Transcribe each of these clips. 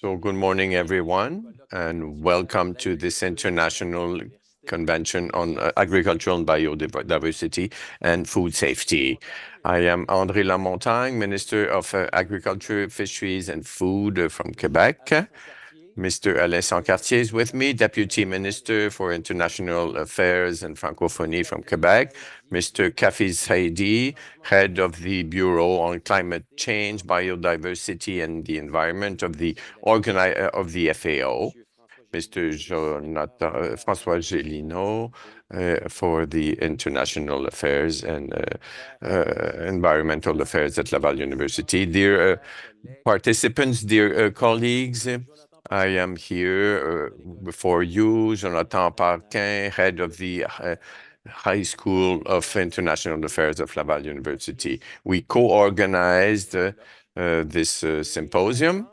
So good morning, everyone, and welcome to this International Convention on Agricultural and Biodiversity and Food Safety. I am André Lamontagne, Minister of Agriculture, Fisheries and Food from Quebec. Mr. Alain Sancartier is with me, Deputy Minister for International Affairs and Francophonie from Quebec. Mr. Kafiz Haidi, Head of the Bureau on Climate Change, Biodiversity and the Environment of the FAO. Mr. Jonathan François Gélineau for the International Affairs and Environmental Affairs at Laval University. Dear participants, dear colleagues, I am here before you, Jonathan Parquin, head of the High School of International Affairs of Laval University. We co-organized this symposium,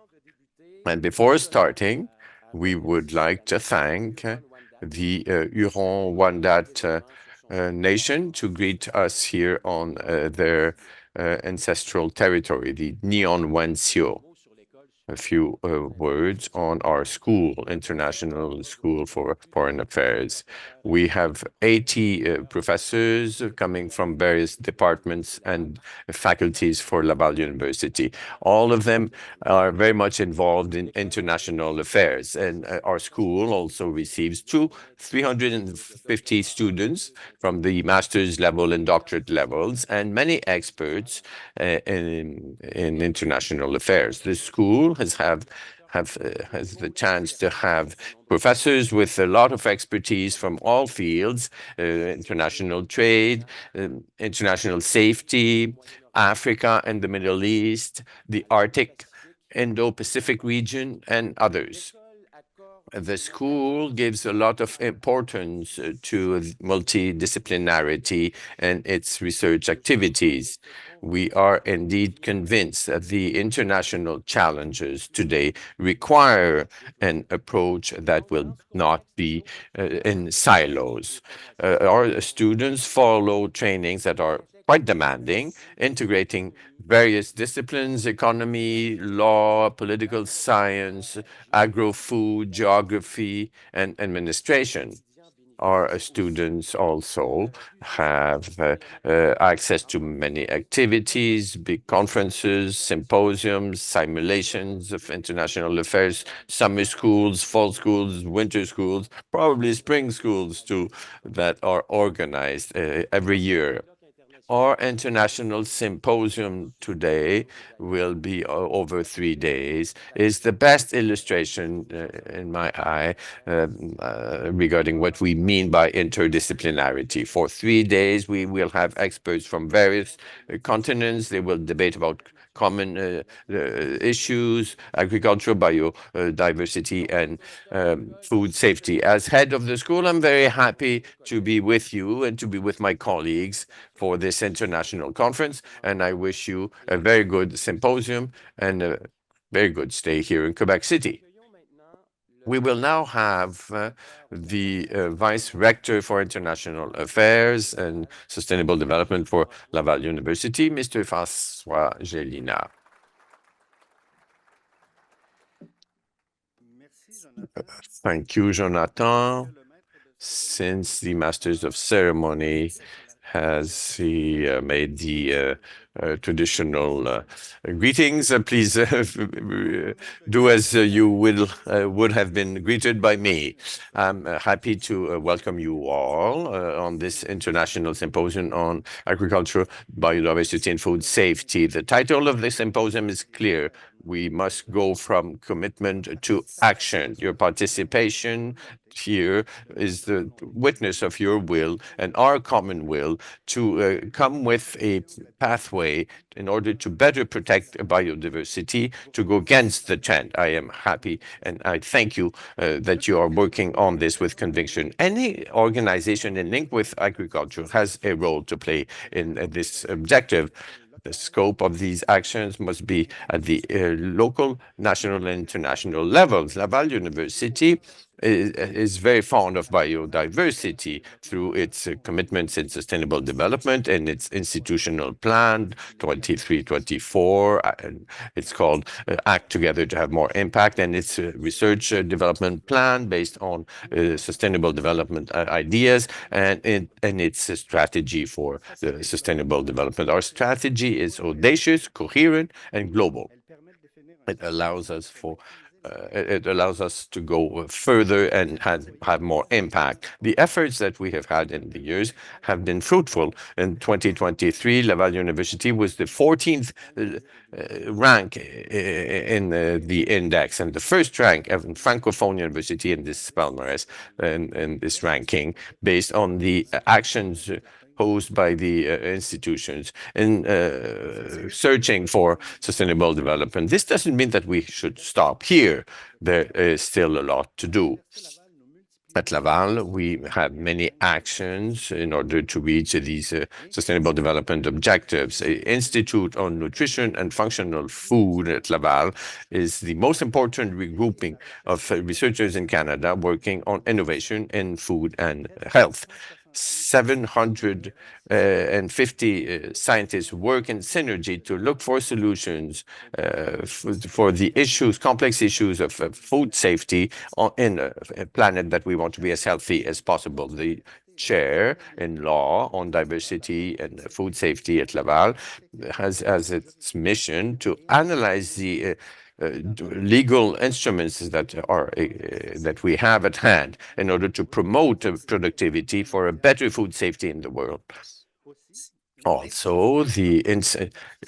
and before starting, we would like to thank the Huron-Wendat nation to greet us here on their ancestral territory, the Nion-Wensio. A few words on our school, International School for Foreign Affairs. We have 80 professors coming from various departments and faculties for Laval University. All of them are very much involved in international affairs, and our school also receives 350 students from the master's level and doctorate levels, and many experts in international affairs. The school has the chance to have professors with a lot of expertise from all fields, international trade, international safety, Africa and the Middle East, the Arctic, Indo-Pacific region, and others. The school gives a lot of importance to multidisciplinarity and its research activities. We are indeed convinced that the international challenges today require an approach that will not be in silos. Our students follow trainings that are quite demanding, integrating various disciplines, economy, law, political science, agro-food, geography, and administration. Our students also have access to many activities, big conferences, symposiums, simulations of international affairs, summer schools, fall schools, winter schools, probably spring schools too, that are organized every year. Our international symposium today will be over 3 days, is the best illustration in my eye regarding what we mean by interdisciplinarity. For 3 days, we will have experts from various continents. They will debate about common issues, agriculture, biodiversity, and food safety. As head of the school, I'm very happy to be with you and to be with my colleagues for this international conference, and I wish you a very good symposium and a very good stay here in Quebec City. We will now have the Vice Rector for International Affairs and Sustainable Development for Laval University, Mr. François Gélineau. Thank you, Jonathan. Since the Masters of Ceremony has made the traditional greetings, please do as you would have been greeted by me. I'm happy to welcome you all on this International Symposium on Agriculture, Biodiversity and Food Safety. The title of the symposium is clear. We must go from commitment to action. Your participation here is the witness of your will and our common will to come with a pathway in order to better protect biodiversity, to go against the trend. I am happy and I thank you that you are working on this with conviction. Any organization in link with agriculture has a role to play in this objective. The scope of these actions must be at the local, national, and international levels. Laval University is very fond of biodiversity through its commitments in sustainable development and its institutional plan 23-24. And it's called Act Together to Have More Impact, and its research development plan based on sustainable development ideas and its strategy for sustainable development. Our strategy is audacious, coherent, and global. It allows us to go further and have more impact. The efforts that we have had in the years have been fruitful. In 2023, Laval University was the 14th rank in the index and the first rank of Francophone University in this palmarès, in this ranking, based on the actions posed by the institutions in searching for sustainable development. This doesn't mean that we should stop here. There is still a lot to do. At Laval, we have many actions in order to reach these sustainable development objectives. The Institute on Nutrition and Functional Food at Laval is the most important regrouping of researchers in Canada working on innovation in food and health. 750 scientists work in synergy to look for solutions for the complex issues of food safety in a planet that we want to be as healthy as possible. The chair in law on diversity and food safety at Laval has as its mission to analyze the legal instruments that we have at hand in order to promote productivity for a better food safety in the world. Also, the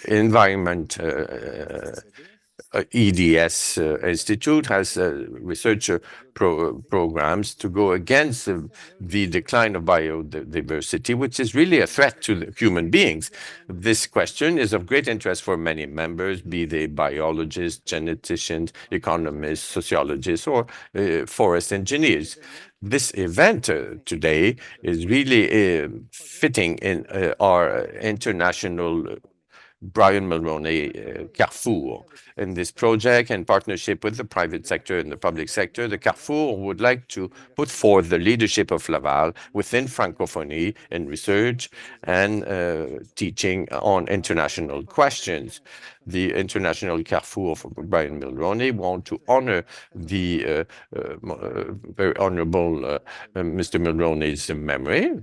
Environment EDS Institute has research programs to go against the decline of biodiversity, which is really a threat to the human beings. This question is of great interest for many members, be they biologists, geneticians, economists, sociologists, or forest engineers. This event today is really fitting in our international Brian Mulroney Carrefour. In this project, in partnership with the private sector and the public sector, the Carrefour would like to put forth the leadership of Laval within Francophonie in research and teaching on international questions. The International Carrefour for Brian Mulroney want to honor the very honorable Mr. Mulroney's memory,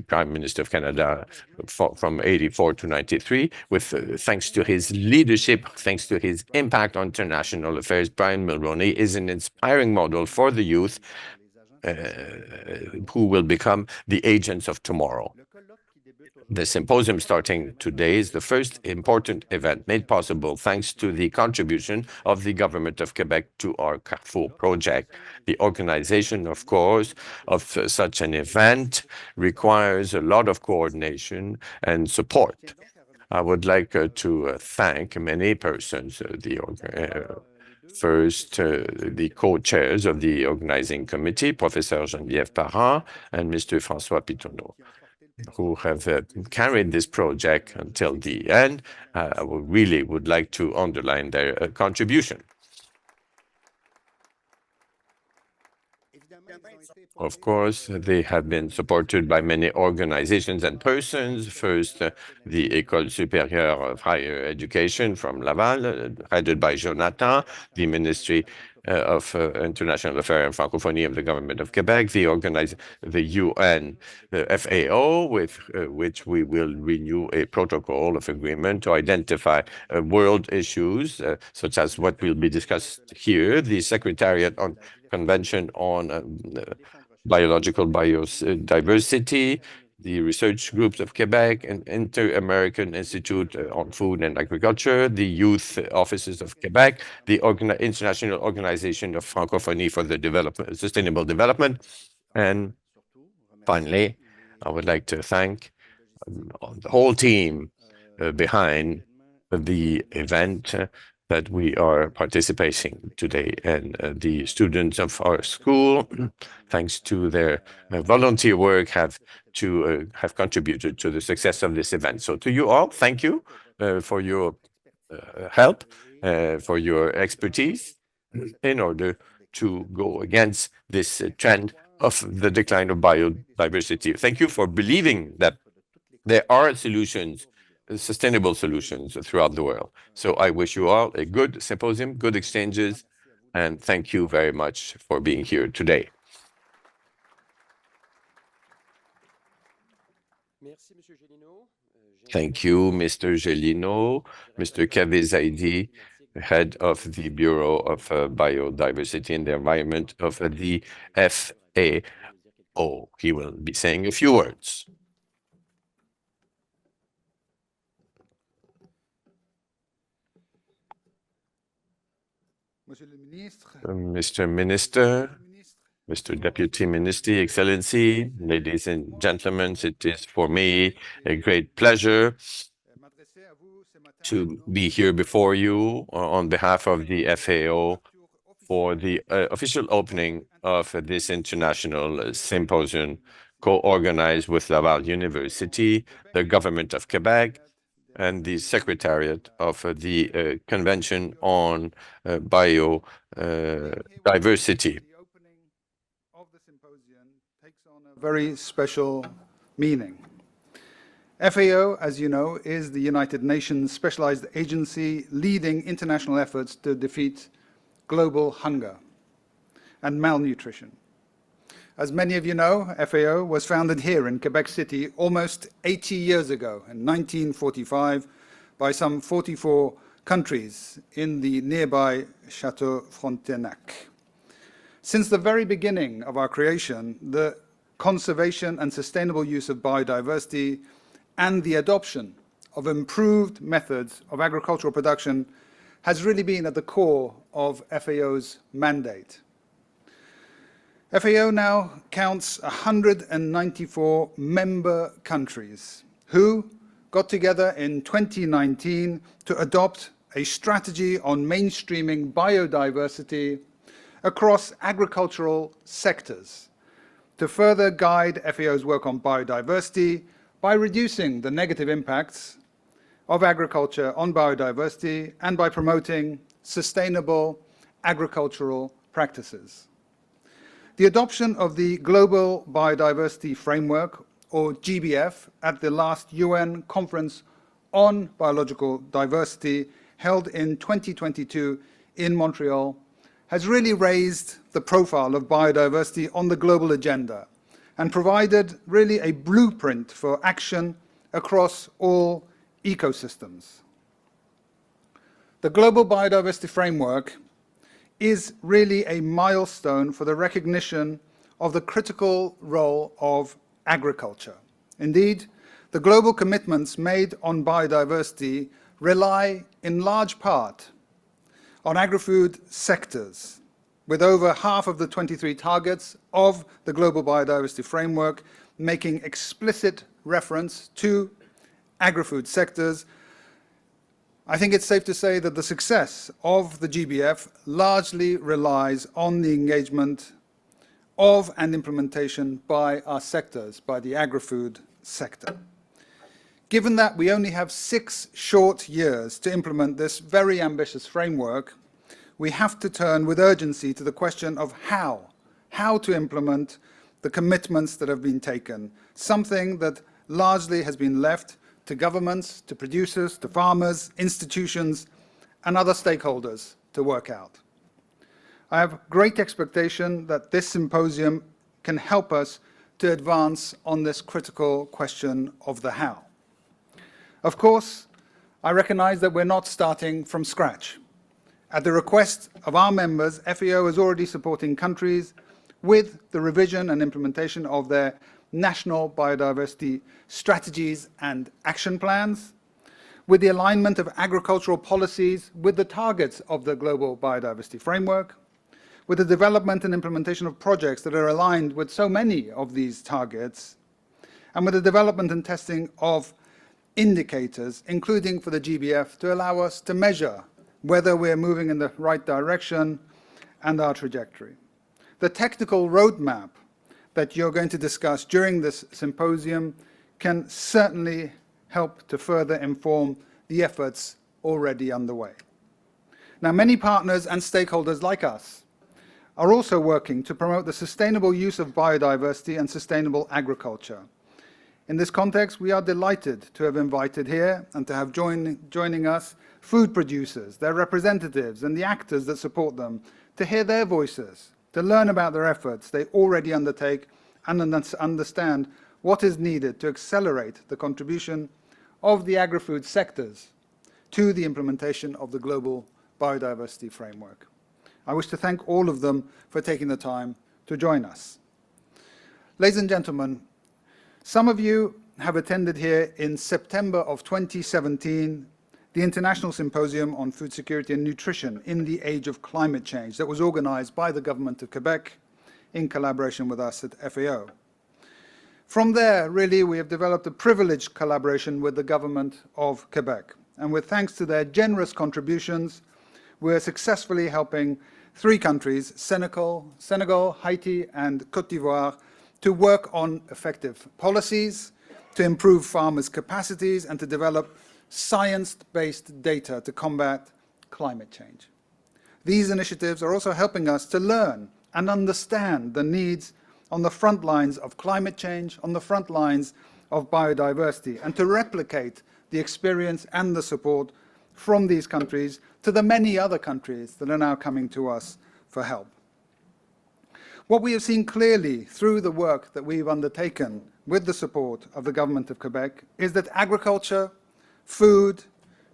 Prime Minister of Canada from 84 to 93, with thanks to his leadership, thanks to his impact on international affairs. Brian Mulroney is an inspiring model for the youth who will become the agents of tomorrow. The symposium starting today is the first important event made possible thanks to the contribution of the government of Quebec to our Carrefour project. The organization, of course, of such an event requires a lot of coordination and support. I would like to thank many persons, first, the co-chairs of the organizing committee, Professor Geneviève Parent and Mr. François Pitonneau, who have carried this project until the end. I really would like to underline their contribution. Of course, they have been supported by many organizations and persons. First, the École Supérieure of Higher Education from Laval, headed by Jonathan, the Ministry of International Affairs and Francophonie of the Government of Quebec, the UN, the FAO, with which we will renew a protocol of agreement to identify world issues, such as what will be discussed here, the Secretariat on Convention on Biological Biodiversity, the research groups of Quebec, and Inter-American Institute on Food and Agriculture, the youth offices of Quebec, the International Organization of Francophonie for the Sustainable Development. And finally, I would like to thank the whole team behind the event that we are participating today, and the students of our school, thanks to their volunteer work, have contributed to the success of this event. So to you all, thank you for your help, for your expertise in order to go against this trend of the decline of biodiversity. Thank you for believing that there are solutions, sustainable solutions throughout the world. So I wish you all a good symposium, good exchanges, and thank you very much for being here today. Thank you, Mr. Gelino, Mr. Kavizaidi, head of the Bureau of Biodiversity and the Environment of the FAO. He will be saying a few words. Mr. Minister, Mr. Deputy Minister, Excellency, ladies and gentlemen, it is for me a great pleasure to be here before you on behalf of the FAO for the official opening of this international symposium co-organized with Laval University, the Government of Quebec, and the Secretariat of the Convention on Biodiversity. The opening of the symposium takes on a very special meaning. FAO, as you know, is the United Nations specialized agency leading international efforts to defeat global hunger and malnutrition. As many of you know, FAO was founded here in Quebec City almost 80 years ago, in 1945, by some 44 countries in the nearby Chateau Frontenac. Since the very beginning of our creation, the conservation and sustainable use of biodiversity and the adoption of improved methods of agricultural production has really been at the core of FAO's mandate. FAO now counts 194 member countries who got together in 2019 to adopt a strategy on mainstreaming biodiversity across agricultural sectors to further guide FAO's work on biodiversity by reducing the negative impacts of agriculture on biodiversity and by promoting sustainable agricultural practices. The adoption of the Global Biodiversity Framework, or GBF, at the last UN Conference on Biological Diversity held in 2022 in Montreal has really raised the profile of biodiversity on the global agenda and provided really a blueprint for action across all ecosystems. The Global Biodiversity Framework is really a milestone for the recognition of the critical role of agriculture. Indeed, the global commitments made on biodiversity rely in large part on agri-food sectors, with over half of the 23 targets of the Global Biodiversity Framework making explicit reference to agri-food sectors. I think it's safe to say that the success of the GBF largely relies on the engagement of and implementation by our sectors, by the agri-food sector. Given that we only have 6 short years to implement this very ambitious framework, we have to turn with urgency to the question of how to implement the commitments that have been taken, something that largely has been left to governments, to producers, to farmers, institutions, and other stakeholders to work out. I have great expectation that this symposium can help us to advance on this critical question of the how. Of course, I recognize that we're not starting from scratch. At the request of our members, FAO is already supporting countries with the revision and implementation of their national biodiversity strategies and action plans, with the alignment of agricultural policies with the targets of the Global Biodiversity Framework, with the development and implementation of projects that are aligned with so many of these targets, and with the development and testing of indicators, including for the GBF, to allow us to measure whether we're moving in the right direction and our trajectory. The technical roadmap that you're going to discuss during this symposium can certainly help to further inform the efforts already underway. Now, many partners and stakeholders like us are also working to promote the sustainable use of biodiversity and sustainable agriculture. In this context, we are delighted to have invited here and to have joining us food producers, their representatives, and the actors that support them, to hear their voices, to learn about their efforts they already undertake, and understand what is needed to accelerate the contribution of the agri-food sectors to the implementation of the global biodiversity framework. I wish to thank all of them for taking the time to join us. Ladies and gentlemen, some of you have attended here in September of 2017 the International Symposium on Food Security and Nutrition in the Age of Climate Change that was organized by the Government of Quebec in collaboration with us at FAO. From there, really, we have developed a privileged collaboration with the Government of Quebec. And with thanks to their generous contributions, we're successfully helping 3 countries, Senegal, Haiti, and Côte d'Ivoire, to work on effective policies, to improve farmers' capacities, and to develop science-based data to combat climate change. These initiatives are also helping us to learn and understand the needs on the front lines of climate change, on the front lines of biodiversity, and to replicate the experience and the support from these countries to the many other countries that are now coming to us for help. What we have seen clearly through the work that we've undertaken with the support of the Government of Quebec is that agriculture, food,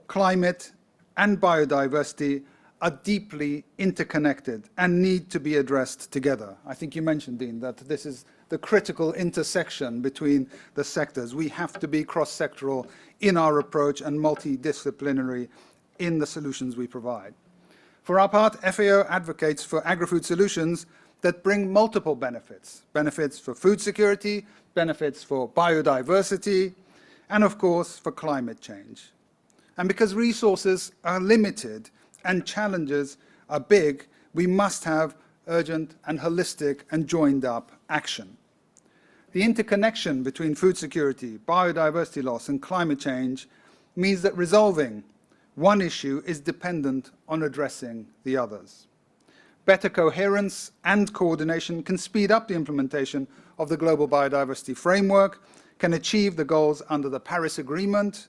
climate, and biodiversity are deeply interconnected and need to be addressed together. I think you mentioned, Dean, that this is the critical intersection between the sectors. We have to be cross-sectoral in our approach and multidisciplinary in the solutions we provide. For our part, FAO advocates for agri-food solutions that bring multiple benefits. Benefits for food security, benefits for biodiversity, and of course for climate change. And because resources are limited and challenges are big, we must have urgent and holistic and joined up action. The interconnection between food security, biodiversity loss, and climate change means that resolving one issue is dependent on addressing the others. Better coherence and coordination can speed up the implementation of the Global Biodiversity Framework, can achieve the goals under the Paris Agreement,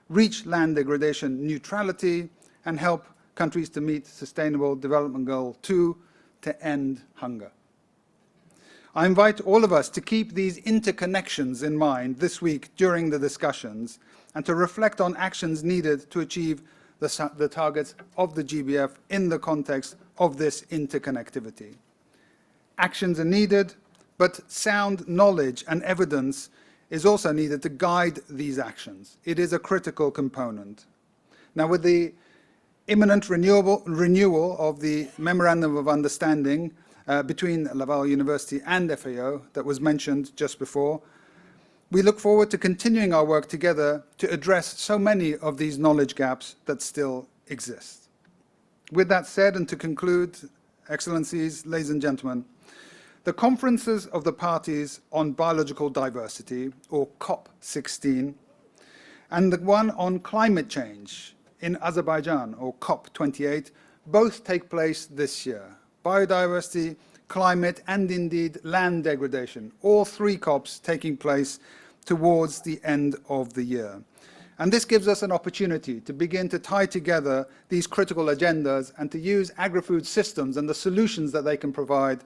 reach land degradation neutrality, and help countries to meet Sustainable Development Goal 2 to end hunger. I invite all of us to keep these interconnections in mind this week during the discussions and to reflect on actions needed to achieve the targets of the GBF in the context of this interconnectivity. Actions are needed, but sound knowledge and evidence is also needed to guide these actions. It is a critical component. Now, with the imminent renewal of the Memorandum of Understanding between Laval University and FAO that was mentioned just before, we look forward to continuing our work together to address so many of these knowledge gaps that still exist. With that said, and to conclude, Excellencies, ladies and gentlemen, the conferences of the parties on biological diversity, or COP16, and the one on climate change in Azerbaijan, or COP28, both take place this year. Biodiversity, climate, and indeed land degradation, all 3 COPs taking place towards the end of the year. And this gives us an opportunity to begin to tie together these critical agendas and to use agri-food systems and the solutions that they can provide,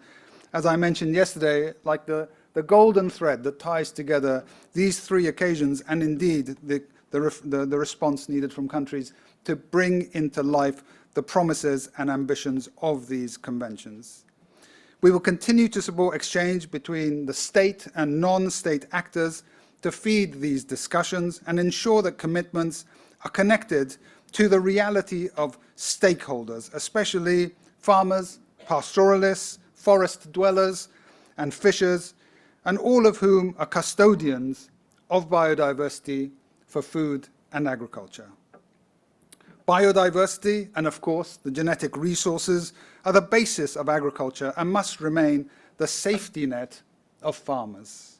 as I mentioned yesterday, like the golden thread that ties together these 3 occasions and indeed the response needed from countries to bring into life the promises and ambitions of these conventions. We will continue to support exchange between the state and non-state actors to feed these discussions and ensure that commitments are connected to the reality of stakeholders, especially farmers, pastoralists, forest dwellers, and fishers, and all of whom are custodians of biodiversity for food and agriculture. Biodiversity and, of course, the genetic resources are the basis of agriculture and must remain the safety net of farmers.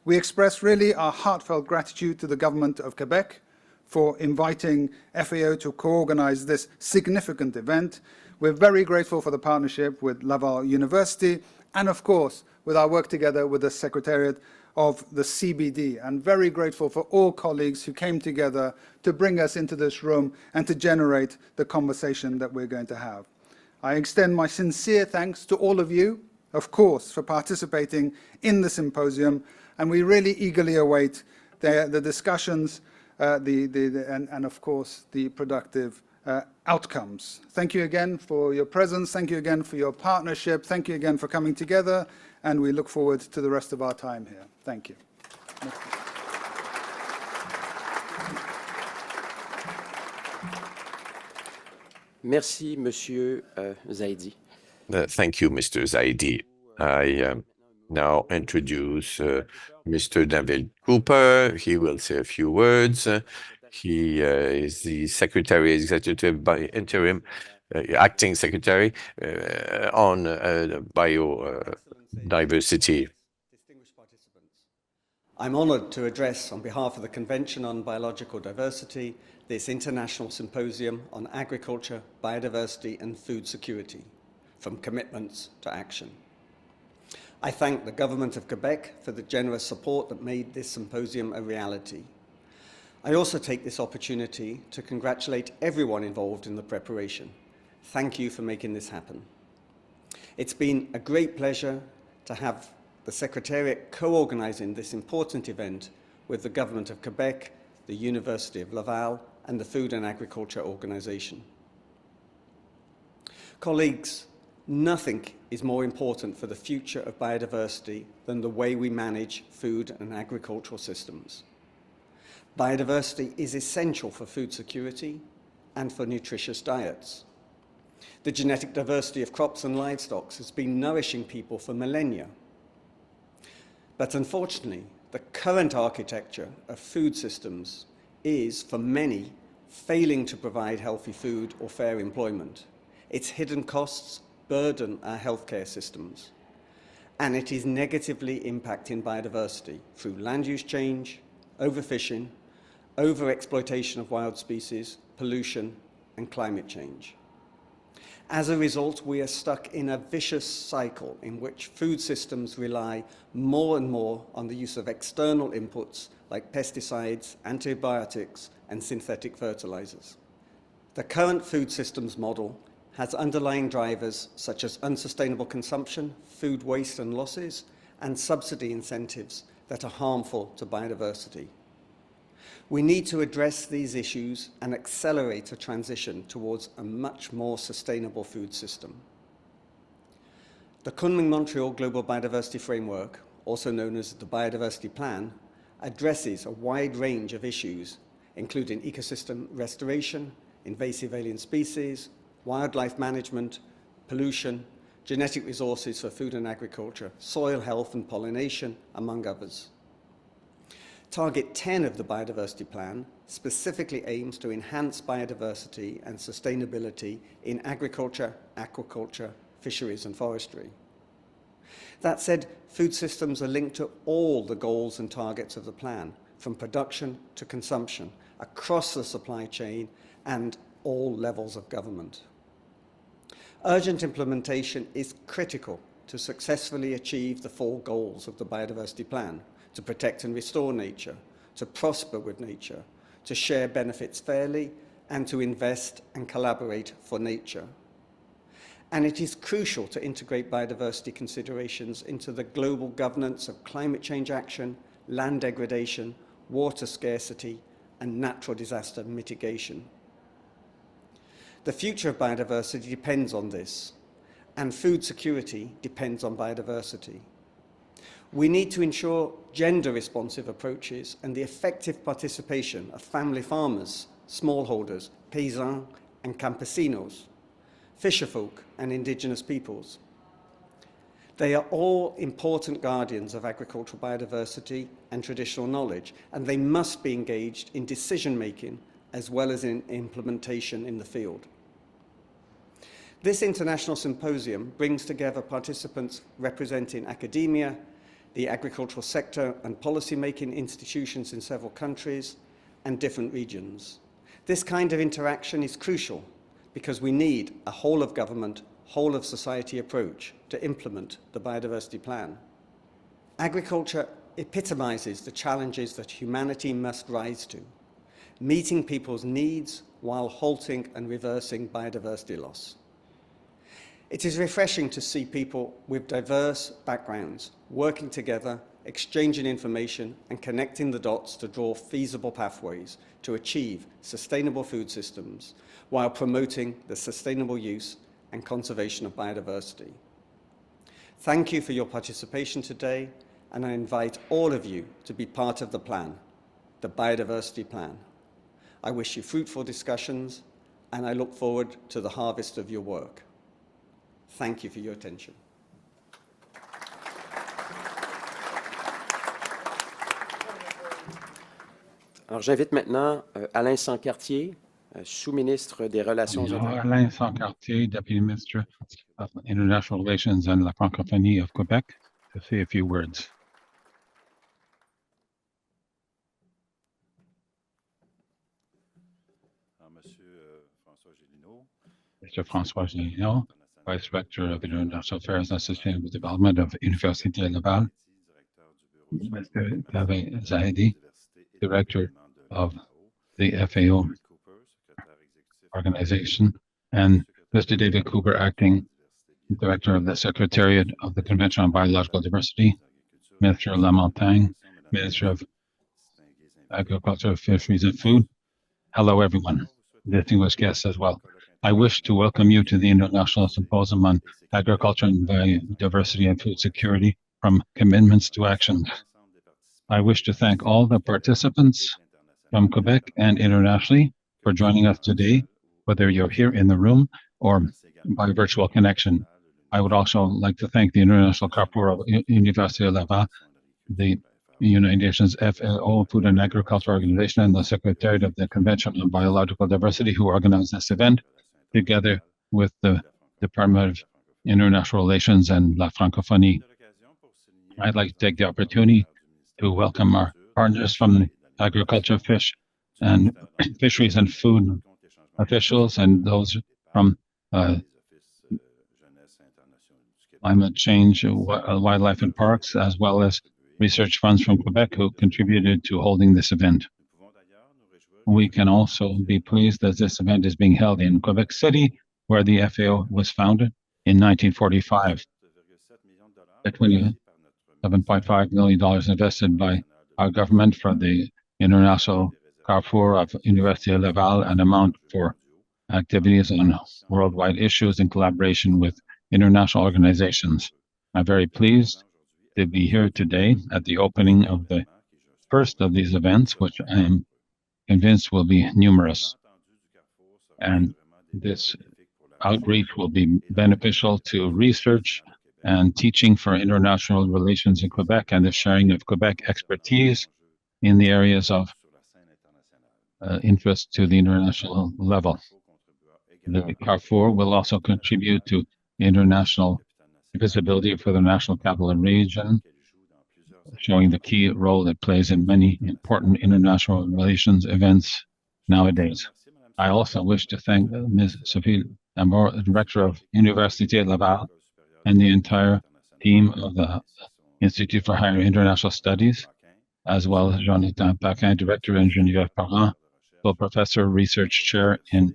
We express really our heartfelt gratitude to the Government of Quebec for inviting FAO to co-organize this significant event. We're very grateful for the partnership with Laval University and, of course, with our work together with the Secretariat of the CBD, and very grateful for all colleagues who came together to bring us into this room and to generate the conversation that we're going to have. I extend my sincere thanks to all of you, of course, for participating in the symposium, and we really eagerly await the discussions and of course, the productive outcomes. Thank you again for your presence. Thank you again for your partnership. Thank you again for coming together, and we look forward to the rest of our time here. Thank you. Merci, Monsieur Zaidi. Thank you, Mr. Zaidi. I now introduce Mr. David Cooper. He will say a few words. He is the Secretary Executive by interim, acting Secretary on biodiversity. Distinguished participants, I'm honoured to address on behalf of the Convention on Biological Diversity this international symposium on agriculture, biodiversity and food security, from commitments to action. I thank the Government of Quebec for the generous support that made this symposium a reality. I also take this opportunity to congratulate everyone involved in the preparation. Thank you for making this happen. It's been a great pleasure to have the Secretariat co-organising this important event with the Government of Quebec, the University of Laval and the Food and Agriculture Organisation. Colleagues, nothing is more important for the future of biodiversity than the way we manage food and agricultural systems. Biodiversity is essential for food security and for nutritious diets. The genetic diversity of crops and livestock has been nourishing people for millennia. But unfortunately, the current architecture of food systems is, for many, failing to provide healthy food or fair employment. Its hidden costs burden our healthcare systems, and it is negatively impacting biodiversity through land use change, overfishing, overexploitation of wild species, pollution, and climate change. As a result, we are stuck in a vicious cycle in which food systems rely more and more on the use of external inputs like pesticides, antibiotics, and synthetic fertilizers. The current food systems model has underlying drivers such as unsustainable consumption, food waste and losses, and subsidy incentives that are harmful to biodiversity. We need to address these issues and accelerate a transition towards a much more sustainable food system. The Kunming-Montreal Global Biodiversity Framework, also known as the Biodiversity Plan, addresses a wide range of issues, including ecosystem restoration, invasive alien species, wildlife management, pollution, genetic resources for food and agriculture, soil health and pollination, among others. Target 10 of the Biodiversity Plan specifically aims to enhance biodiversity and sustainability in agriculture, aquaculture, fisheries and forestry. That said, food systems are linked to all the goals and targets of the plan, from production to consumption, across the supply chain and all levels of government. Urgent implementation is critical to successfully achieve the 4 goals of the Biodiversity Plan: to protect and restore nature, to prosper with nature, to share benefits fairly, and to invest and collaborate for nature. And it is crucial to integrate biodiversity considerations into the global governance of climate change action, land degradation, water scarcity, and natural disaster mitigation. The future of biodiversity depends on this, and food security depends on biodiversity. We need to ensure gender-responsive approaches and the effective participation of family farmers, smallholders, paysans and campesinos, fisherfolk and indigenous peoples. They are all important guardians of agricultural biodiversity and traditional knowledge, and they must be engaged in decision-making as well as in implementation in the field. This international symposium brings together participants representing academia, the agricultural sector and policy-making institutions in several countries and different regions. This kind of interaction is crucial, because we need a whole-of-government, whole-of-society approach to implement the Biodiversity Plan. Agriculture epitomizes the challenges that humanity must rise to, meeting people's needs while halting and reversing biodiversity loss. It is refreshing to see people with diverse backgrounds working together, exchanging information and connecting the dots to draw feasible pathways to achieve sustainable food systems while promoting the sustainable use and conservation of biodiversity. Thank you for your participation today, and I invite all of you to be part of the plan, the Biodiversity Plan. I wish you fruitful discussions, and I look forward to the harvest of your work. Thank you for your attention. Alors, j'invite maintenant Alain Sancartier, sous-ministre des Relations internationales. Alain Sancartier, Deputy Minister of International Relations and la Francophonie of Quebec, to say a few words. Mr. François Gélineau, Vice Rector of International Affairs and Sustainable Development of Université Laval, Mr. Kaveh Zahedi, Director of the FAO organization, and Mr. David Cooper, Acting Director of the Secretariat of the Convention on Biological Diversity, Minister Lamontagne, Minister of Agriculture, Fisheries and Food. Hello, everyone, distinguished guests as well. I wish to welcome you to the International Symposium on Agriculture and Biodiversity and Food Security, from Commitments to Actions. I wish to thank all the participants from Quebec and internationally for joining us today, whether you're here in the room or by virtual connection. I would also like to thank the International Carrefour of Université Laval, the United Nations FAO, Food and Agriculture Organization, and the Secretariat of the Convention on Biological Diversity, who organized this event, together with the Department of International Relations and La Francophonie. I'd like to take the opportunity to welcome our partners from the agriculture, fish, and fisheries and food officials, and those from climate change, wildlife and parks, as well as research funds from Quebec who contributed to holding this event. We can also be pleased that this event is being held in Quebec City, where the FAO was founded in 1945. The $27.5 million invested by our government for the International Carrefour of Université Laval, an amount for activities on worldwide issues in collaboration with international organizations. I'm very pleased to be here today at the opening of the first of these events, which I am convinced will be numerous. And this outreach will be beneficial to research and teaching for international relations in Quebec and the sharing of Quebec expertise in the areas of interest to the international level. The Carrefour will also contribute to international visibility for the national capital and region, showing the key role it plays in many important international relations events nowadays. I also wish to thank Ms. Sophie Lamour, Director of Université Laval, and the entire team of the Institute for Higher International Studies, as well as Jonathan Paquin, Director, and Geneviève Parent, full Professor, Research Chair in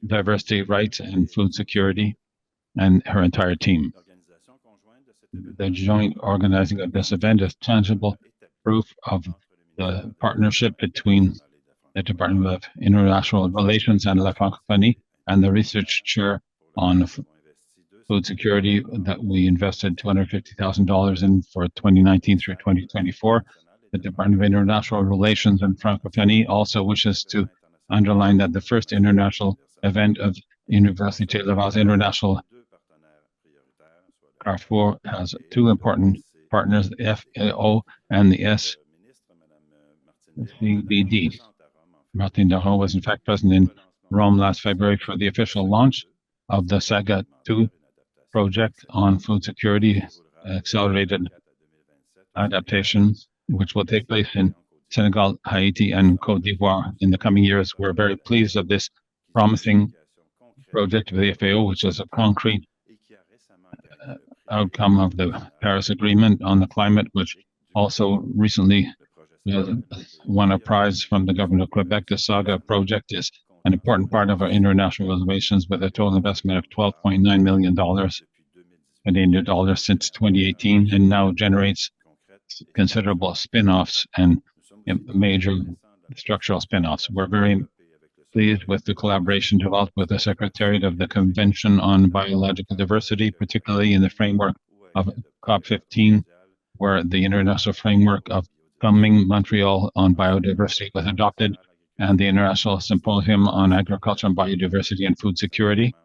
Diversity, Rights, and Food Security, and her entire team. The joint organizing of this event is tangible proof of the partnership between the Department of International Relations and La Francophonie and the research chair on food security that we invested $250,000 in for 2019 through 2024. The Department of International Relations and Francophonie also wishes to underline that the first international event of Université Laval's International Carrefour has two important partners, the FAO and the SCBD. Martin Daron was in fact present in Rome last February for the official launch of the Saga 2 project on food security, accelerated adaptation, which will take place in Senegal, Haiti, and Côte d'Ivoire in the coming years. We're very pleased of this promising project of the FAO, which is a concrete outcome of the Paris Agreement on the climate, which also recently won a prize from the government of Quebec. The Saga project is an important part of our international relations with a total investment of $12.9 million Canadian dollars since 2018, and now generates considerable spin-offs and major structural spin-offs. We're very pleased with the collaboration developed with the Secretariat of the Convention on Biological Diversity, particularly in the framework of COP15, where the international framework of Kunming-Montreal on biodiversity was adopted, and the International Symposium on Agriculture and Biodiversity and Food Security,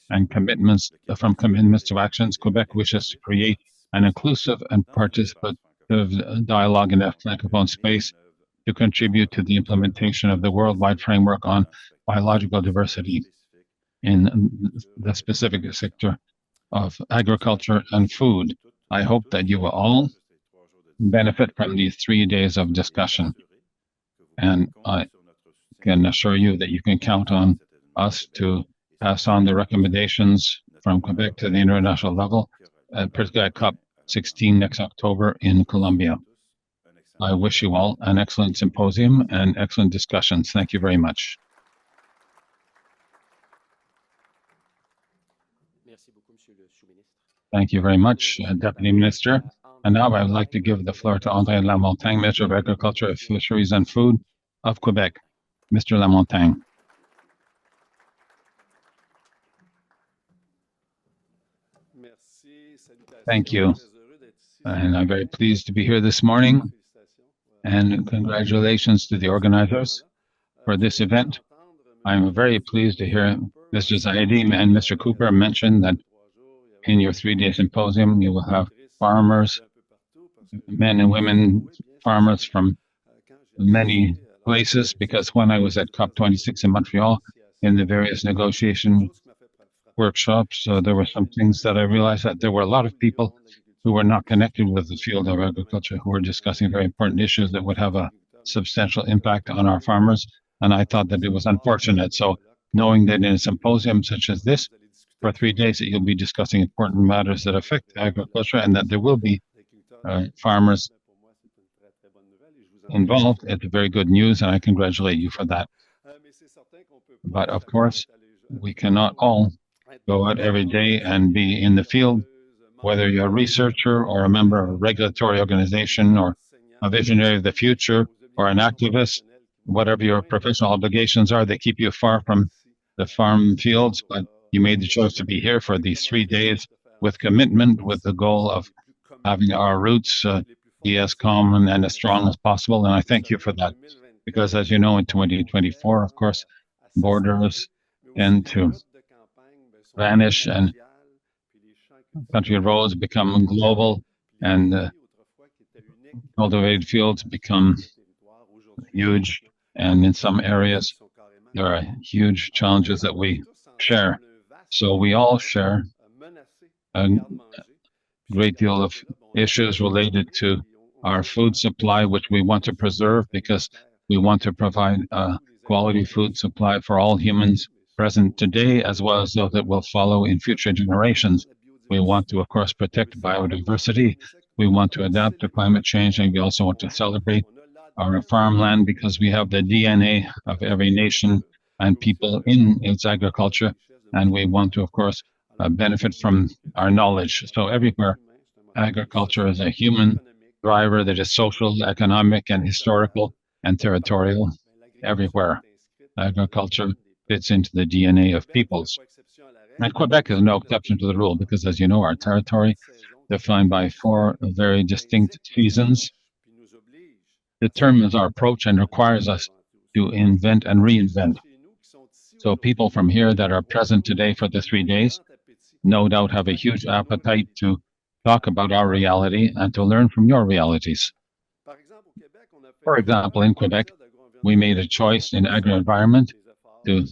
and commitments to actions. Quebec wishes to create an inclusive and participative dialogue in a francophone space to contribute to the implementation of the worldwide framework on biological diversity in the specific sector of agriculture and food. I hope that you will all benefit from these 3 days of discussion. And I can assure you that you can count on us to pass on the recommendations from Quebec to the international level, particularly at COP16 next October in Colombia. I wish you all an excellent symposium and excellent discussions. Thank you very much. Thank you very much, Deputy Minister. And now I would like to give the floor to André Lamontagne, Minister of Agriculture, Fisheries and Food of Quebec. Mr. Lamontagne. Thank you. And I'm very pleased to be here this morning. And congratulations to the organizers for this event. I'm very pleased to hear Mr. Zaidi and Mr. Cooper mention that in your 3-day symposium, you will have farmers, men and women, farmers from many places, because when I was at COP26 in Montreal, in the various negotiation workshops, there were some things that I realized that there were a lot of people who were not connected with the field of agriculture, who were discussing very important issues that would have a substantial impact on our farmers. And I thought that it was unfortunate. So knowing that in a symposium such as this, for 3 days, that you'll be discussing important matters that affect agriculture, and that there will be farmers involved, it's very good news, and I congratulate you for that. But of course, we cannot all go out every day and be in the field, whether you're a researcher or a member of a regulatory organization or a visionary of the future or an activist. Whatever your professional obligations are, they keep you far from the farm fields, but you made the choice to be here for these 3 days with commitment, with the goal of having our roots be as common and as strong as possible. And I thank you for that, because as you know, in 2024, of course, borders tend to vanish and country roads become global, and cultivated fields become huge. And in some areas, there are huge challenges that we share. So we all share a great deal of issues related to our food supply, which we want to preserve because we want to provide a quality food supply for all humans present today, as well as those that will follow in future generations. We want to, of course, protect biodiversity. We want to adapt to climate change, and we also want to celebrate our farmland because we have the DNA of every nation and people in its agriculture, and we want to, of course, benefit from our knowledge. So everywhere, agriculture is a human driver that is social, economic, and historical and territorial. Everywhere, agriculture fits into the DNA of peoples. And Quebec is no exception to the rule because, as you know, our territory, defined by 4 very distinct seasons, determines our approach and requires us to invent and reinvent. So people from here that are present today for the 3 days, no doubt have a huge appetite to talk about our reality and to learn from your realities. For example, in Quebec, we made a choice in agri-environment to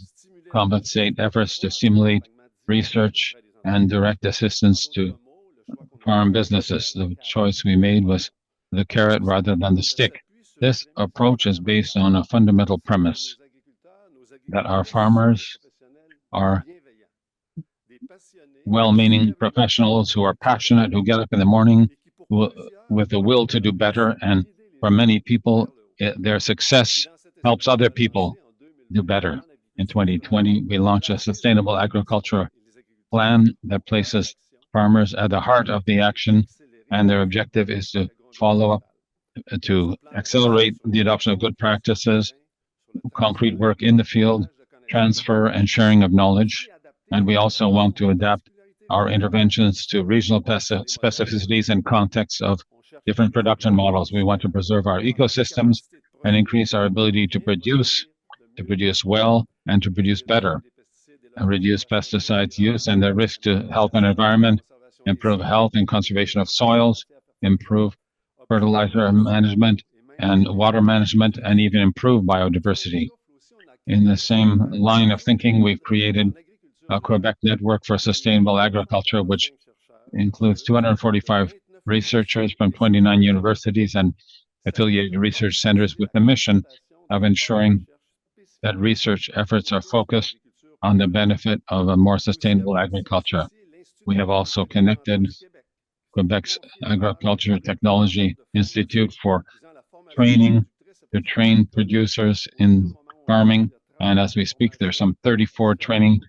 compensate efforts to stimulate research and direct assistance to farm businesses. The choice we made was the carrot rather than the stick. This approach is based on a fundamental premise that our farmers are well-meaning professionals who are passionate, who get up in the morning with the will to do better. And for many people, their success helps other people do better. In 2020, we launched a sustainable agriculture plan that places farmers at the heart of the action, and their objective is to follow up, to accelerate the adoption of good practices, concrete work in the field, transfer and sharing of knowledge. And we also want to adapt our interventions to regional specificities and contexts of different production models. We want to preserve our ecosystems and increase our ability to produce well, and to produce better, and reduce pesticides use and the risk to health and environment, improve health and conservation of soils, improve fertilizer management and water management, and even improve biodiversity. In the same line of thinking, we've created a Quebec network for sustainable agriculture, which includes 245 researchers from 29 universities and affiliated research centers, with the mission of ensuring that research efforts are focused on the benefit of a more sustainable agriculture. We have also connected Quebec's Agriculture Technology Institute for training to train producers in farming. And as we speak, there's some 34 training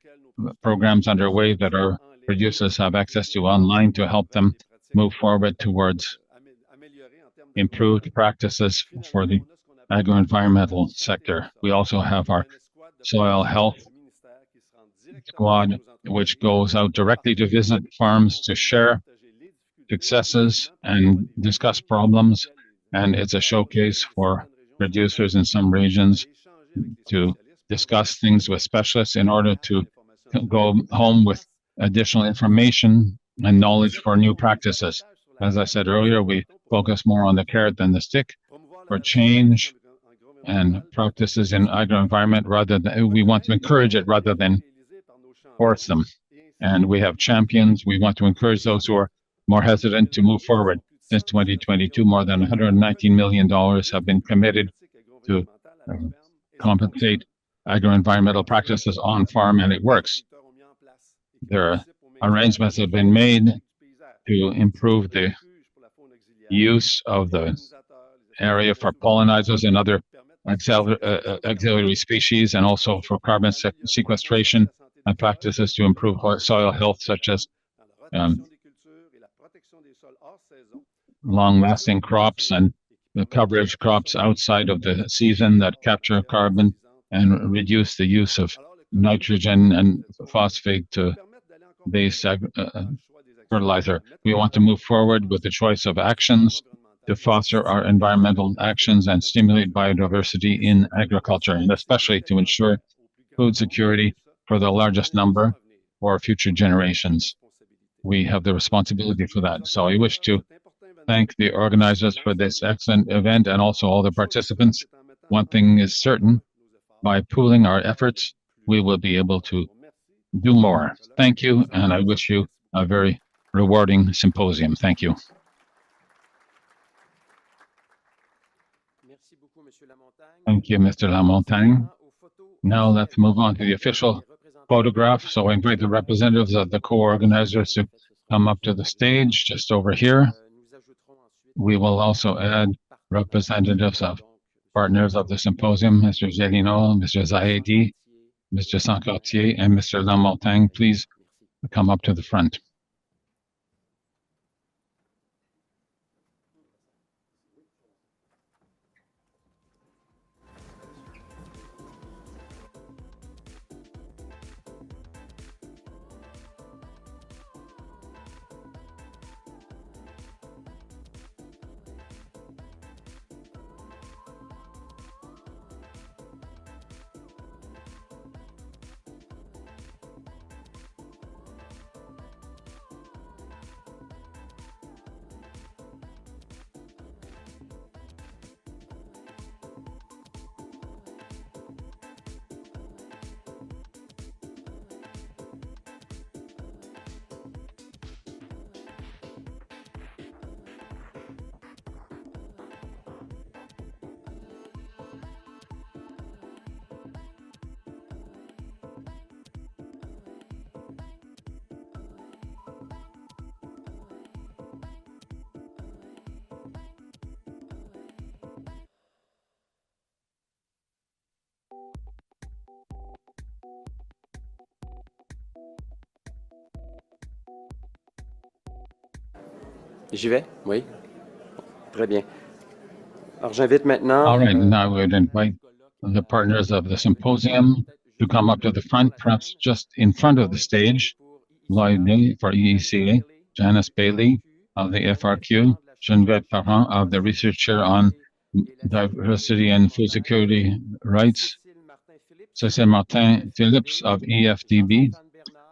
programs underway that our producers have access to online to help them move forward towards improved practices for the agro-environmental sector. We also have our soil health squad, which goes out directly to visit farms to share successes and discuss problems. And it's a showcase for producers in some regions to discuss things with specialists in order to go home with additional information and knowledge for new practices. As I said earlier, we focus more on the carrot than the stick for change and practices in agro-environment, rather than we want to encourage it rather than force them. And we have champions. We want to encourage those who are more hesitant to move forward. Since 2022, more than $119 million have been committed to compensate agro-environmental practices on farm, and it works. There are arrangements that have been made to improve the use of the area for pollinizers and other auxiliary species, and also for carbon sequestration, and practices to improve soil health, such as long-lasting crops and the coverage crops outside of the season that capture carbon and reduce the use of nitrogen and phosphate to base fertilizer. We want to move forward with the choice of actions to foster our environmental actions and stimulate biodiversity in agriculture, and especially to ensure food security for the largest number for future generations. We have the responsibility for that. So I wish to thank the organizers for this excellent event, and also all the participants. One thing is certain: by pooling our efforts, we will be able to do more. Thank you, and I wish you a very rewarding symposium. Thank you. Thank you, Mr. Lamontagne. Now let's move on to the official photograph. So I invite the representatives of the co-organizers to come up to the stage just over here. We will also add representatives of partners of the symposium, Mr. Gelino, Mr. Zahedi, Mr. Sancartier, and Mr. Lamontagne. Please come up to the front. J'y vais? Oui. Très bien. Alors, j'invite maintenant... All right, now we would invite the partners of the symposium to come up to the front, perhaps just in front of the stage. Lloyd for EECA, Janice Bailey of the FRQ, Geneviève Parent of the Research Chair on Diversity and Food Security Rights, Cécile Martin Phillips of EFDB,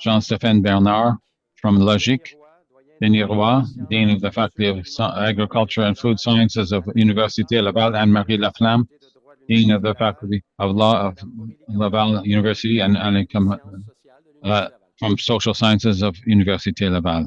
Jean-Stéphane Bernard from Logic, Denis Roy, Dean of the Faculty of Agriculture and Food Sciences of Université Laval, Anne-Marie Laflamme, Dean of the Faculty of Law of Laval University, and Alain from Social Sciences of Université Laval.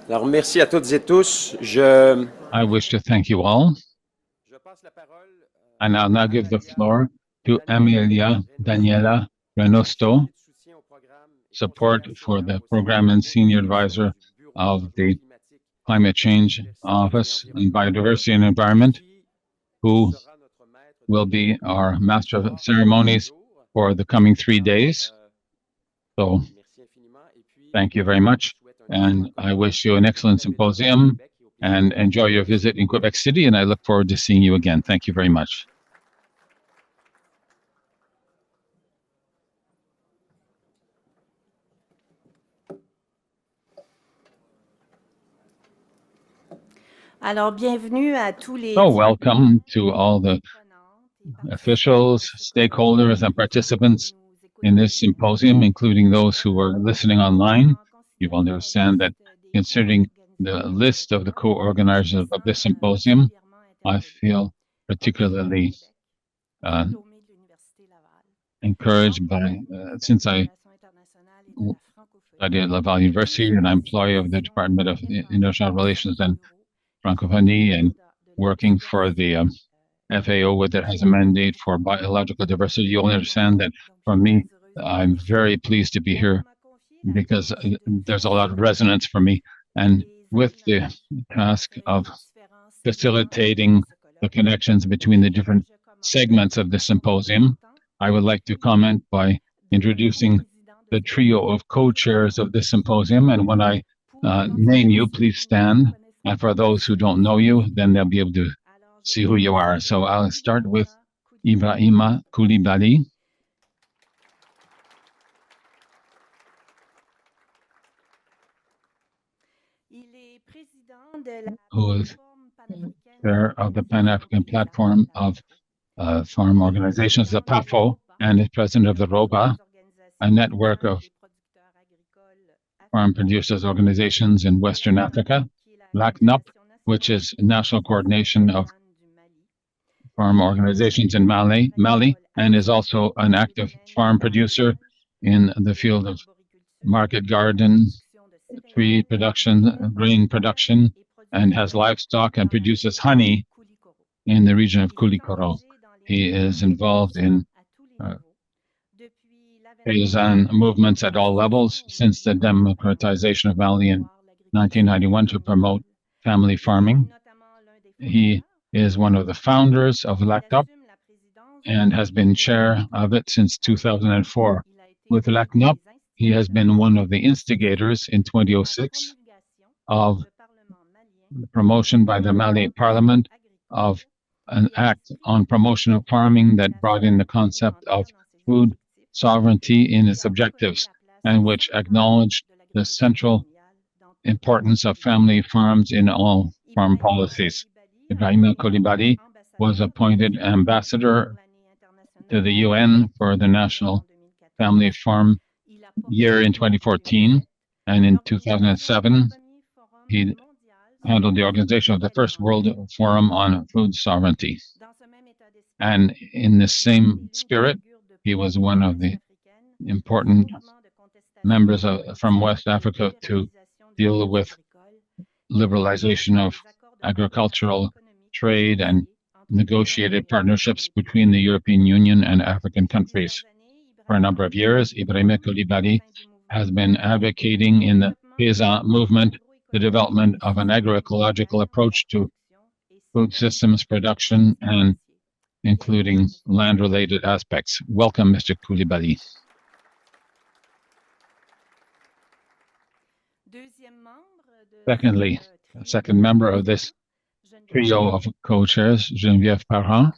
Alors, merci à toutes et tous. I wish to thank you all, and I'll now give the floor to Amalia, Daniela, Renosto, support for the program and senior advisor of the Climate Change Office in Biodiversity and Environment, who will be our master of ceremonies for the coming 3 days. So thank you very much. And I wish you an excellent symposium and enjoy your visit in Quebec City. And I look forward to seeing you again. Thank you very much. Alors, bienvenue à tous les... So welcome to all the officials, stakeholders, and participants in this symposium, including those who are listening online. You will understand that considering the list of the co-organizers of this symposium, I feel particularly encouraged by, since I studied at Laval University and I'm employee of the Department of International Relations and Francophonie and working for the FAO that has a mandate for biological diversity. You'll understand that for me, I'm very pleased to be here because there's a lot of resonance for me. And with the task of facilitating the connections between the different segments of the symposium, I would like to comment by introducing the trio of co-chairs of this symposium. And when I name you, please stand. And for those who don't know you, then they'll be able to see who you are. So I'll start with Ibrahima Koulibaly, who is chair of the Pan-African Platform of Farm Organizations, the PAFO, and is president of the ROBA, a network of farm producers organizations in Western Africa, LACNUP, which is National Coordination of Farm Organizations in Mali, and is also an active farm producer in the field of market garden, tree production, grain production, and has livestock and produces honey in the region of Koulikoro. He is involved in paysan movements at all levels since the democratization of Mali in 1991 to promote family farming. He is one of the founders of LACNUP and has been chair of it since 2004. With LACNUP, he has been one of the instigators in 2006 of the promotion by the Mali Parliament of an act on promotion of farming that brought in the concept of food sovereignty in its objectives and which acknowledged the central importance of family farms in all farm policies. Ibrahima Coulibaly was appointed ambassador to the UN for the National Family Farm Year in 2014, and in 2007, he handled the organization of the first World Forum on Food Sovereignty. And in the same spirit, he was one of the important members from West Africa to deal with liberalization of agricultural trade and negotiated partnerships between the European Union and African countries. For a number of years, Ibrahima Coulibaly has been advocating in the paysan movement the development of an agroecological approach to food systems production and including land-related aspects. Welcome, Mr. Coulibaly. Secondly, a second member of this trio of co-chairs, Geneviève Parent,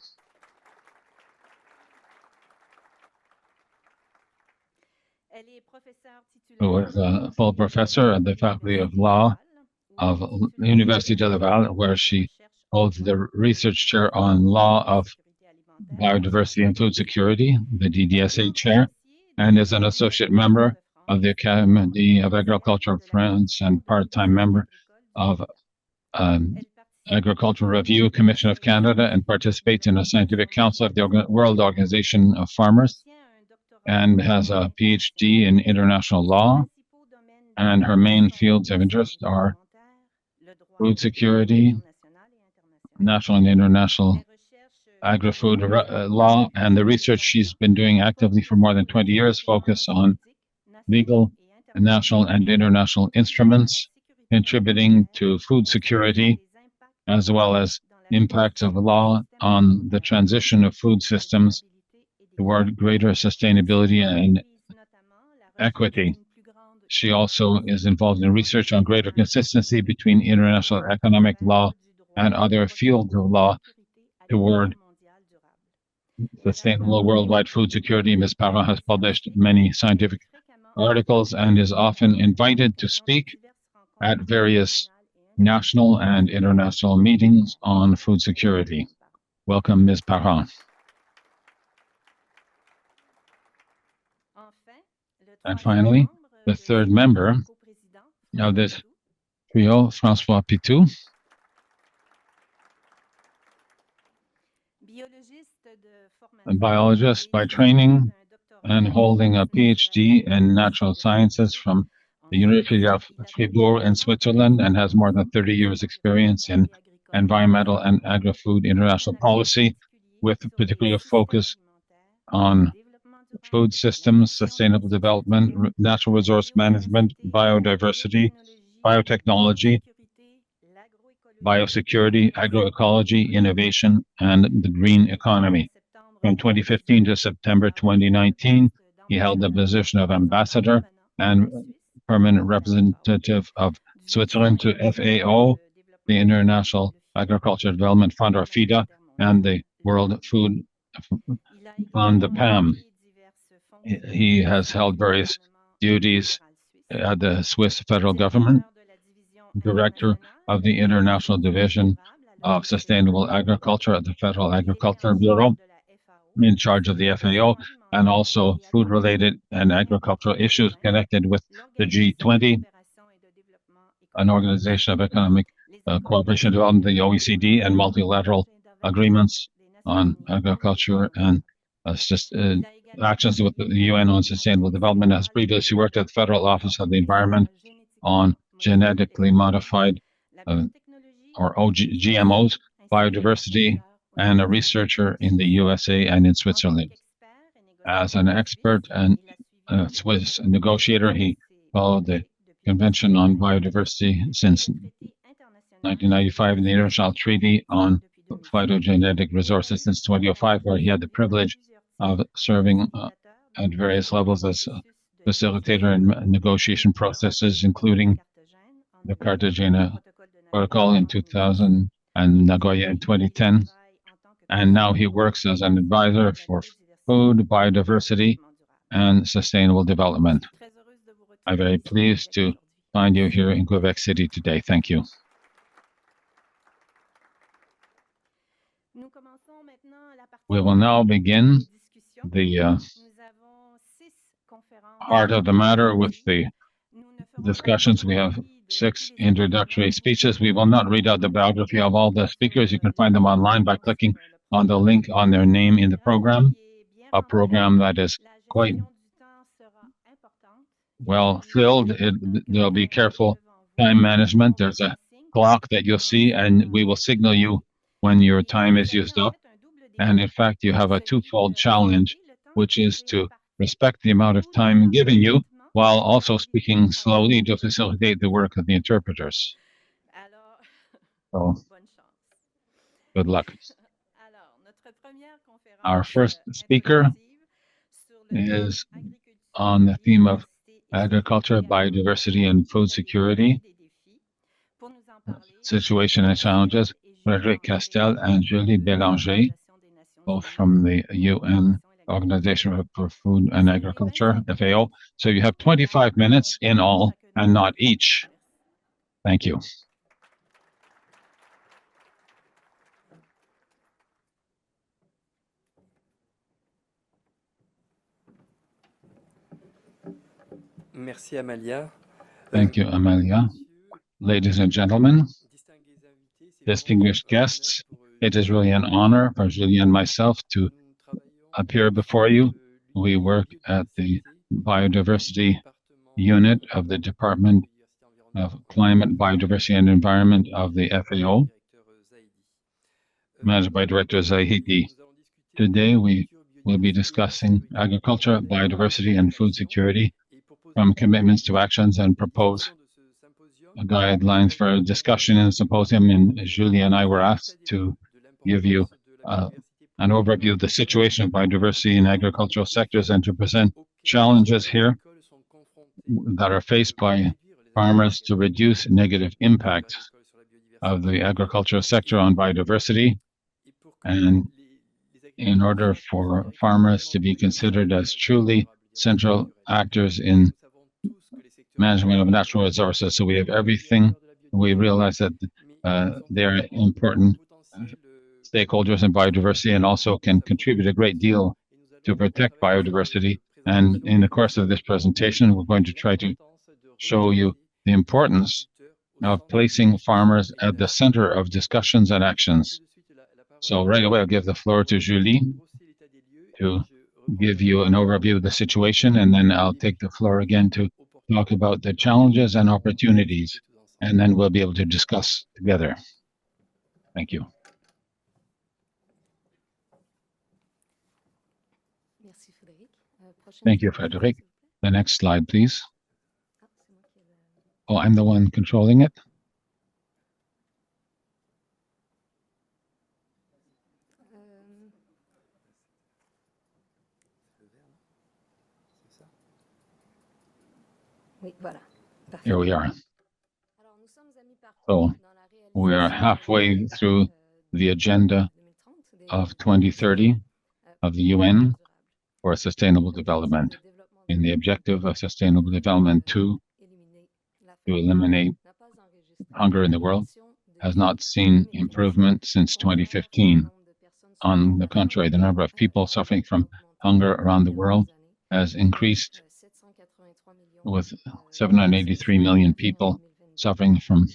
who is a full professor at the Faculty of Law of the University de Laval, where she holds the research chair on law of biodiversity and food security, the DDSA chair, and is an associate member of the Academy of Agriculture of France and part-time member of Agricultural Review Commission of Canada, and participates in a scientific council of the World Organization of Farmers, and has a PhD in international law. And her main fields of interest are food security, national and international agri-food law, and the research she's been doing actively for more than 20 years focus on legal, national, and international instruments contributing to food security, as well as impacts of law on the transition of food systems toward greater sustainability and equity. She also is involved in research on greater consistency between international economic law and other fields of law toward sustainable worldwide food security. Ms. Parent has published many scientific articles and is often invited to speak at various national and international meetings on food security. Welcome, Ms. Parent. And finally, the third member of this trio, François Pitou, a biologist by training and holding a PhD in natural sciences from the University of Fribourg in Switzerland, and has more than 30 years experience in environmental and agri-food international policy, with a particular focus on food systems, sustainable development, natural resource management, biodiversity, biotechnology, biosecurity, agroecology, innovation, and the green economy. From 2015 to September 2019, he held the position of ambassador and permanent representative of Switzerland to FAO, the International Agriculture Development Fund, or FIDA, and the World Food Fund, the PAM. He has held various duties at the Swiss federal government, director of the International Division of Sustainable Agriculture at the Federal Agriculture Bureau, in charge of the FAO, and also food-related and agricultural issues connected with the G20, an organization of economic cooperation and development, the OECD, and multilateral agreements on agriculture and actions with the UN on sustainable development. Has previously worked at the Federal Office of the Environment on genetically modified or GMOs, biodiversity, and a researcher in the USA and in Switzerland. As an expert and Swiss negotiator. He followed the Convention on Biodiversity since 1995 and the International Treaty on Phytogenetic Resources since 2005, where he had the privilege of serving at various levels as facilitator in negotiation processes, including the Cartagena Protocol in 2000 and Nagoya in 2010. And now he works as an advisor for food, biodiversity, and sustainable development. I'm very pleased to find you here in Quebec City today. Thank you. We will now begin the heart of the matter with the discussions. We have 6 introductory speeches. We will not read out the biography of all the speakers. You can find them online by clicking on the link on their name in the program, a program that is quite well filled. There'll be careful time management. There's a clock that you'll see, and we will signal you when your time is used up. And in fact, you have a twofold challenge, which is to respect the amount of time given you while also speaking slowly to facilitate the work of the interpreters. So, good luck. Our first speaker is on the theme of agriculture, biodiversity, and food security, situation and challenges. Frédéric Castel and Julie Bélanger, both from the UN Organization for Food and Agriculture, FAO. So you have 25 minutes in all and not each. Thank you. Merci, Amalia. Thank you, Amalia. Ladies and gentlemen, distinguished guests, it is really an honor for Julie and myself to appear before you. We work at the Biodiversity Unit of the Department of Climate, Biodiversity and Environment of the FAO, managed by Director Zahidi. Today, we will be discussing agriculture, biodiversity, and food security, from commitments to actions, and propose guidelines for discussion in the symposium. And Julie and I were asked to give you an overview of the situation of biodiversity in agricultural sectors and to present challenges here that are faced by farmers to reduce negative impact of the agricultural sector on biodiversity, and in order for farmers to be considered as truly central actors in management of natural resources. So we have everything. We realize that they're important stakeholders in biodiversity and also can contribute a great deal to protect biodiversity. And in the course of this presentation, we're going to try to show you the importance of placing farmers at the center of discussions and actions. So right away, I'll give the floor to Julie to give you an overview of the situation, and then I'll take the floor again to talk about the challenges and opportunities, and then we'll be able to discuss together. Thank you. Thank you, Frédéric. The next slide, please. Oh, I'm the one controlling it. Here we are. So we are halfway through the agenda of 2030 of the UN for sustainable development. In the objective of sustainable development 2, to eliminate hunger in the world, has not seen improvement since 2015. On the contrary, the number of people suffering from hunger around the world has increased, with 783 million people suffering from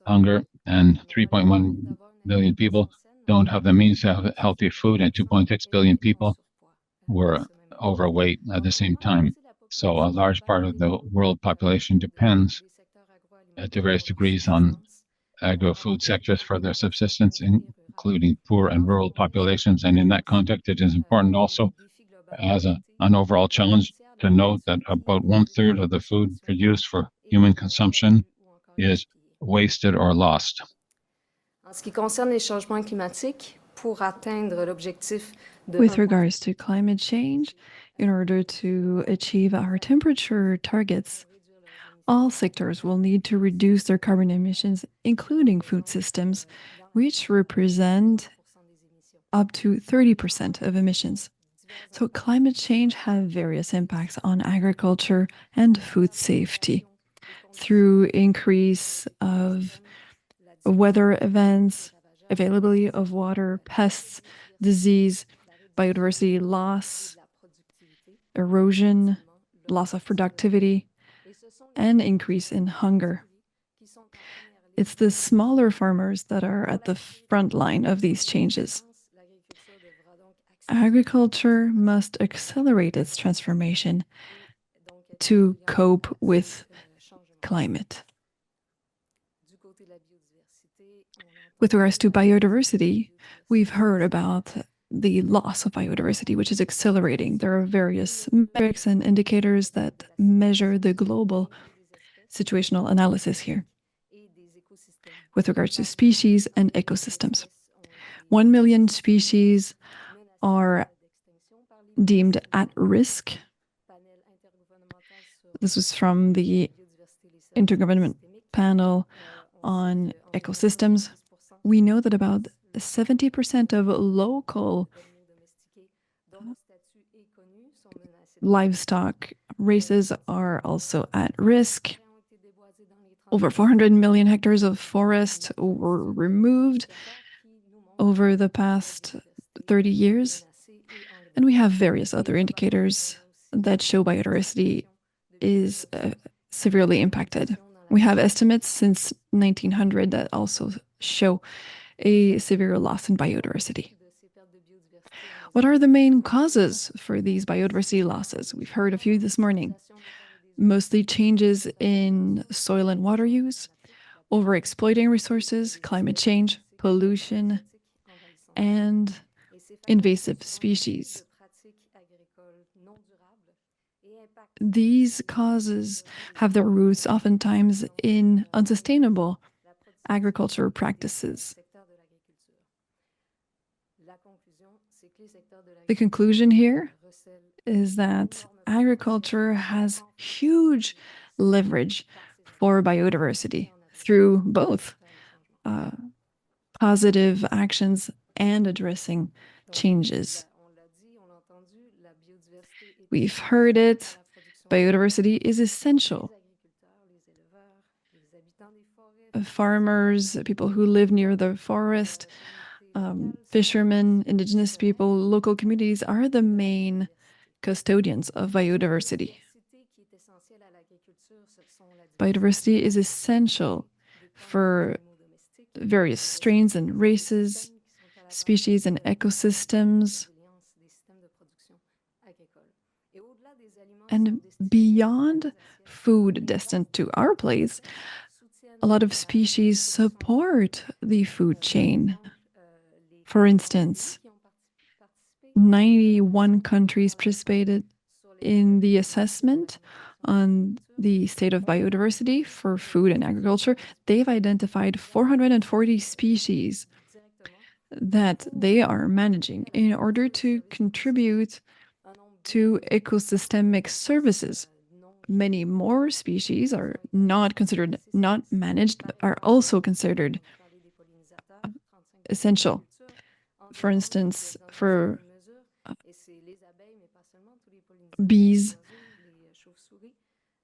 hunger, and 3.1 billion people don't have the means to have healthy food, and 2.6 billion people were overweight at the same time. So a large part of the world population depends to various degrees on agri-food sectors for their subsistence, including poor and rural populations. And in that context, it is important also, as an overall challenge, to note that about 1/3 of the food produced for human consumption is wasted or lost. En ce qui concerne les changements climatiques, pour atteindre l'objectif de With regards to climate change, in order to achieve our temperature targets, all sectors will need to reduce their carbon emissions, including food systems, which represent up to 30% of emissions. So climate change has various impacts on agriculture and food safety through increase of weather events, availability of water, pests, disease, biodiversity loss, erosion, loss of productivity, and increase in hunger. It's the smaller farmers that are at the front line of these changes. Agriculture must accelerate its transformation to cope with climate. With regards to biodiversity, we've heard about the loss of biodiversity, which is accelerating. There are various metrics and indicators that measure the global situational analysis here with regards to species and ecosystems. 1 million species are deemed at risk. This was from the Intergovernmental Panel on Ecosystems. We know that about 70% of local livestock races are also at risk. Over 400 million hectares of forest were removed over the past 30 years. And we have various other indicators that show biodiversity is severely impacted. We have estimates since 1900 that also show a severe loss in biodiversity. What are the main causes for these biodiversity losses? We've heard a few this morning. Mostly changes in soil and water use, overexploiting resources, climate change, pollution, and invasive species. These causes have their roots oftentimes in unsustainable agricultural practices. The conclusion here is that agriculture has huge leverage for biodiversity through both positive actions and addressing changes. We've heard it, biodiversity is essential. Farmers, people who live near the forest, fishermen, indigenous people, local communities are the main custodians of biodiversity. Biodiversity is essential for various strains and races, species and ecosystems. And beyond food destined to our place, a lot of species support the food chain. For instance, 91 countries participated in the assessment on the state of biodiversity for food and agriculture. They've identified 440 species that they are managing in order to contribute to ecosystemic services. Many more species are not managed, but are also considered essential. For instance, for bees,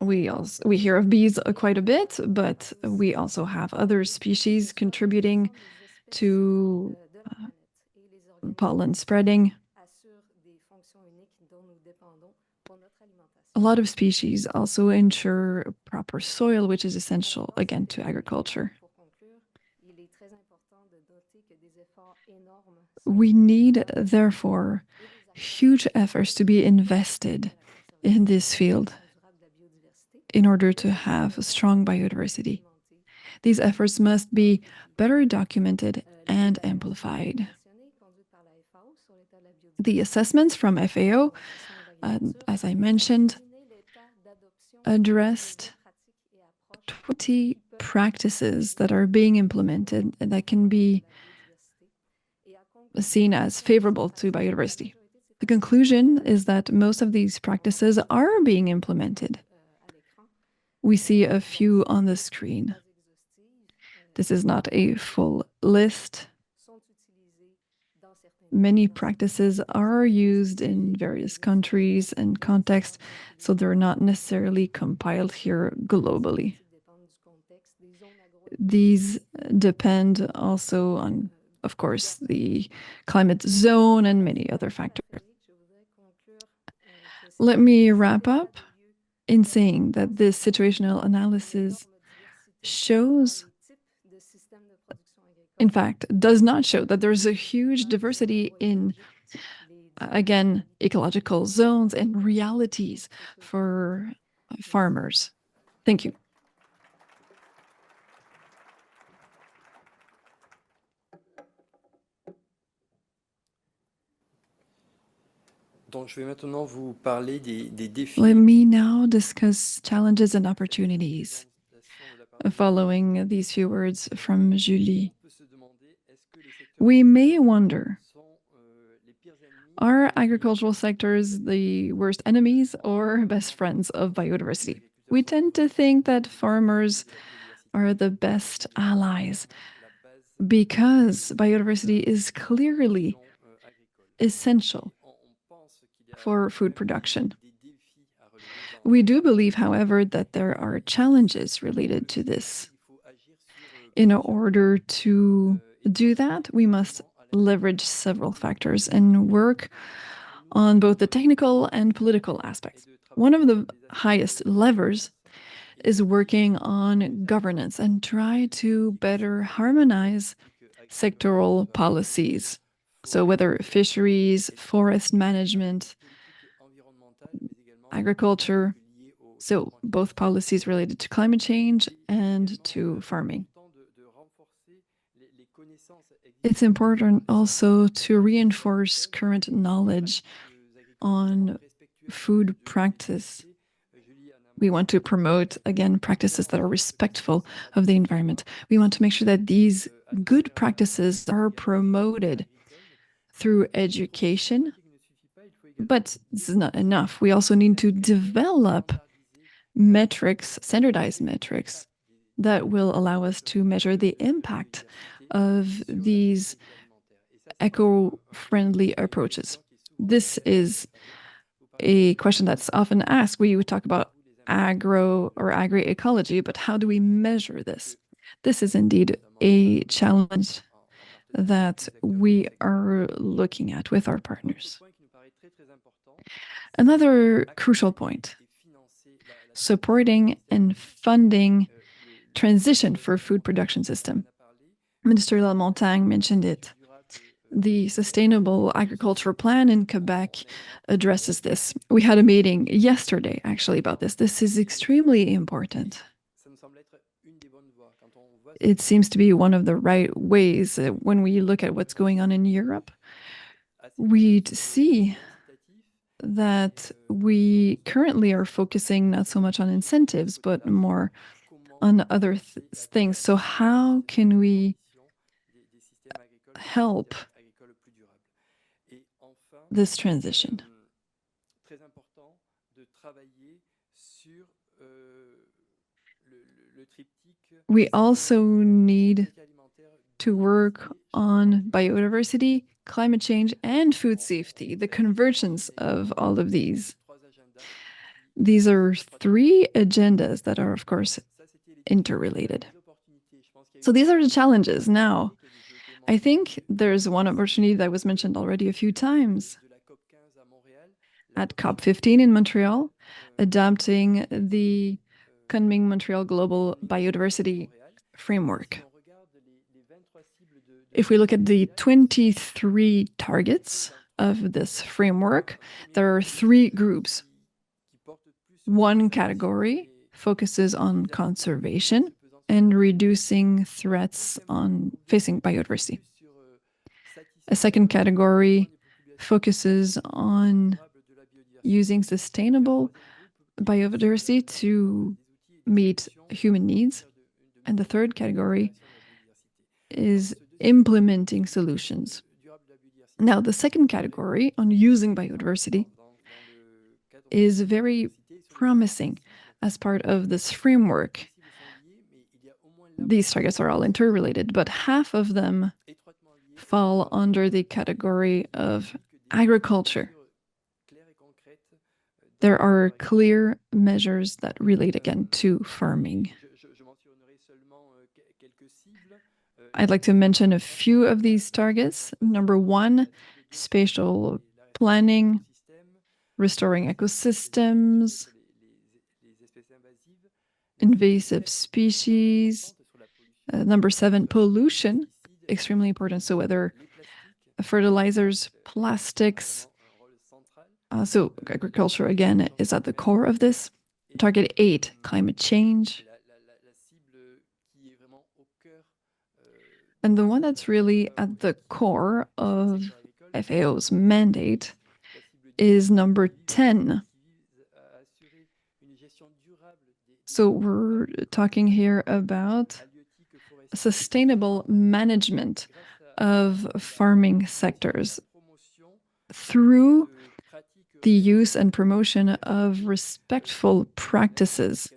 we hear of bees quite a bit, but we also have other species contributing to pollen spreading. A lot of species also ensure proper soil, which is essential, again, to agriculture. We need, therefore, huge efforts to be invested in this field in order to have a strong biodiversity. These efforts must be better documented and amplified. The assessments from FAO, as I mentioned, addressed 20 practices that are being implemented and that can be seen as favorable to biodiversity. The conclusion is that most of these practices are being implemented. We see a few on the screen. This is not a full list. Many practices are used in various countries and contexts, so they're not necessarily compiled here globally. These depend also on, of course, the climate zone and many other factors. Let me wrap up in saying that this situational analysis shows, in fact, does not show that there's a huge diversity in, again, ecological zones and realities for farmers. Thank you. Donc, je vais maintenant vous parler des défis. Let me now discuss challenges and opportunities. Following these few words from Julie, we may wonder, are agricultural sectors the worst enemies or best friends of biodiversity? We tend to think that farmers are the best allies because biodiversity is clearly essential for food production. We do believe, however, that there are challenges related to this. In order to do that, we must leverage several factors and work on both the technical and political aspects. One of the highest levers is working on governance and try to better harmonize sectoral policies. So whether fisheries, forest management, agriculture, so both policies related to climate change and to farming. It's important also to reinforce current knowledge on food practice. We want to promote, again, practices that are respectful of the environment. We want to make sure that these good practices are promoted through education. But this is not enough. We also need to develop metrics, standardized metrics, that will allow us to measure the impact of these eco-friendly approaches. This is a question that's often asked. We would talk about agro or agri-ecology, but how do we measure this? This is indeed a challenge that we are looking at with our partners. Another crucial point, supporting and funding transition for food production system. Minister Lamontagne mentioned it. The Sustainable Agriculture Plan in Quebec addresses this. We had a meeting yesterday, actually, about this. This is extremely important. It seems to be one of the right ways. When we look at what's going on in Europe, we see that we currently are focusing not so much on incentives, but more on other things. So how can we help this transition? We also need to work on biodiversity, climate change, and food safety, the convergence of all of these. These are three agendas that are, of course, interrelated. So these are the challenges. Now, I think there's one opportunity that was mentioned already a few times. At COP15 in Montreal, adopting the Kunming-Montreal Global Biodiversity Framework. If we look at the 23 targets of this framework, there are three groups. One category focuses on conservation and reducing threats on facing biodiversity. A second category focuses on using sustainable biodiversity to meet human needs. And the third category is implementing solutions. Now, the second category on using biodiversity is very promising as part of this framework. These targets are all interrelated, but half of them fall under the category of agriculture. There are clear measures that relate again to farming. I'd like to mention a few of these targets. Number one, spatial planning, restoring ecosystems, invasive species. Number 7, pollution, extremely important. So whether fertilizers, plastics. So agriculture, again, is at the core of this. Target 8, climate change. And the one that's really at the core of FAO's mandate is number 10. So we're talking here about sustainable management of farming sectors through the use and promotion of respectful practices.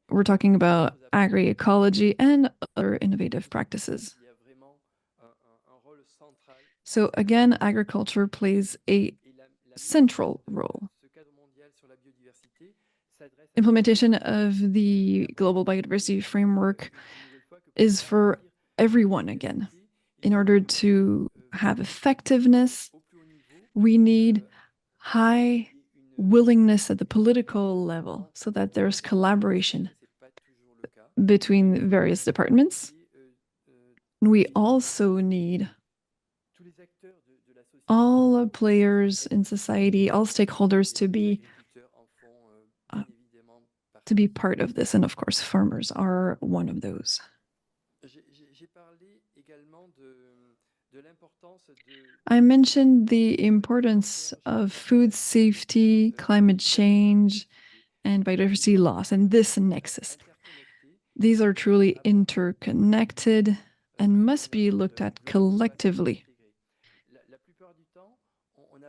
We're talking about agroecology and other innovative practices. So again, agriculture plays a central role. Implementation of the Global Biodiversity Framework is for everyone again. In order to have effectiveness, we need high willingness at the political level so that there's collaboration between various departments. We also need all players in society, all stakeholders to be part of this. And of course, farmers are one of those. I mentioned the importance of food safety, climate change, and biodiversity loss, and this nexus. These are truly interconnected and must be looked at collectively.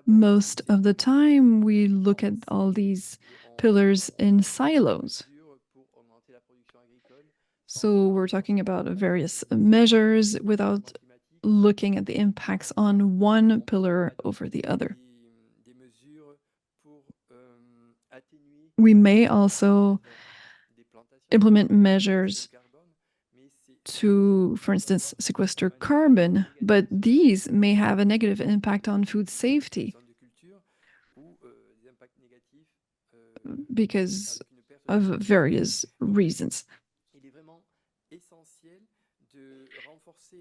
Most of the time, we look at all these pillars in silos. So we're talking about various measures without looking at the impacts on one pillar over the other. We may also implement measures to, for instance, sequester carbon, but these may have a negative impact on food safety because of various reasons.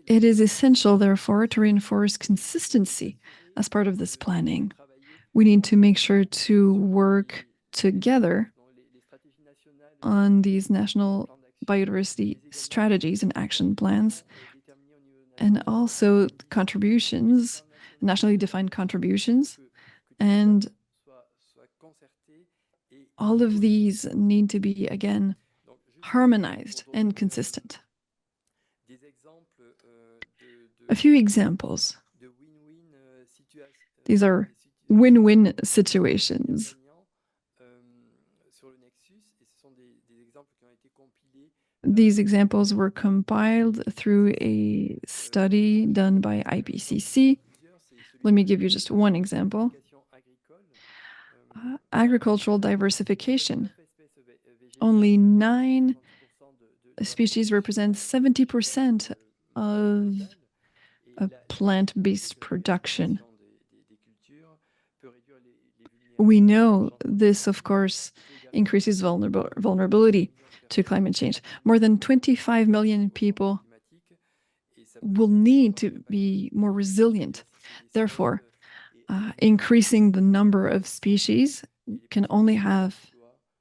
It is essential, therefore, to reinforce consistency as part of this planning. We need to make sure to work together on these national biodiversity strategies and action plans, and also contributions, nationally defined contributions, and all of these need to be, again, harmonized and consistent. A few examples. These are win-win situations. These examples were compiled through a study done by IPCC. Let me give you just one example. Agricultural diversification. Only 9 species represent 70% of plant-based production. We know this, of course, increases vulnerability to climate change. More than 25 million people will need to be more resilient. Therefore, increasing the number of species can only have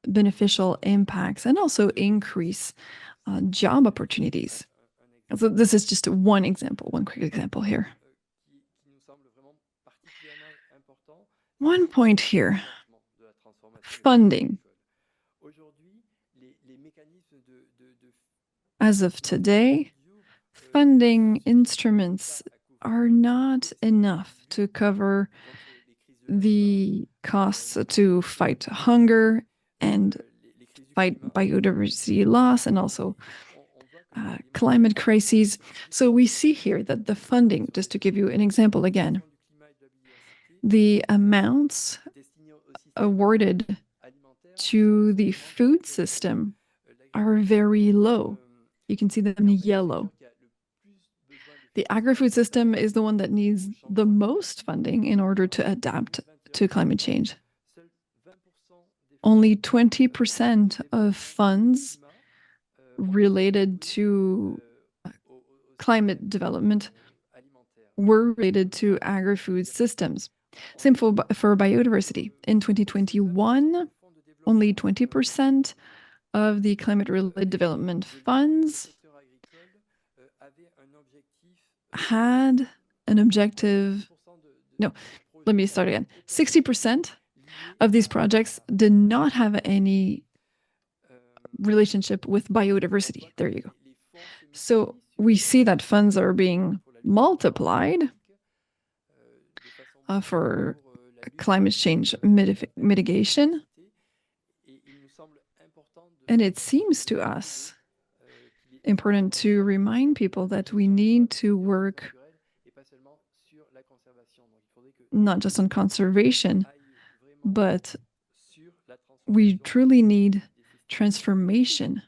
beneficial impacts and also increase job opportunities. So this is just one example, one quick example here. One point here Funding. As of today, funding instruments are not enough to cover the costs to fight hunger and fight biodiversity loss and also climate crises. So we see here that the funding, just to give you an example again, the amounts awarded to the food system are very low. You can see them in yellow. The agri-food system is the one that needs the most funding in order to adapt to climate change. Only 20% of funds related to climate development were related to agri-food systems. Same for biodiversity. In 2021, only 20% of the climate-related development funds had an objective. No, let me start again. 60% of these projects did not have any relationship with biodiversity. There you go. So we see that funds are being multiplied for climate change mitigation. And it seems to us important to remind people that we need to work not just on conservation, but we truly need transformation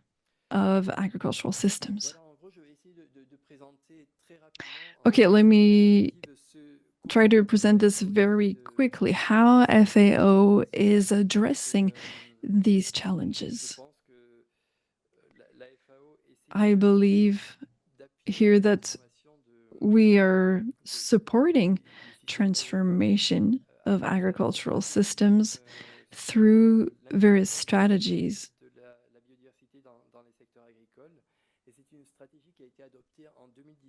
of agricultural systems. Okay, let me try to present this very quickly, how FAO is addressing these challenges. I believe here that we are supporting transformation of agricultural systems through various strategies.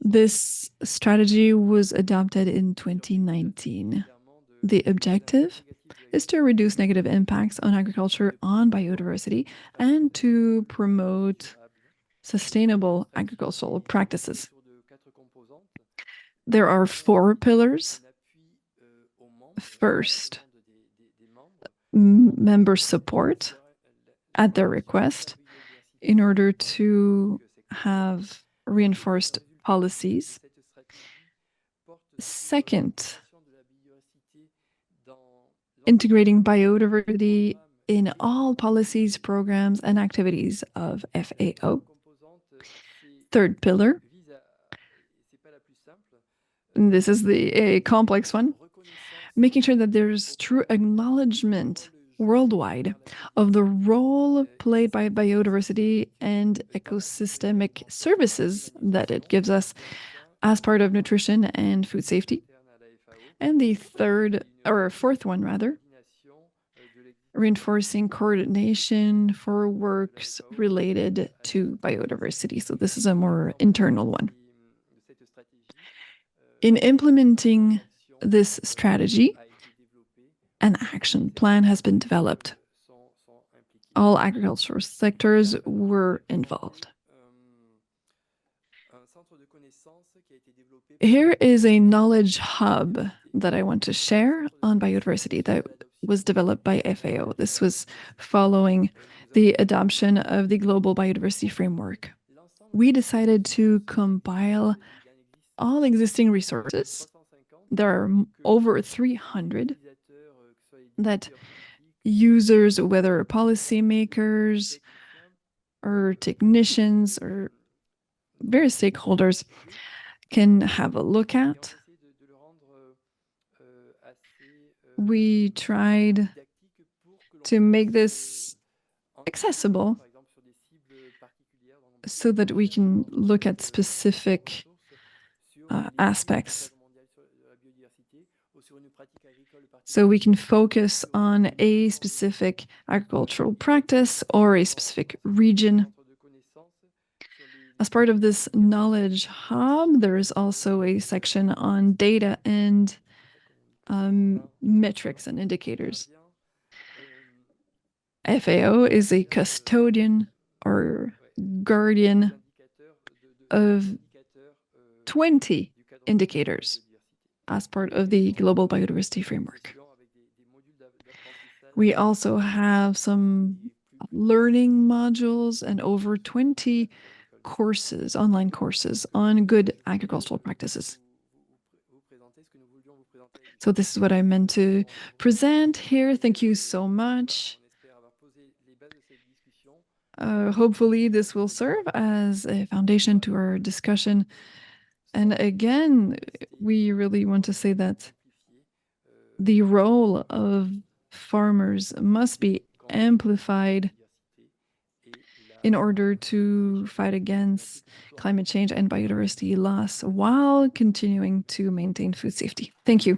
This strategy was adopted in 2019. The objective is to reduce negative impacts on agriculture on biodiversity and to promote sustainable agricultural practices. There are 4 pillars. First, member support at their request in order to have reinforced policies. Second, integrating biodiversity in all policies, programs, and activities of FAO. Third pillar, and this is a complex one, making sure that there's true acknowledgement worldwide of the role played by biodiversity and ecosystemic services that it gives us as part of nutrition and food safety. And the fourth one, reinforcing coordination for works related to biodiversity. So this is a more internal one. In implementing this strategy, an action plan has been developed. All agricultural sectors were involved. Here is a knowledge hub that I want to share on biodiversity that was developed by FAO. This was following the adoption of the Global Biodiversity Framework. We decided to compile all existing resources. There are over 300 that users, whether policymakers or technicians or various stakeholders, can have a look at. We tried to make this accessible so that we can look at specific aspects. So we can focus on a specific agricultural practice or a specific region. As part of this knowledge hub, there is also a section on data and metrics and indicators. FAO is a custodian or guardian of 20 indicators as part of the Global Biodiversity Framework. We also have some learning modules and over 20 courses, online courses on good agricultural practices. So this is what I meant to present here. Thank you so much. Hopefully this will serve as a foundation to our discussion. And again, we really want to say that the role of farmers must be amplified in order to fight against climate change and biodiversity loss while continuing to maintain food safety. Thank you.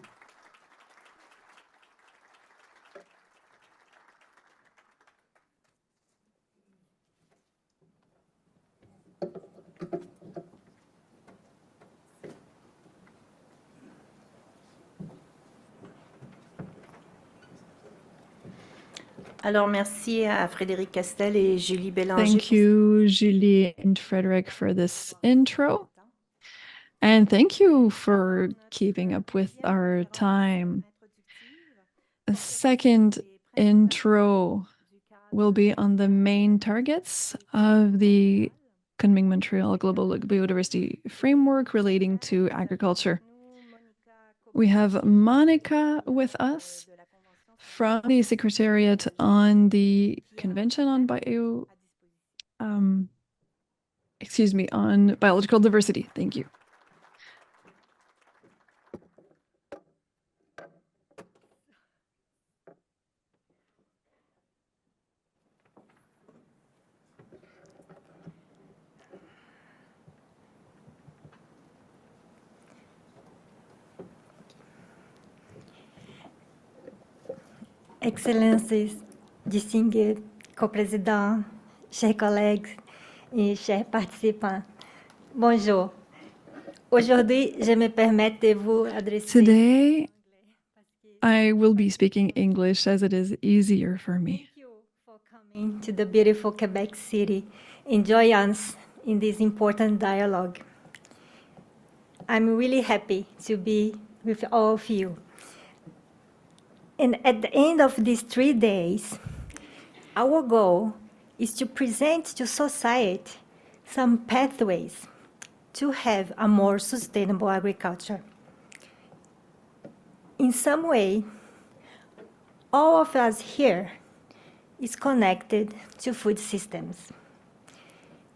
Alors, merci à Frédéric Castel et Julie Bélanger. Thank you, Julie and Frederick, for this intro. And thank you for keeping up with our time. A second intro will be on the main targets of the Kunming-Montreal Global Biodiversity Framework relating to agriculture. We have Monica with us from the Secretariat on the Convention on on biological diversity. Thank you. Excellences, distingués co-présidents, chers collègues et chers participants, bonjour. Aujourd'hui, je me permets de vous adresser. Today, I will be speaking English as it is easier for me. Thank you for coming to the beautiful Quebec City and join us in this important dialogue. I'm really happy to be with all of you. And at the end of these 3 days, our goal is to present to society some pathways to have a more sustainable agriculture. In some way, all of us here is connected to food systems.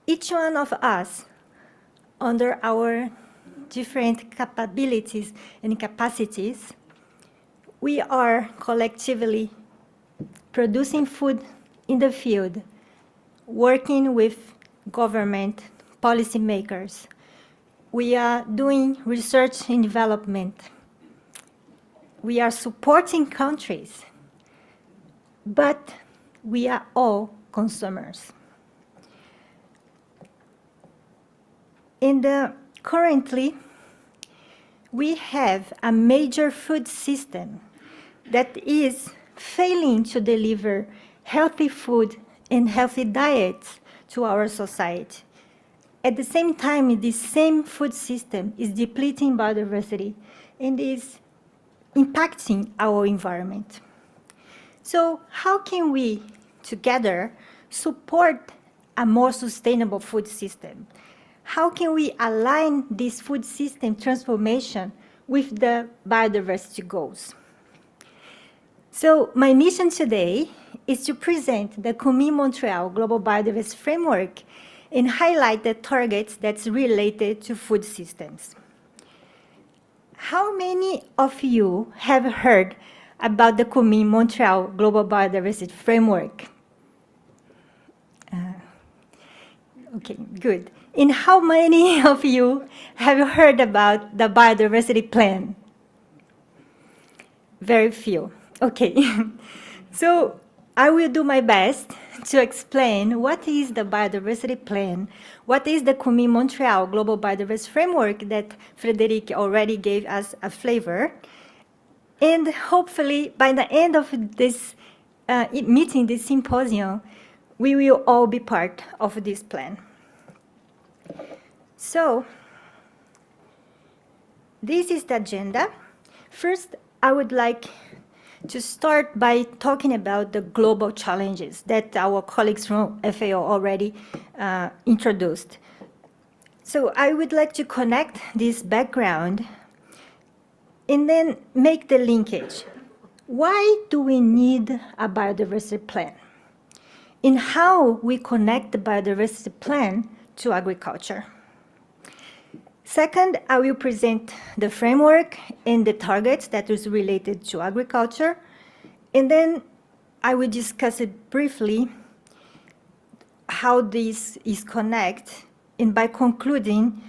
Each one of us, under our different capabilities and capacities, we are collectively producing food in the field, working with government policymakers. We are doing research and development. We are supporting countries, but we are all consumers. Currently, we have a major food system that is failing to deliver healthy food and healthy diets to our society. At the same time, this same food system is depleting biodiversity and is impacting our environment. So how can we, together, support a more sustainable food system? How can we align this food system transformation with the biodiversity goals? So my mission today is to present the Kunming-Montreal Global Biodiversity Framework and highlight the targets that's related to food systems. How many of you have heard about the Kunming-Montreal Global Biodiversity Framework? Okay, good. And how many of you have heard about the Biodiversity Plan? Very few. Okay. So I will do my best to explain what is the Biodiversity Plan, what is the Kunming-Montreal Global Biodiversity Framework that Frédéric already gave us a flavor. And hopefully, by the end of this meeting, this symposium, we will all be part of this plan. So, this is the agenda. First, I would like to start by talking about the global challenges that our colleagues from FAO already introduced. So I would like to connect this background and then make the linkage. Why do we need a biodiversity plan? And how we connect the biodiversity plan to agriculture? Second, I will present the framework and the targets that is related to agriculture. And then I will discuss it briefly, how this is connected. And by concluding,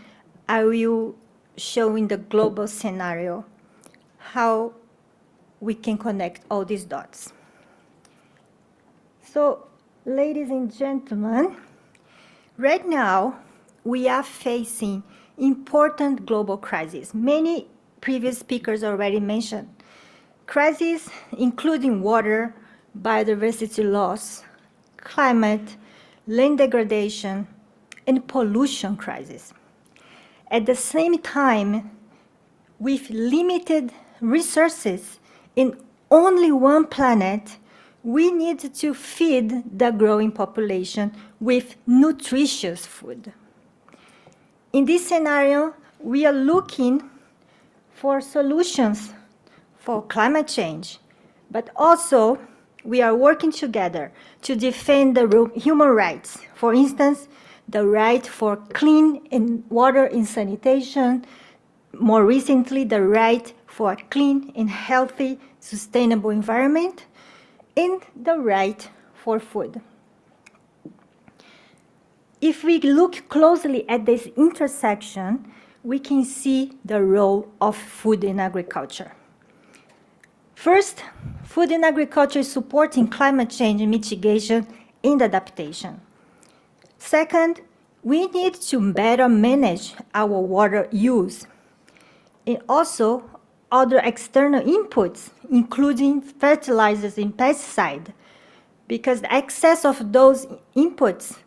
I will show in the global scenario how we can connect all these dots. So, ladies and gentlemen, right now we are facing important global crises. Many previous speakers already mentioned crises including water, biodiversity loss, climate, land degradation, and pollution crisis. At the same time, with limited resources in only one planet, we need to feed the growing population with nutritious food. In this scenario, we are looking for solutions for climate change, but also we are working together to defend the human rights. For instance, the right for clean water and sanitation, more recently, the right for a clean and healthy, sustainable environment, and the right for food. If we look closely at this intersection, we can see the role of food in agriculture. First, food in agriculture is supporting climate change mitigation and adaptation. Second, we need to better manage our water use, and also other external inputs, including fertilizers and pesticides, because the excess of those inputs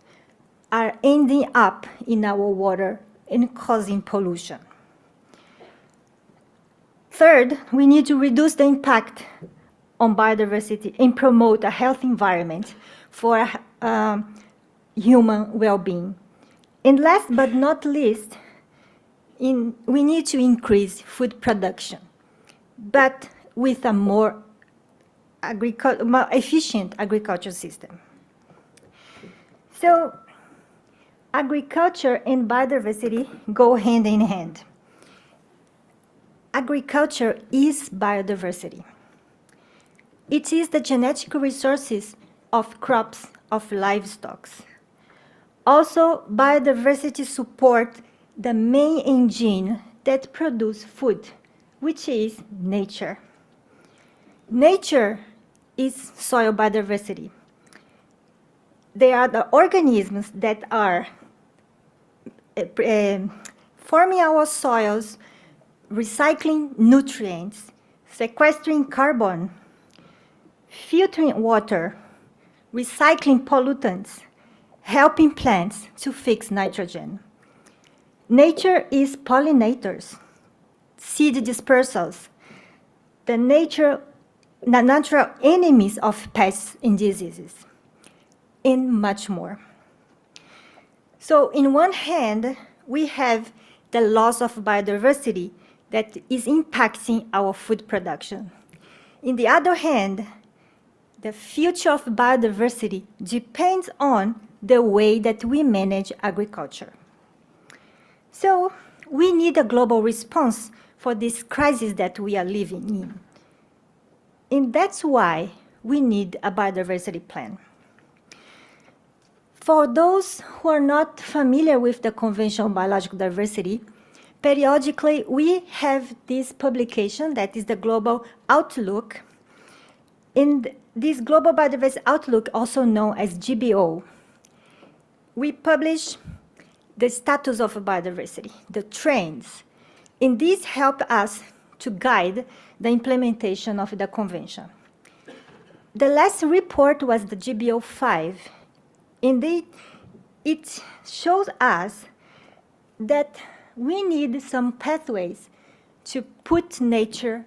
are ending up in our water and causing pollution. Third, we need to reduce the impact on biodiversity and promote a healthy environment for human well-being. And last but not least, we need to increase food production, but with a more efficient agriculture system. So, agriculture and biodiversity go hand in hand. Agriculture is biodiversity. It is the genetic resources of crops, of livestock. Also, biodiversity supports the main engine that produces food, which is nature. Nature is soil biodiversity. They are the organisms that are forming our soils, recycling nutrients, sequestering carbon, filtering water, recycling pollutants, helping plants to fix nitrogen. Nature is pollinators, seed dispersals, the natural enemies of pests and diseases, and much more. So, in one hand, we have the loss of biodiversity that is impacting our food production. In the other hand, the future of biodiversity depends on the way that we manage agriculture. So, we need a global response for this crisis that we are living in. And that's why we need a biodiversity plan. For those who are not familiar with the Convention on Biological Diversity, periodically we have this publication that is the Global Outlook. In this Global Biodiversity Outlook, also known as GBO, we publish the status of biodiversity, the trends, and these help us to guide the implementation of the convention. The last report was the GBO5. Indeed, it shows us that we need some pathways to put nature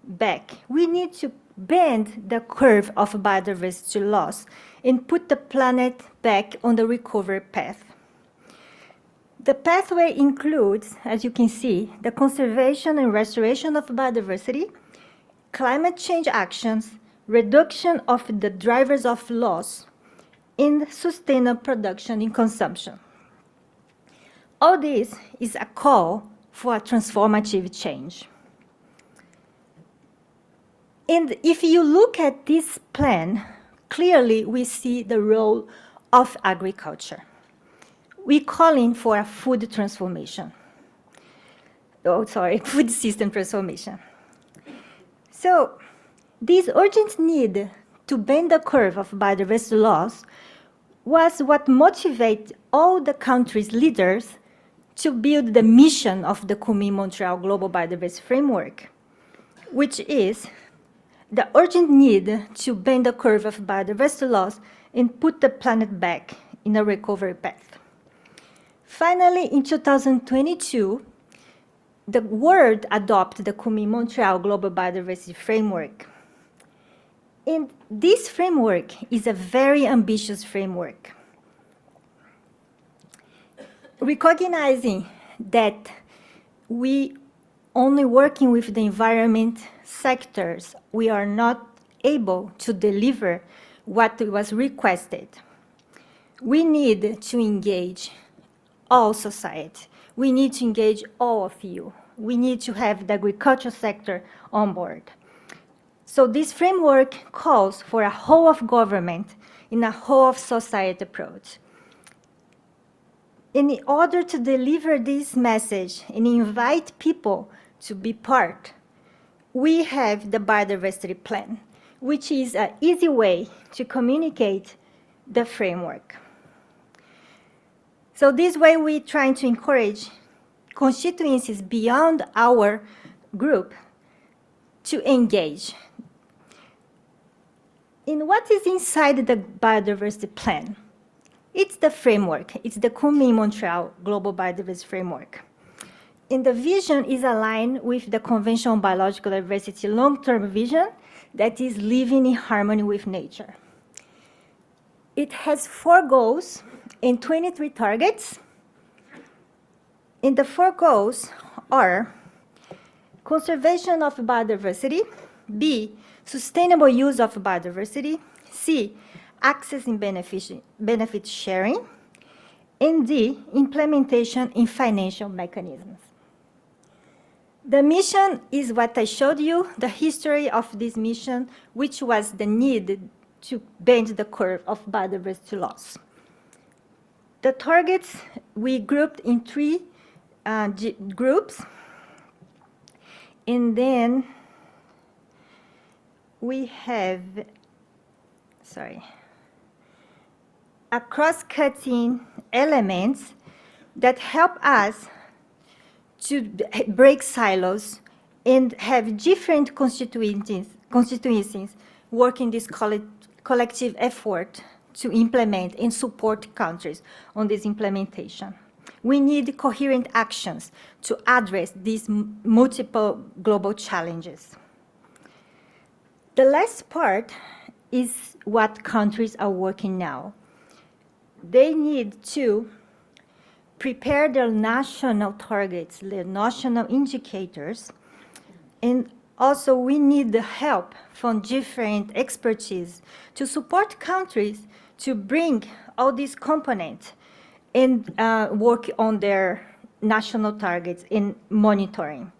back. We need to bend the curve of biodiversity loss and put the planet back on the recovery path. The pathway includes, as you can see, the conservation and restoration of biodiversity, climate change actions, reduction of the drivers of loss, and sustainable production and consumption. All this is a call for a transformative change. And if you look at this plan, clearly we see the role of agriculture. We're calling for a food transformation. Food system transformation. So this urgent need to bend the curve of biodiversity loss was what motivated all the country's leaders to build the mission of the Kunming-Montreal Global Biodiversity Framework, which is the urgent need to bend the curve of biodiversity loss and put the planet back in a recovery path. Finally, in 2022, the world adopted the Kunming-Montreal Global Biodiversity Framework. And this framework is a very ambitious framework. Recognizing that we only working with the environment sectors, we are not able to deliver what was requested. We need to engage all society. We need to engage all of you. We need to have the agriculture sector on board. So this framework calls for a whole of government and a whole of society approach. In order to deliver this message and invite people to be part, we have the biodiversity plan, which is an easy way to communicate the framework. So this way we're trying to encourage constituencies beyond our group to engage. In what is inside the biodiversity plan? It's the framework. It's the Kunming-Montreal Global Biodiversity Framework. And the vision is aligned with the Convention on Biological Diversity long-term vision that is living in harmony with nature. It has 4 goals and 23 targets. And the 4 goals are conservation of biodiversity, B, sustainable use of biodiversity, C, access and benefit sharing, and D, implementation in financial mechanisms. The mission is what I showed you, the history of this mission, which was the need to bend the curve of biodiversity loss. The targets we grouped in 3 groups, and then we have, a cross-cutting elements that help us to break silos and have different constituencies working this collective effort to implement and support countries on this implementation. We need coherent actions to address these multiple global challenges. The last part is what countries are working now. They need to prepare their national targets, their national indicators, and also we need the help from different expertise to support countries to bring all these components and work on their national targets in monitoring.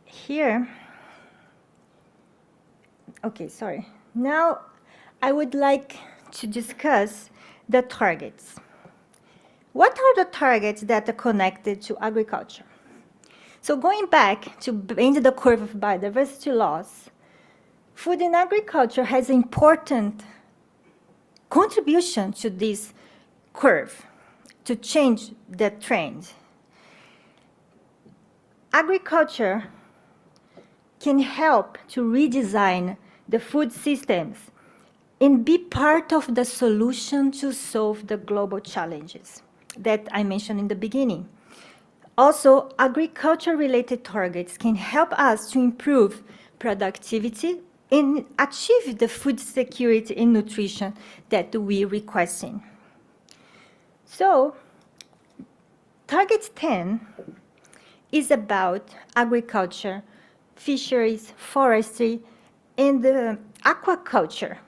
Here, now I would like to discuss the targets. What are the targets that are connected to agriculture? So going back to bend the curve of biodiversity loss, food and agriculture has an important contribution to this curve, to change the trend. Agriculture can help to redesign the food systems and be part of the solution to solve the global challenges that I mentioned in the beginning. Also, agriculture-related targets can help us to improve productivity and achieve the food security and nutrition that we requesting. So, Target 10 is about agriculture, fisheries, forestry, and aquaculture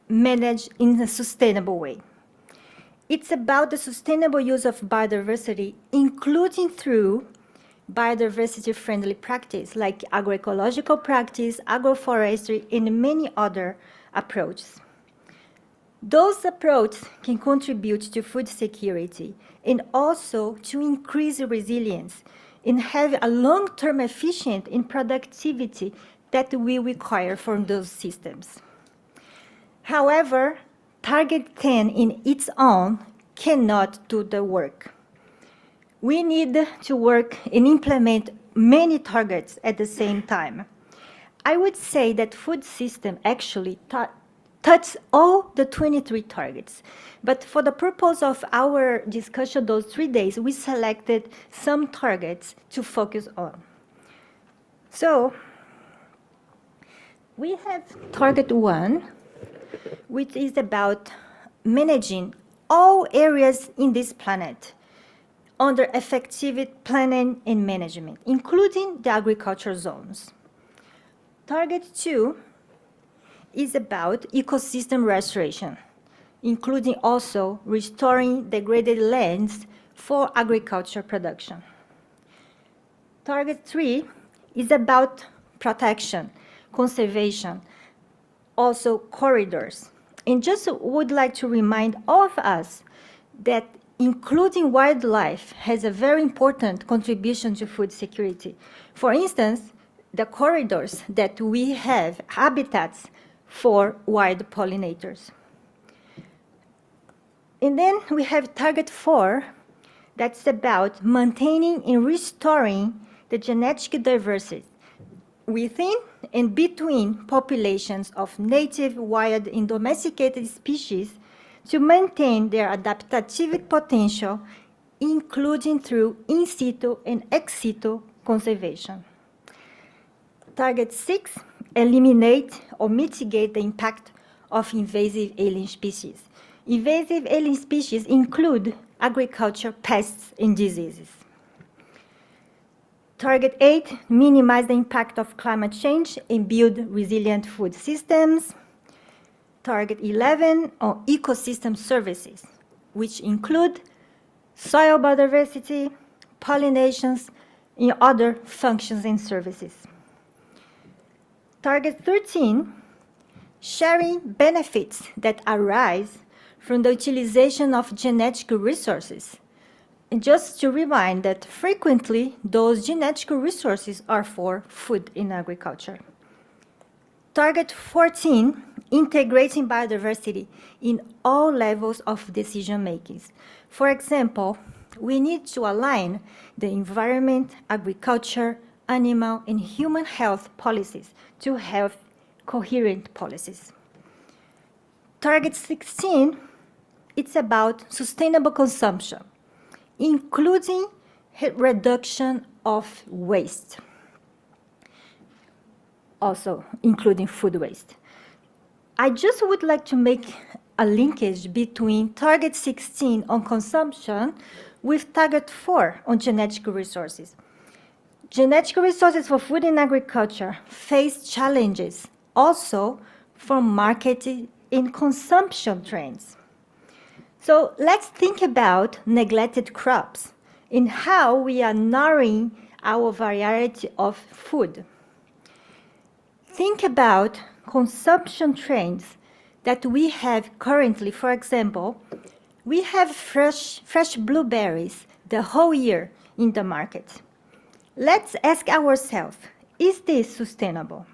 managed in a sustainable way. It's about the sustainable use of biodiversity, including through biodiversity-friendly practice, like agroecological practice, agroforestry, and many other approaches. Those approaches can contribute to food security and also to increase resilience and have a long-term efficient in productivity that we require from those systems. However, Target 10 in its own cannot do the work. We need to work and implement many targets at the same time. I would say that food system actually touch all the 23 targets. But for the purpose of our discussion those 3 days, we selected some targets to focus on. So we have Target 1, which is about managing all areas in this planet under effective planning and management, including the agricultural zones. Target 2 is about ecosystem restoration, including also restoring degraded lands for agriculture production. Target 3 is about protection, conservation, also corridors. And just would like to remind all of us that including wildlife has a very important contribution to food security. For instance, the corridors that we have habitats for wild pollinators. And then we have Target 4, that's about maintaining and restoring the genetic diversity within and between populations of native, wild, and domesticated species to maintain their adaptive potential, including through in situ and ex situ conservation. Target 6, eliminate or mitigate the impact of invasive alien species. Invasive alien species include agriculture, pests, and diseases. Target 8, minimize the impact of climate change and build resilient food systems. Target 11, on ecosystem services, which include soil biodiversity, pollinations, and other functions and services. Target 13, sharing benefits that arise from the utilization of genetic resources. And just to remind that frequently those genetic resources are for food in agriculture. Target 14, integrating biodiversity in all levels of decision making. For example, we need to align the environment, agriculture, animal, and human health policies to have coherent policies. Target 16, it's about sustainable consumption, including reduction of waste, also including food waste. I just would like to make a linkage between Target 16 on consumption with Target 4 on genetic resources. Genetic resources for food and agriculture face challenges also from market and consumption trends. So let's think about neglected crops and how we are narrowing our variety of food. Think about consumption trends that we have currently. For example, we have fresh blueberries the whole year in the market. Let's ask ourselves, is this sustainable?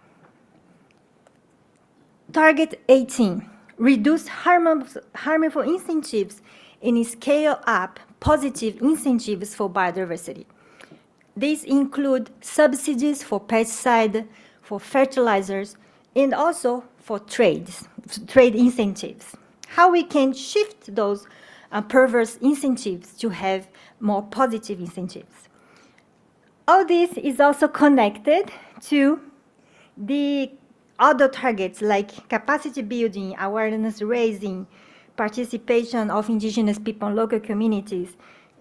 Target 18, reduce harmful incentives and scale up positive incentives for biodiversity. These include subsidies for pesticide, for fertilizers, and also for trade incentives. How we can shift those perverse incentives to have more positive incentives. All this is also connected to the other targets like capacity building, awareness raising, participation of indigenous people and local communities,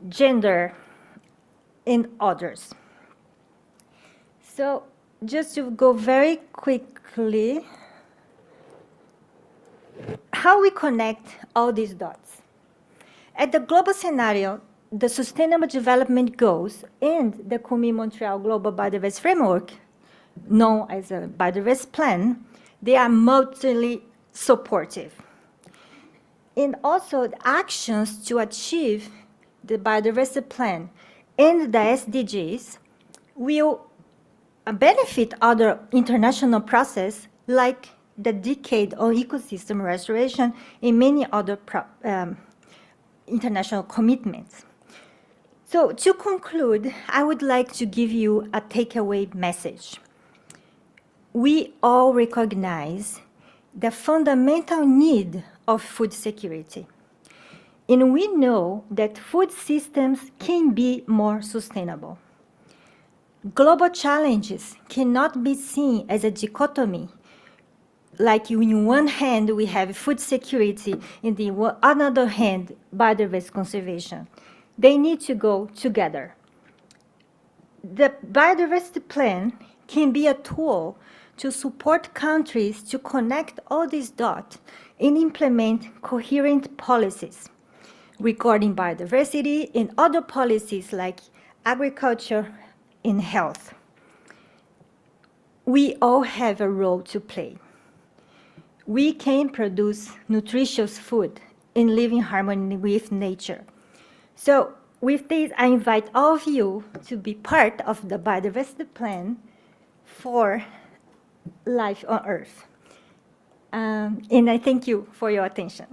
gender, and others. So just to go very quickly, how we connect all these dots. At the global scenario, the Sustainable Development Goals and the Kunming-Montreal Global Biodiversity Framework, known as a Biodiversity Plan, they are mutually supportive. And also, the actions to achieve the Biodiversity Plan and the SDGs will benefit other international processes like the Decade on Ecosystem Restoration and many other international commitments. So to conclude, I would like to give you a takeaway message. We all recognize the fundamental need of food security. And we know that food systems can be more sustainable. Global challenges cannot be seen as a dichotomy, like in one hand we have food security, and on the other hand, biodiversity conservation. They need to go together. The biodiversity plan can be a tool to support countries to connect all these dots and implement coherent policies regarding biodiversity and other policies like agriculture and health. We all have a role to play. We can produce nutritious food and live in harmony with nature. So with this, I invite all of you to be part of the biodiversity plan for life on Earth. And I thank you for your attention.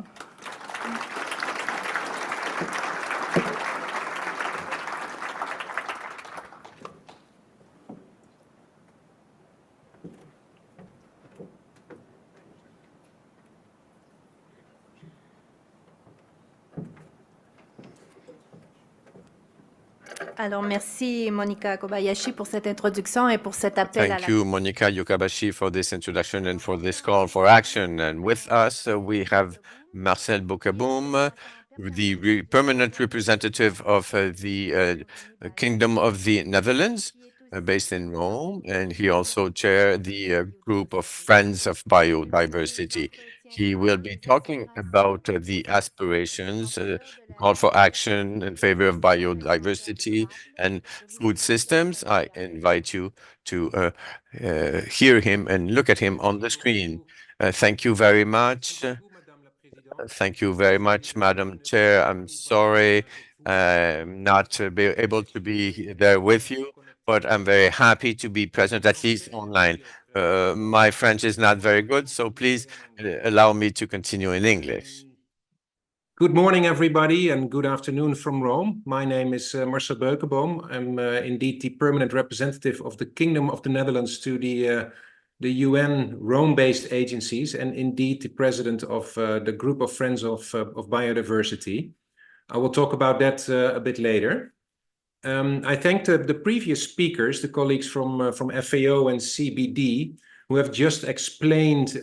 Alors, merci Monica Kobayashi pour cette introduction et pour cet appel à Thank you, Monica Yokabashi, for this introduction and for this call for action. And with us, we have Marcel Bokaboum, the permanent representative of the Kingdom of the Netherlands, based in Rome, and he also chairs the group of Friends of Biodiversity. He will be talking about the aspirations, call for action in favor of biodiversity and food systems. I invite you to hear him and look at him on the screen. Thank you very much. Thank you very much, Madam Chair. I'm sorry not to be able to be there with you, but I'm very happy to be present, at least online. My French is not very good, so please allow me to continue in English. Good morning, everybody, and good afternoon from Rome. My name is Marcel Bokaboum. I'm indeed the permanent representative of the Kingdom of the Netherlands to the UN Rome-based agencies, and indeed the president of the group of Friends of Biodiversity. I will talk about that a bit later. I thank the previous speakers, the colleagues from FAO and CBD, who have just explained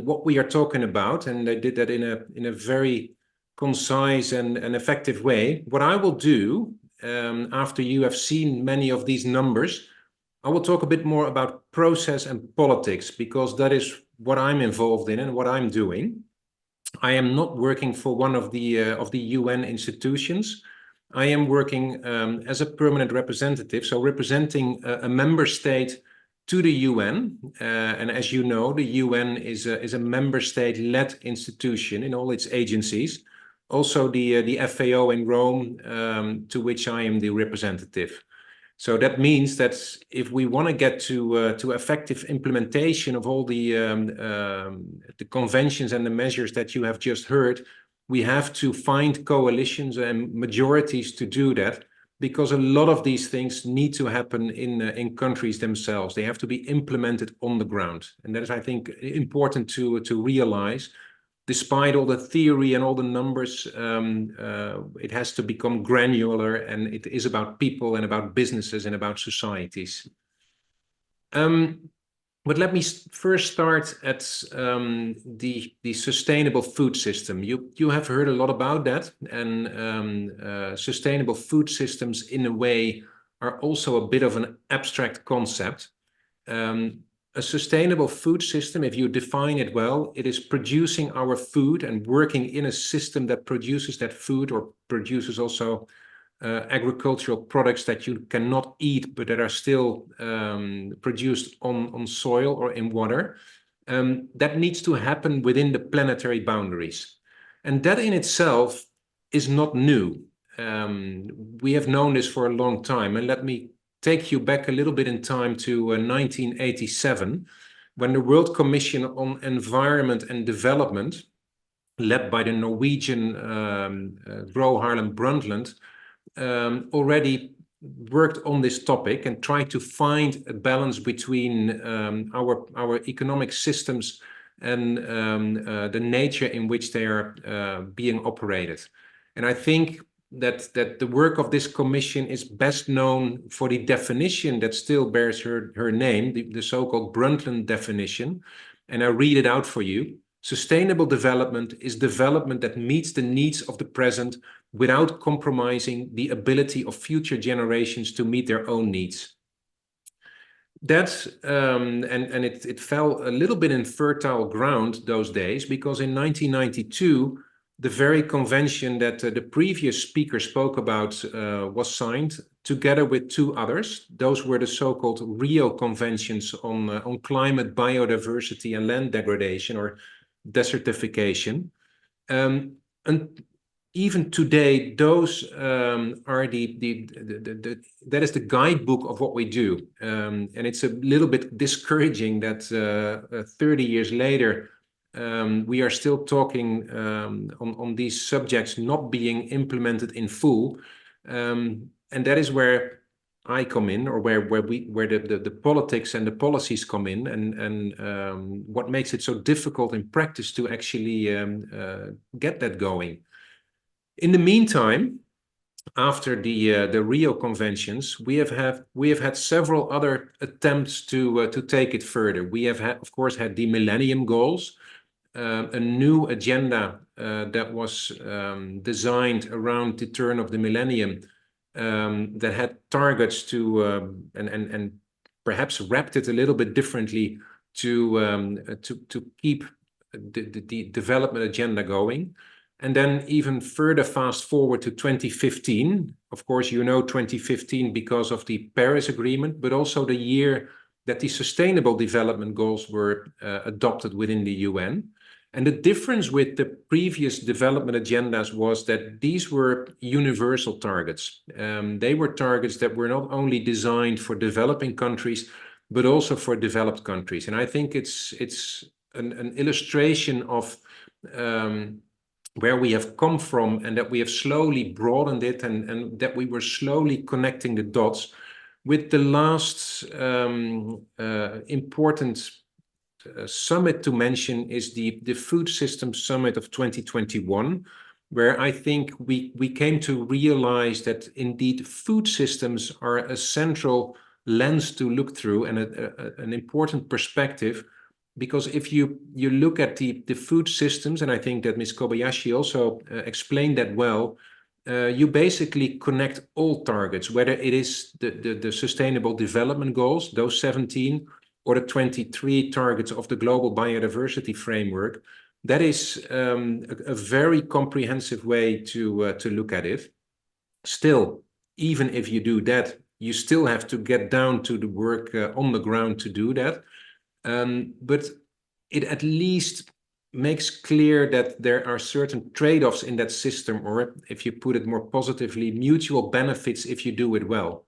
what we are talking about, and they did that in a very concise and effective way. What I will do, after you have seen many of these numbers, I will talk a bit more about process and politics, because that is what I'm involved in and what I'm doing. I am not working for one of the UN institutions. I am working as a permanent representative, so representing a member state to the UN. And as you know, the UN is a member state-led institution in all its agencies. Also the FAO in Rome, to which I am the representative. So that means that if we want to get to effective implementation of all the conventions and the measures that you have just heard, we have to find coalitions and majorities to do that. because a lot of these things need to happen in countries themselves. They have to be implemented on the ground. And that is, I think, important to realize. Despite all the theory and all the numbers, it has to become granular, and it is about people and about businesses and about societies. But let me first start at the sustainable food system. You have heard a lot about that, and sustainable food systems in a way are also a bit of an abstract concept. A sustainable food system, if you define it well, it is producing our food and working in a system that produces that food, or produces also agricultural products that you cannot eat but that are still produced on soil or in water. That needs to happen within the planetary boundaries. And that in itself is not new. We have known this for a long time. And let me take you back a little bit in time to 1987, when the World Commission on Environment and Development, led by the Norwegian Gro Harlem Brundtland, already worked on this topic and tried to find a balance between our economic systems and the nature in which they are being operated. And I think that the work of this commission is best known for the definition that still bears her name, the so-called Brundtland definition. And I read it out for you. Sustainable development is development that meets the needs of the present without compromising the ability of future generations to meet their own needs. That, and it fell a little bit in fertile ground those days, because in 1992, the very convention that the previous speaker spoke about was signed together with two others. Those were the so-called Rio Conventions on climate, biodiversity, and land degradation, or desertification. And even today, those are that is the guidebook of what we do. And it's a little bit discouraging that 30 years later, we are still talking on these subjects not being implemented in full. And that is where I come in, or where the politics and the policies come in, and what makes it so difficult in practice to actually get that going. In the meantime, after the Rio Conventions, we have had several other attempts to take it further. We have of course had the Millennium Goals, a new agenda that was designed around the turn of the millennium, that had targets to and perhaps wrapped it a little bit differently to keep the development agenda going. And then even further fast forward to 2015. Of course, you know 2015 because of the Paris Agreement, but also the year that the Sustainable Development Goals were adopted within the UN. And the difference with the previous development agendas was that these were universal targets. They were targets that were not only designed for developing countries, but also for developed countries. And I think it's an illustration of where we have come from, and that we have slowly broadened it, and that we were slowly connecting the dots with the last important summit to mention is the Food Systems Summit of 2021, where I think we came to realize that indeed food systems are a central lens to look through, and an important perspective. Because if you look at the food systems, and I think that Ms. Kobayashi also explained that well, you basically connect all targets, whether it is the Sustainable Development Goals, those 17, or the 23 targets of the Global Biodiversity Framework. That is a very comprehensive way to look at it. Still, even if you do that, you still have to get down to the work on the ground to do that. But it at least makes clear that there are certain trade-offs in that system, or if you put it more positively, mutual benefits if you do it well.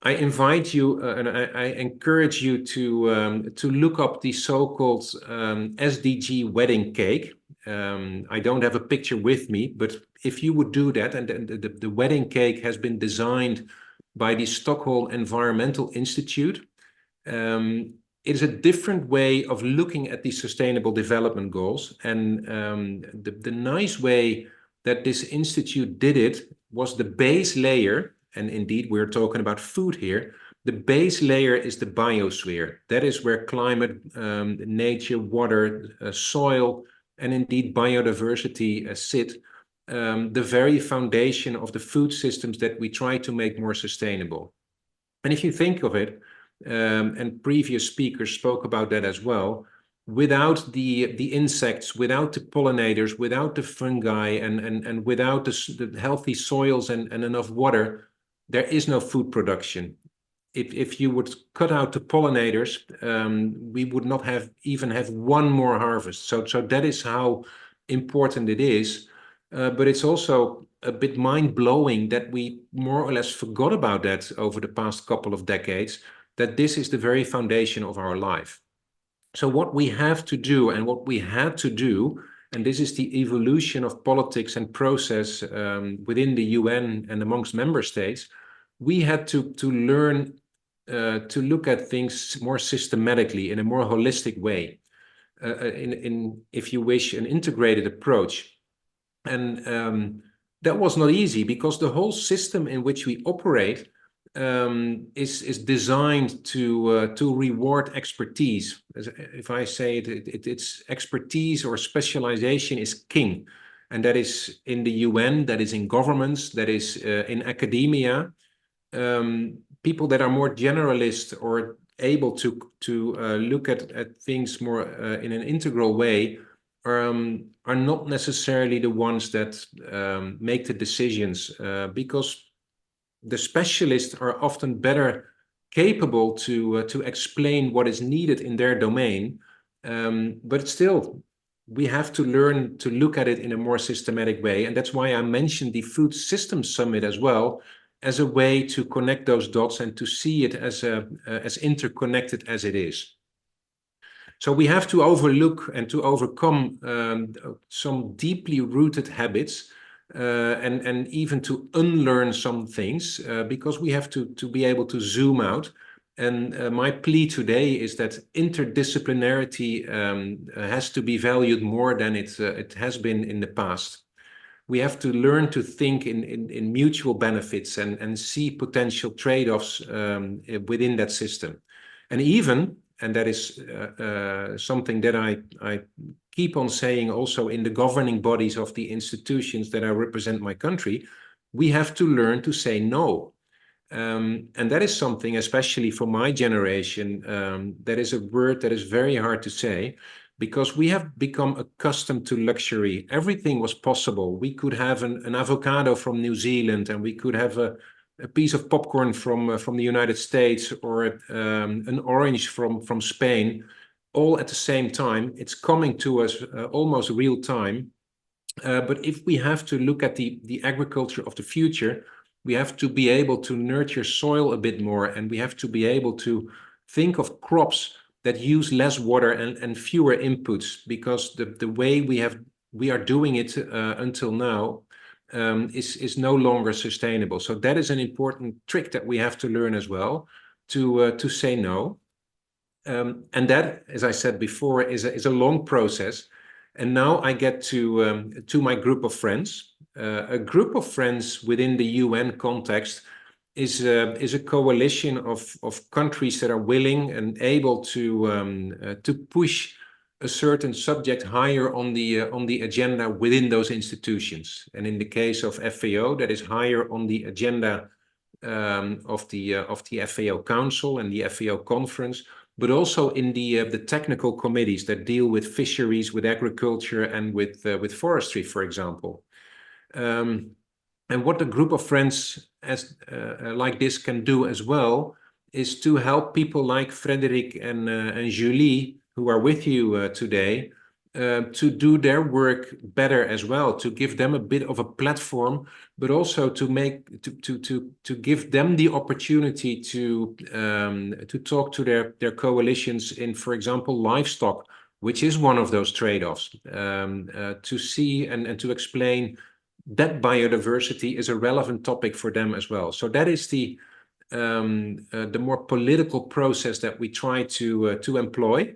I invite you and I encourage you to look up the so-called SDG wedding cake. I don't have a picture with me, but if you would do that, and the wedding cake has been designed by the Stockholm Environmental Institute, it is a different way of looking at these sustainable development goals. And the nice way that this institute did it was the base layer, and indeed we're talking about food here. The base layer is the biosphere. That is where climate, nature, water, soil, and indeed biodiversity sit. The very foundation of the food systems that we try to make more sustainable. And if you think of it, and previous speakers spoke about that as well, without the insects, without the pollinators, without the fungi, and without the healthy soils and enough water, there is no food production. If you would cut out the pollinators, we would not even have one more harvest. So that is how important it is. But it's also a bit mind-blowing that we more or less forgot about that over the past couple of decades, that this is the very foundation of our life. So what we have to do and what we had to do, and this is the evolution of politics and process within the UN and amongst member states, we had to learn to look at things more systematically in a more holistic way, in if you wish, an integrated approach. And that was not easy because the whole system in which we operate is designed to reward expertise. If I say it's expertise or specialization is king, and that is in the UN, that is in governments, that is in academia. People that are more generalist or able to look at things more in an integral way are not necessarily the ones that make the decisions, because the specialists are often better capable to explain what is needed in their domain. But still, we have to learn to look at it in a more systematic way. And that's why I mentioned the Food Systems Summit as well, as a way to connect those dots and to see it as interconnected as it is. So we have to overlook and to overcome some deeply rooted habits, and even to unlearn some things, because we have to be able to zoom out. And my plea today is that interdisciplinarity has to be valued more than it has been in the past. We have to learn to think in mutual benefits and see potential trade-offs within that system. And even, and that is something that I keep on saying also in the governing bodies of the institutions that I represent my country, we have to learn to say no. And that is something, especially for my generation, that is a word that is very hard to say, because we have become accustomed to luxury. Everything was possible. We could have an avocado from New Zealand, and we could have a piece of popcorn from the United States, or an orange from Spain, all at the same time. It's coming to us almost real time. But if we have to look at the agriculture of the future, we have to be able to nurture soil a bit more, and we have to be able to think of crops that use less water and fewer inputs, because the way we are doing it until now is no longer sustainable. So that is an important trick that we have to learn as well, to say no. And that, as I said before, is a long process. And now I get to my group of friends. A group of friends within the UN context is a coalition of countries that are willing and able to push a certain subject higher on the agenda within those institutions. And in the case of FAO, that is higher on the agenda of the FAO Council and the FAO Conference, but also in the technical committees that deal with fisheries, with agriculture, and with forestry, for example. And what the group of friends like this can do as well is to help people like Frédéric and Julie, who are with you today, to do their work better as well, to give them a bit of a platform, but also to give them the opportunity to talk to their coalitions in, for example, livestock, which is one of those trade-offs, to see and to explain that biodiversity is a relevant topic for them as well. So that is the more political process that we try to employ,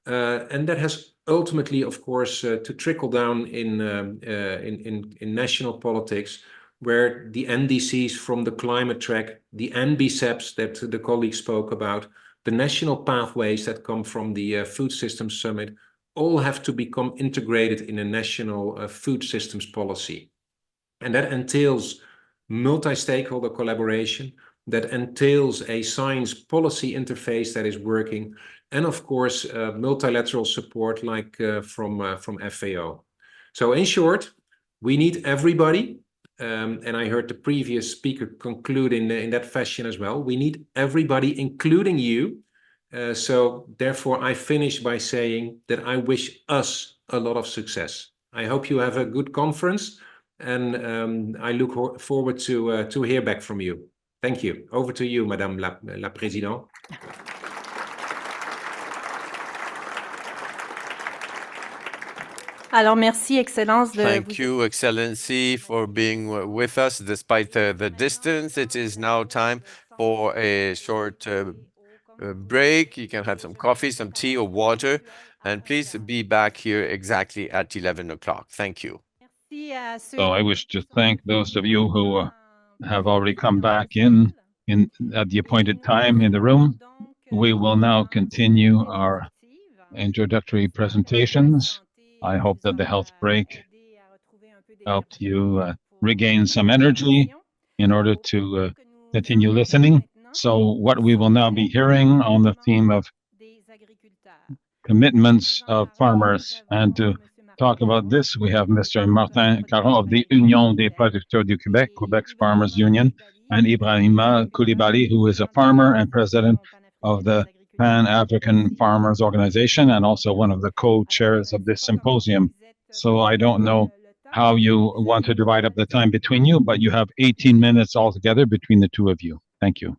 and that has ultimately, of course, to trickle down in national politics, where the NDCs from the climate track, the NBSEPs that the colleagues spoke about, the national pathways that come from the Food Systems Summit, all have to become integrated in a national food systems policy. And that entails multi-stakeholder collaboration, that entails a science policy interface that is working, and of course, multilateral support like from FAO. So in short, we need everybody. And I heard the previous speaker conclude in that fashion as well. We need everybody, including you. So therefore, I finish by saying that I wish us a lot of success. I hope you have a good conference, and I look forward to hear back from you. Thank you. Over to you, Madame la Présidente. Alors, merci, Excellence. Thank you, Excellency, for being with us despite the distance. It is now time for a short break. You can have some coffee, some tea or water, and please be back here exactly at 11 o'clock. Thank you. So I wish to thank those of you who have already come back in at the appointed time in the room. We will now continue our introductory presentations. I hope that the health break helped you regain some energy in order to continue listening. So what we will now be hearing on the theme of commitments of farmers, and to talk about this, we have Mr. Martin Caron of the Union des Producteurs du Québec, Quebec's Farmers Union, and Ibrahima Koulibaly, who is a farmer and president of the Pan-African Farmers Organization, and also one of the co-chairs of this symposium. So I don't know how you want to divide up the time between you, but you have 18 minutes altogether between the two of you. Thank you.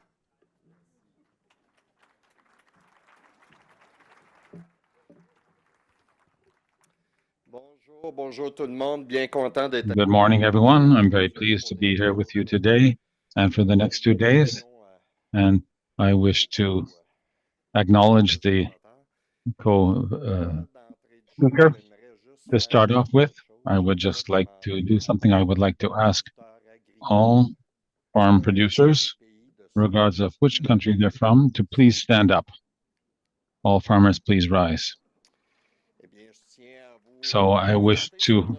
Good morning, everyone. I'm very pleased to be here with you today and for the next 2 days. And I wish to acknowledge the co-speaker. To start off with, I would just like to do something. I would like to ask all farm producers, regardless of which country they're from, to please stand up. All farmers, please rise. So I wish to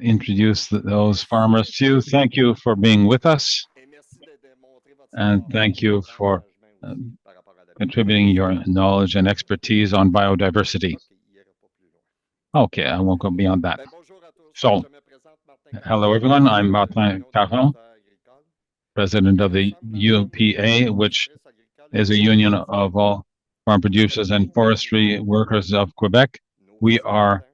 introduce those farmers to you. Thank you for being with us, and thank you for contributing your knowledge and expertise on biodiversity. Okay, I won't go beyond that. So, hello everyone, I'm Martin Caron, president of the UPA, which is a union of all farm producers and forestry workers of Quebec. We are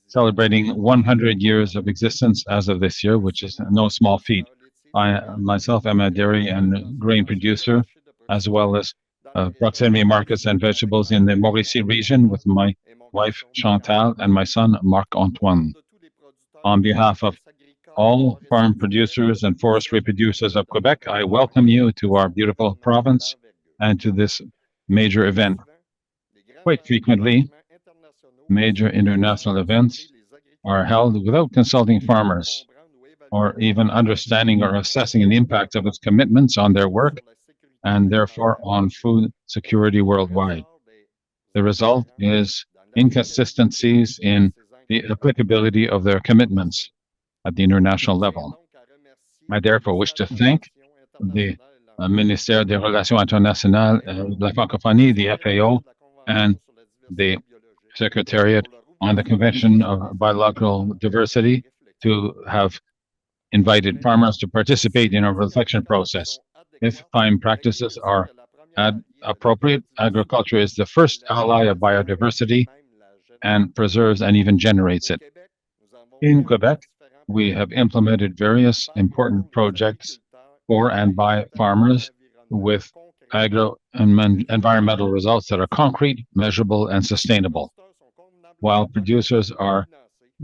celebrating 100 years of existence as of this year, which is no small feat. I myself am a dairy and grain producer, as well as proximity markets and vegetables in the Mauricie region with my wife Chantal and my son Marc-Antoine. On behalf of all farm producers and forestry producers of Quebec, I welcome you to our beautiful province and to this major event. Quite frequently, major international events are held without consulting farmers or even understanding or assessing the impact of its commitments on their work and therefore on food security worldwide. The result is inconsistencies in the applicability of their commitments at the international level. I therefore wish to thank the Ministère des Relations Internationales de la Francophonie, the FAO, and the Secretariat on the Convention of Biological Diversity to have invited farmers to participate in a reflection process. If farm practices are appropriate, agriculture is the first ally of biodiversity and preserves and even generates it. In Quebec, we have implemented various important projects for and by farmers with agro and environmental results that are concrete, measurable, and sustainable. while producers are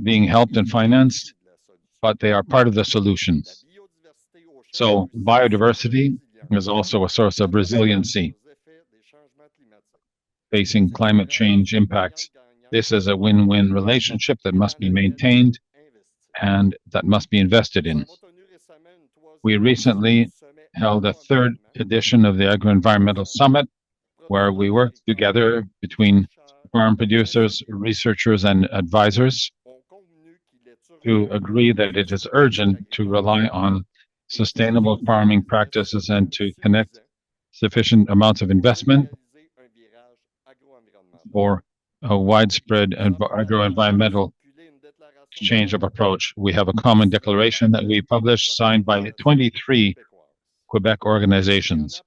being helped and financed, but they are part of the solution. So biodiversity is also a source of resiliency facing climate change impacts. This is a win-win relationship that must be maintained and that must be invested in. We recently held a third edition of the Agro-Environmental Summit, where we worked together between farm producers, researchers, and advisors to agree that it is urgent to rely on sustainable farming practices and to connect sufficient amounts of investment for a widespread agro-environmental change of approach. We have a common declaration that we published, signed by 23 Quebec organizations,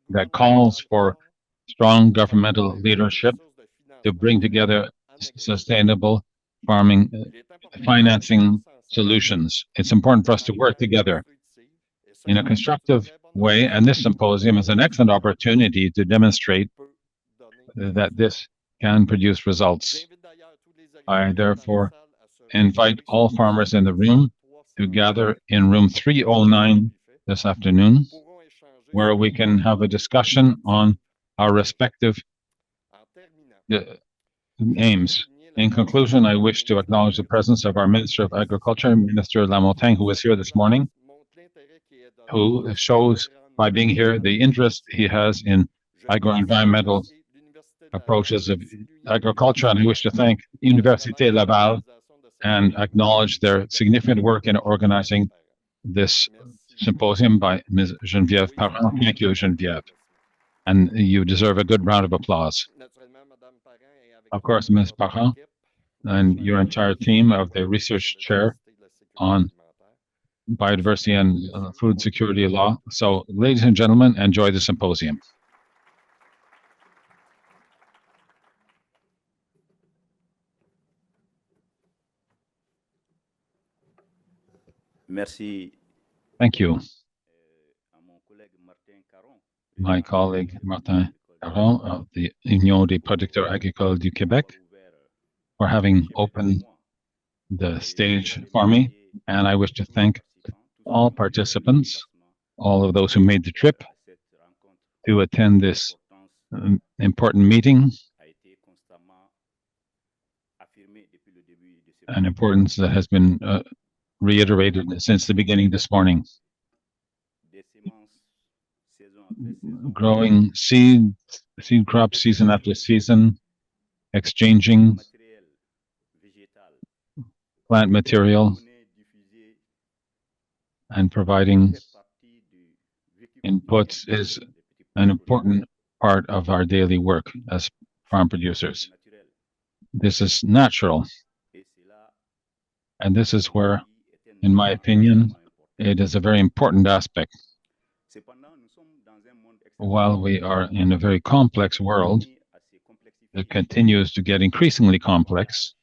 that calls for strong governmental leadership to bring together sustainable farming financing solutions. It's important for us to work together in a constructive way, and this symposium is an excellent opportunity to demonstrate that this can produce results. I therefore invite all farmers in the room to gather in room 309 this afternoon, where we can have a discussion on our respective aims. In conclusion, I wish to acknowledge the presence of our Minister of Agriculture, Minister Lamontagne, who is here this morning, who shows by being here the interest he has in agro-environmental approaches of agriculture. And I wish to thank Université Laval and acknowledge their significant work in organizing this symposium by Ms. Geneviève Parent. Thank you, Geneviève. And you deserve a good round of applause. Of course, Ms. Parent and your entire team of the research chair on biodiversity and food security law. So, ladies and gentlemen, enjoy the symposium. Merci. Thank you. My colleague Martin Caron of the Union des producteurs agricoles du Québec for having opened the stage for me. And I wish to thank all participants, all of those who made the trip to attend this important meeting, an importance that has been reiterated since the beginning this morning. Growing seed crops season after season, exchanging plant material, and providing inputs is an important part of our daily work as farm producers. This is natural. And this is where, in my opinion, it is a very important aspect. While we are in a very complex world, it continues to get increasingly complex,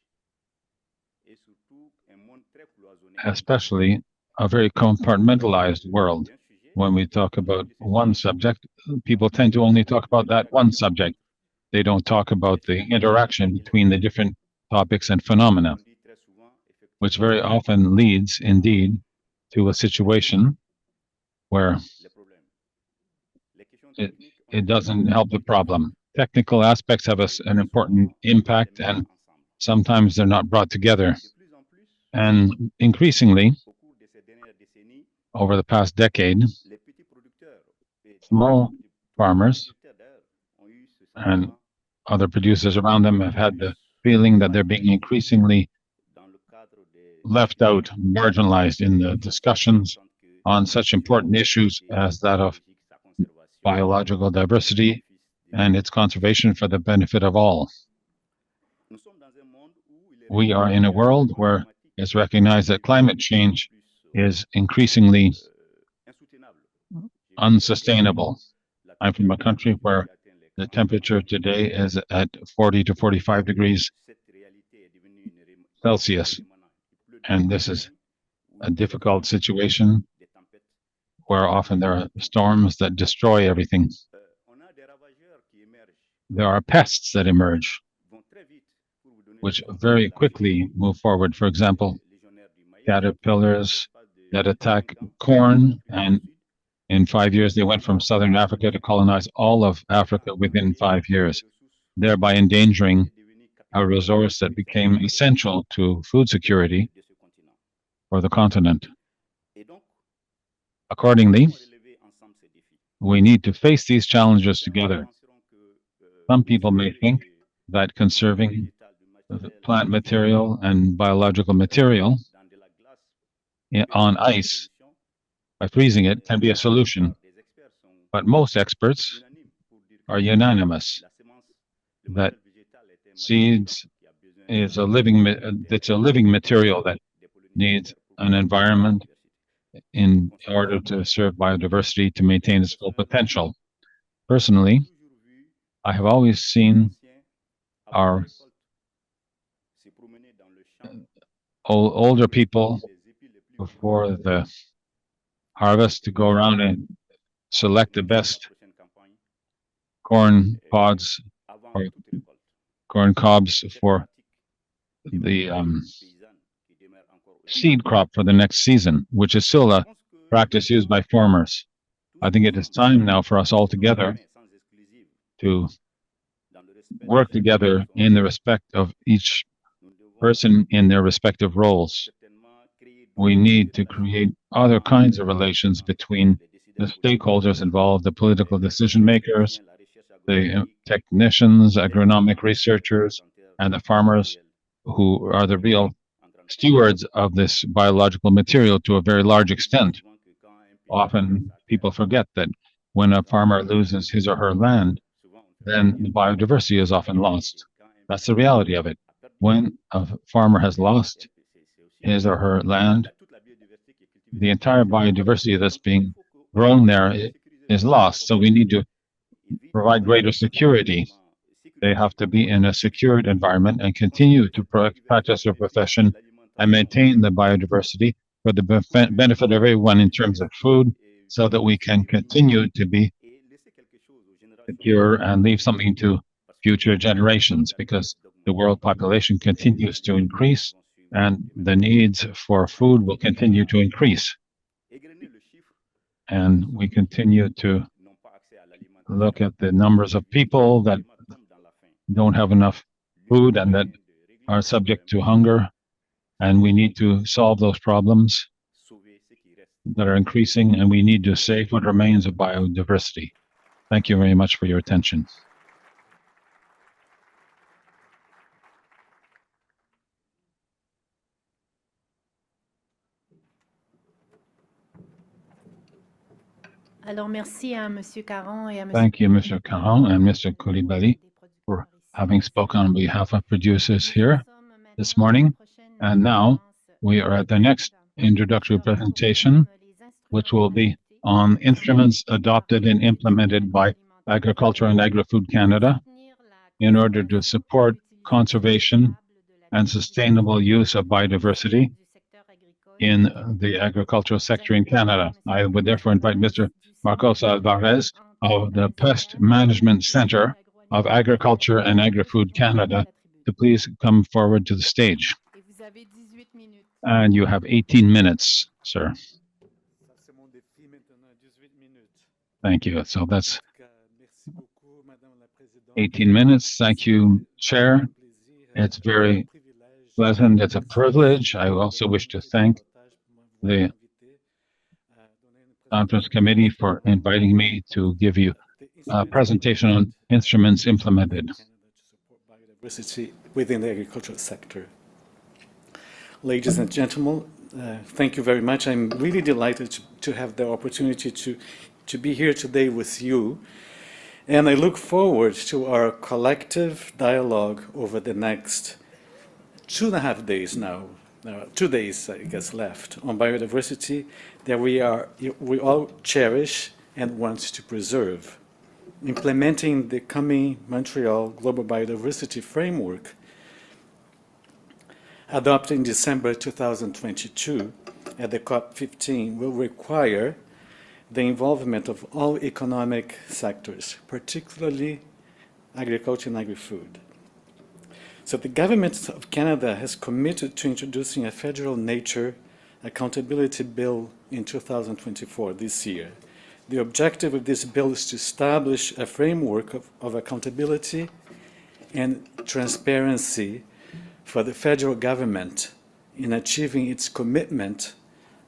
especially a very compartmentalized world. When we talk about one subject, people tend to only talk about that one subject. They don't talk about the interaction between the different topics and phenomena, which very often leads, indeed, to a situation where it doesn't help the problem. Technical aspects have an important impact, and sometimes they're not brought together. And increasingly, over the past decade, small farmers and other producers around them have had the feeling that they're being increasingly left out, marginalized in the discussions on such important issues as that of biological diversity and its conservation for the benefit of all. We are in a world where it's recognized that climate change is increasingly unsustainable. I'm from a country where the temperature today is at 40 to 45 degrees Celsius, and this is a difficult situation where often there are storms that destroy everything. There are pests that emerge which very quickly move forward. For example, caterpillars that attack corn, and in 5 years they went from southern Africa to colonize all of Africa within 5 years, thereby endangering a resource that became essential to food security for the continent. Accordingly, we need to face these challenges together. Some people may think that conserving the plant material and biological material on ice by freezing it can be a solution, but most experts are unanimous that seeds is a living material that needs an environment in order to serve biodiversity to maintain its full potential. Personally, I have always seen our older people before the harvest to go around and select the best corn pods or corn cobs for the seed crop for the next season, which is still a practice used by farmers. I think it is time now for us all together to work together in the respect of each person in their respective roles. We need to create other kinds of relations between the stakeholders involved, the political decision makers, the technicians, agronomic researchers, and the farmers who are the real stewards of this biological material to a very large extent. Often people forget that when a farmer loses his or her land, then the biodiversity is often lost. That's the reality of it. When a farmer has lost his or her land, the entire biodiversity that's being grown there is lost. So we need to provide greater security. They have to be in a secured environment and continue to practice their profession and maintain the biodiversity for the benefit of everyone in terms of food, so that we can continue to be secure and leave something to future generations, because the world population continues to increase and the needs for food will continue to increase. And we continue to look at the numbers of people that don't have enough food and that are subject to hunger, and we need to solve those problems that are increasing, and we need to save what remains of biodiversity. Thank you very much for your attention. Alors, merci à Monsieur Caron et à Monsieur. Thank you, Mr. Caron and Mr. Coulibaly, for having spoken on behalf of producers here this morning. And now we are at the next introductory presentation, which will be on instruments adopted and implemented by Agriculture and Agri-Food Canada in order to support conservation and sustainable use of biodiversity in the agricultural sector in Canada. I would therefore invite Mr. Marcos Alvarez of the Pest Management Center of Agriculture and Agri-Food Canada to please come forward to the stage. And you have 18 minutes, sir. Thank you. So that's 18 minutes. Thank you, Chair. It's very pleasant. It's a privilege. I also wish to thank the Conference Committee for inviting me to give you a presentation on instruments implemented. Biodiversity within the agricultural sector. Ladies and gentlemen, thank you very much. I'm really delighted to have the opportunity to be here today with you. And I look forward to our collective dialogue over the next 2.5 days now. 2 days, I guess, left on biodiversity that we all cherish and want to preserve. Implementing the Kunming-Montreal Global Biodiversity Framework, adopted in December 2022 at the COP15, will require the involvement of all economic sectors, particularly agriculture and agri-food. So the government of Canada has committed to introducing a federal nature accountability bill in 2024, this year. The objective of this bill is to establish a framework of accountability and transparency for the federal government in achieving its commitment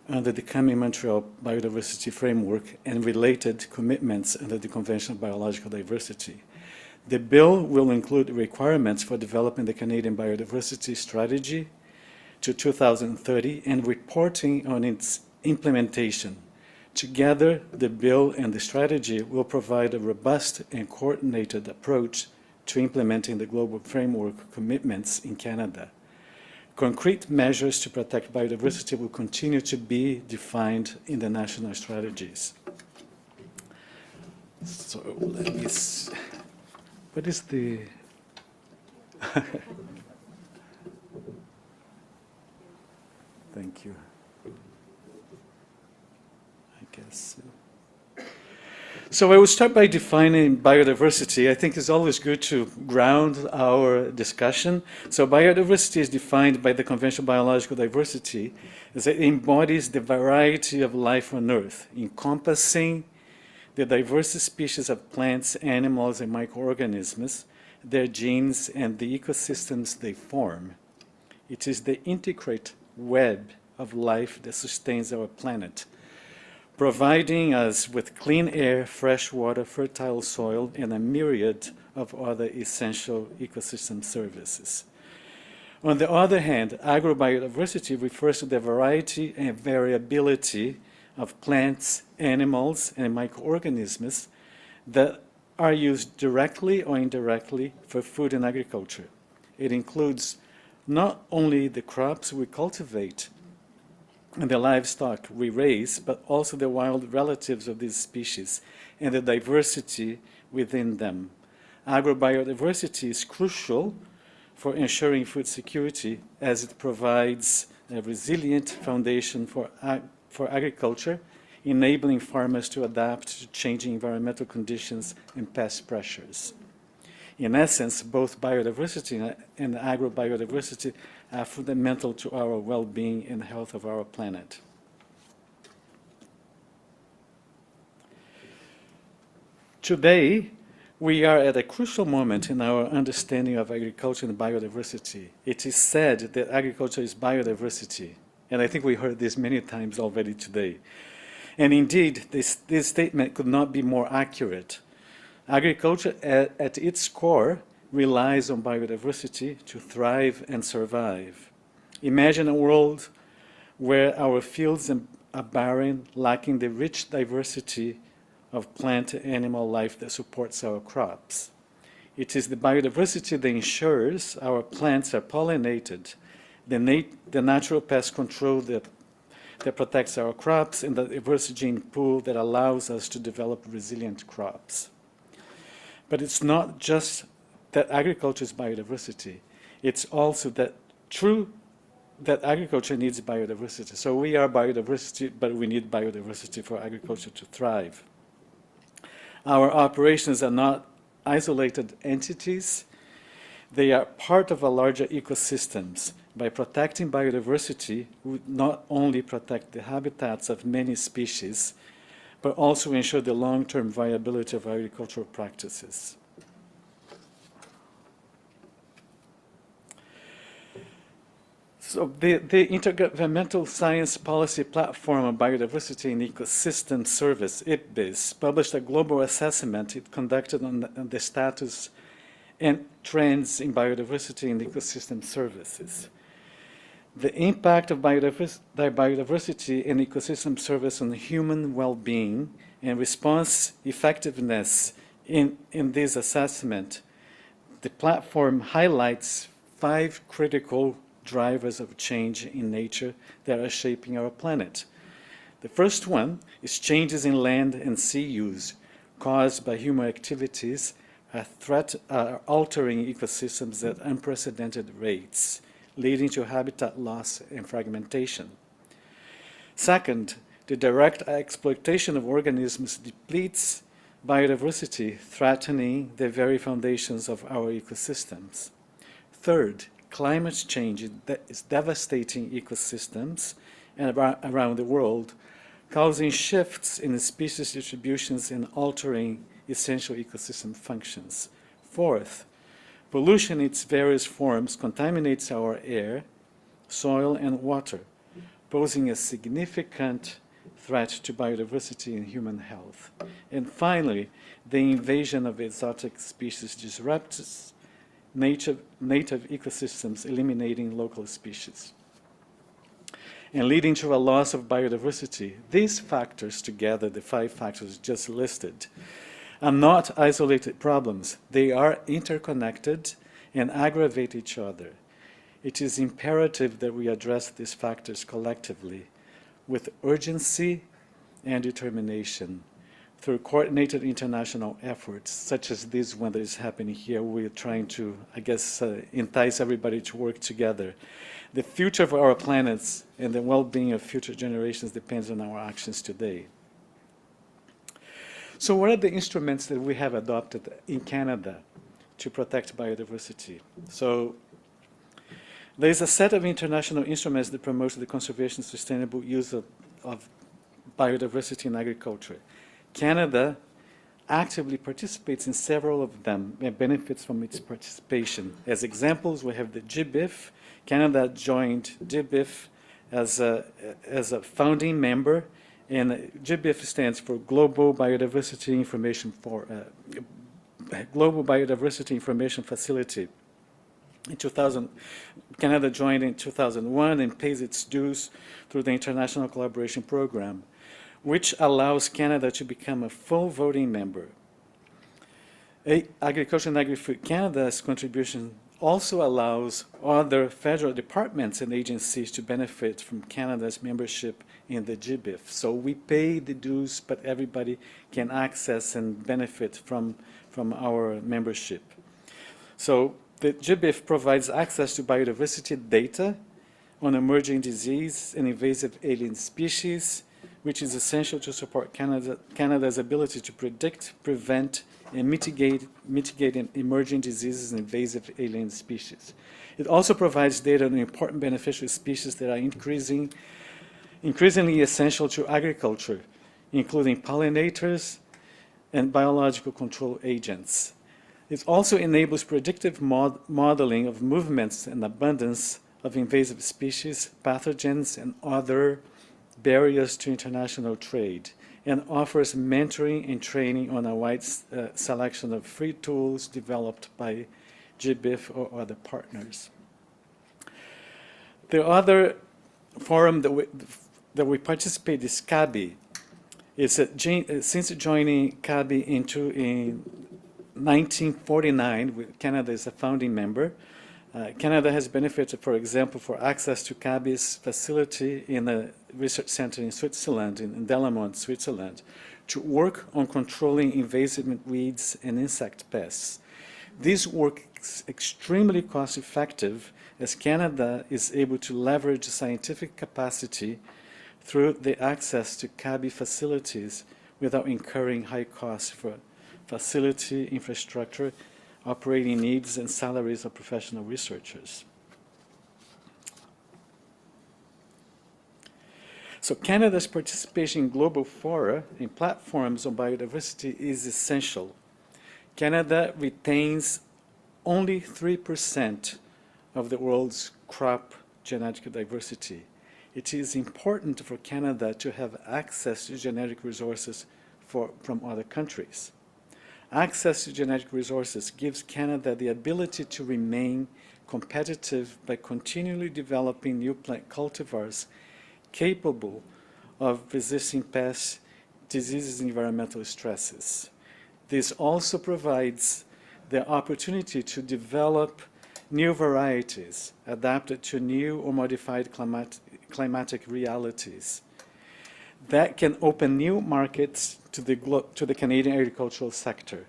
under the Kunming-Montreal Biodiversity Framework and related commitments under the Convention on Biological Diversity. The bill will include requirements for developing the Canadian Biodiversity Strategy to 2030 and reporting on its implementation. Together, the bill and the strategy will provide a robust and coordinated approach to implementing the global framework commitments in Canada. Concrete measures to protect biodiversity will continue to be defined in the national strategies. So let me see. What is the... Thank you. I guess. So I will start by defining biodiversity. I think it's always good to ground our discussion. So biodiversity is defined by the Convention on Biological Diversity as it embodies the variety of life on Earth, encompassing the diverse species of plants, animals, and microorganisms, their genes, and the ecosystems they form. It is the intricate web of life that sustains our planet, providing us with clean air, fresh water, fertile soil, and a myriad of other essential ecosystem services. On the other hand, agrobiodiversity refers to the variety and variability of plants, animals, and microorganisms that are used directly or indirectly for food and agriculture. It includes not only the crops we cultivate and the livestock we raise, but also the wild relatives of these species and the diversity within them. Agrobiodiversity is crucial for ensuring food security as it provides a resilient foundation for agriculture, enabling farmers to adapt to changing environmental conditions and pest pressures. In essence, both biodiversity and agrobiodiversity are fundamental to our well-being and health of our planet. Today, we are at a crucial moment in our understanding of agriculture and biodiversity. It is said that agriculture is biodiversity, and I think we heard this many times already today. And indeed, this statement could not be more accurate. Agriculture at its core relies on biodiversity to thrive and survive. Imagine a world where our fields are barren, lacking the rich diversity of plant and animal life that supports our crops. It is the biodiversity that ensures our plants are pollinated, the natural pest control that protects our crops, and the diverse gene pool that allows us to develop resilient crops. But it's not just that agriculture is biodiversity. It's also that agriculture needs biodiversity. So we are biodiversity, but we need biodiversity for agriculture to thrive. Our operations are not isolated entities. They are part of a larger ecosystems. By protecting biodiversity, we not only protect the habitats of many species, but also ensure the long-term viability of agricultural practices. So the Intergovernmental Science Policy Platform on Biodiversity and Ecosystem Service, IPBES, published a global assessment it conducted on the status and trends in biodiversity and ecosystem services. The impact of biodiversity and ecosystem service on human well-being and response effectiveness in this assessment, the platform highlights 5 critical drivers of change in nature that are shaping our planet. The first one is changes in land and sea use caused by human activities are altering ecosystems at unprecedented rates, leading to habitat loss and fragmentation. Second, the direct exploitation of organisms depletes biodiversity, threatening the very foundations of our ecosystems. Third, climate change is devastating ecosystems and around the world, causing shifts in the species distributions and altering essential ecosystem functions. Fourth, pollution in its various forms contaminates our air, soil, and water, posing a significant threat to biodiversity and human health. And finally, the invasion of exotic species disrupts native ecosystems, eliminating local species and leading to a loss of biodiversity. These factors together, the 5 factors just listed, are not isolated problems. They are interconnected and aggravate each other. It is imperative that we address these factors collectively with urgency and determination through coordinated international efforts, such as this one that is happening here. We're trying to, I guess, entice everybody to work together. The future of our planets and the well-being of future generations depends on our actions today. So what are the instruments that we have adopted in Canada to protect biodiversity? So there's a set of international instruments that promote the conservation and sustainable use of biodiversity in agriculture. Canada actively participates in several of them and benefits from its participation. As examples, we have the GBIF. Canada joined GBIF as a founding member, and GBIF stands for Global Biodiversity Information Facility. In 2000, Canada joined in 2001 and pays its dues through the International Collaboration Program, which allows Canada to become a full voting member. Agriculture and Agri-Food Canada's contribution also allows other federal departments and agencies to benefit from Canada's membership in the GBIF. So we pay the dues, but everybody can access and benefit from our membership. So the GBIF provides access to biodiversity data on emerging disease and invasive alien species, which is essential to support Canada's ability to predict, prevent, and mitigate emerging diseases and invasive alien species. It also provides data on important beneficial species that are increasingly essential to agriculture, including pollinators and biological control agents. It also enables predictive modeling of movements and abundance of invasive species, pathogens, and other barriers to international trade, and offers mentoring and training on a wide selection of free tools developed by GBIF or other partners. The other forum that we participate is CABI. Since joining CABI in 1949, Canada is a founding member. Canada has benefited, for example, for access to CABI's facility in a research center in Switzerland, in Delamont, Switzerland, to work on controlling invasive weeds and insect pests. This work is extremely cost-effective, as Canada is able to leverage scientific capacity through the access to CABI facilities without incurring high costs for facility, infrastructure, operating needs, and salaries of professional researchers. So Canada's participation in global fora and platforms on biodiversity is essential. Canada retains only 3% of the world's crop genetic diversity. It is important for Canada to have access to genetic resources from other countries. Access to genetic resources gives Canada the ability to remain competitive by continually developing new plant cultivars capable of resisting pests, diseases, and environmental stresses. This also provides the opportunity to develop new varieties adapted to new or modified climatic realities that can open new markets to the Canadian agricultural sector.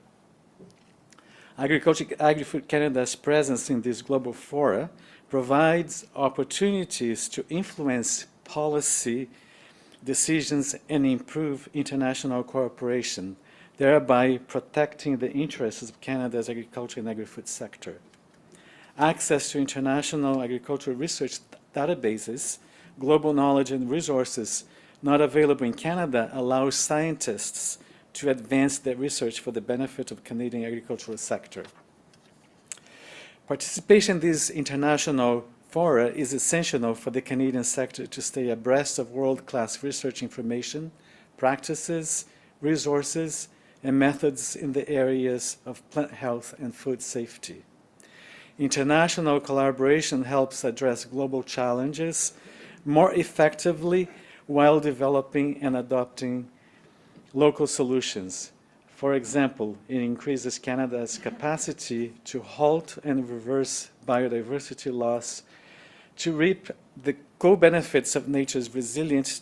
Agriculture and Agri-Food Canada's presence in this global fora provides opportunities to influence policy decisions and improve international cooperation, thereby protecting the interests of Canada's agriculture and agri-food sector. Access to international agricultural research databases, global knowledge and resources not available in Canada allows scientists to advance their research for the benefit of Canadian agricultural sector. Participation in these international fora is essential for the Canadian sector to stay abreast of world-class research information, practices, resources, and methods in the areas of plant health and food safety. International collaboration helps address global challenges more effectively while developing and adopting local solutions. For example, it increases Canada's capacity to halt and reverse biodiversity loss, to reap the co-benefits of nature's resilience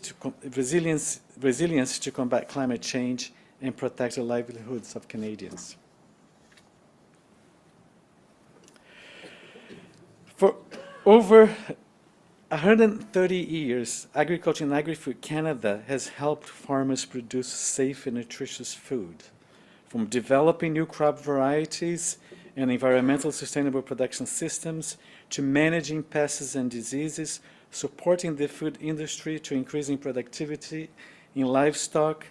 to combat climate change and protect the livelihoods of Canadians. For over 130 years, Agriculture and Agri-Food Canada has helped farmers produce safe and nutritious food, from developing new crop varieties and environmental sustainable production systems to managing pests and diseases, supporting the food industry to increasing productivity in livestock.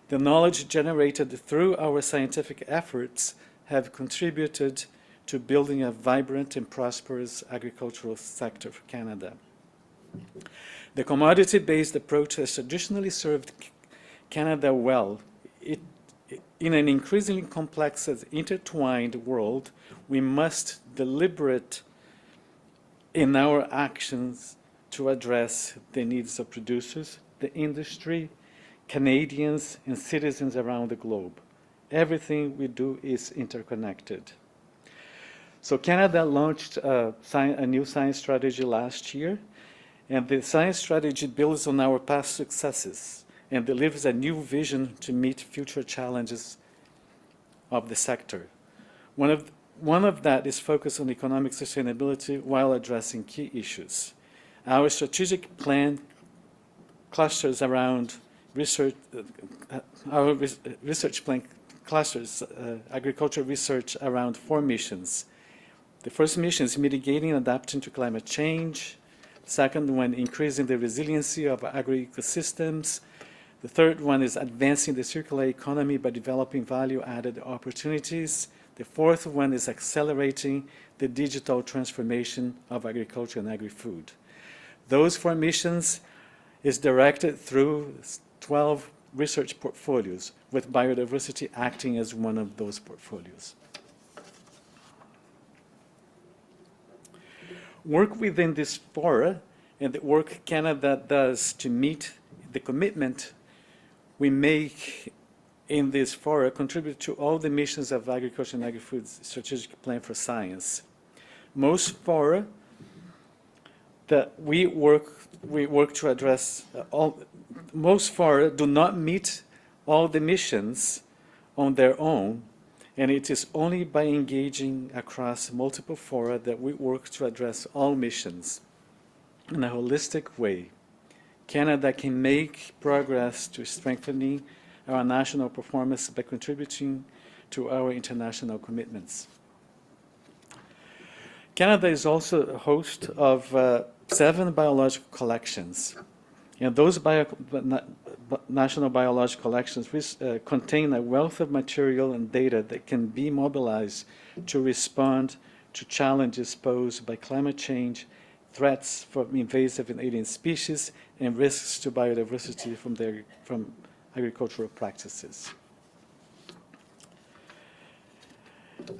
The knowledge generated through our scientific efforts have contributed to building a vibrant and prosperous agricultural sector for Canada. The commodity-based approach has traditionally served Canada well. In an increasingly complex and intertwined world, we must deliberate in our actions to address the needs of producers, the industry, Canadians, and citizens around the globe. Everything we do is interconnected. So Canada launched a new science strategy last year, and the science strategy builds on our past successes and delivers a new vision to meet future challenges of the sector. One of that is focused on economic sustainability while addressing key issues. Our strategic plan clusters around research, our research plan clusters agricultural research around 4 missions. The first mission is mitigating and adapting to climate change. The second one, increasing the resiliency of agri-ecosystems. The third one is advancing the circular economy by developing value-added opportunities. The fourth one is accelerating the digital transformation of agriculture and agri-food. Those 4 missions is directed through 12 research portfolios, with biodiversity acting as one of those portfolios. Work within this fora and the work Canada does to meet the commitment we make in this fora contribute to all the missions of Agriculture and Agri-Food's Strategic Plan for Science. Most fora that we work to address, most fora do not meet all the missions on their own, and it is only by engaging across multiple fora that we work to address all missions in a holistic way. Canada can make progress to strengthening our national performance by contributing to our international commitments. Canada is also a host of 7 biological collections, and those national biological collections contain a wealth of material and data that can be mobilized to respond to challenges posed by climate change, threats from invasive and alien species, and risks to biodiversity from agricultural practices.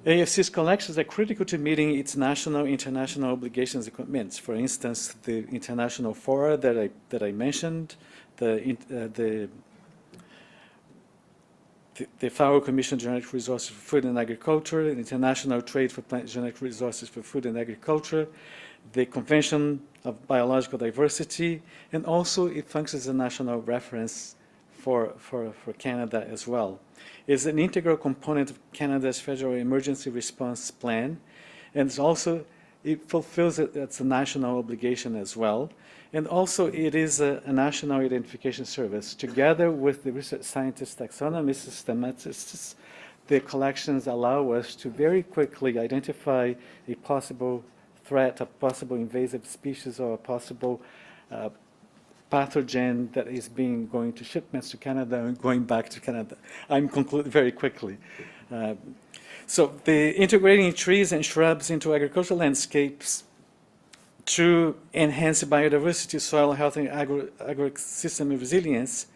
AFC's collections are critical to meeting its national and international obligations and commitments. For instance, the international fora that I mentioned, the FAO Commission on Genetic Resources for Food and Agriculture, the International Trade for Plant Genetic Resources for Food and Agriculture, the Convention of Biological Diversity, and also it functions as a national reference for Canada as well. It's an integral component of Canada's Federal Emergency Response Plan, and it fulfills it's a national obligation as well. And also it is a national identification service. Together with the research scientists, taxonomists, systematists, the collections allow us to very quickly identify a possible threat, a possible invasive species, or a possible pathogen that is going to shipments to Canada and going back to Canada. I'm concluding very quickly. So the integrating trees and shrubs into agricultural landscapes to enhance biodiversity, soil health, and agro-system resilience,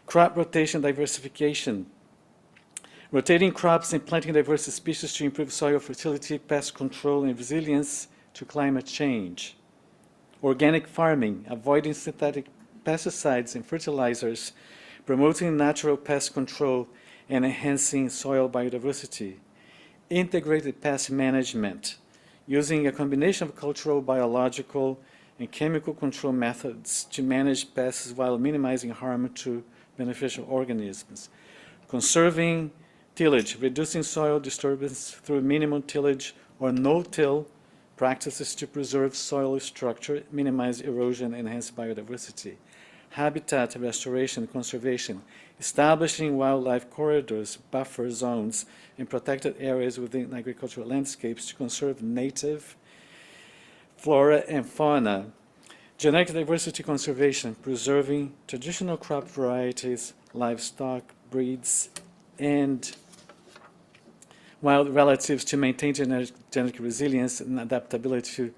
crop rotation diversification, rotating crops and planting diverse species to improve soil fertility, pest control, and resilience to climate change, organic farming, avoiding synthetic pesticides and fertilizers, promoting natural pest control, and enhancing soil biodiversity, integrated pest management, using a combination of cultural, biological, and chemical control methods to manage pests while minimizing harm to beneficial organisms, conserving tillage, reducing soil disturbance through minimum tillage or no-till practices to preserve soil structure, minimize erosion, and enhance biodiversity, habitat restoration, conservation, establishing wildlife corridors, buffer zones, and protected areas within agricultural landscapes to conserve native flora and fauna, genetic diversity conservation, preserving traditional crop varieties, livestock, breeds, and wild relatives to maintain genetic resilience and adaptability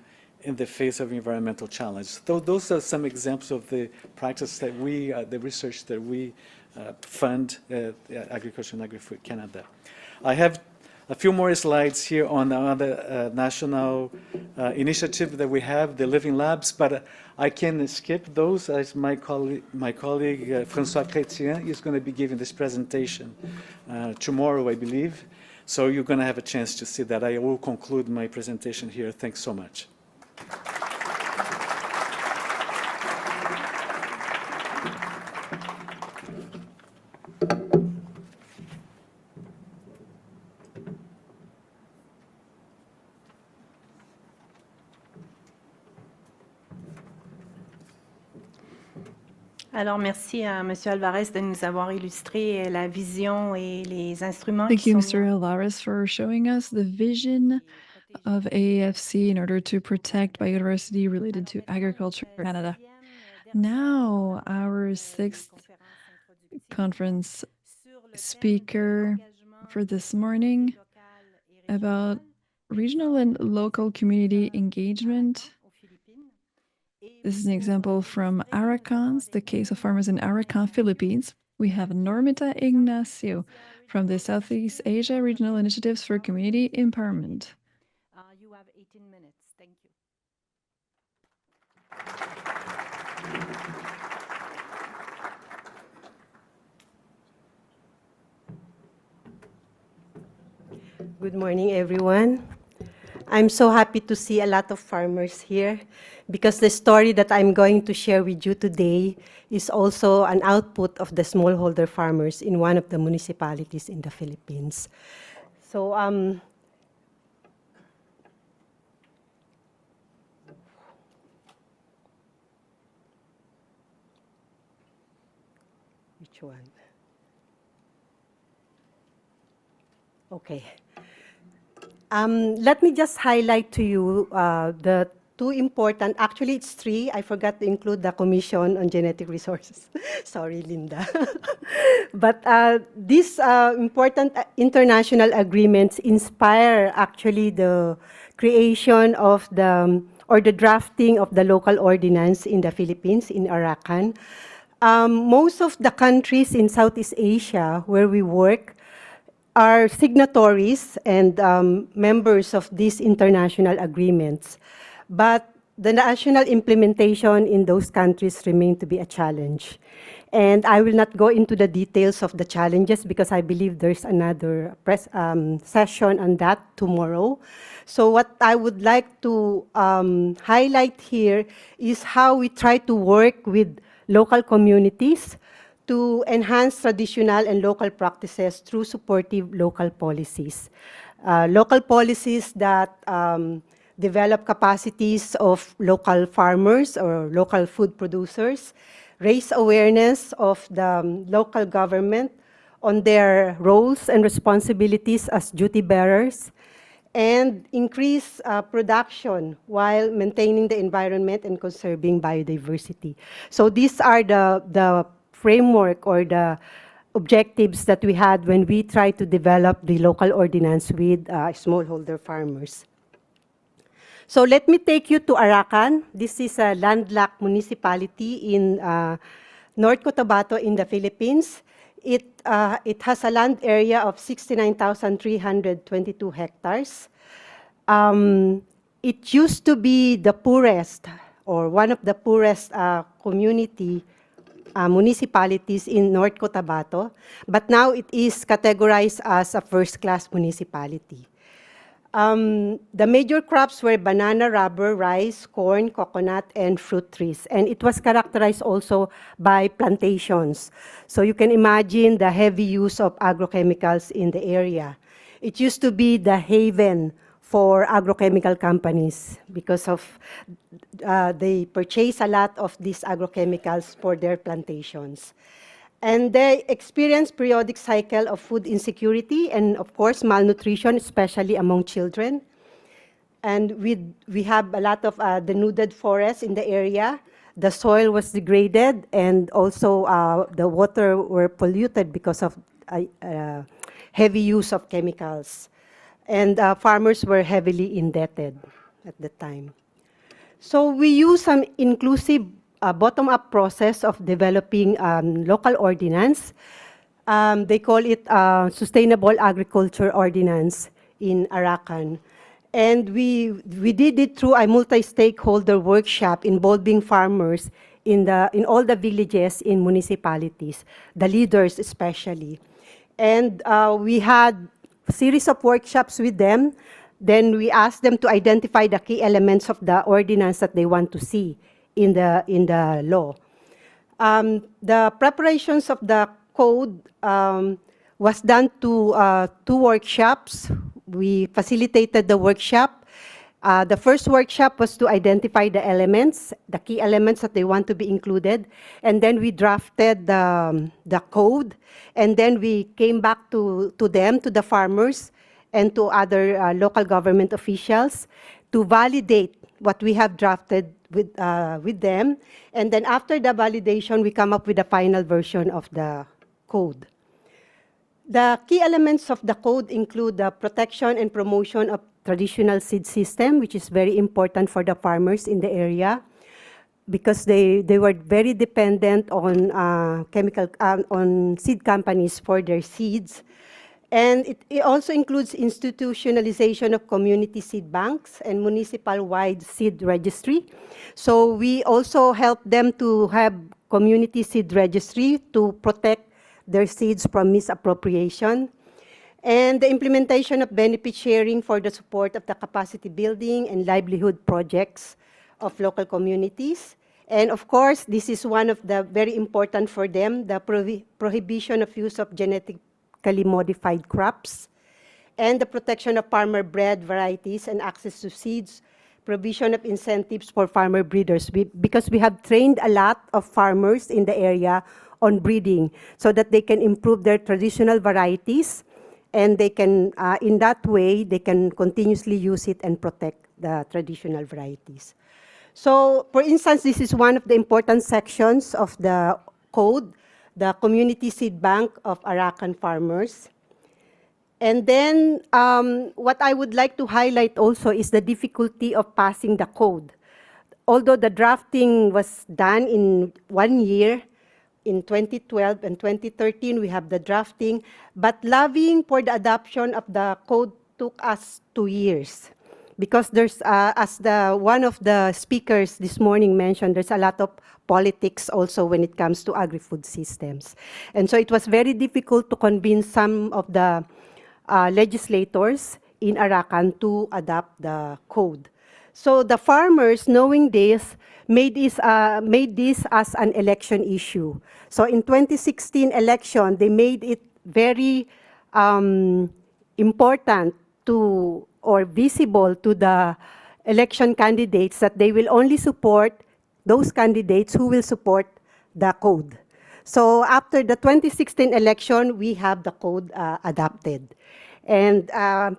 in the face of environmental challenge. So those are some examples of the practice that we, the research that we fund at Agriculture and Agri-Food Canada. I have a few more slides here on the other national initiative that we have, the Living Labs, but I can skip those as my colleague François Chrétien is going to be giving this presentation tomorrow, I believe. So you're going to have a chance to see that. I will conclude my presentation here. Thanks so much. Alors, merci à M. Alvarez de nous avoir illustré la vision et les instruments Thank qui you, sont Mr. Alvarez, for showing us the vision of AAFC in order to protect biodiversity related to agriculture in Canada. Now, our sixth conference speaker for this morning about regional and local community engagement. This is an example from Arakan, the case of farmers in Arakan, Philippines. We have Normita Ignacio from the Southeast Asia Regional Initiatives for Community Empowerment. You have 18 minutes. Thank you. Good morning, everyone. I'm so happy to see a lot of farmers here because the story that I'm going to share with you today is also an output of the smallholder farmers in one of the municipalities in the Philippines. So, which one? Okay. Let me just highlight to you the two important, actually it's three, I forgot to include the Commission on Genetic Resources. Sorry, Linda. But these important international agreements inspire actually the creation of the drafting of the local ordinance in the Philippines, in Arakan. Most of the countries in Southeast Asia where we work are signatories and members of these international agreements. But the national implementation in those countries remain to be a challenge. And I will not go into the details of the challenges because I believe there's another session on that tomorrow. So what I would like to highlight here is how we try to work with local communities to enhance traditional and local practices through supportive local policies. Local policies that develop capacities of local farmers or local food producers, raise awareness of the local government on their roles and responsibilities as duty bearers, and increase production while maintaining the environment and conserving biodiversity. So these are the framework or the objectives that we had when we tried to develop the local ordinance with smallholder farmers. So let me take you to Arakan. This is a landlocked municipality in North Cotabato in the Philippines. It has a land area of 69,322 hectares. It used to be the poorest or one of the poorest municipalities in North Cotabato, but now it is categorized as a first-class municipality. The major crops were banana, rubber, rice, corn, coconut, and fruit trees. And it was characterized also by plantations. So you can imagine the heavy use of agrochemicals in the area. It used to be the haven for agrochemical companies because of they purchase a lot of these agrochemicals for their plantations. And they experience periodic cycle of food insecurity and, of course, malnutrition, especially among children. And we have a lot of denuded forests in the area. The soil was degraded, and also the water were polluted because of heavy use of chemicals. And farmers were heavily indebted at the time. So we use some inclusive bottom-up process of developing local ordinance. They call it Sustainable Agriculture Ordinance in Arakan. And we did it through a multi-stakeholder workshop involving farmers in all the villages in municipalities, the leaders especially. And we had a series of workshops with them. Then we asked them to identify the key elements of the ordinance that they want to see in the law. The preparations of the code was done to 2 workshops. We facilitated the workshop. The first workshop was to identify the elements, the key elements that they want to be included, and then we drafted the code, and then we came back to them, to the farmers, and to other local government officials to validate what we have drafted with them. And then after the validation, we come up with the final version of the code. The key elements of the code include the protection and promotion of traditional seed system, which is very important for the farmers in the area because they were very dependent on on seed companies for their seeds. And it also includes institutionalization of community seed banks and municipal-wide seed registry. So we also help them to have community seed registry to protect their seeds from misappropriation. And the implementation of benefit sharing for the support of the capacity building and livelihood projects of local communities. And of course, this is one of the very important for them, the prohibition of use of genetically modified crops, and the protection of farmer-bred varieties and access to seeds, provision of incentives for farmer breeders, because we have trained a lot of farmers in the area on breeding so that they can improve their traditional varieties, and they can, in that way, they can continuously use it and protect the traditional varieties. So, for instance, this is one of the important sections of the code, the Community Seed Bank of Arakan farmers. And then what I would like to highlight also is the difficulty of passing the code. Although the drafting was done in 1 year, in 2012 and 2013, we have the drafting, but lobbying for the adoption of the code took us 2 years. Because there's, as one of the speakers this morning mentioned, there's a lot of politics also when it comes to agri-food systems. And so it was very difficult to convince some of the legislators in Arakan to adopt the code. So the farmers, knowing this, made this as an election issue. So in 2016 election, they made it very important to, or visible to the election candidates that they will only support those candidates who will support the code. So after the 2016 election, we have the code adopted. And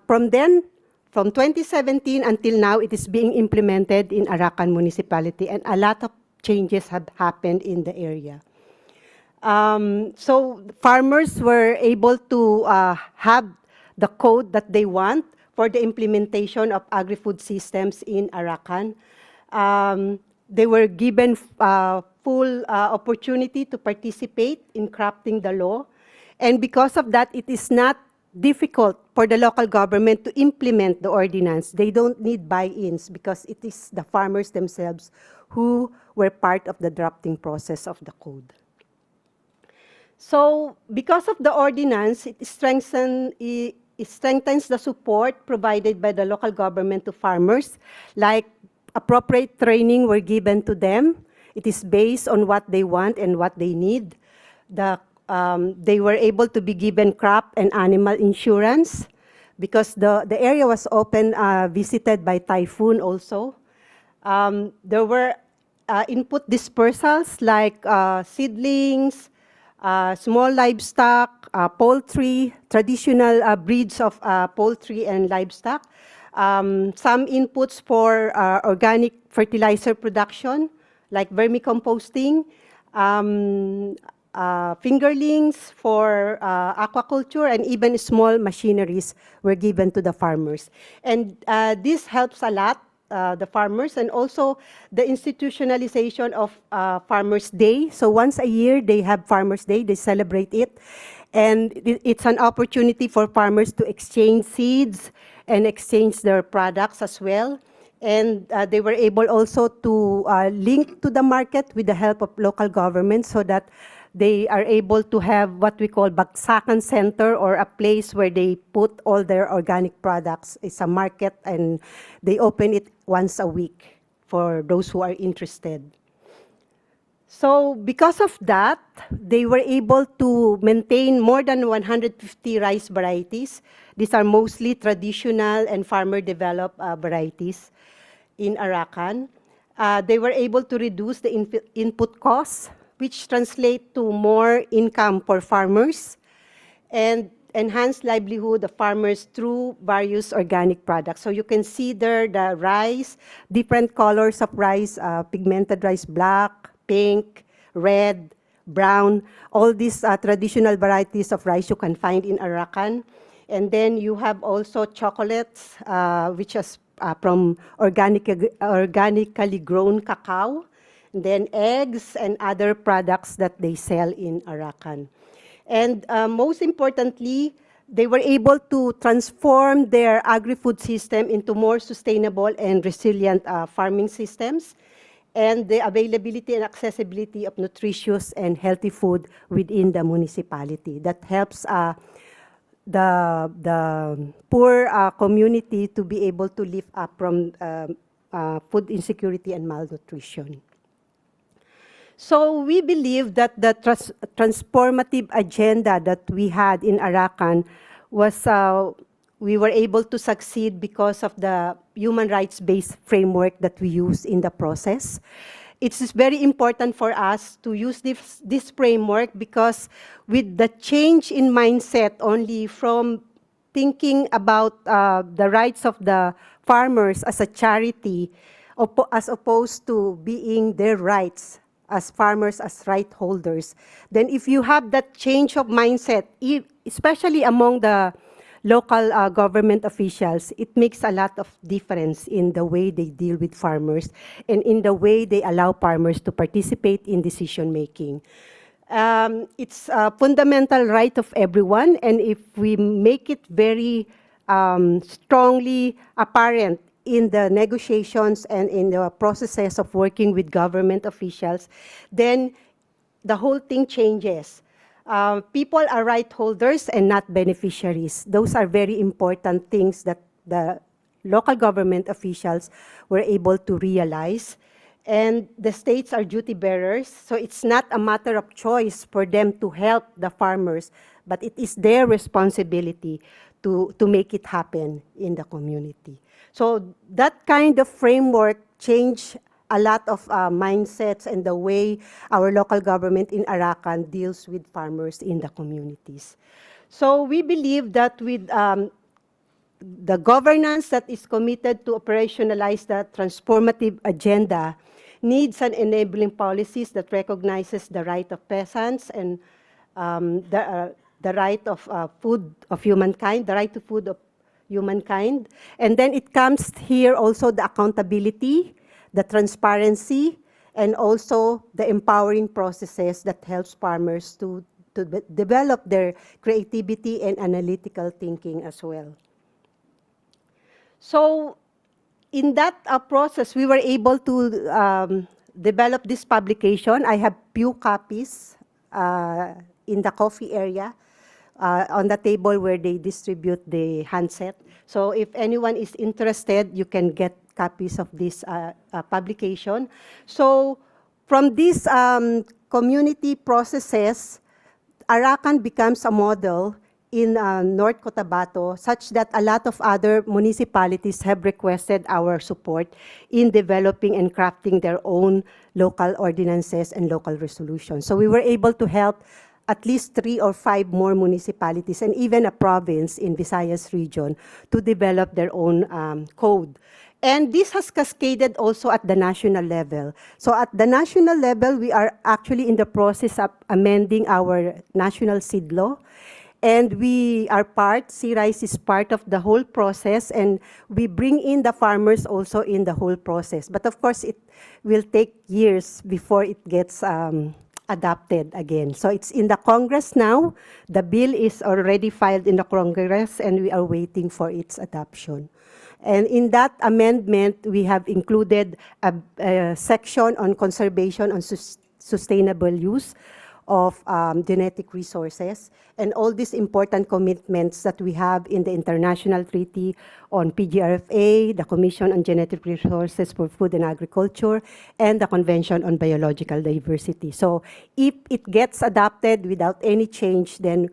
from then, from 2017 until now, it is being implemented in Arakan municipality, and a lot of changes have happened in the area. So farmers were able to have the code that they want for the implementation of agri-food systems in Arakan. They were given full opportunity to participate in crafting the law. And because of that, it is not difficult for the local government to implement the ordinance. They don't need buy-ins because it is the farmers themselves who were part of the drafting process of the code. So because of the ordinance, it strengthens the support provided by the local government to farmers, like appropriate training were given to them. It is based on what they want and what they need. They were able to be given crop and animal insurance because the area was often visited by typhoon also. There were input dispersals like seedlings, small livestock, poultry, traditional breeds of poultry and livestock, some inputs for organic fertilizer production, like vermicomposting, fingerlings for aquaculture, and even small machineries were given to the farmers. And this helps a lot the farmers, and also the institutionalization of Farmers' Day. So once a year, they have Farmers' Day, they celebrate it. And it's an opportunity for farmers to exchange seeds and exchange their products as well. And they were able also to link to the market with the help of local government so that they are able to have what we call Bagsakan Center, or a place where they put all their organic products. It's a market, and they open it once a week for those who are interested. So because of that, they were able to maintain more than 150 rice varieties. These are mostly traditional and farmer-developed varieties in Arakan. They were able to reduce the input costs, which translate to more income for farmers, and enhance livelihood of farmers through various organic products. So you can see there the rice, different colors of rice, pigmented rice, black, pink, red, brown, all these traditional varieties of rice you can find in Arakan. And then you have also chocolates, which is from organically grown cacao, and then eggs and other products that they sell in Arakan. And most importantly, they were able to transform their agri-food system into more sustainable and resilient farming systems, and the availability and accessibility of nutritious and healthy food within the municipality. That helps the poor community to be able to live up from food insecurity and malnutrition. So we believe that the transformative agenda that we had in Arakan was, we were able to succeed because of the human rights-based framework that we use in the process. It's very important for us to use this framework because with the change in mindset only from thinking about the rights of the farmers as a charity, as opposed to being their rights as farmers, as right holders, then if you have that change of mindset, especially among the local government officials, it makes a lot of difference in the way they deal with farmers and in the way they allow farmers to participate in decision making. It's a fundamental right of everyone, and if we make it very strongly apparent in the negotiations and in the processes of working with government officials, then the whole thing changes. People are right holders and not beneficiaries. Those are very important things that the local government officials were able to realize. And the states are duty bearers, so it's not a matter of choice for them to help the farmers, but it is their responsibility to make it happen in the community. So that kind of framework changed a lot of mindsets and the way our local government in Arakan deals with farmers in the communities. So we believe that with the governance that is committed to operationalize the transformative agenda needs an enabling policies that recognizes the right of peasants and the right of food of humankind, the right to food of humankind. And then it comes here also the accountability, the transparency, and also the empowering processes that helps farmers to develop their creativity and analytical thinking as well. So in that process, we were able to develop this publication. I have few copies in the coffee area on the table where they distribute the handset. So if anyone is interested, you can get copies of this publication. So from these community processes, Arakan becomes a model in North Cotabato, such that a lot of other municipalities have requested our support in developing and crafting their own local ordinances and local resolutions. So we were able to help at least 3 or 5 more municipalities and even a province in Visayas region to develop their own code. And this has cascaded also at the national level. So at the national level, we are actually in the process of amending our national seed law. And we are C-RICE is part of the whole process, and we bring in the farmers also in the whole process. But of course, it will take years before it gets adopted again. So it's in the Congress now. The bill is already filed in the Congress, and we are waiting for its adoption. And in that amendment, we have included a section on conservation and sustainable use of genetic resources, and all these important commitments that we have in the International Treaty on PGRFA, the Commission on Genetic Resources for Food and Agriculture, and the Convention on Biological Diversity. So if it gets adopted without any change, then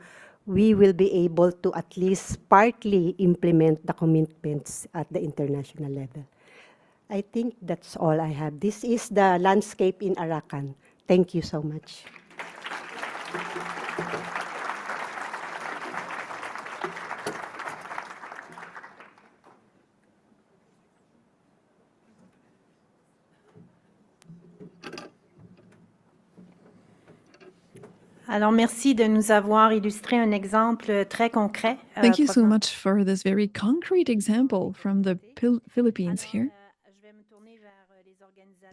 we will be able to at least partly implement the commitments at the international level. I think that's all I have. This is the landscape in Arakan. Thank you so much. Alors, merci de nous avoir illustré un exemple très concret. Thank you so much for this very concrete example from the Philippines here.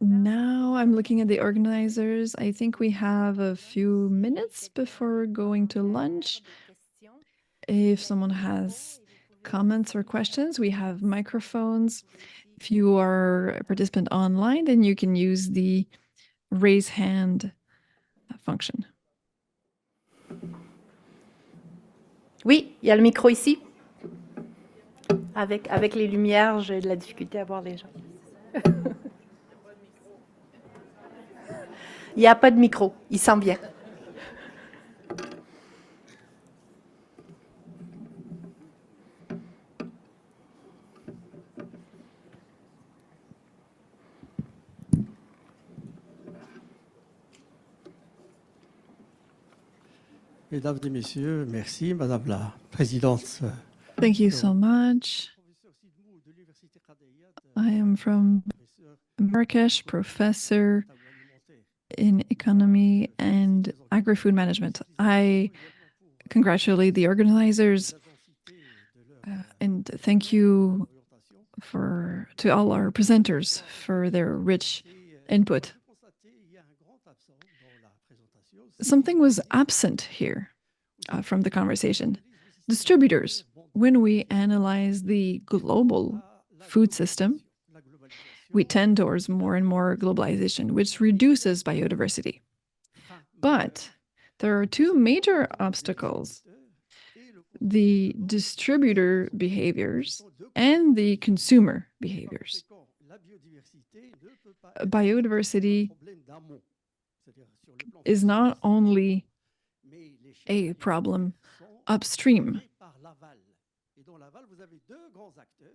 Now I'm looking at the organizers. I think we have a few minutes before going to lunch. If someone has comments or questions, we have microphones. If you are a participant online, then you can use the raise hand function. Oui, il y a le micro ici. Avec les lumières, j'ai de la difficulté à voir les gens. Il n'y a pas de micro, il s'en vient. Mesdames et messieurs, merci, Madame la Présidente. Thank you so much. I am from Marrakesh, professor in economy and agri-food management. I congratulate the organizers and thank you to all our presenters for their rich input. Something was absent here from the conversation. Distributors. When we analyze the global food system, we tend towards more and more globalization, which reduces biodiversity. But there are 2 major obstacles: the distributor behaviors and the consumer behaviors. Biodiversity is not only a problem upstream.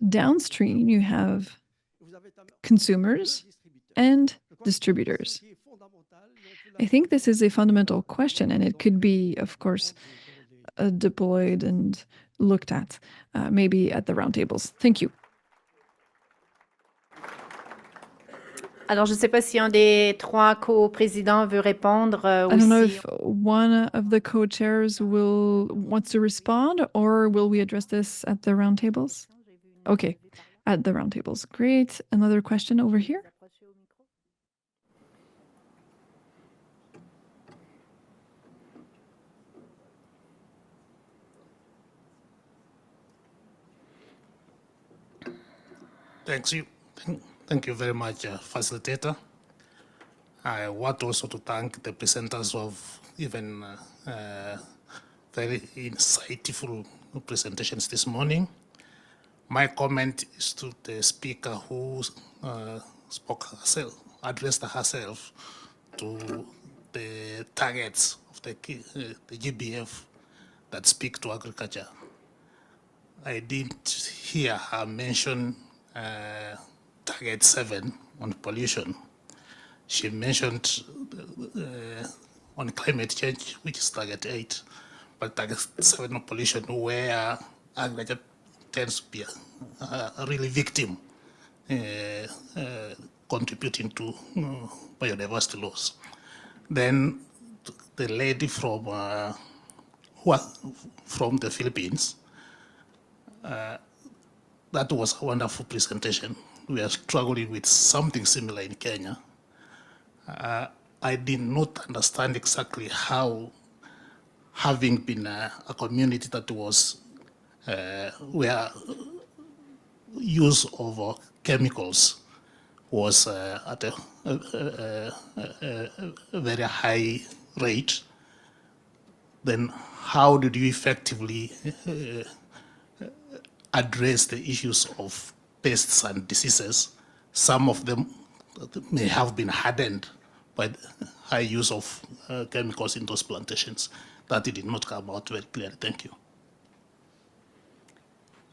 Downstream, you have consumers and distributors. I think this is a fundamental question, and it could be, of course, deployed and looked at, maybe at the roundtables. Thank you. Alors, je ne sais pas si un des trois co-présidents veut répondre. I don't know if one of the co-chairs wants to respond, or will we address this at the roundtables? Okay, at the roundtables. Great. Another question over here. Thank you very much, facilitator. I want also to thank the presenters of even very insightful presentations this morning. My comment is to the speaker who addressed herself to the targets of the GBF that speak to agriculture. I didn't hear her mention target 7 on pollution. She mentioned on climate change, which is target 8, but target 7 on pollution, where agriculture tends to be a really victim contributing to biodiversity loss. Then the lady from the Philippines, that was a wonderful presentation. We are struggling with something similar in Kenya. I did not understand exactly how, having been a community that was where use of chemicals was at a very high rate, then how did you effectively address the issues of pests and diseases? Some of them may have been hardened by the high use of chemicals in those plantations. That did not come out very clearly. Thank you.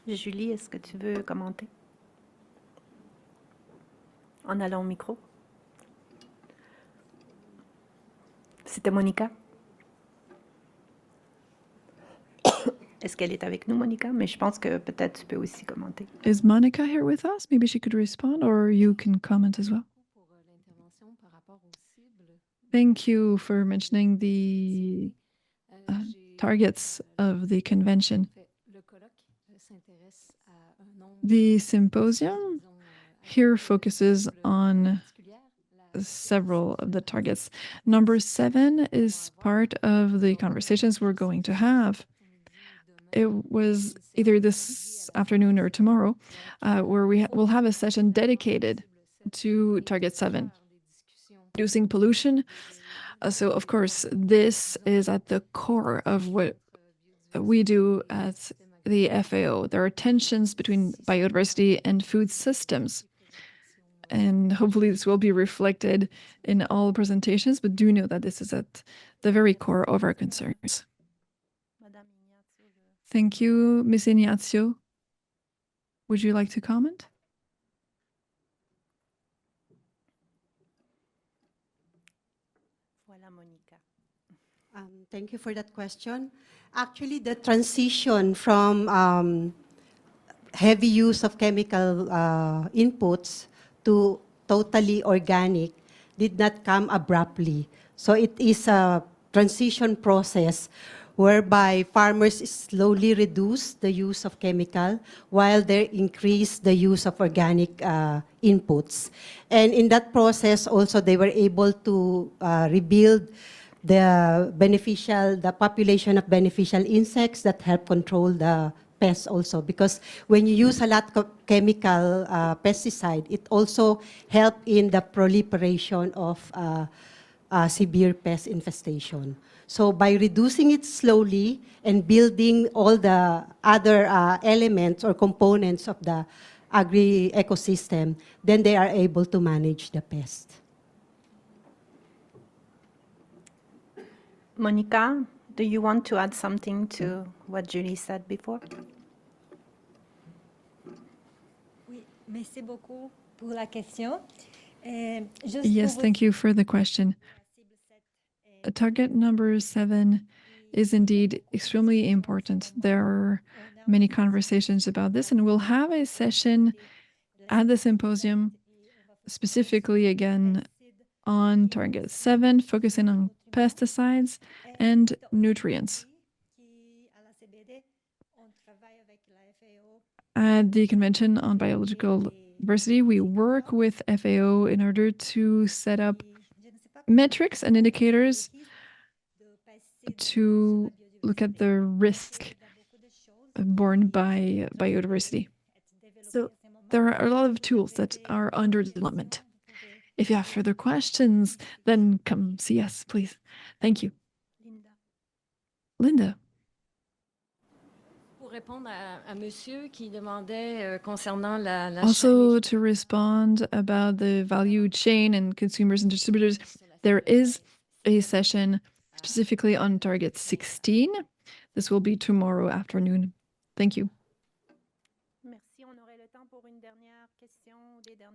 Julie, est-ce que tu veux commenter? En allant au micro. C'était Monica. Est-ce qu'elle est avec nous, Monica? Mais je pense que peut-être tu peux aussi commenter. Is Monica here with us? Maybe she could respond, or you can comment as well. Thank you for mentioning the targets of the convention. The symposium here focuses on several of the targets. Number 7 is part of the conversations we're going to have. It was either this afternoon or tomorrow, where we'll have a session dedicated to target 7, reducing pollution. So of course, this is at the core of what we do at the FAO. There are tensions between biodiversity and food systems. And hopefully this will be reflected in all presentations, but do know that this is at the very core of our concerns. Thank you, Ms. Ignazio. Would you like to comment? Thank you for that question. Actually, the transition from heavy use of chemical inputs to totally organic did not come abruptly. So it is a transition process whereby farmers slowly reduce the use of chemical while they increase the use of organic inputs. And in that process also they were able to rebuild the population of beneficial insects that help control the pests also, because when you use a lot of chemical pesticide, it also helps in the proliferation of severe pest infestation. So by reducing it slowly and building all the other elements or components of the agri-ecosystem, then they are able to manage the pest. Monica, do you want to add something to what Julie said before? Oui, merci beaucoup pour la question. Yes, thank you for the question. Target number 7 is indeed extremely important. There are many conversations about this, and we'll have a session at the symposium, specifically again on target 7, focusing on pesticides and nutrients. At the Convention on Biological Diversity, we work with FAO in order to set up metrics and indicators to look at the risk borne by biodiversity. So there are a lot of tools that are under development. If you have further questions, then come see us, please. Thank you. Linda. Also, to respond about the value chain and consumers and distributors, there is a session specifically on target 16. This will be tomorrow afternoon. Thank you.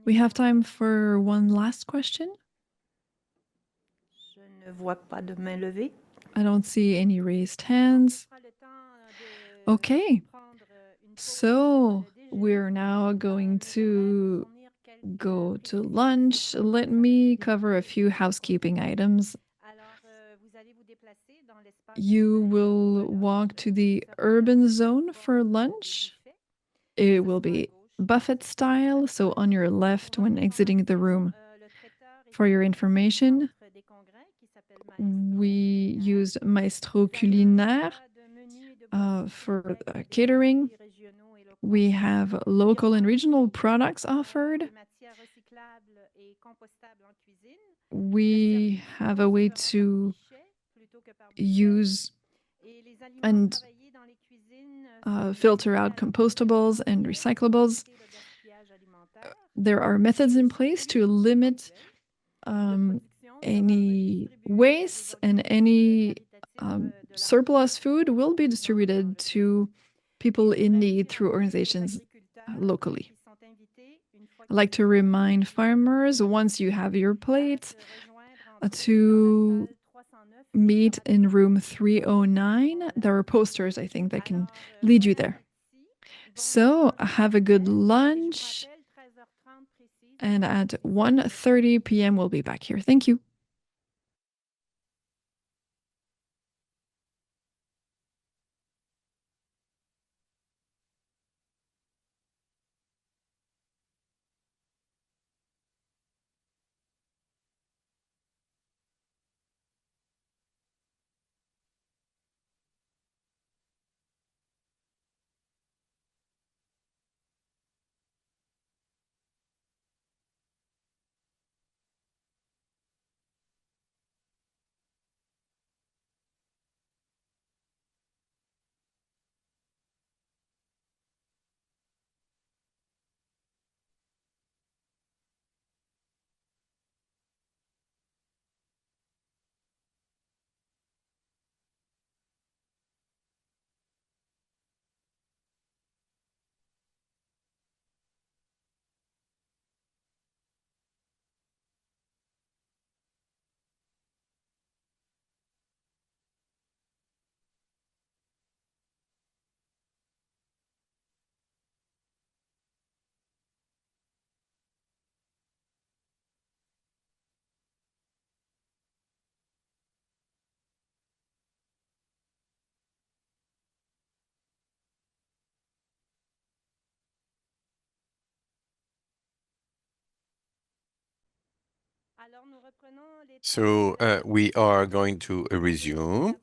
We have time for one last question. I don't see any raised hands. Okay, so we're now going to go to lunch. Let me cover a few housekeeping items. You will walk to the urban zone for lunch. It will be buffet style, so on your left when exiting the room. For your information, we used Maestro Culinaire for catering. We have local and regional products offered. We have a way to use and filter out compostables and recyclables. There are methods in place to limit any waste, and any surplus food will be distributed to people in need through organizations locally. I'd like to remind farmers, once you have your plate, to meet in room 309. There are posters, I think, that can lead you there. So have a good lunch. And at 1:30 p.m. we'll be back here. Thank you. So we are going to resume.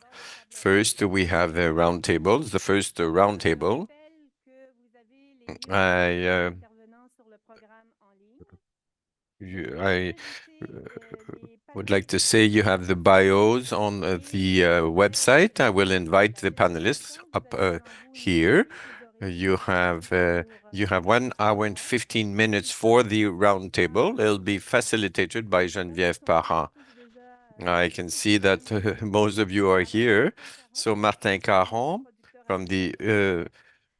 First, we have the roundtables. The first roundtable. I would like to say you have the bios on the website. I will invite the panelists up here. You have 1 hour and 15 minutes for the roundtable. It'll be facilitated by Geneviève Parent. I can see that most of you are here. So Martin Caron from the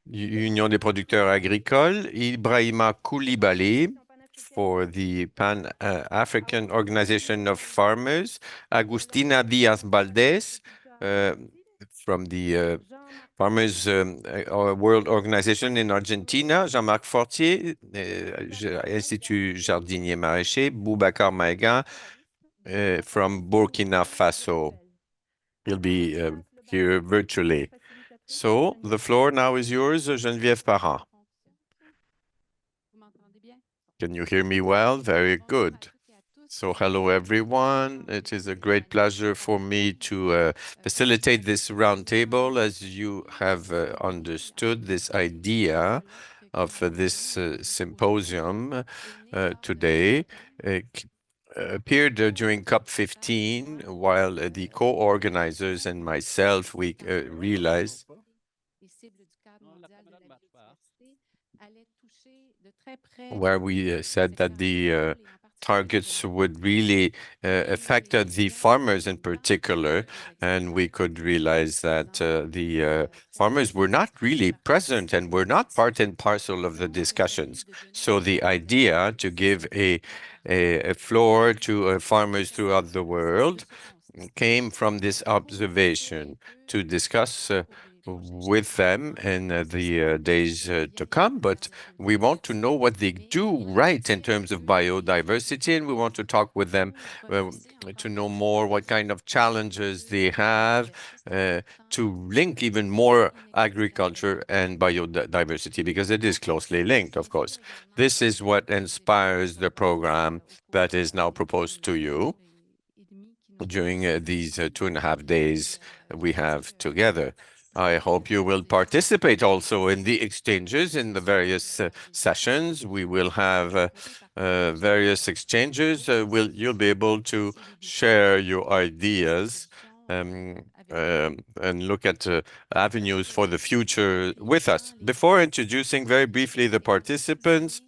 Union des producteurs agricoles, Ibrahima Koulibaly for the Pan-African Organization of Farmers, Agustina Diaz-Baldes from the Farmers World Organization in Argentina, Jean-Marc Fortier, Institut Jardinier Maraîcher, Boubacar Maïga from Burkina Faso. He'll be here virtually. So the floor now is yours, Geneviève Parra. Can you hear me well? Very good. So hello, everyone. It is a great pleasure for me to facilitate this roundtable. As you have understood, this idea of this symposium today appeared during COP15, while the co-organizers and myself, we realized where we said that the targets would really affect the farmers in particular, and we could realize that the farmers were not really present and were not part and parcel of the discussions. So the idea to give a floor to farmers throughout the world came from this observation to discuss with them in the days to come, but we want to know what they do right in terms of biodiversity, and we want to talk with them to know more what kind of challenges they have to link even more agriculture and biodiversity, because it is closely linked, of course. This is what inspires the program that is now proposed to you during these 2.5 days we have together. I hope you will participate also in the exchanges in the various sessions. We will have various exchanges. You'll be able to share your ideas and look at avenues for the future with us. Before introducing very briefly the participants,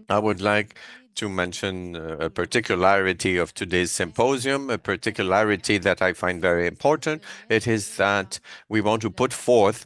I would like to mention a particularity of today's symposium, a particularity that I find very important. It is that we want to put forth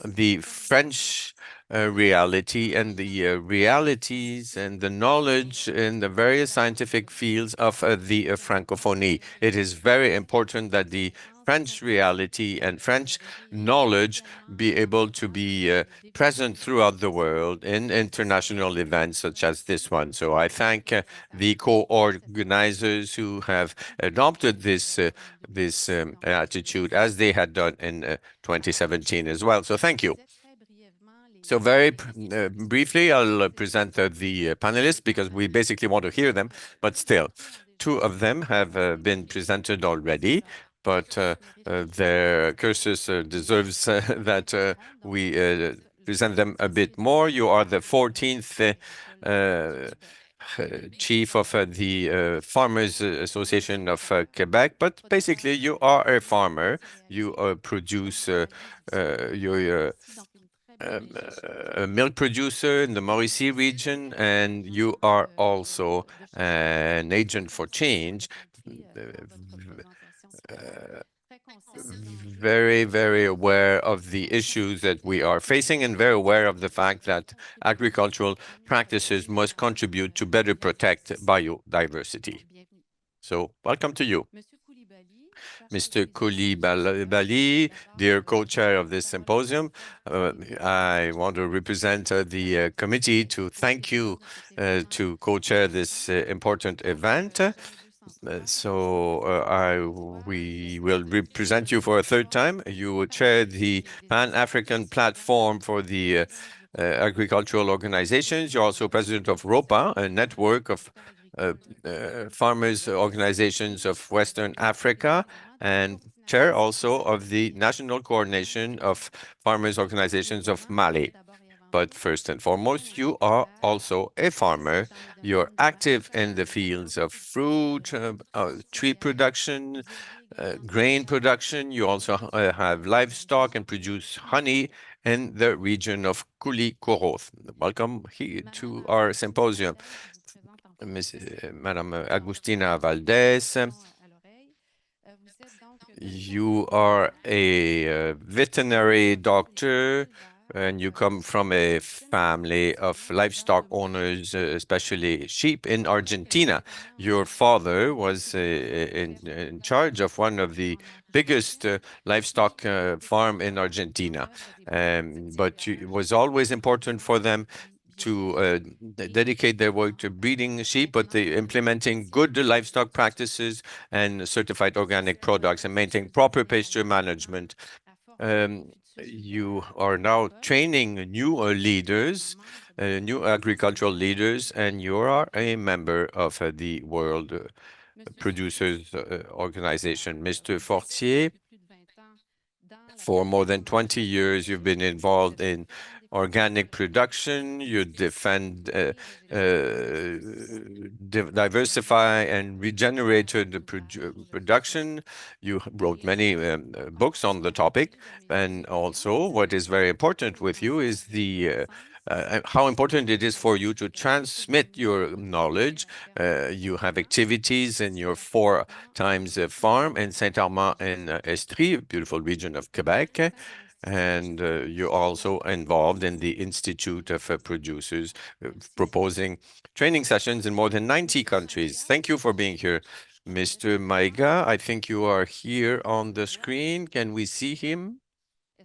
the French reality and the realities and the knowledge in the various scientific fields of the Francophonie. It is very important that the French reality and French knowledge be able to be present throughout the world in international events such as this one. So I thank the co-organizers who have adopted this attitude as they had done in 2017 as well. So thank you. So very briefly, I'll present the panelists because we basically want to hear them, but still, 2 of them have been presented already, but their cursus deserves that we present them a bit more. You are the 14th chief of the Farmers Association of Quebec, but basically you are a farmer. You produce your a milk producer in the Mauricie region, and you are also an agent for change. Very, very aware of the issues that we are facing and very aware of the fact that agricultural practices must contribute to better protect biodiversity. So, welcome to you. Mr. Coulibaly, dear co-chair of this symposium, I want to represent the committee to thank you to co-chair this important event. We will represent you for a 3rd time. You chair the Pan-African Platform for the Agricultural Organizations. You're also president of ROPA, a network of farmers organizations of Western Africa, and chair also of the National Coordination of Farmers Organizations of Mali. But first and foremost, you are also a farmer. You're active in the fields of fruit, tree production, grain production. You also have livestock and produce honey in the region of Koulikoroth. Welcome here to our symposium. Madame Agustina Valdez. You are a veterinary doctor and you come from a family of livestock owners, especially sheep in Argentina. Your father was in charge of one of the biggest livestock farm in Argentina, but it was always important for them to dedicate their work to breeding sheep, but implementing good livestock practices and certified organic products and maintaining proper pasture management. You are now training new leaders, new agricultural leaders, and you are a member of the World Producers Organization. Mr. Fortier, for more than 20 years, you've been involved in organic production. You defend, diversify and regenerated the production. You wrote many books on the topic. And also, what is very important with you is the how important it is for you to transmit your knowledge. You have activities in your 4 times farm in Saint-Armand and Estrie, a beautiful region of Quebec. And you're also involved in the Institute of Producers, proposing training sessions in more than 90 countries. Thank you for being here. Mr. Maiga, I think you are here on the screen. Can we see him?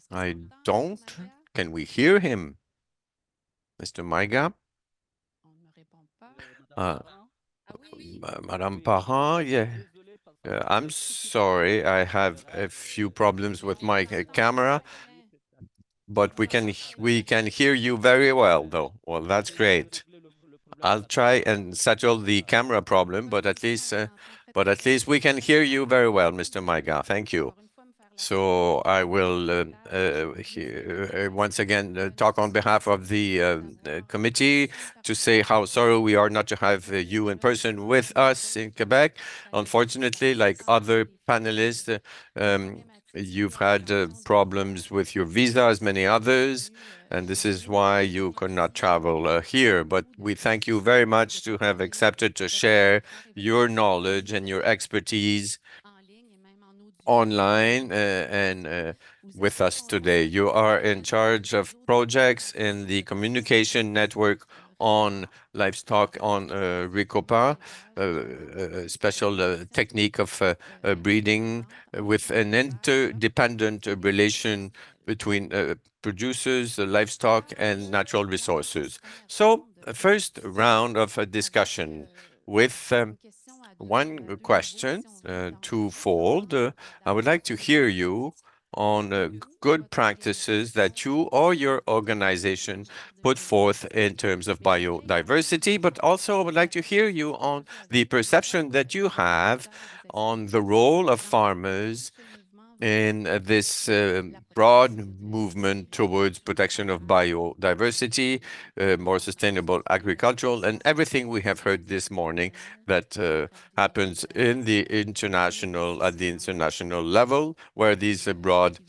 I don't. Can we hear him? Mr. Maiga? Madame Parent, yeah. I'm sorry, I have a few problems with my camera, but we can hear you very well, though. Well, that's great. I'll try and settle the camera problem, but at least we can hear you very well, Mr. Maiga. Thank you. So I will once again talk on behalf of the committee to say how sorry we are not to have you in person with us in Quebec. Unfortunately, like other panelists, you've had problems with your visa, as many others, and this is why you could not travel here. But we thank you very much to have accepted to share your knowledge and your expertise online and with us today. You are in charge of projects in the communication network on livestock on Ricopa, a special technique of breeding with an interdependent relation between producers, livestock, and natural resources. So, first round of a discussion with one question, twofold. I would like to hear you on good practices that you or your organization put forth in terms of biodiversity, but also I would like to hear you on the perception that you have on the role of farmers in this broad movement towards protection of biodiversity, more sustainable agricultural, and everything we have heard this morning that happens in the at the international level, where these broad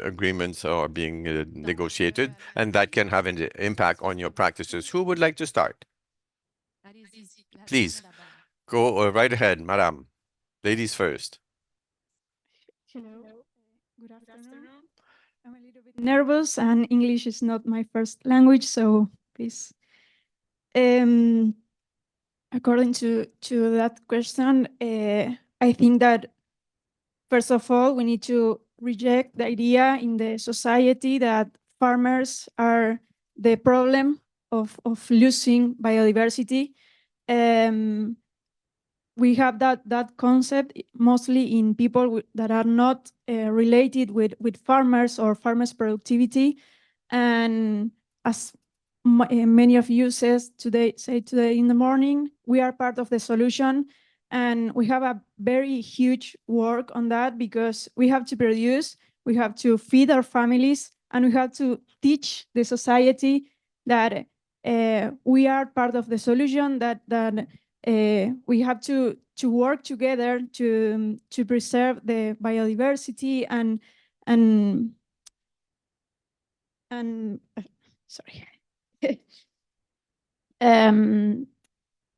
agreements are being negotiated, and that can have an impact on your practices. Who would like to start? Please, go right ahead, madam. Ladies first. Hello. Good afternoon. I'm a little bit nervous and English is not my first language, so please. According to that question, I think that first of all, we need to reject the idea in the society that farmers are the problem of losing biodiversity. We have that concept mostly in people that are not related with farmers or farmers' productivity. And as many of you say today in the morning, we are part of the solution. And we have a very huge work on that because we have to produce, we have to feed our families, and we have to teach the society that we are part of the solution, that we have to work together to preserve the biodiversity and sorry.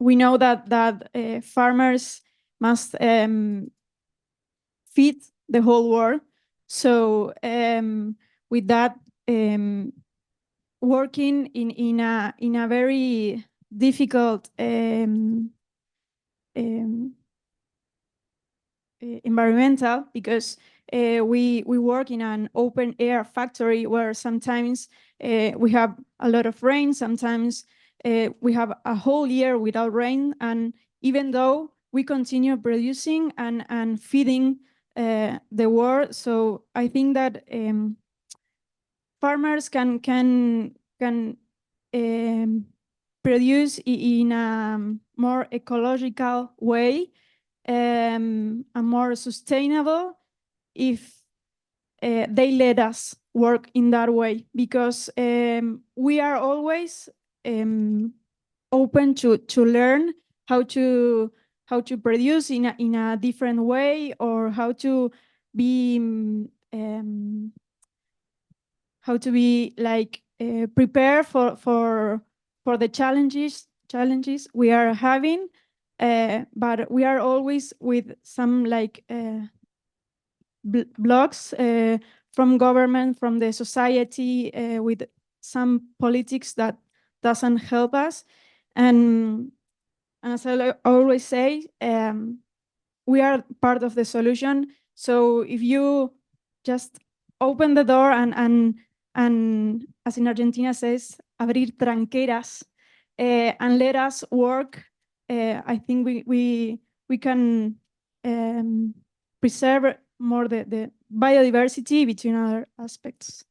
We know that farmers must feed the whole world. So with that, working in a very difficult environmental, because we work in an open air factory where sometimes we have a lot of rain, sometimes we have a whole year without rain, and even though we continue producing and feeding the world. So I think that farmers can produce in a more ecological way, and more sustainable, if they let us work in that way, because we are always open to learn how to produce in a different way, or how to be like prepare for the challenges we are having, but we are always with some like blocks from government, from the society, with some politics that doesn't help us. And as I always say, we are part of the solution. So if you just open the door and as in Argentina says, abrir tranqueras, and let us work, I think we can preserve more the biodiversity between other aspects.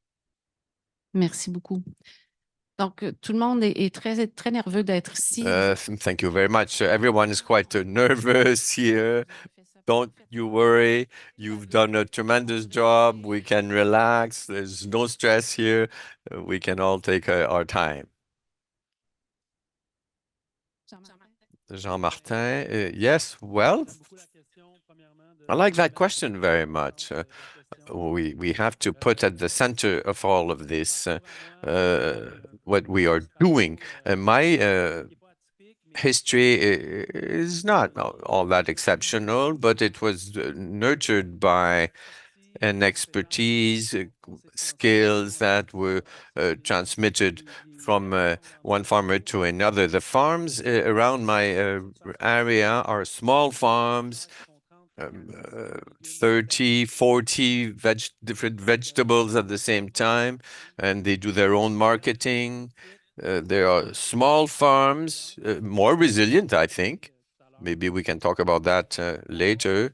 Merci beaucoup. Donc, tout le monde est très nerveux d'être ici. Thank you very much. Everyone is quite nervous here. Don't you worry. You've done a tremendous job. We can relax. There's no stress here. We can all take our time. Jean-Martin, yes, well, I like that question very much. We have to put at the center of all of this what we are doing. My history is not all that exceptional, but it was nurtured by an expertise, skills that were transmitted from one farmer to another. The farms around my area are small farms, 30, 40 different vegetables at the same time, and they do their own marketing. There are small farms, more resilient, I think. Maybe we can talk about that later.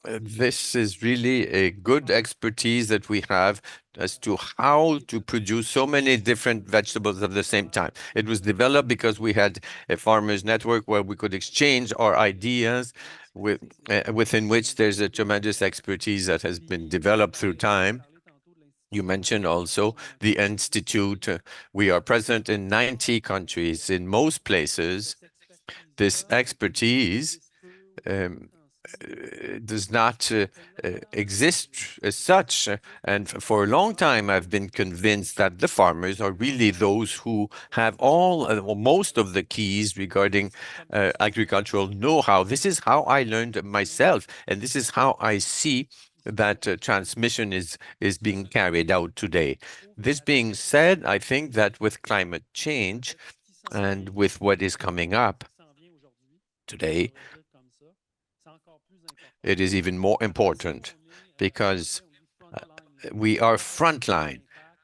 This is really a good expertise that we have as to how to produce so many different vegetables at the same time. It was developed because we had a farmers network where we could exchange our ideas within which there's a tremendous expertise that has been developed through time. You mentioned also the Institute. We are present in 90 countries. In most places, this expertise does not exist as such. And for a long time, I've been convinced that the farmers are really those who have all or most of the keys regarding agricultural know-how. This is how I learned myself, and this is how I see that transmission is being carried out today. This being said, I think that with climate change and with what is coming up today, it is even more important because we are frontline.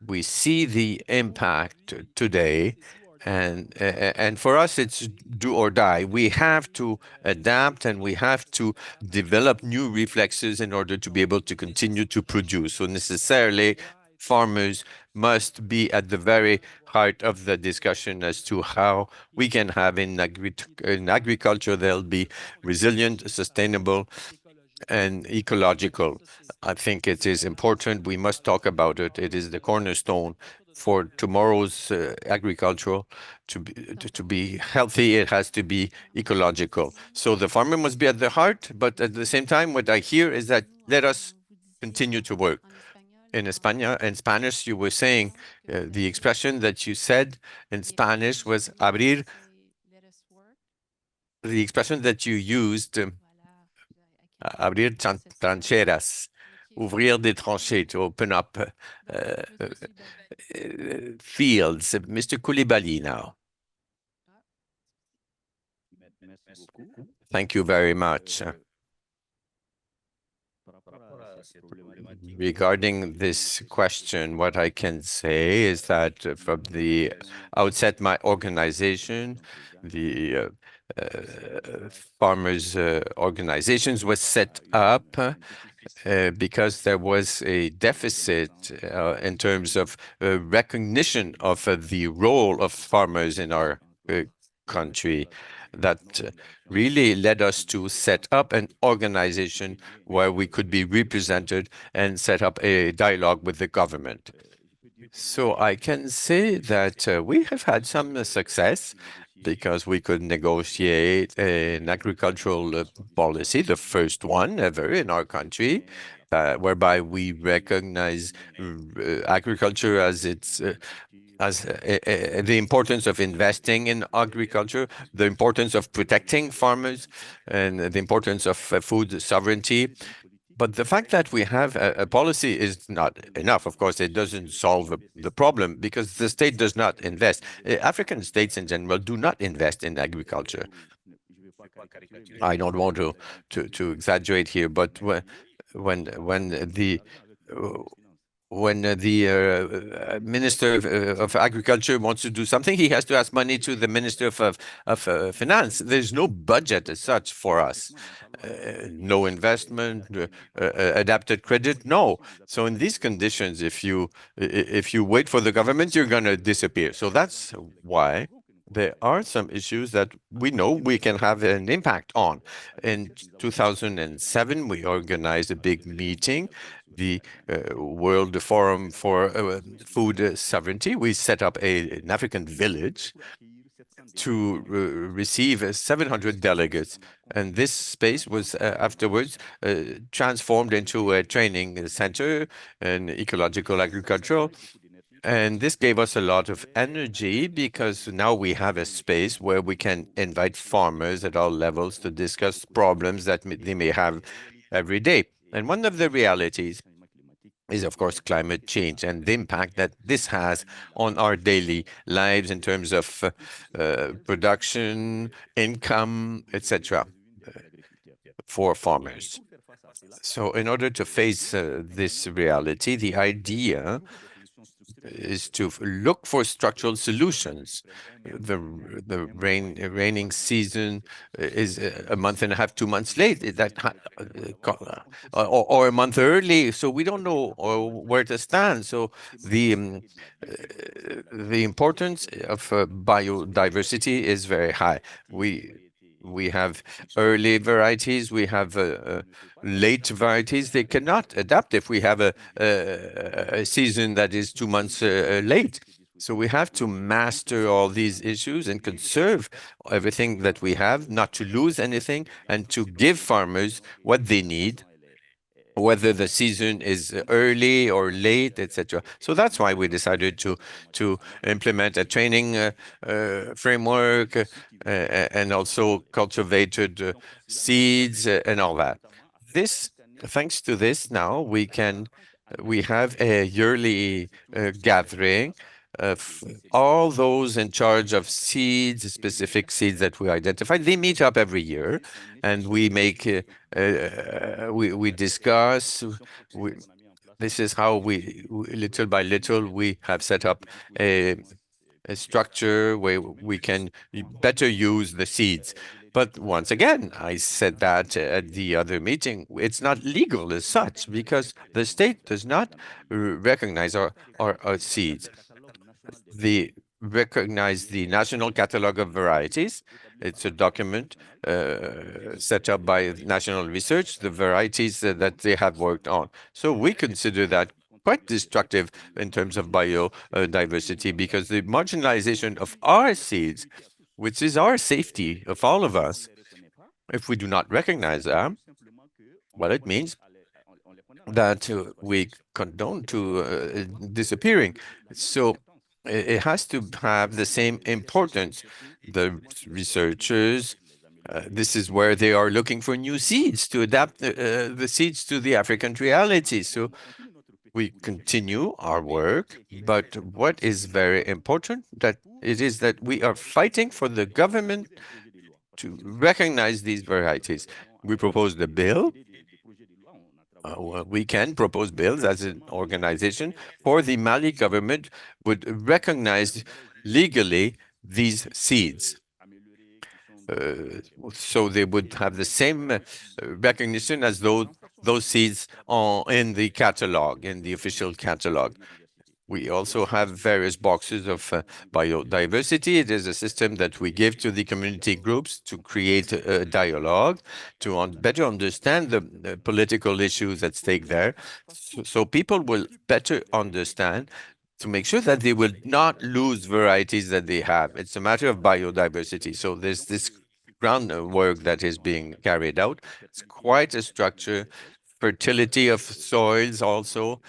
We see the impact today, and for us, it's do or die. We have to adapt and we have to develop new reflexes in order to be able to continue to produce. So necessarily, farmers must be at the very heart of the discussion as to how we can have in agriculture, they'll be resilient, sustainable, and ecological. I think it is important. We must talk about it. It is the cornerstone for tomorrow's agriculture. To be healthy, it has to be ecological. So the farmer must be at the heart, but at the same time, what I hear is that let us continue to work. In Spanish, you were saying the expression that you said in Spanish was abrir. The expression that you used, abrir trancheras, ouvrir des tranchées, to open up fields. Mr. Koulibaly now. Thank you very much. Regarding this question, what I can say is that from the outset, my organization, the farmers' organizations, was set up because there was a deficit in terms of recognition of the role of farmers in our country. That really led us to set up an organization where we could be represented and set up a dialogue with the government. So I can say that we have had some success because we could negotiate an agricultural policy, the first one ever in our country, whereby we recognize agriculture as its the importance of investing in agriculture, the importance of protecting farmers, and the importance of food sovereignty. But the fact that we have a policy is not enough. Of course, it doesn't solve the problem because the state does not invest. African states in general do not invest in agriculture. I don't want to exaggerate here, but when the Minister of Agriculture wants to do something, he has to ask money to the Minister of Finance. There's no budget as such for us. No investment, adapted credit, no. So in these conditions, if you wait for the government, you're going to disappear. So that's why there are some issues that we know we can have an impact on. In 2007, we organized a big meeting, the World Forum for Food Sovereignty. We set up an African village to receive 700 delegates. And this space was afterwards transformed into a training center in ecological agriculture. And this gave us a lot of energy because now we have a space where we can invite farmers at all levels to discuss problems that they may have every day. And one of the realities is, of course, climate change and the impact that this has on our daily lives in terms of production, income, etc., for farmers. So in order to face this reality, the idea is to look for structural solutions. The raining season is a month and a half, 2 months late, or a month early, so we don't know where to stand. So the importance of biodiversity is very high. We have early varieties, we have late varieties. They cannot adapt if we have a season that is 2 months late. So we have to master all these issues and conserve everything that we have, not to lose anything, and to give farmers what they need, whether the season is early or late, etc. So that's why we decided to implement a training framework and also cultivated seeds and all that. Thanks to this, now we have a yearly gathering of all those in charge of seeds, specific seeds that we identified. They meet up every year, and we make we discuss. This is how we little by little we have set up a structure where we can better use the seeds. But once again, I said that at the other meeting, it's not legal as such because the state does not recognize our seeds. They recognize the National Catalog of Varieties. It's a document set up by National Research, the varieties that they have worked on. So we consider that quite destructive in terms of biodiversity because the marginalization of our seeds, which is our safety of all of us, if we do not recognize that, well, it means that we condone to disappearing. So it has to have the same importance. The researchers This is where they are looking for new seeds to adapt the seeds to the African reality. So we continue our work, but what is very important that it is that we are fighting for the government to recognize these varieties. We proposed a bill. We can propose bills as an organization for the Mali government would recognize legally these seeds. So they would have the same recognition as though those seeds are in the catalog, in the official catalog. We also have various boxes of biodiversity. It is a system that we give to the community groups to create a dialogue, to better understand the political issues at stake there. So people will better understand to make sure that they will not lose varieties that they have. It's a matter of biodiversity. So there's this groundwork that is being carried out. It's quite a structure. Fertility of soils also,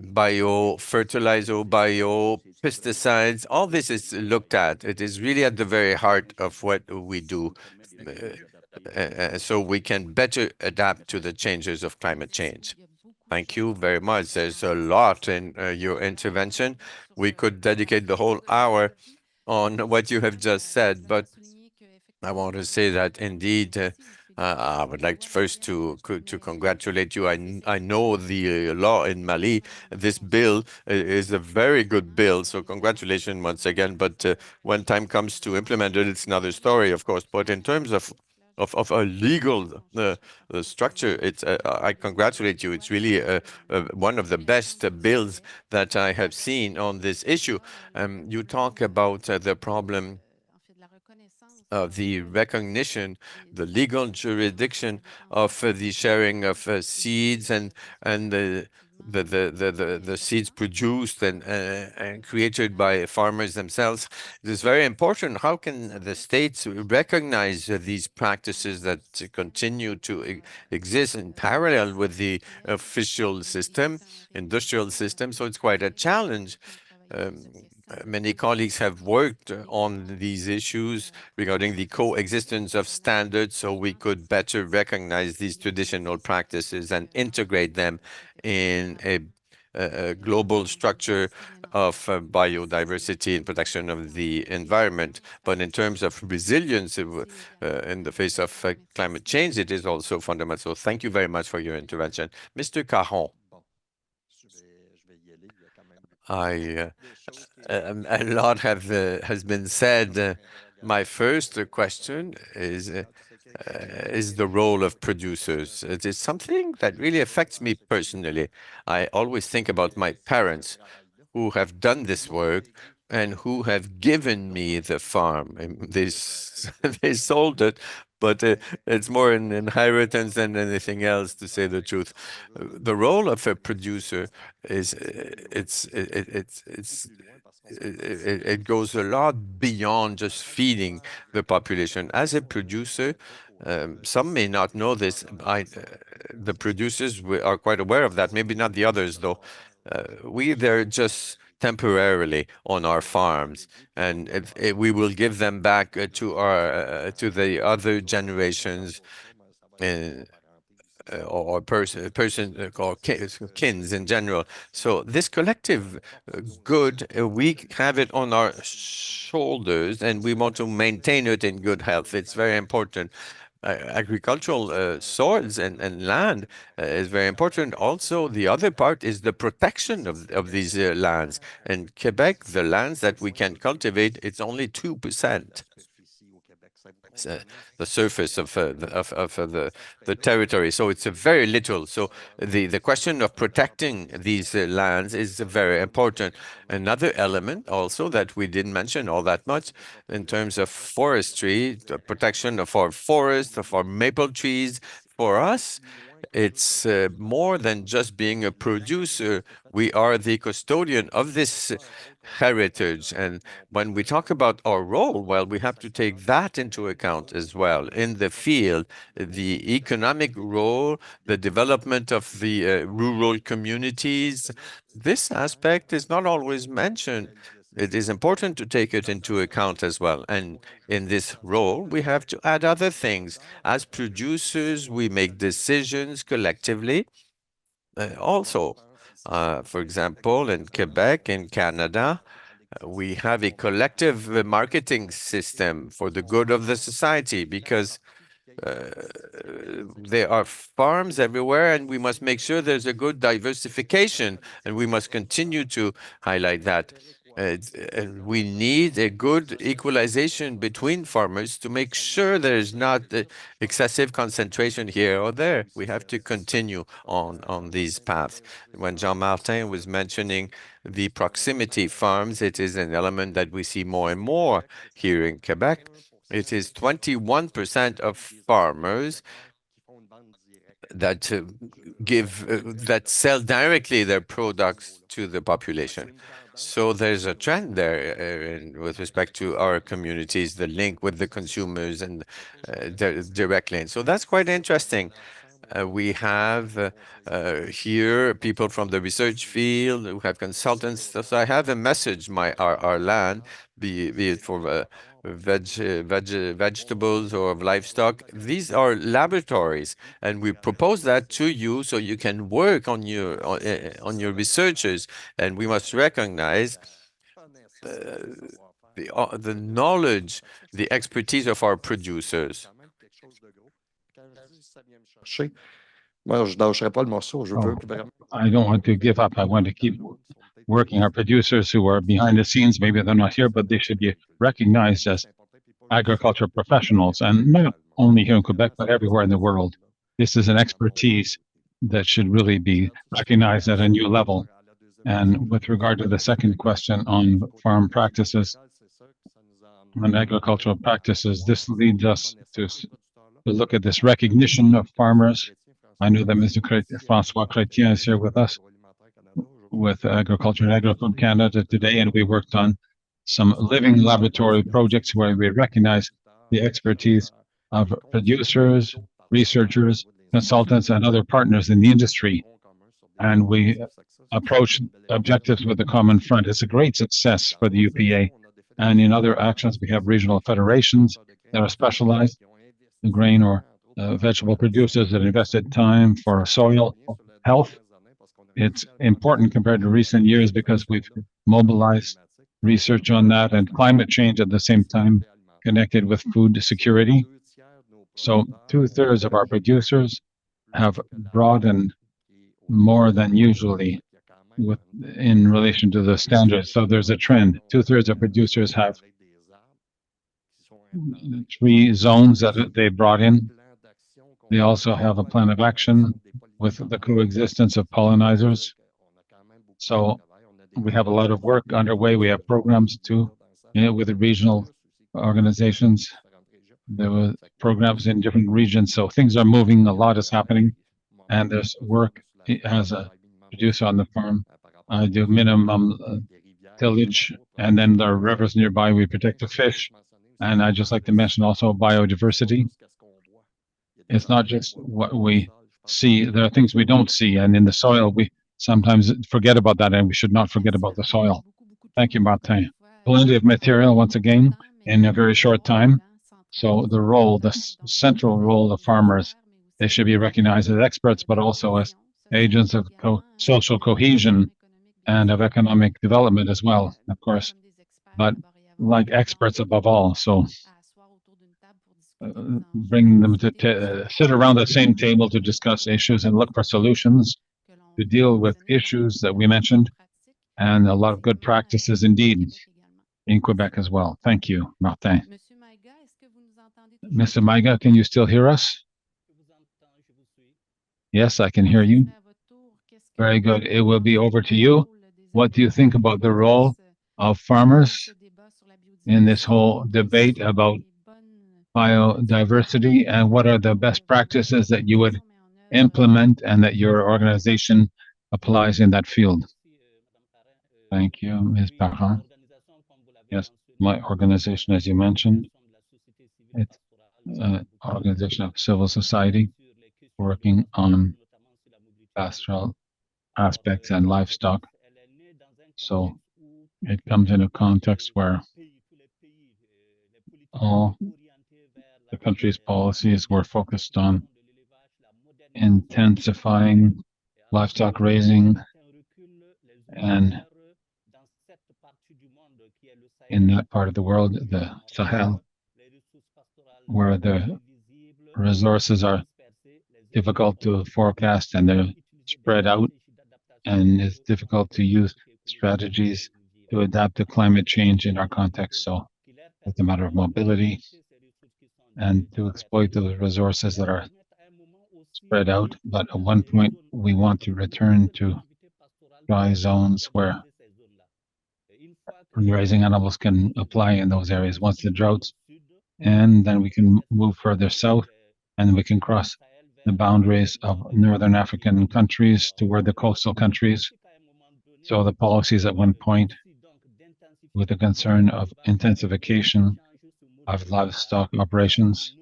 bio-fertilizer, bio-pesticides, all this is looked at. It is really at the very heart of what we do. So we can better adapt to the changes of climate change. Thank you very much. There's a lot in your intervention. We could dedicate the whole hour on what you have just said, but I want to say that indeed, I would like first to congratulate you. I know the law in Mali. This bill is a very good bill, so congratulations once again. But when time comes to implement it, it's another story, of course. But in terms of a legal structure, it's I congratulate you. It's really one of the best bills that I have seen on this issue. You talk about the problem of the recognition, the legal jurisdiction of the sharing of seeds and the seeds produced and created by farmers themselves. It is very important. How can the states recognize these practices that continue to exist in parallel with the official system, industrial system? So it's quite a challenge. Many colleagues have worked on these issues regarding the coexistence of standards so we could better recognize these traditional practices and integrate them in a global structure of biodiversity and protection of the environment. But in terms of resilience in the face of climate change, it is also fundamental. Thank you very much for your intervention. Mr. Caron. A lot has been said. My first question is the role of producers. It is something that really affects me personally. I always think about my parents who have done this work and who have given me the farm. They sold it, but it's more an inheritance than anything else, to say the truth. The role of a producer is it goes a lot beyond just feeding the population. As a producer, some may not know this. The producers are quite aware of that. Maybe not the others, though. They're just temporarily on our farms, and we will give them back to the other generations, or kins in general. So this collective good, we have it on our shoulders, and we want to maintain it in good health. It's very important. Agricultural soils and land is very important. Also, the other part is the protection of these lands. In Quebec, the lands that we can cultivate, it's only 2%. The surface of the territory. So it's a very little. So the question of protecting these lands is very important. Another element also that we didn't mention all that much in terms of forestry, the protection of our forests, of our maple trees. For us, it's more than just being a producer. We are the custodian of this heritage. And when we talk about our role, well, we have to take that into account as well. In the field, the economic role, the development of the rural communities, this aspect is not always mentioned. it is important to take it into account as well. And in this role, we have to add other things. As producers, we make decisions collectively. Also, for example, in Quebec, in Canada, we have a collective marketing system for the good of the society, because there are farms everywhere, and we must make sure there's a good diversification, and we must continue to highlight that. And we need a good equalization between farmers to make sure there's not excessive concentration here or there. We have to continue on these paths. When Jean-Martin was mentioning the proximity farms, it is an element that we see more and more here in Quebec. It is 21% of farmers that that sell directly their products to the population. So there's a trend there with respect to our communities, the link with the consumers and directly. And so that's quite interesting. We have here people from the research field who have consultants. So I have a message, our land, be it for vegetables or livestock. These are laboratories, and we propose that to you so you can work on your researchers. And we must recognize the knowledge, the expertise of our producers. I don't want to give up. I want to keep working. Our producers who are behind the scenes, maybe they're not here, but they should be recognized as agriculture professionals, and not only here in Quebec, but everywhere in the world. This is an expertise that should really be recognized at a new level. And with regard to the second question on farm practices and agricultural practices, this leads us to look at this recognition of farmers. I know that Mr. François Chrétien is here with us with Agriculture and Agri-Food Canada today, and we worked on some living laboratory projects where we recognize the expertise of producers, researchers, consultants, and other partners in the industry. And we approach objectives with a common front. It's a great success for the UPA. And in other actions, we have regional federations that are specialized in grain or vegetable producers that invested time for soil health. It's important compared to recent years because we've mobilized research on that and climate change at the same time connected with food security. So 2/3 of our producers have broadened more than usually in relation to the standards. So there's a trend. 2/3 of producers have 3 zones that they brought in. They also have a plan of action with the coexistence of pollinizers. So we have a lot of work underway. We have programs too, with the regional organizations. There were programs in different regions. So things are moving, a lot is happening, and there's work as a producer on the farm. I do minimum tillage, and then there are rivers nearby. We protect the fish. And I'd just like to mention also biodiversity. It's not just what we see. There are things we don't see. And in the soil, we sometimes forget about that, and we should not forget about the soil. Thank you, Martin. Plenty of material, once again, in a very short time. So the role, the central role of farmers, they should be recognized as experts, but also as agents of social cohesion and of economic development as well, of course, but like experts above all. So bring them to sit around the same table to discuss issues and look for solutions to deal with issues that we mentioned, and a lot of good practices indeed in Quebec as well. Thank you, Martin. Mr. Maiga, can you still hear us? Yes, I can hear you. Very good. It will be over to you. What do you think about the role of farmers in this whole debate about biodiversity, and what are the best practices that you would implement and that your organization applies in that field? Thank you, Ms. Parent. Yes, my organization, as you mentioned, it's an organization of civil society working on pastoral aspects and livestock. So It comes in a context where all the country's policies were focused on intensifying livestock raising, and in that part of the world, the Sahel, where the resources are difficult to forecast and they're spread out, and it's difficult to use strategies to adapt to climate change in our context. So it's a matter of mobility and to exploit those resources that are spread out. But at one point, we want to return to dry zones where raising animals can apply in those areas once the droughts, and then we can move further south and we can cross the boundaries of northern African countries toward the coastal countries. So the policies at one point, with the concern of intensification of livestock operations,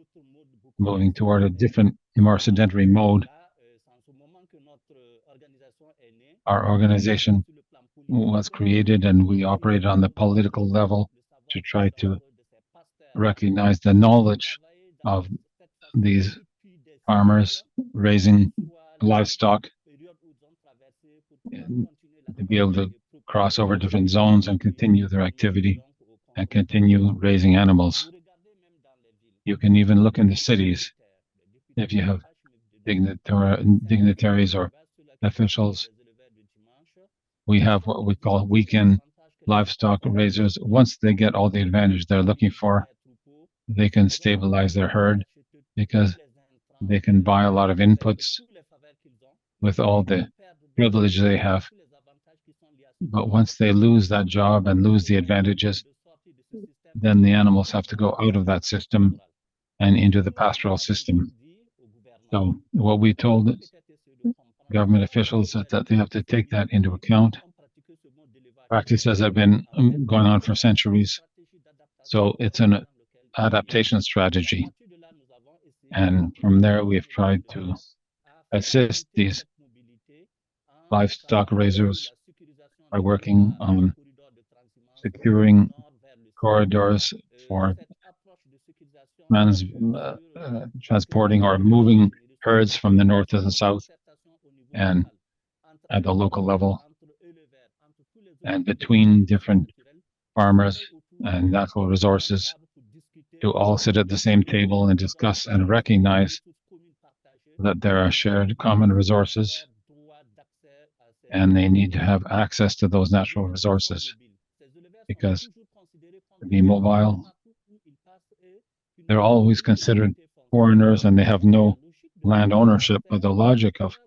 moving toward a different, more sedentary mode. Our organization was created and we operate on the political level to try to recognize the knowledge of these farmers raising livestock, to be able to cross over different zones and continue their activity and continue raising animals. You can even look in the cities if you have dignitaries or officials. We have what we call weekend livestock raisers. Once they get all the advantage they're looking for, they can stabilize their herd because they can buy a lot of inputs with all the privilege they have. But once they lose that job and lose the advantages, then the animals have to go out of that system and into the pastoral system. So what we told government officials is that they have to take that into account. Practices have been going on for centuries. So it's an adaptation strategy. And from there, we've tried to assist these livestock raisers by working on securing corridors for transporting or moving herds from the north to the south and at the local level and between different farmers and natural resources to all sit at the same table and discuss and recognize that there are shared common resources and they need to have access to those natural resources because to be mobile, they're always considered foreigners and they have no land ownership. But the logic of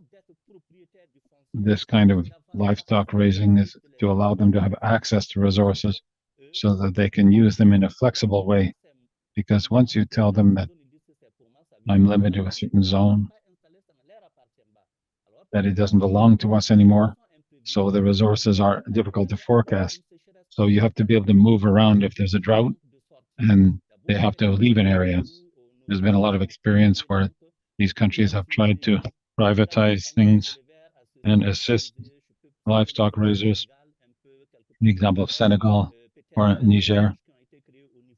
this kind of livestock raising is to allow them to have access to resources so that they can use them in a flexible way. Because once you tell them that I'm limited to a certain zone, that it doesn't belong to us anymore, so the resources are difficult to forecast. So you have to be able to move around if there's a drought and they have to leave an area. There's been a lot of experience where these countries have tried to privatize things and assist livestock raisers. The example of Senegal or Niger.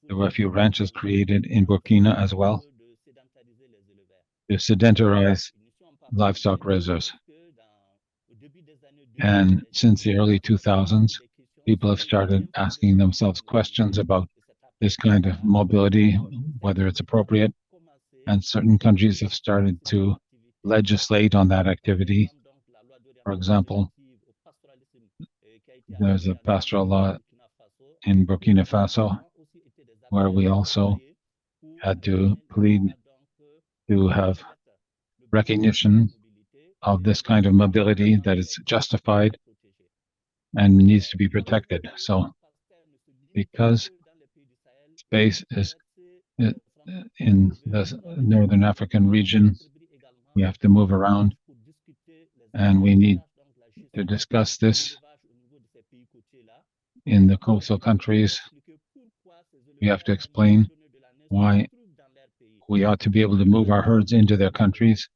There were a few ranches created in Burkina as well to sedentarize livestock raisers. And since the early 2000s, people have started asking themselves questions about this kind of mobility, whether it's appropriate. And certain countries have started to legislate on that activity. For example, there's a pastoral law in Burkina Faso where we also had to plead to have recognition of this kind of mobility that is justified and needs to be protected. So because space is in the Northern African region, we have to move around and we need to discuss this in the coastal countries. We have to explain why we ought to be able to move our herds into their countries,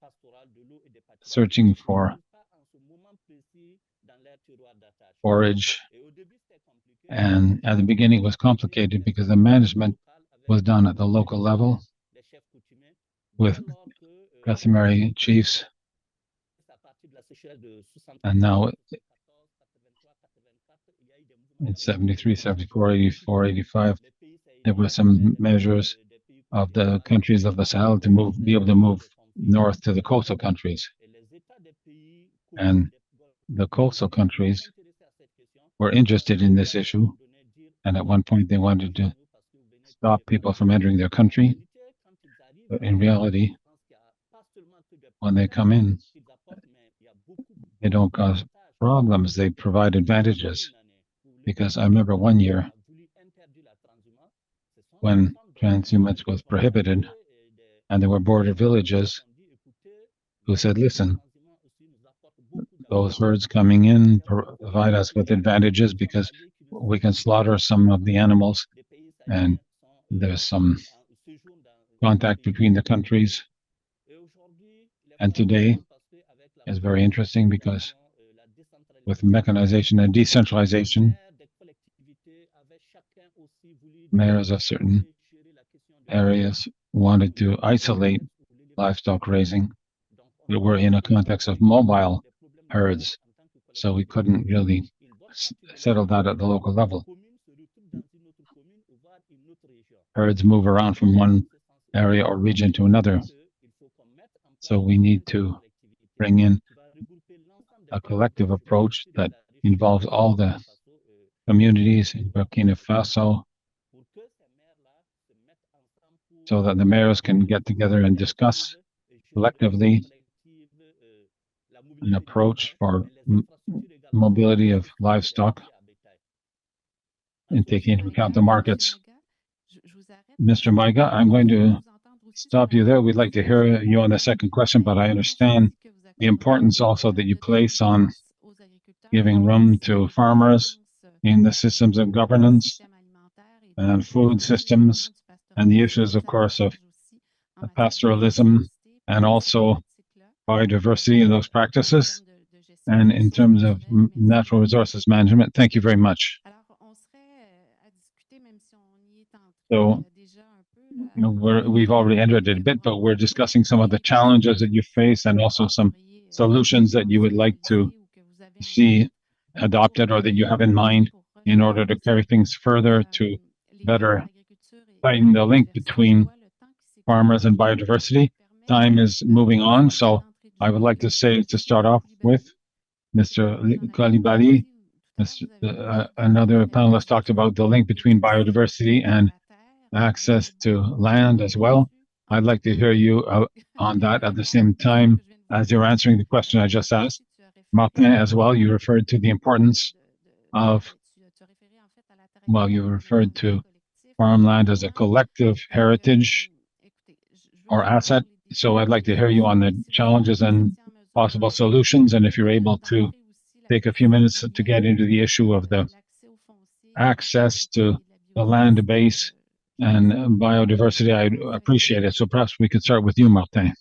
searching for forage And at the beginning, it was complicated because the management was done at the local level with customary chiefs. And now in 73, 74, 84, 85, there were some measures of the countries of the Sahel to be able to move north to the coastal countries. And the coastal countries were interested in this issue. And at one point, they wanted to stop people from entering their country. But in reality, when they come in, they don't cause problems, they provide advantages. Because I remember one year when transhumance was prohibited, and there were border villages who said, listen, those herds coming in provide us with advantages because we can slaughter some of the animals, and there's some contact between the countries. And today is very interesting because with mechanization and decentralization, mayors of certain areas wanted to isolate livestock raising. We were in a context of mobile herds, so we couldn't really settle that at the local level. Herds move around from one area or region to another. So we need to bring in a collective approach that involves all the communities in Burkina Faso, so that the mayors can get together and discuss collectively an approach for mobility of livestock and taking into account the markets. Mr. Maiga, I'm going to stop you there. We'd like to hear you on the second question, but I understand the importance also that you place on giving room to farmers in the systems of governance and food systems, and the issues, of course, of pastoralism and also biodiversity in those practices, and in terms of natural resources management. Thank you very much. So, we've already entered it a bit, but we're discussing some of the challenges that you face and also some solutions that you would like to see adopted or that you have in mind in order to carry things further to better tighten the link between farmers and biodiversity. Time is moving on, so I would like to say, to start off with, Mr. Kalibali, another panelist talked about the link between biodiversity and access to land as well. I'd like to hear you on that at the same time as you're answering the question I just asked. Martin, as well, you referred to the importance of, well, you referred to farmland as a collective heritage or asset. So I'd like to hear you on the challenges and possible solutions, and if you're able to take a few minutes to get into the issue of the access to the land base and biodiversity, I'd appreciate it. So perhaps we could start with you, Martin.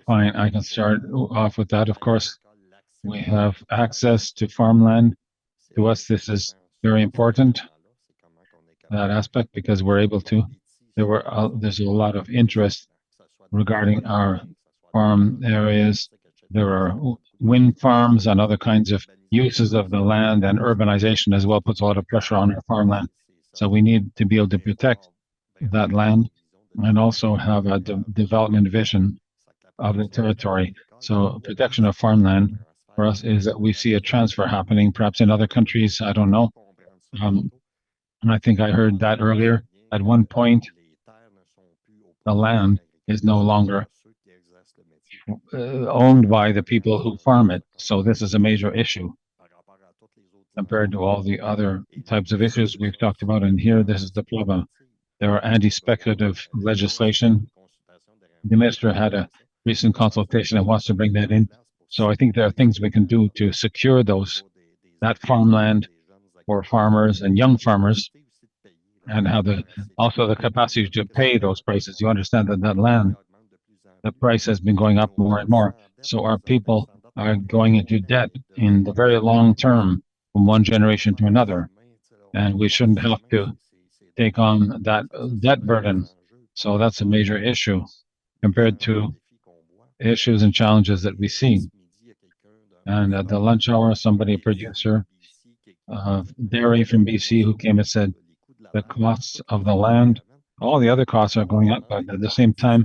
Fine, I can start off with that. Of course, we have access to farmland. To us, this is very important, that aspect, because we're able to, there's a lot of interest regarding our farm areas. There are wind farms and other kinds of uses of the land, and urbanization as well puts a lot of pressure on our farmland. So we need to be able to protect that land and also have a development vision of the territory. So protection of farmland for us is that we see a transfer happening, perhaps in other countries, I don't know. And I think I heard that earlier. At one point, the land is no longer owned by the people who farm it. So this is a major issue compared to all the other types of issues we've talked about. And here, this is the problem. There are anti-speculative legislation. The minister had a recent consultation and wants to bring that in. So I think there are things we can do to secure that farmland for farmers and young farmers, and have also the capacity to pay those prices. You understand that land, the price has been going up more and more. So our people are going into debt in the very long term. from one generation to another. And we shouldn't have to take on that debt burden. So that's a major issue compared to issues and challenges that we see. And at the lunch hour, somebody, a producer of dairy from BC, who came and said the costs of the land, all the other costs are going up, but at the same time,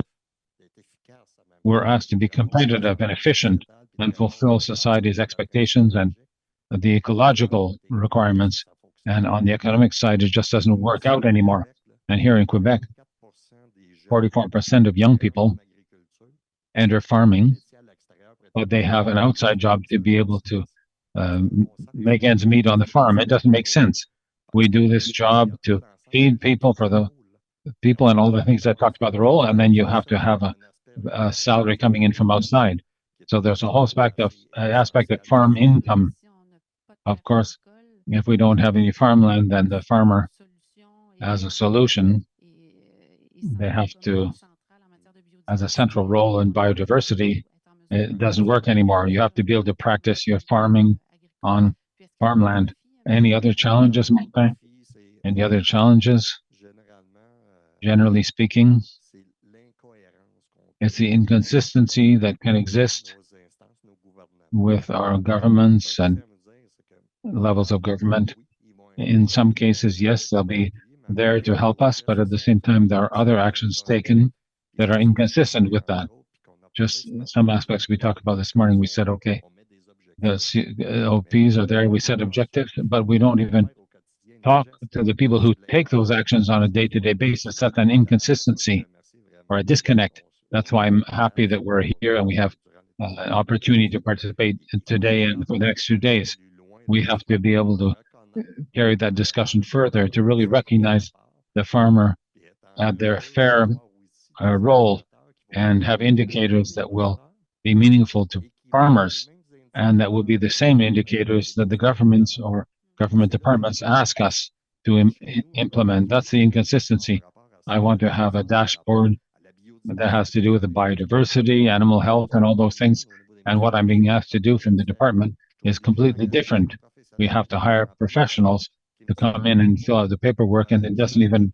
we're asked to be competitive and efficient and fulfill society's expectations and the ecological requirements. And on the economic side, it just doesn't work out anymore. And here in Quebec, 44% of young people enter farming, but they have an outside job to be able to make ends meet on the farm. It doesn't make sense. We do this job to feed people for the people and all the things I talked about the role, and then you have to have a salary coming in from outside. So there's a whole aspect of farm income. Of course, if we don't have any farmland, then the farmer has a solution. They have to, as a central role in biodiversity, it doesn't work anymore. You have to be able to practice your farming on farmland. Any other challenges, Martin? Any other challenges? Generally speaking, it's the inconsistency that can exist with our governments and levels of government. In some cases, yes, they'll be there to help us, but at the same time, there are other actions taken that are inconsistent with that. Just some aspects we talked about this morning, we said, okay, the OPs are there, we set objectives, but we don't even talk to the people who take those actions on a day-to-day basis. That's an inconsistency or a disconnect. That's why I'm happy that we're here and we have an opportunity to participate today and for the next 2 days. We have to be able to carry that discussion further to really recognize the farmer at their fair role and have indicators that will be meaningful to farmers and that will be the same indicators that the governments or government departments ask us to implement. That's the inconsistency. I want to have a dashboard that has to do with the biodiversity, animal health, and all those things. And what I'm being asked to do from the department is completely different. We have to hire professionals to come in and fill out the paperwork, and it doesn't even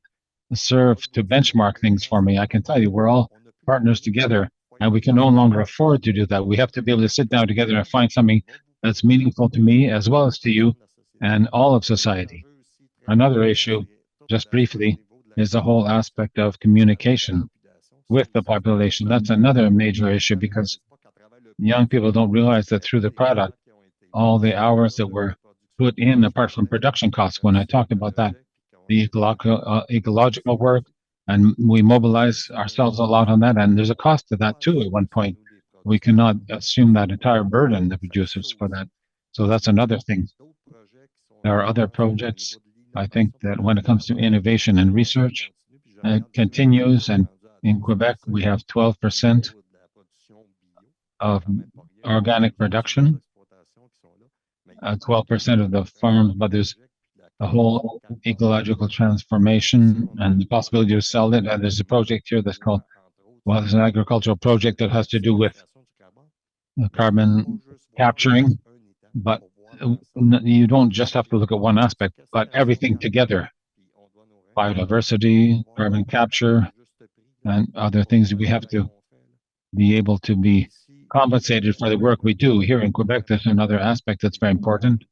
serve to benchmark things for me. I can tell you, we're all partners together, and we can no longer afford to do that. We have to be able to sit down together and find something that's meaningful to me as well as to you and all of society. Another issue, just briefly, is the whole aspect of communication with the population. That's another major issue because young people don't realize that through the product, all the hours that were put in, apart from production costs, when I talked about that, the ecological work, and we mobilize ourselves a lot on that, and there's a cost to that too at one point. We cannot assume that entire burden, the producers, for that. So that's another thing. There are other projects, I think, that when it comes to innovation and research, it continues, and in Quebec, we have 12% of organic production, 12% of the farms, but there's a whole ecological transformation and the possibility to sell it. And there's a project here that's called, well, it's an agricultural project that has to do with carbon capturing, but you don't just have to look at one aspect, but everything together. Biodiversity, carbon capture, and other things. We have to be able to be compensated for the work we do. Here in Quebec, there's another aspect that's very important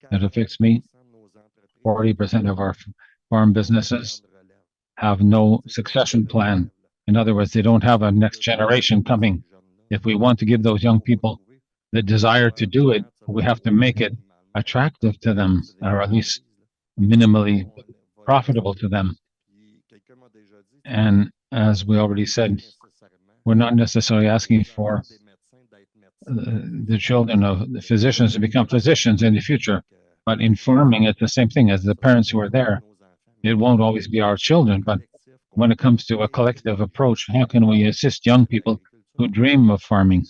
that affects me. 40% of our farm businesses have no succession plan. In other words, they don't have a next generation coming. If we want to give those young people the desire to do it, we have to make it attractive to them, or at least minimally profitable to them. And as we already said, we're not necessarily asking for the children of the physicians to become physicians in the future, but in farming, it's the same thing as the parents who are there. It won't always be our children, but when it comes to a collective approach, how can we assist young people who dream of farming?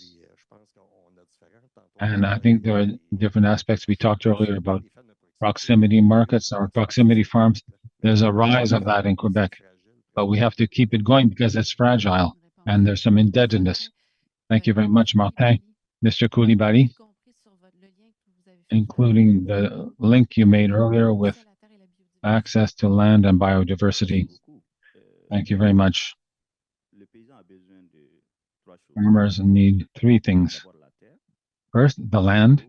And I think there are different aspects. We talked earlier about proximity markets or proximity farms. There's a rise of that in Quebec, but we have to keep it going because it's fragile and there's some indebtedness. Thank you very much, Martin. Mr. Koulibaly. including the link you made earlier with access to land and biodiversity. Thank you very much. Farmers need three things. First, the land,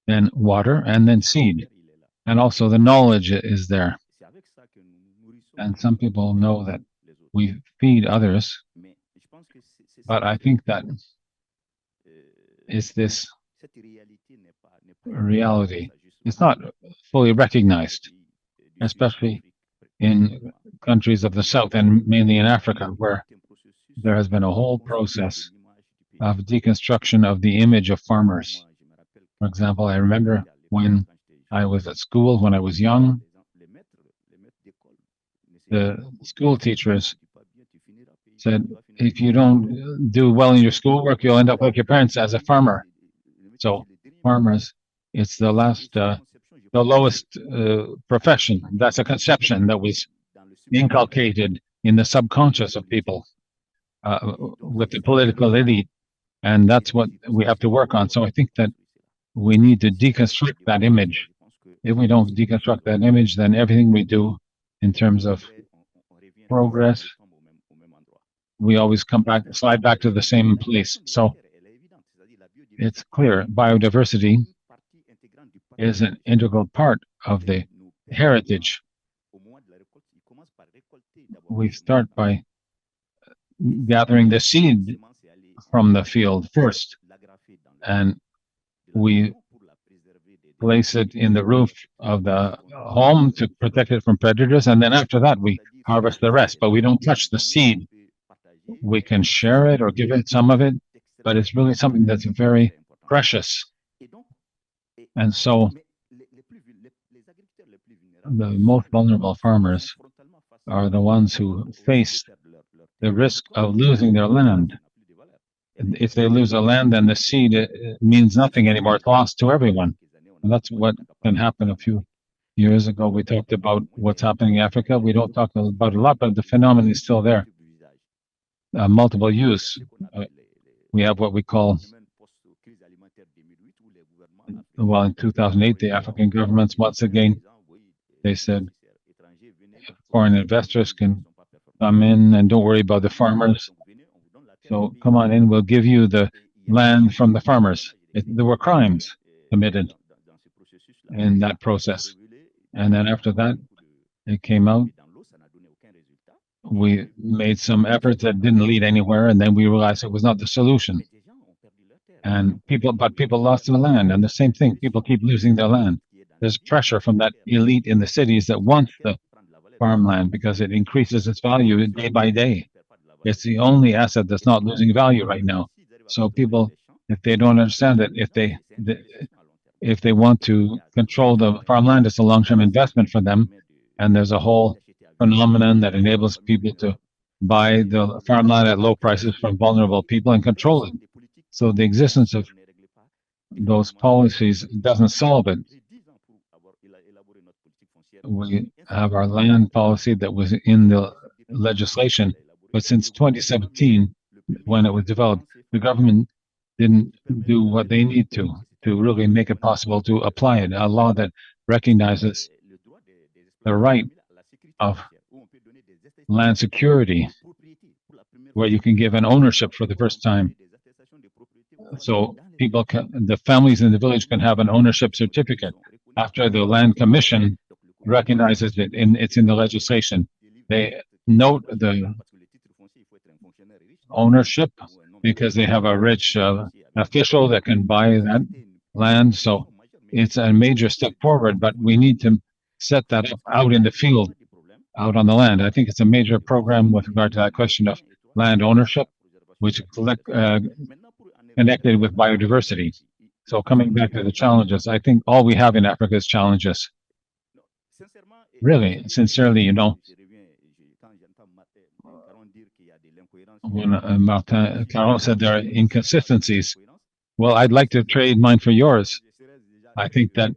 then water, and then seed. And also the knowledge is there. And some people know that we feed others, but I think that is this reality. It's not fully recognized, especially in countries of the South and mainly in Africa, where there has been a whole process of deconstruction of the image of farmers. For example, I remember when I was at school, when I was young, the school teachers said, if you don't do well in your schoolwork, you'll end up like your parents as a farmer. So farmers, it's the lowest profession. That's a conception that was inculcated in the subconscious of people with the political elite. And that's what we have to work on. So I think that we need to deconstruct that image. If we don't deconstruct that image, then everything we do in terms of progress, we always slide back to the same place. So it's clear biodiversity is an integral part of the heritage. We start by gathering the seed from the field first, and we place it in the roof of the home to protect it from predators, and then after that we harvest the rest, but we don't touch the seed. We can share it or give it some of it, but it's really something that's very precious. And so the most vulnerable farmers are the ones who face the risk of losing their land. If they lose the land, then the seed means nothing anymore. It's lost to everyone. And that's what can happen. A few years ago, we talked about what's happening in Africa. We don't talk about it a lot, but the phenomenon is still there. Multiple use. We have what we call, well, in 2008, the African governments, once again, they said foreign investors can come in and don't worry about the farmers. So come on in, we'll give you the land from the farmers. There were crimes committed in that process. And then after that, it came out. We made some efforts that didn't lead anywhere, and then we realized it was not the solution. And people lost their land, and the same thing, people keep losing their land. There's pressure from that elite in the cities that wants the farmland because it increases its value day by day. It's the only asset that's not losing value right now. So people, if they don't understand it, if they want to control the farmland, it's a long-term investment for them. And there's a whole phenomenon that enables people to buy the farmland at low prices from vulnerable people and control it. So the existence of those policies doesn't solve it. We have our land policy that was in the legislation, but since 2017, when it was developed, the government didn't do what they need to really make it possible to apply it. A law that recognizes the right of land security, where you can give an ownership for the first time. So people can, the families in the village can have an ownership certificate. After the land commission recognizes it, it's in the legislation. They note the ownership because they have a rich official that can buy that land. So it's a major step forward, but we need to set that up out in the field, out on the land. I think it's a major program with regard to that question of land ownership, which is connected with biodiversity. So coming back to the challenges, I think all we have in Africa is challenges. Really, sincerely, you know, when Martin Caron said there are inconsistencies, well, I'd like to trade mine for yours. I think that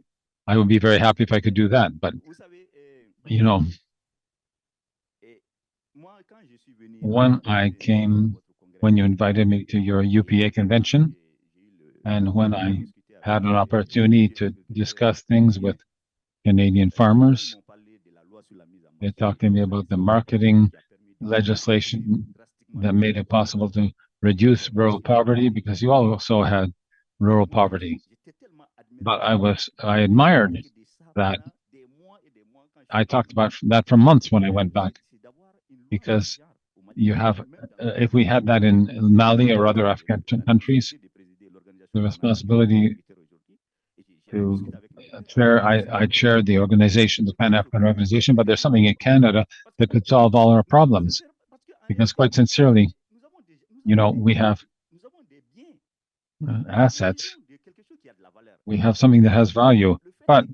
I would be very happy if I could do that. But, you know, when I came, when you invited me to your UPA convention, and when I had an opportunity to discuss things with Canadian farmers. They talked to me about the marketing legislation that made it possible to reduce rural poverty, because you also had rural poverty. But I admired that. I talked about that for months when I went back, because you have, if we had that in Mali or other African countries, the responsibility to I chair the organization, the Pan-African organization, but there's something in Canada that could solve all our problems. Because quite sincerely, we have assets, we have something that has value, but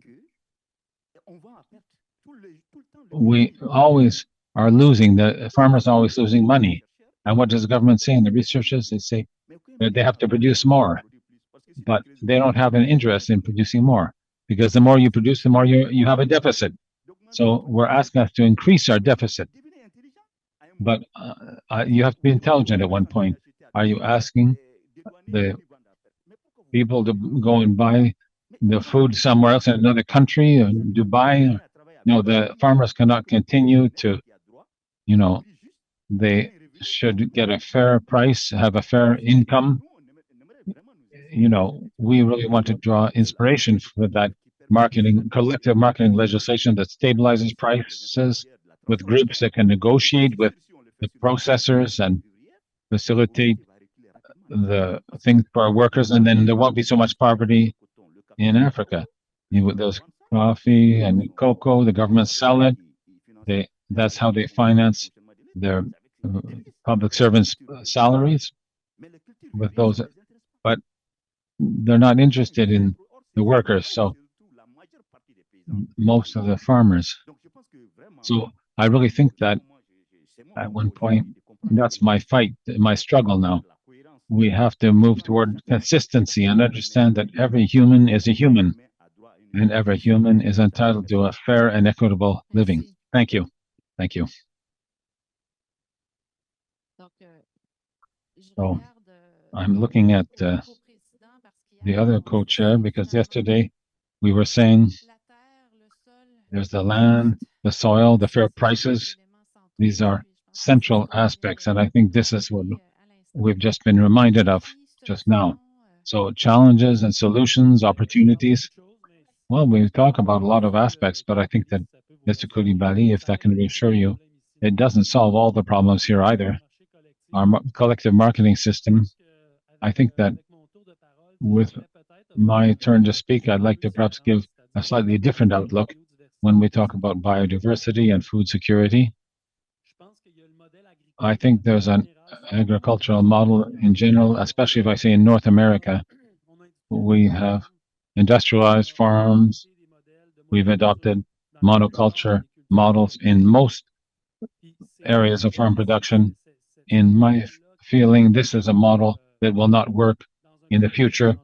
we always are losing, the farmers are always losing money. And what does the government say in the researchers? They say that they have to produce more, but they don't have an interest in producing more, because the more you produce, the more you have a deficit. So we're asking us to increase our deficit. But you have to be intelligent at one point. Are you asking the people to go and buy the food somewhere else in another country, in Dubai? No, the farmers cannot continue to, they should get a fair price, have a fair income. We really want to draw inspiration for that collective marketing legislation that stabilizes prices, with groups that can negotiate with the processors and facilitate the things for our workers, and then there won't be so much poverty in Africa. There's coffee and cocoa, the government sell it. That's how they finance their public servants' salaries with those, but they're not interested in the workers, so most of the farmers. So I really think that at one point, that's my fight, my struggle now. We have to move toward consistency and understand that every human is a human, and every human is entitled to a fair and equitable living. Thank you. Thank you. So I'm looking at the other co-chair, because yesterday we were saying there's the land, the soil, the fair prices. These are central aspects, and I think this is what we've just been reminded of just now. So challenges and solutions, opportunities. Well, we talk about a lot of aspects, but I think that Mr. Coulibaly, if that can reassure you, it doesn't solve all the problems here either. Our collective marketing system, I think that with my turn to speak, I'd like to perhaps give a slightly different outlook when we talk about biodiversity and food security. I think there's an agricultural model in general, especially if I say in North America, we have industrialized farms. We've adopted monoculture models in most areas of farm production. In my feeling, this is a model that will not work in the future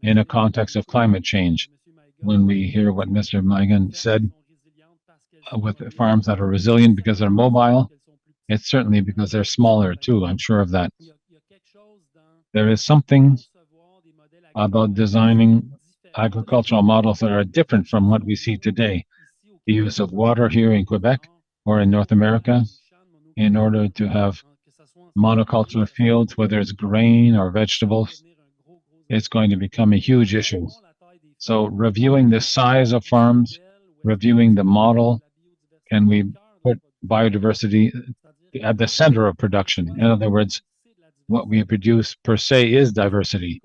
in a context of climate change. When we hear what Mr. Magan said, with farms that are resilient because they're mobile, it's certainly because they're smaller too, I'm sure of that. There is something about designing agricultural models that are different from what we see today. The use of water here in Quebec or in North America, in order to have monoculture fields, whether it's grain or vegetables, it's going to become a huge issue. So reviewing the size of farms, reviewing the model, can we put biodiversity at the center of production? In other words, what we produce per se is diversity.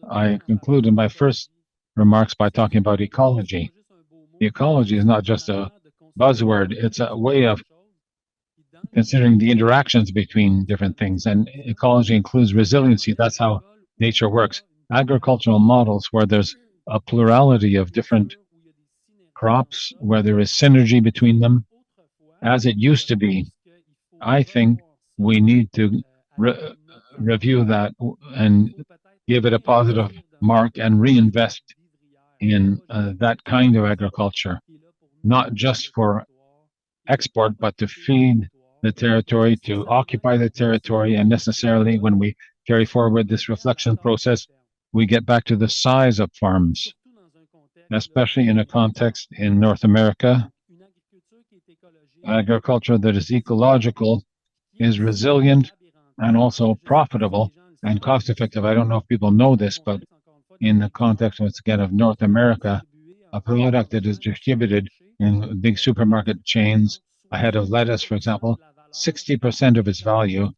I concluded my first remarks by talking about ecology. Ecology is not just a buzzword, it's a way of considering the interactions between different things, and ecology includes resiliency. That's how nature works. Agricultural models where there's a plurality of different crops, where there is synergy between them, as it used to be. I think we need to review that and give it a positive mark and reinvest in that kind of agriculture, not just for export, but to feed the territory, to occupy the territory, and necessarily when we carry forward this reflection process, we get back to the size of farms, especially in a context in North America. Agriculture that is ecological is resilient and also profitable and cost effective. I don't know if people know this, but in the context, once again, of North America, a product that is distributed in big supermarket chains ahead of lettuce, for example, 60% of its value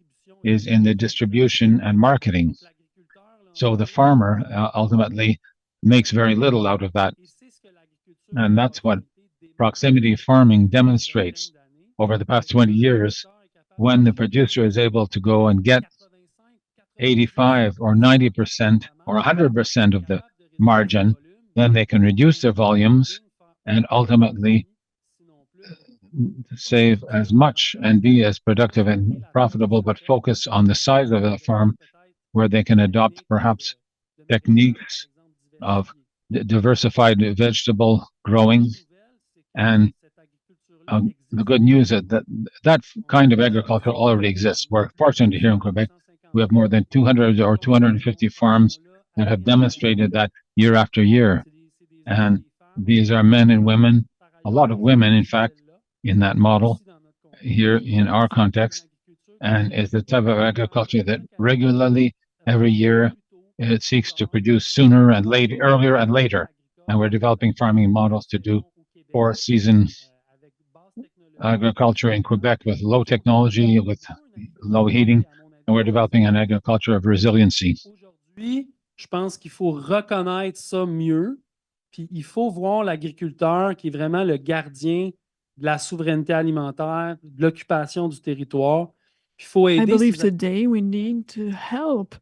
is in the distribution and marketing. So the farmer ultimately makes very little out of that. And that's what proximity farming demonstrates over the past 20 years, when the producer is able to go and get 85 or 90% or 100% of the margin, then they can reduce their volumes and ultimately save as much and be as productive and profitable, but focus on the size of the farm where they can adopt perhaps techniques of diversified vegetable growing. And the good news is that kind of agriculture already exists. We're fortunate here in Quebec. We have more than 200 or 250 farms that have demonstrated that year after year. And these are men and women, a lot of women, in fact, in that model here in our context. And it's the type of agriculture that regularly, every year, it seeks to produce sooner and later, earlier and later. And we're developing farming models to do 4-season agriculture in Quebec with low technology, with low heating, and we're developing an agriculture of resiliency. Aujourd'hui, je pense qu'il faut reconnaître ça mieux, puis il faut voir l'agriculteur qui est vraiment le gardien de la souveraineté alimentaire, de l'occupation du territoire. Puis il faut aider. I believe today we need to help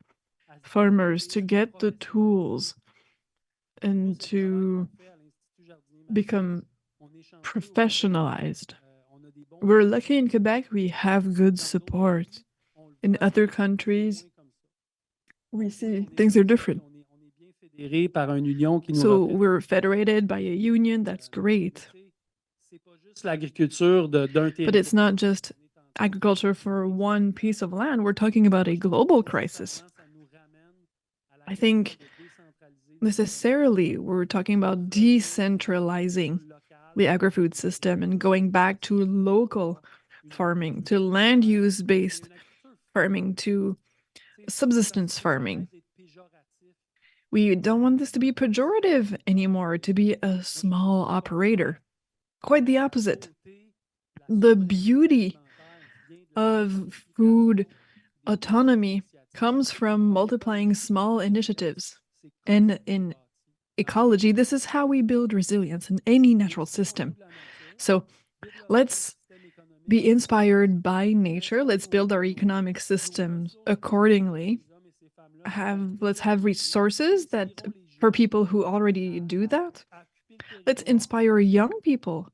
farmers to get the tools and to become professionalized. We're lucky in Quebec, we have good support. In other countries, we see things are different. So we're federated by a union, that's great. But it's not just agriculture for one piece of land. We're talking about a global crisis. I think necessarily we're talking about decentralizing the agri-food system and going back to local farming, to land use-based farming, to subsistence farming. We don't want this to be pejorative anymore, to be a small operator. Quite the opposite. The beauty of food autonomy comes from multiplying small initiatives. And in ecology, this is how we build resilience in any natural system. So let's be inspired by nature. Let's build our economic systems accordingly. Let's have resources that for people who already do that. Let's inspire young people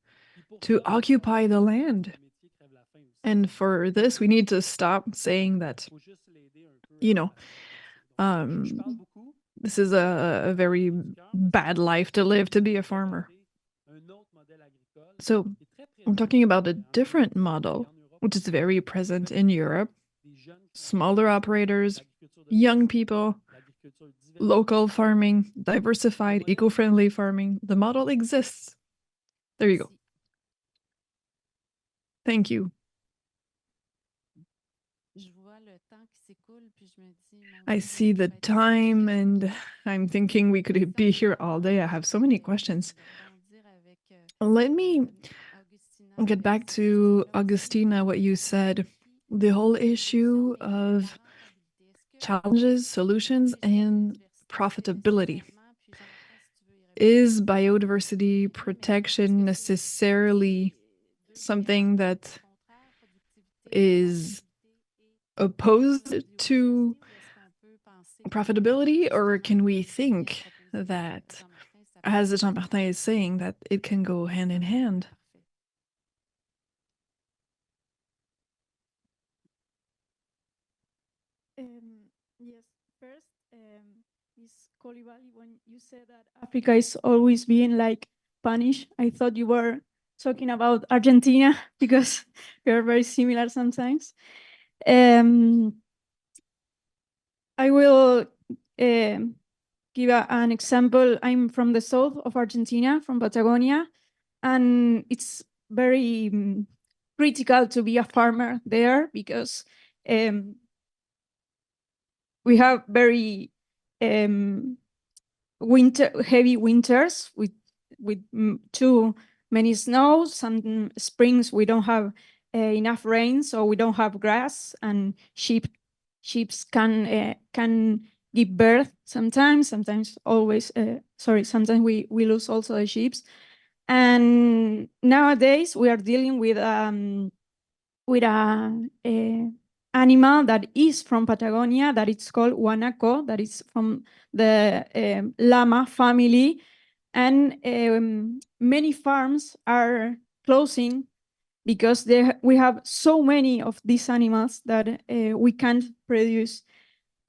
to occupy the land. And for this, we need to stop saying that, this is a very bad life to live to be a farmer. So I'm talking about a different model, which is very present in Europe. Smaller operators, young people, local farming, diversified, eco-friendly farming. The model exists. There you go. Thank you. I see the time and I'm thinking we could be here all day. I have so many questions. Let me get back to Augustina, what you said, the whole issue of challenges, solutions, and profitability. Is biodiversity protection necessarily something that is opposed to profitability, or can we think that, as Jean-Martin is saying, that it can go hand in hand? Yes, first, Ms. Coulibaly, when you said that Africa is always being like punished, I thought you were talking about Argentina because we are very similar sometimes. I will give an example. I'm from the south of Argentina, from Patagonia, and it's very critical to be a farmer there because we have very heavy winters with too many snows. Some springs we don't have enough rain, so we don't have grass, and sheep can give birth sometimes always. Sometimes we lose also the sheep. And nowadays we are dealing with a animal that is from Patagonia, that it's called guanaco, that is from the llama family. And many farms are closing because we have so many of these animals that we can't produce.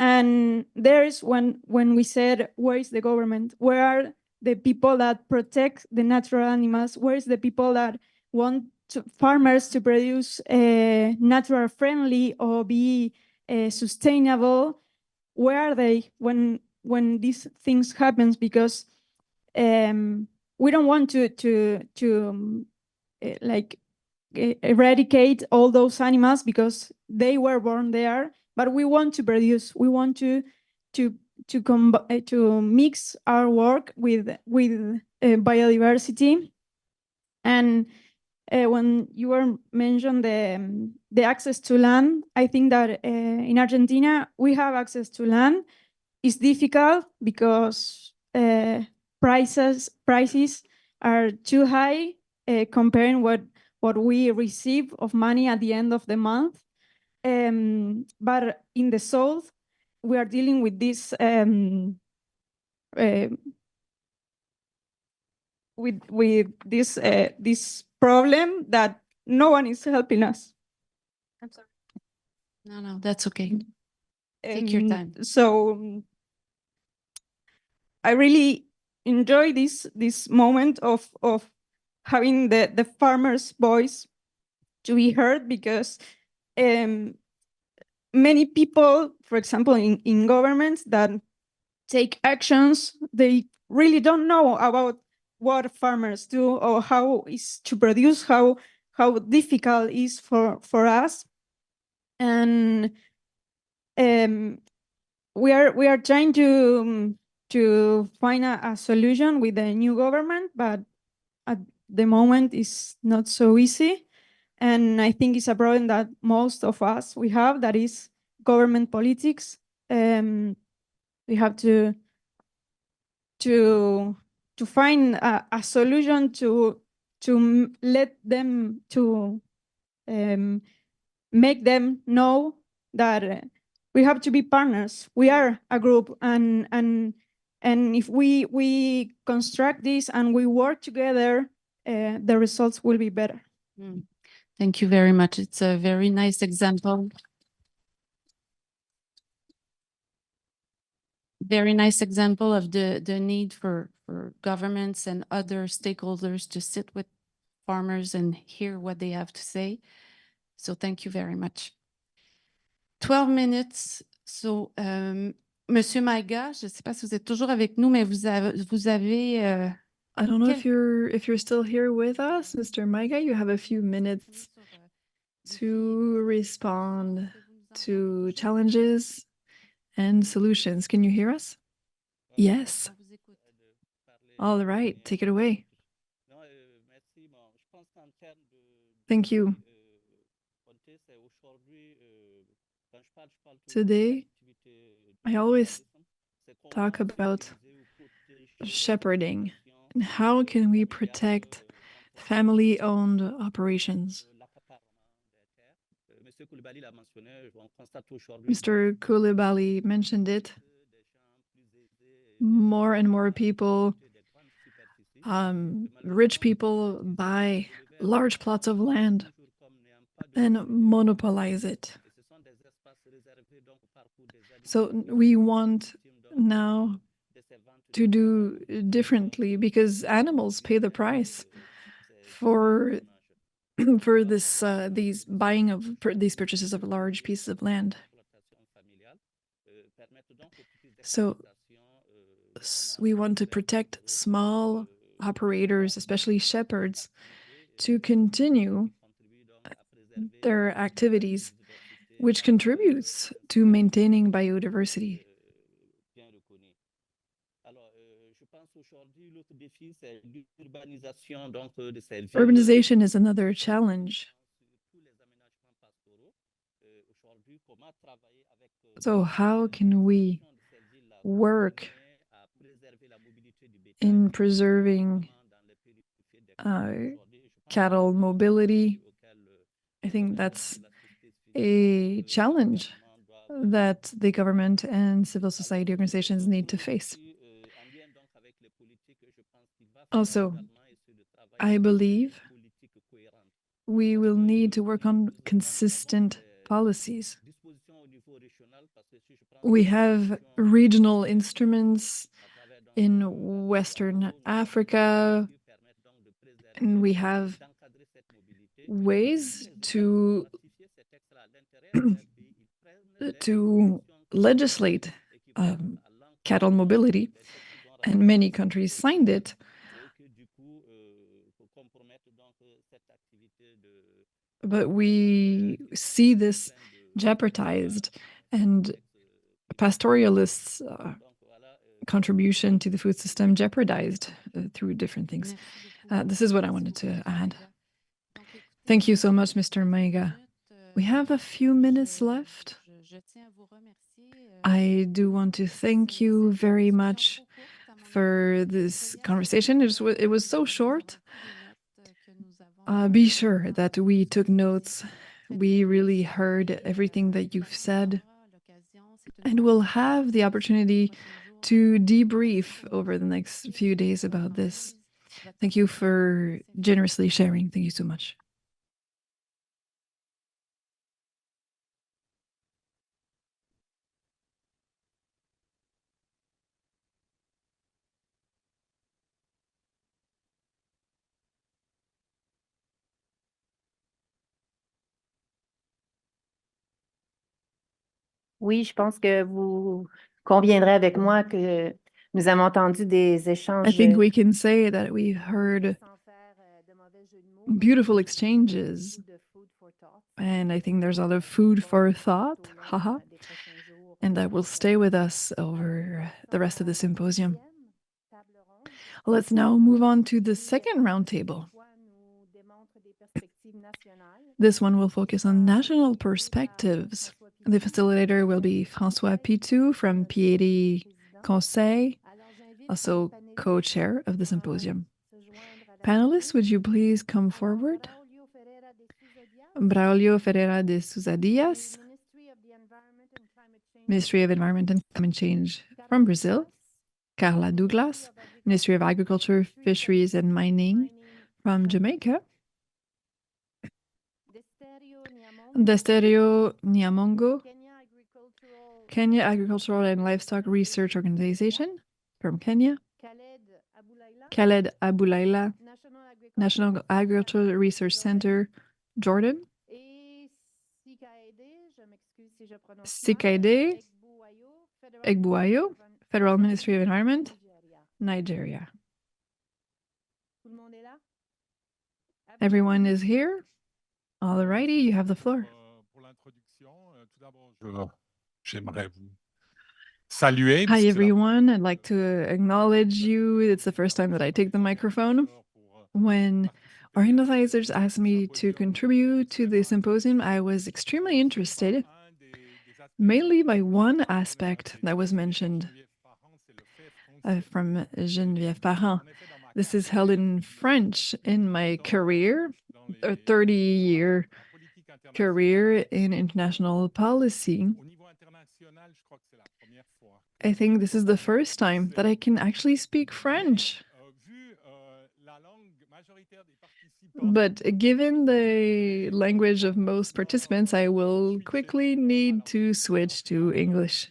And there is when we said, where is the government? Where are the people that protect the natural animals? Where is the people that want farmers to produce natural friendly or be sustainable? Where are they when these things happens? Because we don't want to like eradicate all those animals because they were born there, but we want to produce. We want to mix our work with biodiversity. And when you were mentioned the access to land, I think that in Argentina we have access to land. It's difficult because prices are too high comparing what we receive of money at the end of the month. But in the south, we are dealing with this with this problem that no one is helping us. I'm sorry. No, that's okay. Take your time. So I really enjoy this moment of having the farmer's voice to be heard, because many people, for example, in governments that take actions, they really don't know about what farmers do or how is to produce, how difficult it is for us. And we are trying to find a solution with the new government, but at the moment it's not so easy. And I think it's a problem that most of us we have, that is government politics. We have to find a solution to let them, to make them know that we have to be partners. We are a group, and if we construct this and we work together, the results will be better. Thank you very much. It's a very nice example. Very nice example of the need for governments and other stakeholders to sit with farmers and hear what they have to say. So thank you very much. 12 minutes. So, Monsieur Maïga, je ne sais pas si vous êtes toujours avec nous, mais vous avez I don't know if you're still here with us, Mr. Maïga. You have a few minutes to respond to challenges and solutions. Can you hear us? Yes. All right, take it away. Thank you. Today, I always talk about shepherding and how can we protect family-owned operations. Mr. Coulibaly mentioned it. More and more people, rich people, buy large plots of land and monopolize it. So we want now to do differently, because animals pay the price for these purchases of large pieces of land. So we want to protect small operators, especially shepherds, to continue their activities, which contributes to maintaining biodiversity. Urbanization is another challenge. So how can we work in preserving cattle mobility? I think that's a challenge that the government and civil society organizations need to face. Also, I believe we will need to work on consistent policies. We have regional instruments in Western Africa, and we have ways to legislate cattle mobility, and many countries signed it. But we see this jeopardized, and pastoralists' contribution to the food system jeopardized through different things. This is what I wanted to add. Thank you so much, Mr. Maiga. We have a few minutes left. I do want to thank you very much for this conversation. It was so short. Be sure that we took notes. We really heard everything that you've said. And we'll have the opportunity to debrief over the next few days about this. Thank you for generously sharing. Thank you so much. Oui, je pense que vous conviendrez avec moi que nous avons entendu des échanges. I think we can say that we've heard beautiful exchanges, and I think there's a lot of food for thought, haha, and that will stay with us over the rest of the symposium. Let's now move on to the second roundtable. This one will focus on national perspectives. The facilitator will be François Pitou from PAD Conseil, also co-chair of the symposium. Panelists, would you please come forward? Braulio Ferreira de Sousa Dias, Ministry of Environment and Climate Change from Brazil. Carla Douglas, Ministry of Agriculture, Fisheries and Mining from Jamaica. Desterio Nyamongo, Kenya Agricultural and Livestock Research Organization from Kenya. Khaled Aboulayla, National Agricultural Research Center, Jordan. Sikaide Egbuayo, Federal Ministry of Environment, Nigeria. Everyone is here? All righty, you have the floor. Hi, everyone. I'd like to acknowledge you. It's the first time that I take the microphone. When organizers asked me to contribute to the symposium, I was extremely interested, mainly by one aspect that was mentioned from Geneviève Parent. This is held in French. In my career, a 30-year career in international policy, I think this is the first time that I can actually speak French. But given the language of most participants, I will quickly need to switch to English.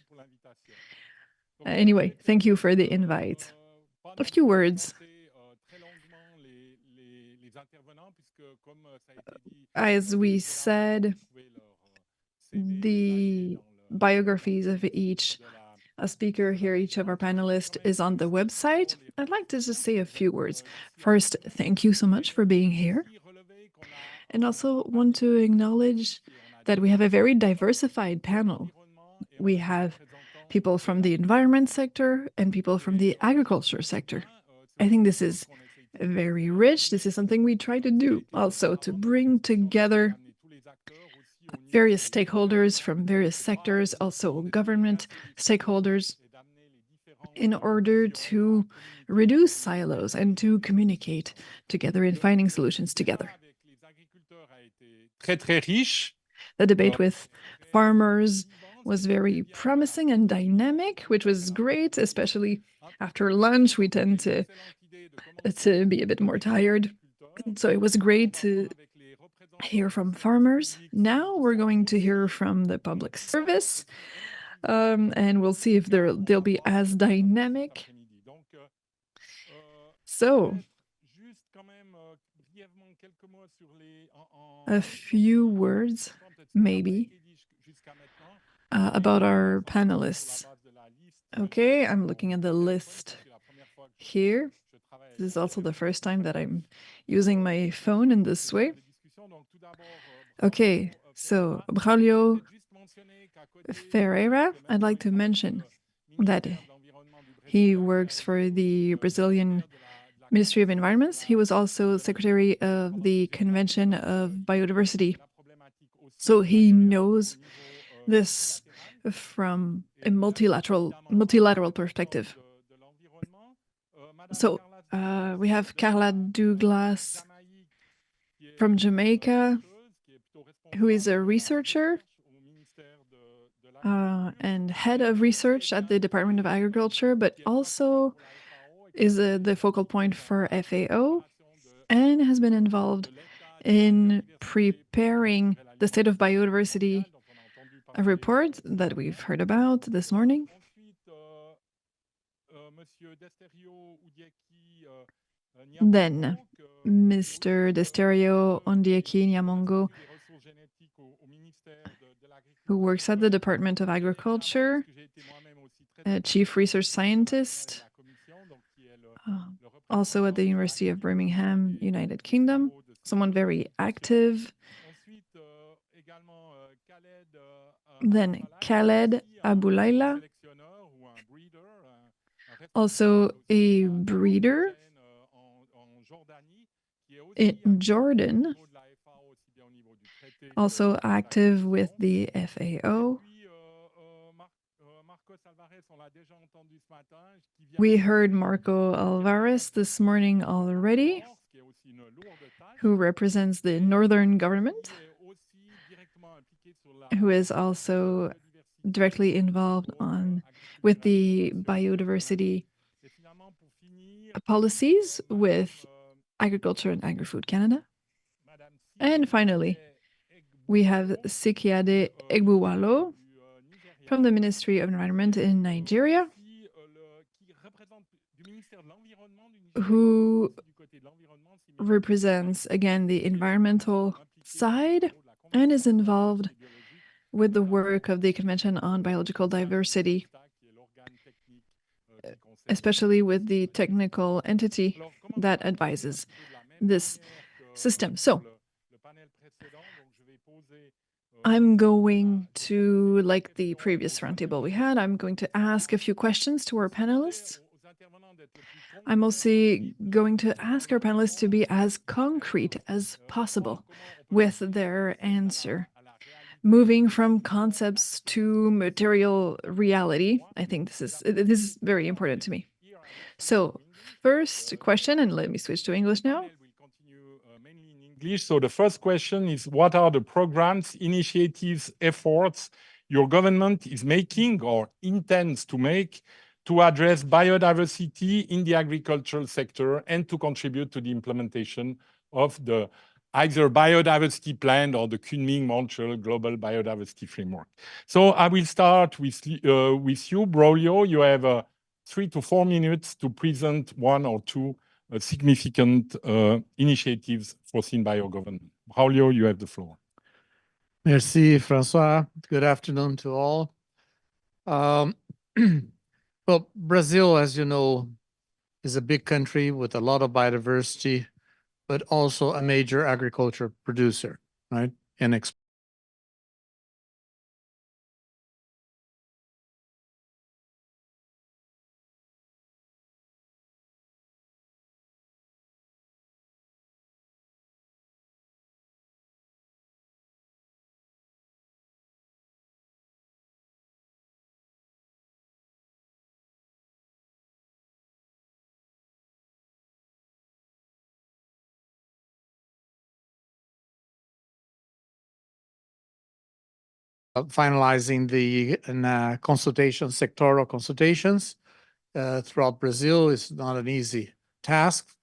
Anyway, thank you for the invite. A few words. As we said, the biographies of each a speaker here. Each of our panelists is on the website. I'd like to just say a few words. First, thank you so much for being here. And also want to acknowledge that we have a very diversified panel. We have people from the environment sector and people from the agriculture sector. I think this is very rich. This is something we try to do also, to bring together various stakeholders from various sectors, also government stakeholders, in order to reduce silos and to communicate together in finding solutions together. The debate with farmers was very promising and dynamic, which was great, especially after lunch. We tend to be a bit more tired. So it was great to hear from farmers. Now we're going to hear from the public service, and we'll see if they'll be as dynamic. So, a few words, maybe, about our panelists. Okay, I'm looking at the list here. This is also the first time that I'm using my phone in this way. Okay, so Braulio Ferreira, I'd like to mention that he works for the Brazilian Ministry of Environment. He was also Secretary of the Convention of Biodiversity. So he knows this from a multilateral perspective. So we have Carla Douglas from Jamaica, who is a researcher and head of research at the Department of Agriculture, but also is the focal point for FAO and has been involved in preparing the State of Biodiversity report that we've heard about this morning. Then Mr. Desterio Ondieki Nyamongo, who works at the Department of Agriculture, a chief research scientist, also at the University of Birmingham, United Kingdom, someone very active. Then Khaled Aboulaila, also a breeder in Jordan, also active with the FAO. We heard Marco Alvarez this morning already, who represents the Northern government, who is also directly involved with the biodiversity policies with Agriculture and Agri-Food Canada. And finally, we have Sikiade Egbuwalo from the Ministry of Environment in Nigeria, who represents, again, the environmental side and is involved with the work of the Convention on Biological Diversity, especially with the technical entity that advises this system. So, I'm going to, like the previous roundtable we had, I'm going to ask a few questions to our panelists. I'm also going to ask our panelists to be as concrete as possible with their answer, moving from concepts to material reality. I think this is very important to me. So, first question, and let me switch to English now. So the first question is, what are the programs, initiatives, efforts your government is making or intends to make to address biodiversity in the agricultural sector and to contribute to the implementation of the either biodiversity plan or the Kunming-Montreal Global Biodiversity Framework? So I will start with you, Braulio. You have 3 to 4 minutes to present one or two significant initiatives foreseen by your government. Braulio, you have the floor. Merci, François. Good afternoon to all. Well, Brazil, as you know, is a big country with a lot of biodiversity, but also a major agriculture producer, right? And finalizing the consultation, sectoral consultations throughout Brazil is not an easy task.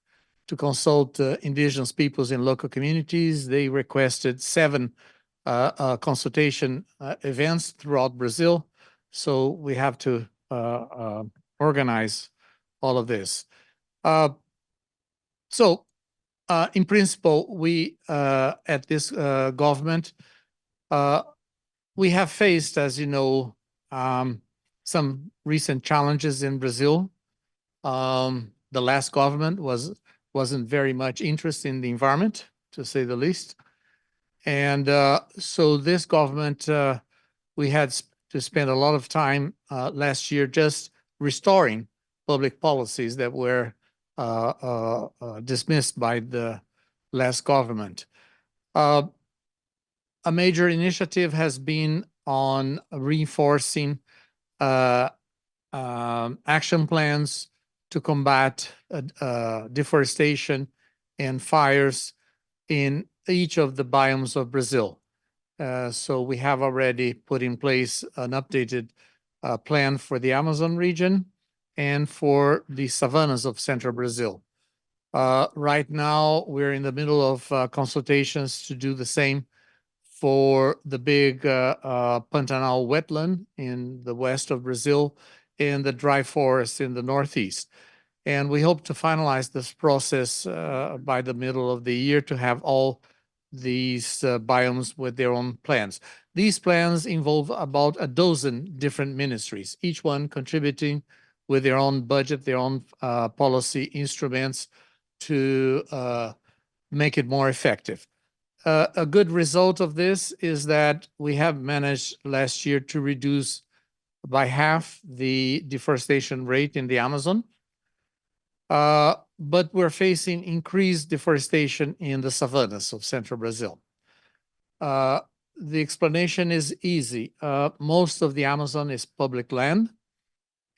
To consult indigenous peoples in local communities, they requested 7 consultation events throughout Brazil. So we have to organize all of this. In principle, we at this government, we have faced, as you know, some recent challenges in Brazil. The last government wasn't very much interested in the environment, to say the least. And so this government, we had to spend a lot of time last year just restoring public policies that were dismissed by the last government. A major initiative has been on reinforcing action plans to combat deforestation and fires in each of the biomes of Brazil. So we have already put in place an updated plan for the Amazon region and for the savannas of central Brazil. Right now, we're in the middle of consultations to do the same for the big Pantanal wetland in the west of Brazil and the dry forest in the northeast. And we hope to finalize this process by the middle of the year to have all these biomes with their own plans. These plans involve about a dozen different ministries, each one contributing with their own budget, their own policy instruments to make it more effective. A good result of this is that we have managed last year to reduce by half the deforestation rate in the Amazon. But we're facing increased deforestation in the savannas of central Brazil. The explanation is easy. Most of the Amazon is public land,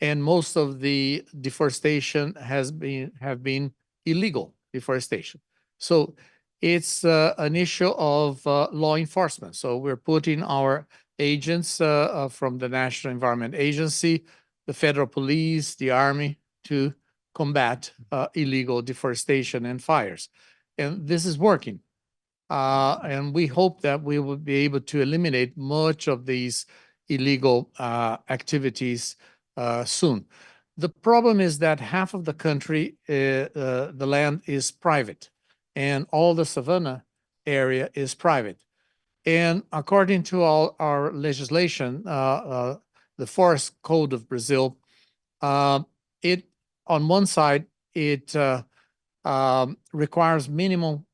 and most of the deforestation have been illegal deforestation. So it's an issue of law enforcement. So we're putting our agents from the National Environment Agency, the federal police, the army to combat illegal deforestation and fires. And this is working. And we hope that we will be able to eliminate much of these illegal activities soon. The problem is that half of the country, the land is private, and all the savanna area is private. And according to all our legislation, the Forest Code of Brazil, it on one side, it requires minimal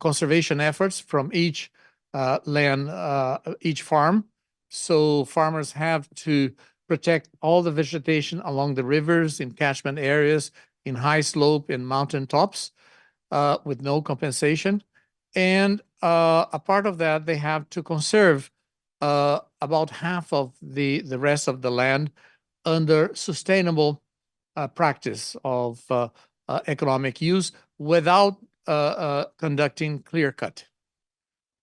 conservation efforts from each land, each farm. So farmers have to protect all the vegetation along the rivers, in catchment areas, in high slope, in mountain tops, with no compensation. And a part of that, they have to conserve about half of the rest of the land under sustainable practice of economic use without conducting clear cut.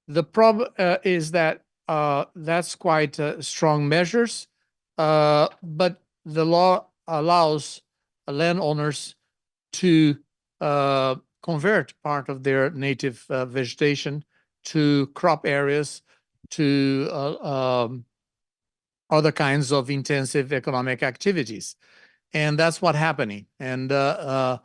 The problem is that that's quite strong measures, but the law allows landowners to convert part of their native vegetation to crop areas, to other kinds of intensive economic activities. And that's what's happening. And the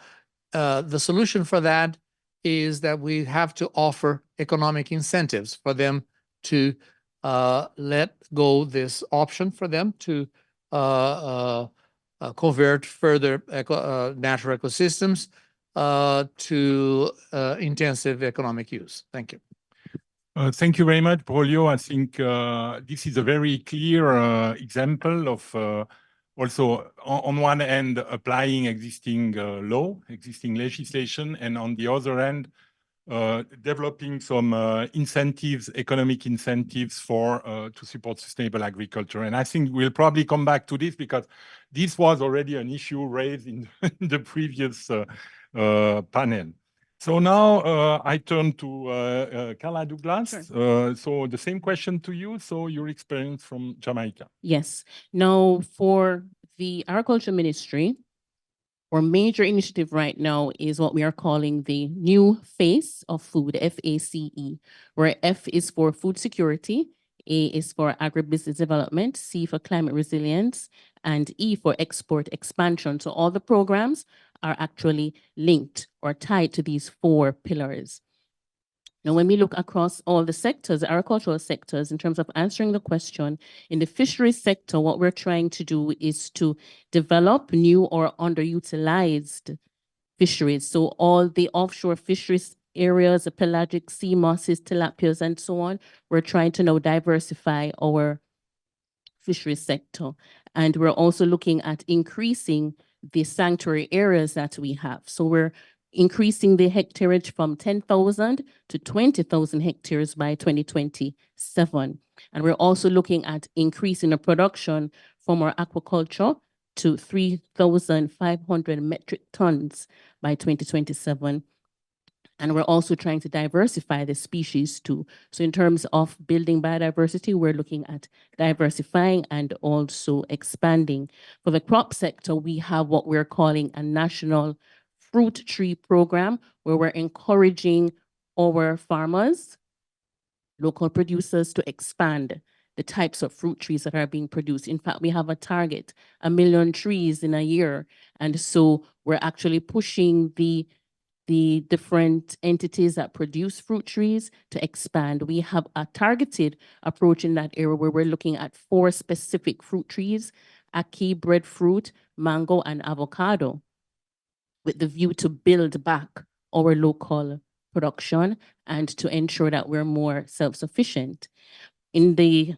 solution for that is that we have to offer economic incentives for them to let go this option for them to convert further natural ecosystems to intensive economic use. Thank you. Thank you very much, Braulio. I think this is a very clear example of also, on one end, applying existing law, existing legislation, and on the other end, developing some incentives, economic incentives for to support sustainable agriculture. And I think we'll probably come back to this because this was already an issue raised in the previous panel. So now I turn to Carla Douglas. Sure. So the same question to you. So your experience from Jamaica. Yes. Now, for the Agriculture Ministry, our major initiative right now is what we are calling the New Face of Food, FACE, where F is for food security, A is for agribusiness development, C for climate resilience, and E for export expansion. So all the programs are actually linked or tied to these 4 pillars. Now, when we look across all the sectors, the agricultural sectors, in terms of answering the question, in the fisheries sector, what we're trying to do is to develop new or underutilized fisheries. So all the offshore fisheries areas, the pelagic sea mosses, tilapias, and so on, we're trying to now diversify our fisheries sector. And we're also looking at increasing the sanctuary areas that we have. So we're increasing the hectareage from 10,000 to 20,000 hectares by 2027. And we're also looking at increasing the production from our aquaculture to 3,500 metric tons by 2027. And we're also trying to diversify the species too. So in terms of building biodiversity, we're looking at diversifying and also expanding. For the crop sector, we have what we're calling a national fruit tree program, where we're encouraging our farmers, local producers, to expand the types of fruit trees that are being produced. In fact, we have a target, 1 million trees in a year. And so we're actually pushing the different entities that produce fruit trees to expand. We have a targeted approach in that area where we're looking at 4 specific fruit trees: ackee, breadfruit, mango, and avocado, with the view to build back our local production and to ensure that we're more self-sufficient. In the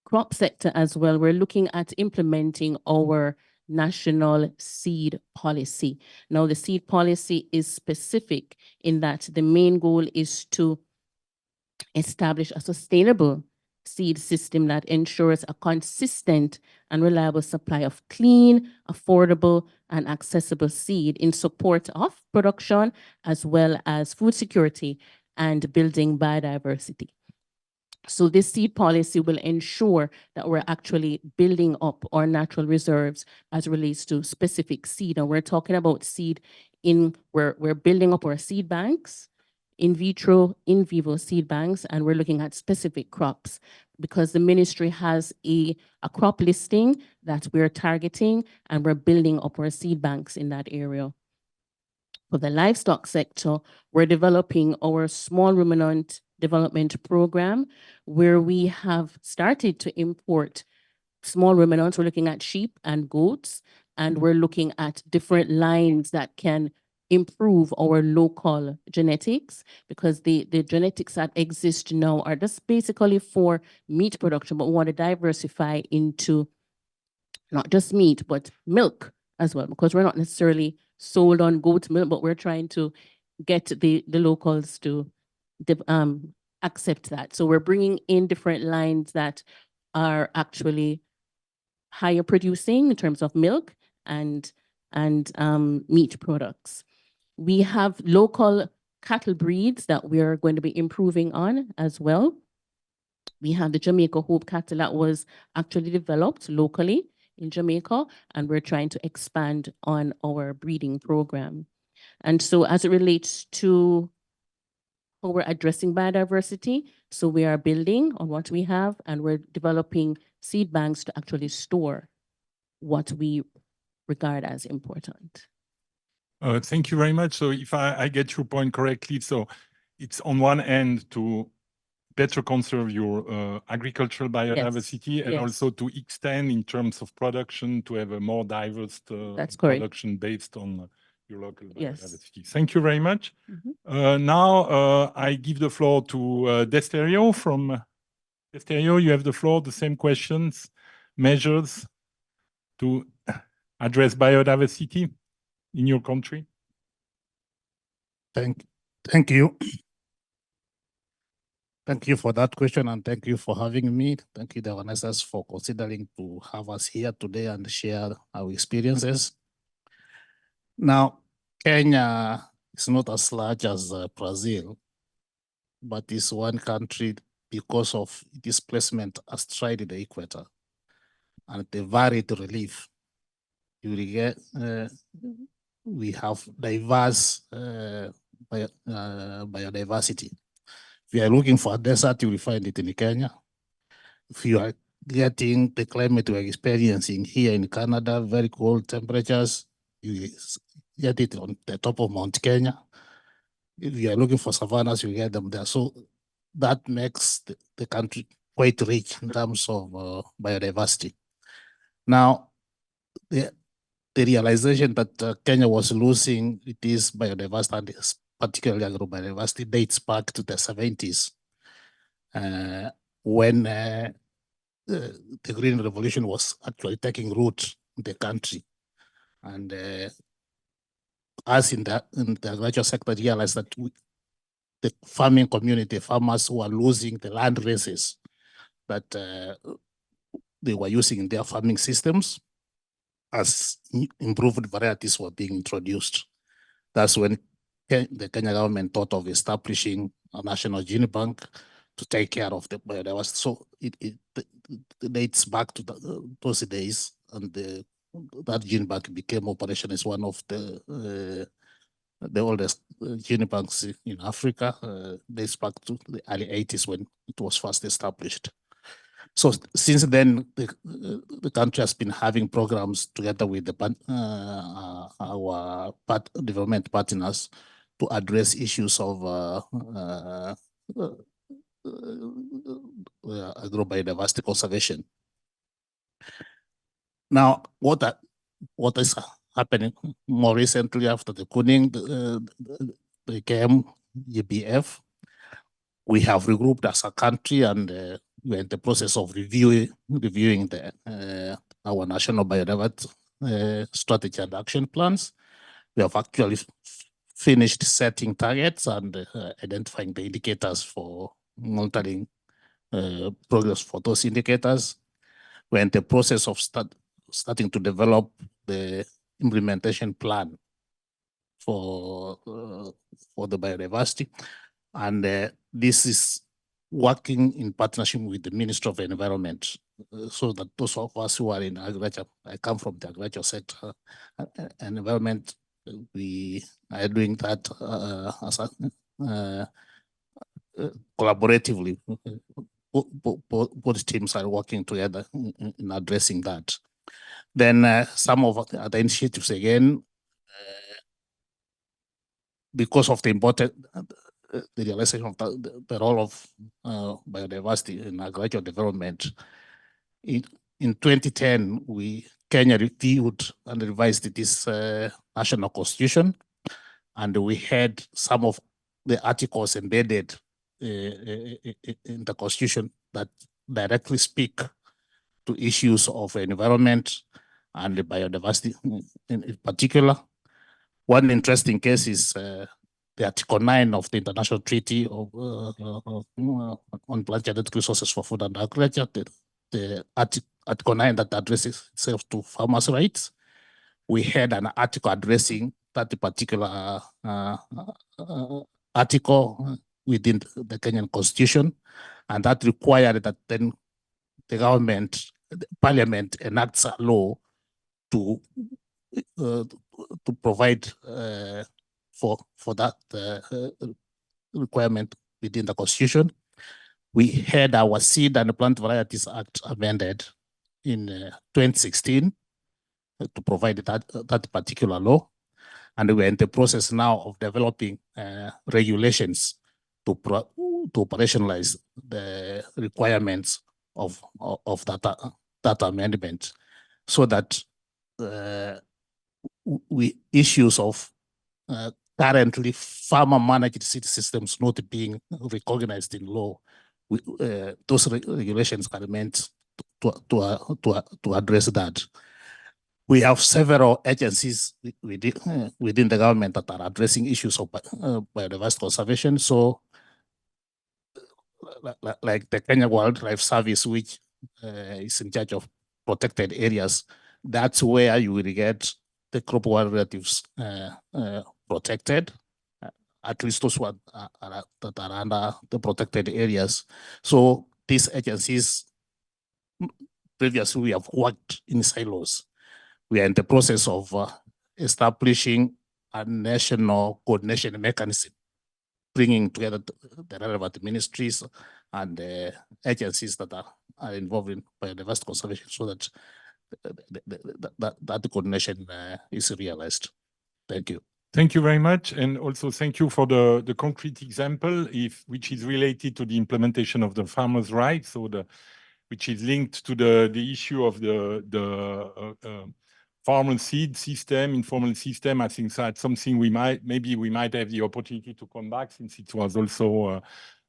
crop sector as well, we're looking at implementing our national seed policy. Now, the seed policy is specific in that the main goal is to establish a sustainable seed system that ensures a consistent and reliable supply of clean, affordable, and accessible seed in support of production, as well as food security and building biodiversity. So this seed policy will ensure that we're actually building up our natural reserves as it relates to specific seed. And we're talking about seed we're building up our seed banks, in vitro, in vivo seed banks, and we're looking at specific crops because the ministry has a crop listing that we're targeting, and we're building up our seed banks in that area. For the livestock sector, we're developing our small ruminant development program, where we have started to import small ruminants. We're looking at sheep and goats, and we're looking at different lines that can improve our local genetics, because the genetics that exist now are just basically for meat production, but we want to diversify into not just meat, but milk as well, because we're not necessarily sold on goat milk, but we're trying to get the locals to accept that. So we're bringing in different lines that are actually higher producing in terms of milk and meat products. We have local cattle breeds that we are going to be improving on as well. We have the Jamaica Hope cattle that was actually developed locally in Jamaica, and we're trying to expand on our breeding program. And so as it relates to how we're addressing biodiversity, so we are building on what we have, and we're developing seed banks to actually store what we regard as important. Thank you very much. So if I get your point correctly, so it's on one end to better conserve your agricultural biodiversity and yes. also to extend in terms of production to have a more diverse That's correct. production based on your local Yes. biodiversity. Thank you very much. Now I give the floor to Desterio from Desterio. You have the floor. The same questions, measures to address biodiversity in your country. Thank you. Thank you for that question and thank you for having me. Thank you, the organizers, for considering to have us here today and share our experiences. Now, Kenya is not as large as Brazil, but it's one country because of its placement astride the equator and the varied relief. You will get, we have diverse biodiversity. If you are looking for a desert, you will find it in Kenya. If you are getting the climate we are experiencing here in Canada, very cold temperatures, you get it on the top of Mount Kenya. If you are looking for savannas, you get them there. So that makes the country quite rich in terms of biodiversity. Now, the realization that Kenya was losing its biodiversity, and particularly agrobiodiversity, dates back to the 70s when the Green Revolution was actually taking root in the country. And us in the agriculture sector realized that the farming community, farmers who are losing the land races that they were using in their farming systems, as improved varieties were being introduced. That's when the Kenya government thought of establishing a national gene bank to take care of the biodiversity. So it dates back to those days, and that gene bank became operational as one of the oldest gene banks in Africa. Dates back to the early 80s when it was first established. So since then, the country has been having programs together with our development partners to address issues of agrobiodiversity conservation. Now, what is happening more recently after the Kunming became ABF, we have regrouped as a country and we're in the process of reviewing our national biodiversity strategy and action plans. We have actually finished setting targets and identifying the indicators for monitoring progress for those indicators. We're in the process of starting to develop the implementation plan for the biodiversity. And this is working in partnership with the Ministry of Environment, so that those of us who are in agriculture, I come from the agriculture sector and environment, we are doing that collaboratively. Both teams are working together in addressing that. Then some of the other initiatives again, because of the important the realization of the role of biodiversity in agricultural development. In 2010, Kenya reviewed and revised this national constitution, and we had some of the articles embedded in the constitution that directly speak to issues of environment and the biodiversity in particular. One interesting case is the Article 9 of the International Treaty on Plant Genetic Resources for Food and Agriculture, the Article 9 that addresses itself to farmers' rights. We had an article addressing that particular article within the Kenyan Constitution, and that required that then the government, the parliament enacts a law to provide for that requirement within the Constitution. We had our Seed and Plant Varieties Act amended in 2016 to provide that particular law. And we're in the process now of developing regulations to operationalize the requirements of that amendment, so that issues of currently farmer-managed seed systems not being recognized in law, those regulations are meant to address that. We have several agencies within the government that are addressing issues of biodiversity conservation. So, like the Kenya Wildlife Service, which is in charge of protected areas, that's where you will get the crop wild relatives protected, at least those that are under the protected areas. So these agencies, previously we have worked in silos. We are in the process of establishing a national coordination mechanism, bringing together the relevant ministries and the agencies that are involved in biodiversity conservation, so that that coordination is realized. Thank you. Thank you very much, and also thank you for the concrete example, which is related to the implementation of the farmers' rights, so which is linked to the issue of the formal seed system, informal system. I think that's something we might have the opportunity to come back, since it was also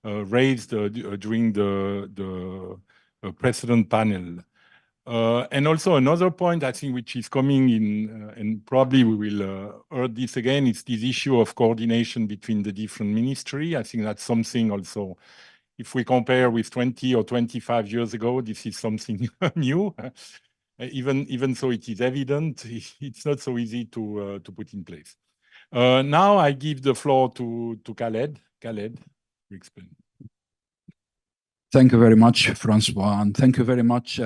raised during the precedent panel. And also another point, I think, which is coming in, and probably we will heard this again, is this issue of coordination between the different ministries. I think that's something also, if we compare with 20 or 25 years ago, this is something new. Even so it is evident, it's not so easy to put in place. Now I give the floor to Khaled. Khaled, you explain. Thank you very much, Francois, and thank you very much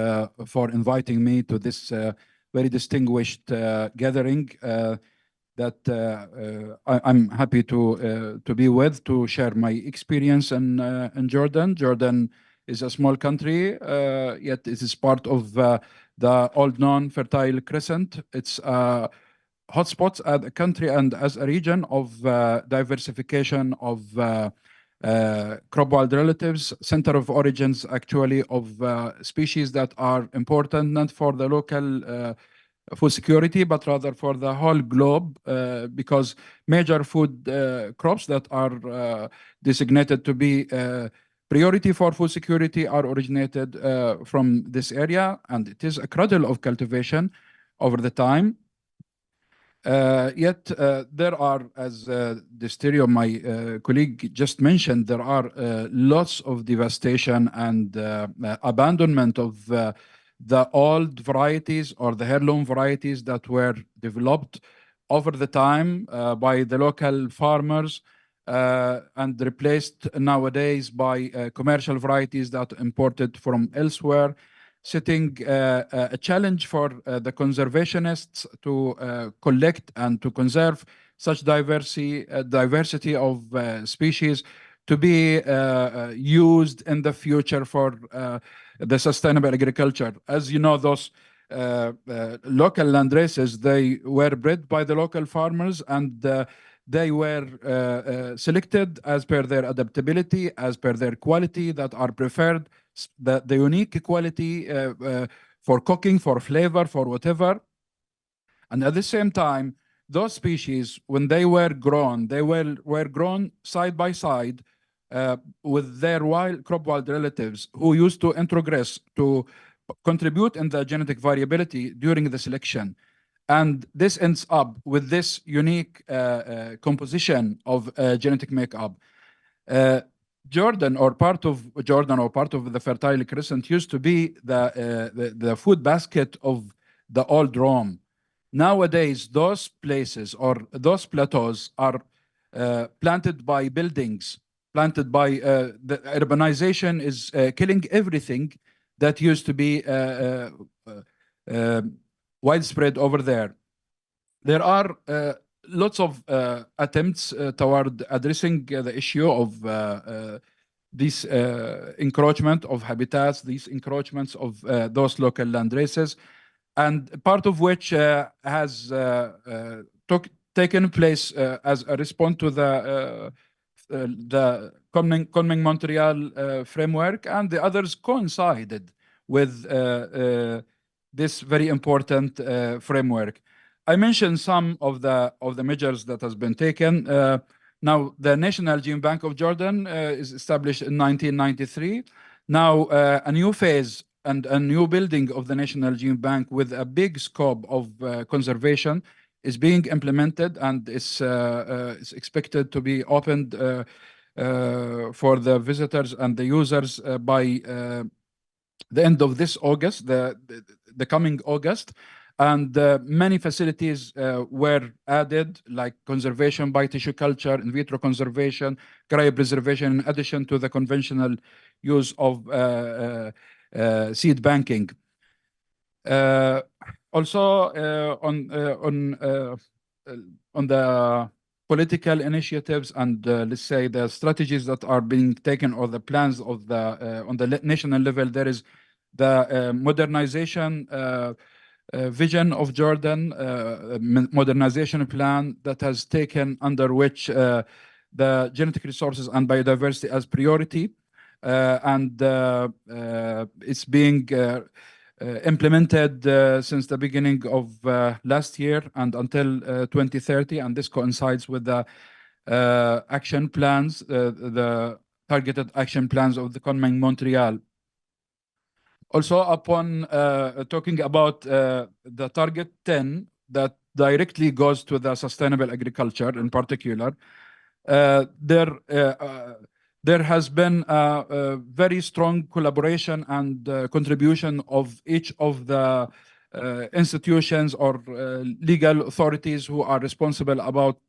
for inviting me to this very distinguished gathering that I'm happy to be with, to share my experience in Jordan. Jordan is a small country, yet it is part of the old-known Fertile Crescent. It's a hotspot as a country and as a region of diversification of crop wild relatives, center of origins actually of species that are important not for the local food security, but rather for the whole globe, because major food crops that are designated to be priority for food security are originated from this area, and it is a cradle of cultivation over the time. Yet there are, as the stereo my colleague just mentioned, there are lots of devastation and abandonment of the old varieties or the heirloom varieties that were developed over the time by the local farmers and replaced nowadays by commercial varieties that are imported from elsewhere, setting a challenge for the conservationists to collect and to conserve such diversity of species to be used in the future for the sustainable agriculture. As you know, those local land races, they were bred by the local farmers, and they were selected as per their adaptability, as per their quality that are preferred, the unique quality for cooking, for flavor, for whatever. And at the same time, those species, when they were grown, they were grown side by side with their crop wild relatives who used to introgress to contribute in the genetic variability during the selection. And this ends up with this unique composition of genetic makeup. Jordan or part of the Fertile Crescent used to be the food basket of the old Rome. Nowadays, those places or those plateaus are planted by buildings, planted by the urbanization is killing everything that used to be widespread over there. There are lots of attempts toward addressing the issue of this encroachment of habitats, these encroachments of those local land races, and part of which has taken place as a response to the Kunming-Montreal framework, and the others coincided with this very important framework. I mentioned some of the measures that has been taken. Now, the National Gene Bank of Jordan is established in 1993. Now, a new phase and a new building of the National Gene Bank with a big scope of conservation is being implemented, and it's expected to be opened for the visitors and the users by the end of this August, the coming August. And many facilities were added, like conservation by tissue culture, in vitro conservation, cryopreservation, in addition to the conventional use of seed banking. Also, on the political initiatives and let's say the strategies that are being taken, or the plans of the on the national level, there is the modernization vision of Jordan, modernization plan that has taken under which the genetic resources and biodiversity as priority, and it's being implemented since the beginning of last year and until 2030, and this coincides with the action plans, the targeted action plans of the Kunming-Montreal. Also, upon talking about the target 10 that directly goes to the sustainable agriculture in particular, there has been a very strong collaboration and contribution of each of the institutions or legal authorities who are responsible about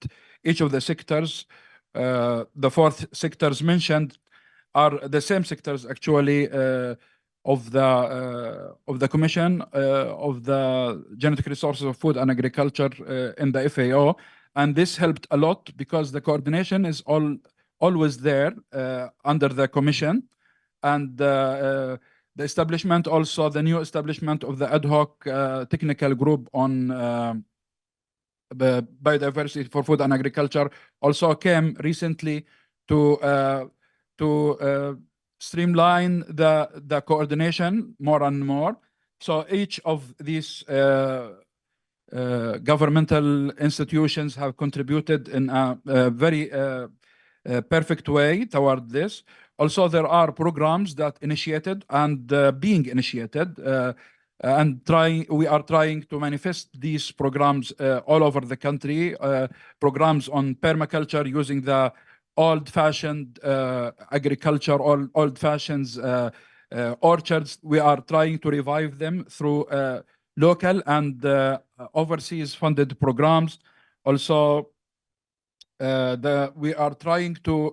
each of the sectors. The 4 sectors mentioned are the same sectors actually of the Commission of the Genetic Resources of Food and Agriculture in the FAO, and this helped a lot because the coordination is always there under the Commission, and the establishment, also the new establishment of the ad hoc technical group on biodiversity for food and agriculture also came recently to streamline the coordination more and more. So each of these governmental institutions have contributed in a very perfect way toward this. Also, there are programs that initiated and being initiated, and we are trying to manifest these programs all over the country. Programs on permaculture using the old-fashioned agriculture, old-fashioned orchards. We are trying to revive them through local and overseas funded programs. Also, we are trying to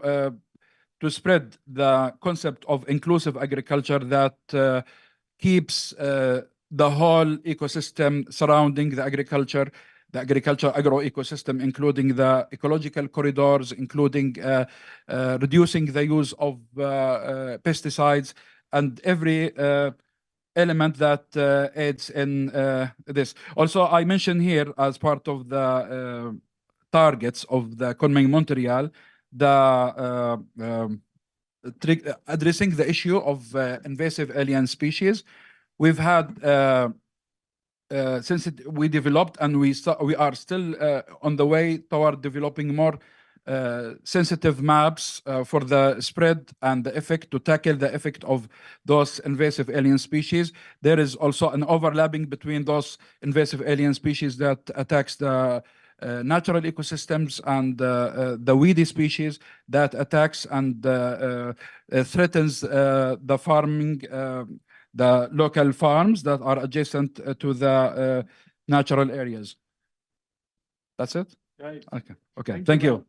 spread the concept of inclusive agriculture that keeps the whole ecosystem surrounding the agriculture agro-ecosystem, including the ecological corridors, including reducing the use of pesticides and every element that aids in this. Also, I mentioned here as part of the targets of the Kunming-Montreal, addressing the issue of invasive alien species. We've had since we developed, and we are still on the way toward developing more sensitive maps for the spread and the effect, to tackle the effect of those invasive alien species. There is also an overlapping between those invasive alien species that attacks the natural ecosystems and the weedy species that attacks and threatens the farming, the local farms that are adjacent to the natural areas. That's it? Right. Okay. Thank you.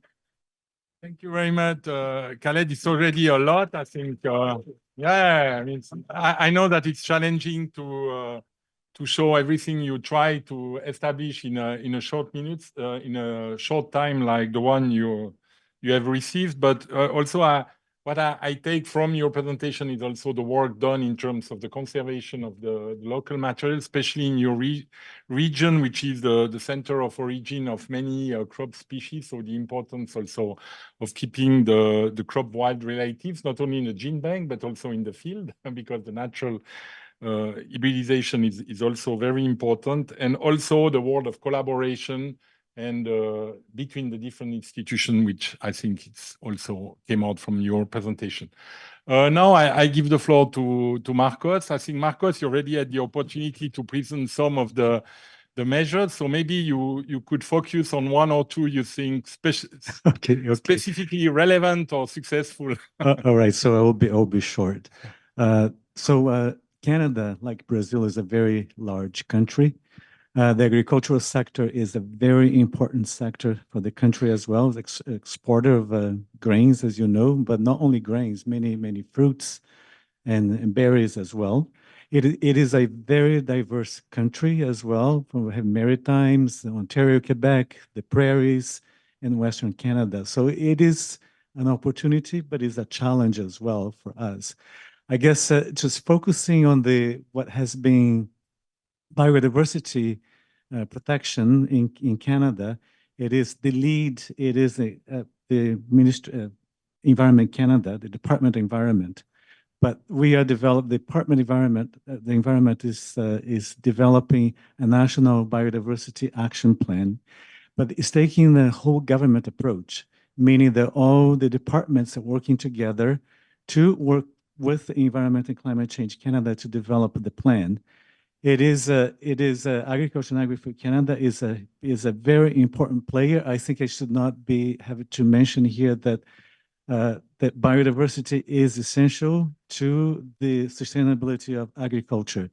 Thank you very much, Khaled. It's already a lot, I think. Yeah, I mean, I know that it's challenging to show everything you try to establish in a short minutes, in a short time like the one you have received. But also, what I take from your presentation is also the work done in terms of the conservation of the local material, especially in your region, which is the center of origin of many crop species. So the importance also of keeping the crop wild relatives, not only in the gene bank, but also in the field, because the natural hybridization is also very important. And also the world of collaboration and between the different institutions, which I think it's also came out from your presentation. Now I give the floor to Marcos. I think, Marcos, you already had the opportunity to present some of the measures, so maybe you could focus on one or two you think specifically relevant or successful. All right, so I'll be short. Canada, like Brazil, is a very large country. The agricultural sector is a very important sector for the country as well, as exporter of grains, as you know, but not only grains, many fruits and berries as well. It is a very diverse country as well. We have Maritimes, Ontario, Quebec, the prairies, and Western Canada. So it is an opportunity, but it's a challenge as well for us. I guess just focusing on what has been biodiversity protection in Canada, it is the lead, it is the Ministry Environment Canada, the Department of Environment. But we are the Department of Environment, the environment is developing a national biodiversity action plan, but it's taking the whole government approach, meaning that all the departments are working together to work with Environment and Climate Change Canada to develop the plan. Agriculture and Agri-Food Canada is a very important player. I think I should not have to mention here that that biodiversity is essential to the sustainability of agriculture.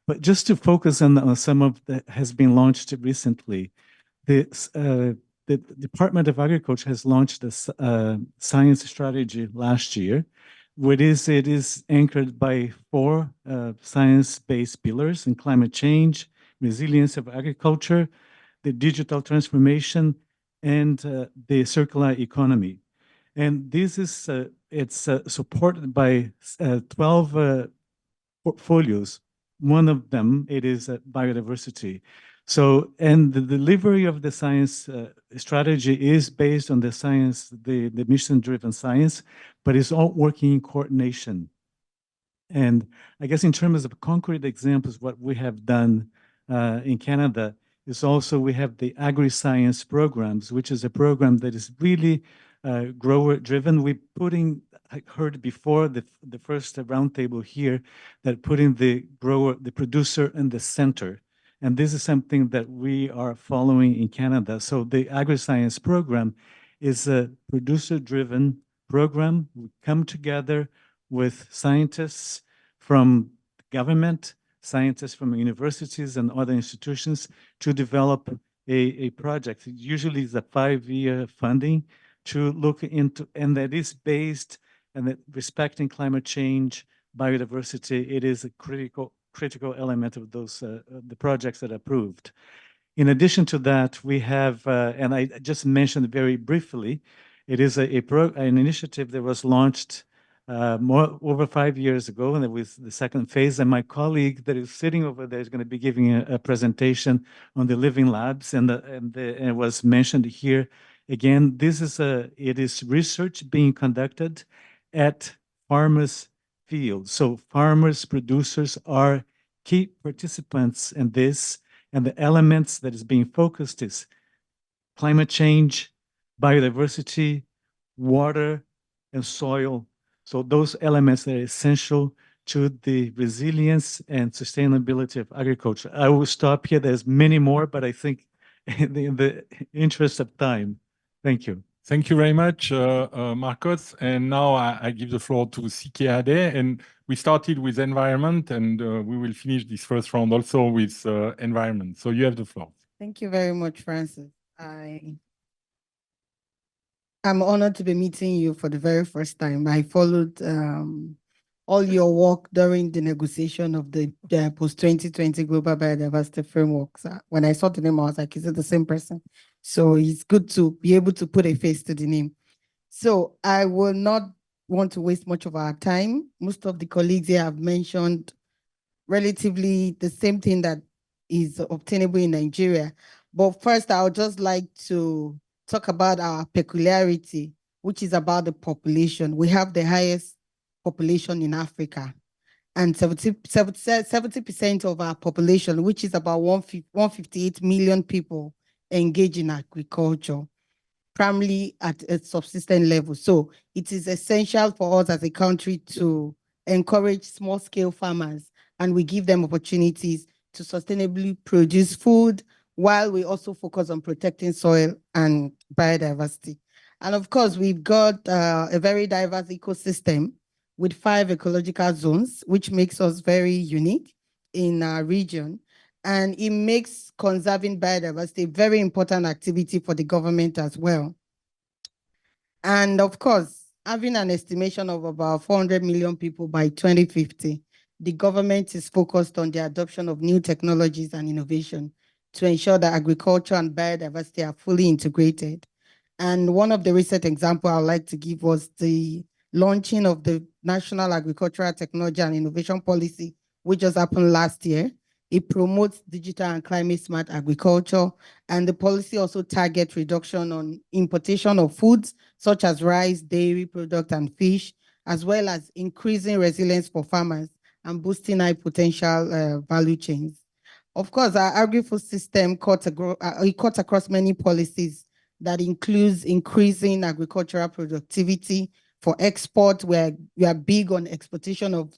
But just to focus on some of that has been launched recently, the Department of Agriculture has launched a science strategy last year. It is anchored by 4 science-based pillars in climate change, resilience of agriculture, the digital transformation, and the circular economy. And this is it's supported by 12 portfolios. One of them, it is biodiversity. So, and the delivery of the science strategy is based on the science, the mission-driven science, but it's all working in coordination. And I guess in terms of concrete examples, what we have done in Canada is also we have the agri-science programs, which is a program that is really grower-driven. I heard before the first roundtable here that putting the grower, the producer in the center. And this is something that we are following in Canada. So the agri-science program is a producer-driven program. We come together with scientists from government, scientists from universities and other institutions to develop a project. It usually is a 5-year funding to look into, and that is based and that respecting climate change, biodiversity, it is a critical element of those the projects that are approved. In addition to that, we have, and I just mentioned very briefly, it is an initiative that was launched over 5 years ago, and it was the second phase. And my colleague that is sitting over there is going to be giving a presentation on the living labs, and it was mentioned here. Again, it is research being conducted at farmers' fields. So farmers, producers are key participants in this, and the elements that is being focused is climate change, biodiversity, water, and soil. So those elements that are essential to the resilience and sustainability of agriculture. I will stop here. There's many more, but I think in the interest of time, thank you. Thank you very much, Marcos. And now I give the floor to Sikehade. And we started with environment, and we will finish this first round also with environment. So you have the floor. Thank you very much, Francis. I'm honored to be meeting you for the very first time. I followed all your work during the negotiation of the post-2020 Global Biodiversity Framework. So when I saw the name, I was like, is it the same person? So it's good to be able to put a face to the name. So I will not want to waste much of our time. Most of the colleagues here have mentioned relatively the same thing that is obtainable in Nigeria. But first, I would just like to talk about our peculiarity, which is about the population. We have the highest population in Africa, and 70% of our population, which is about 158 million people, engage in agriculture, primarily at a subsistence level. So it is essential for us as a country to encourage small-scale farmers, and we give them opportunities to sustainably produce food while we also focus on protecting soil and biodiversity. And of course, we've got a very diverse ecosystem with 5 ecological zones, which makes us very unique in our region. And it makes conserving biodiversity a very important activity for the government as well. And of course, having an estimation of about 400 million people by 2050, the government is focused on the adoption of new technologies and innovation to ensure that agriculture and biodiversity are fully integrated. And one of the recent examples I'd like to give was the launching of the National Agricultural Technology and Innovation Policy, which just happened last year. It promotes digital and climate smart agriculture, and the policy also targets reduction on importation of foods such as rice, dairy products, and fish, as well as increasing resilience for farmers and boosting high potential value chains. Of course, our agri-food system cuts across many policies that includes increasing agricultural productivity for export, where we are big on exportation of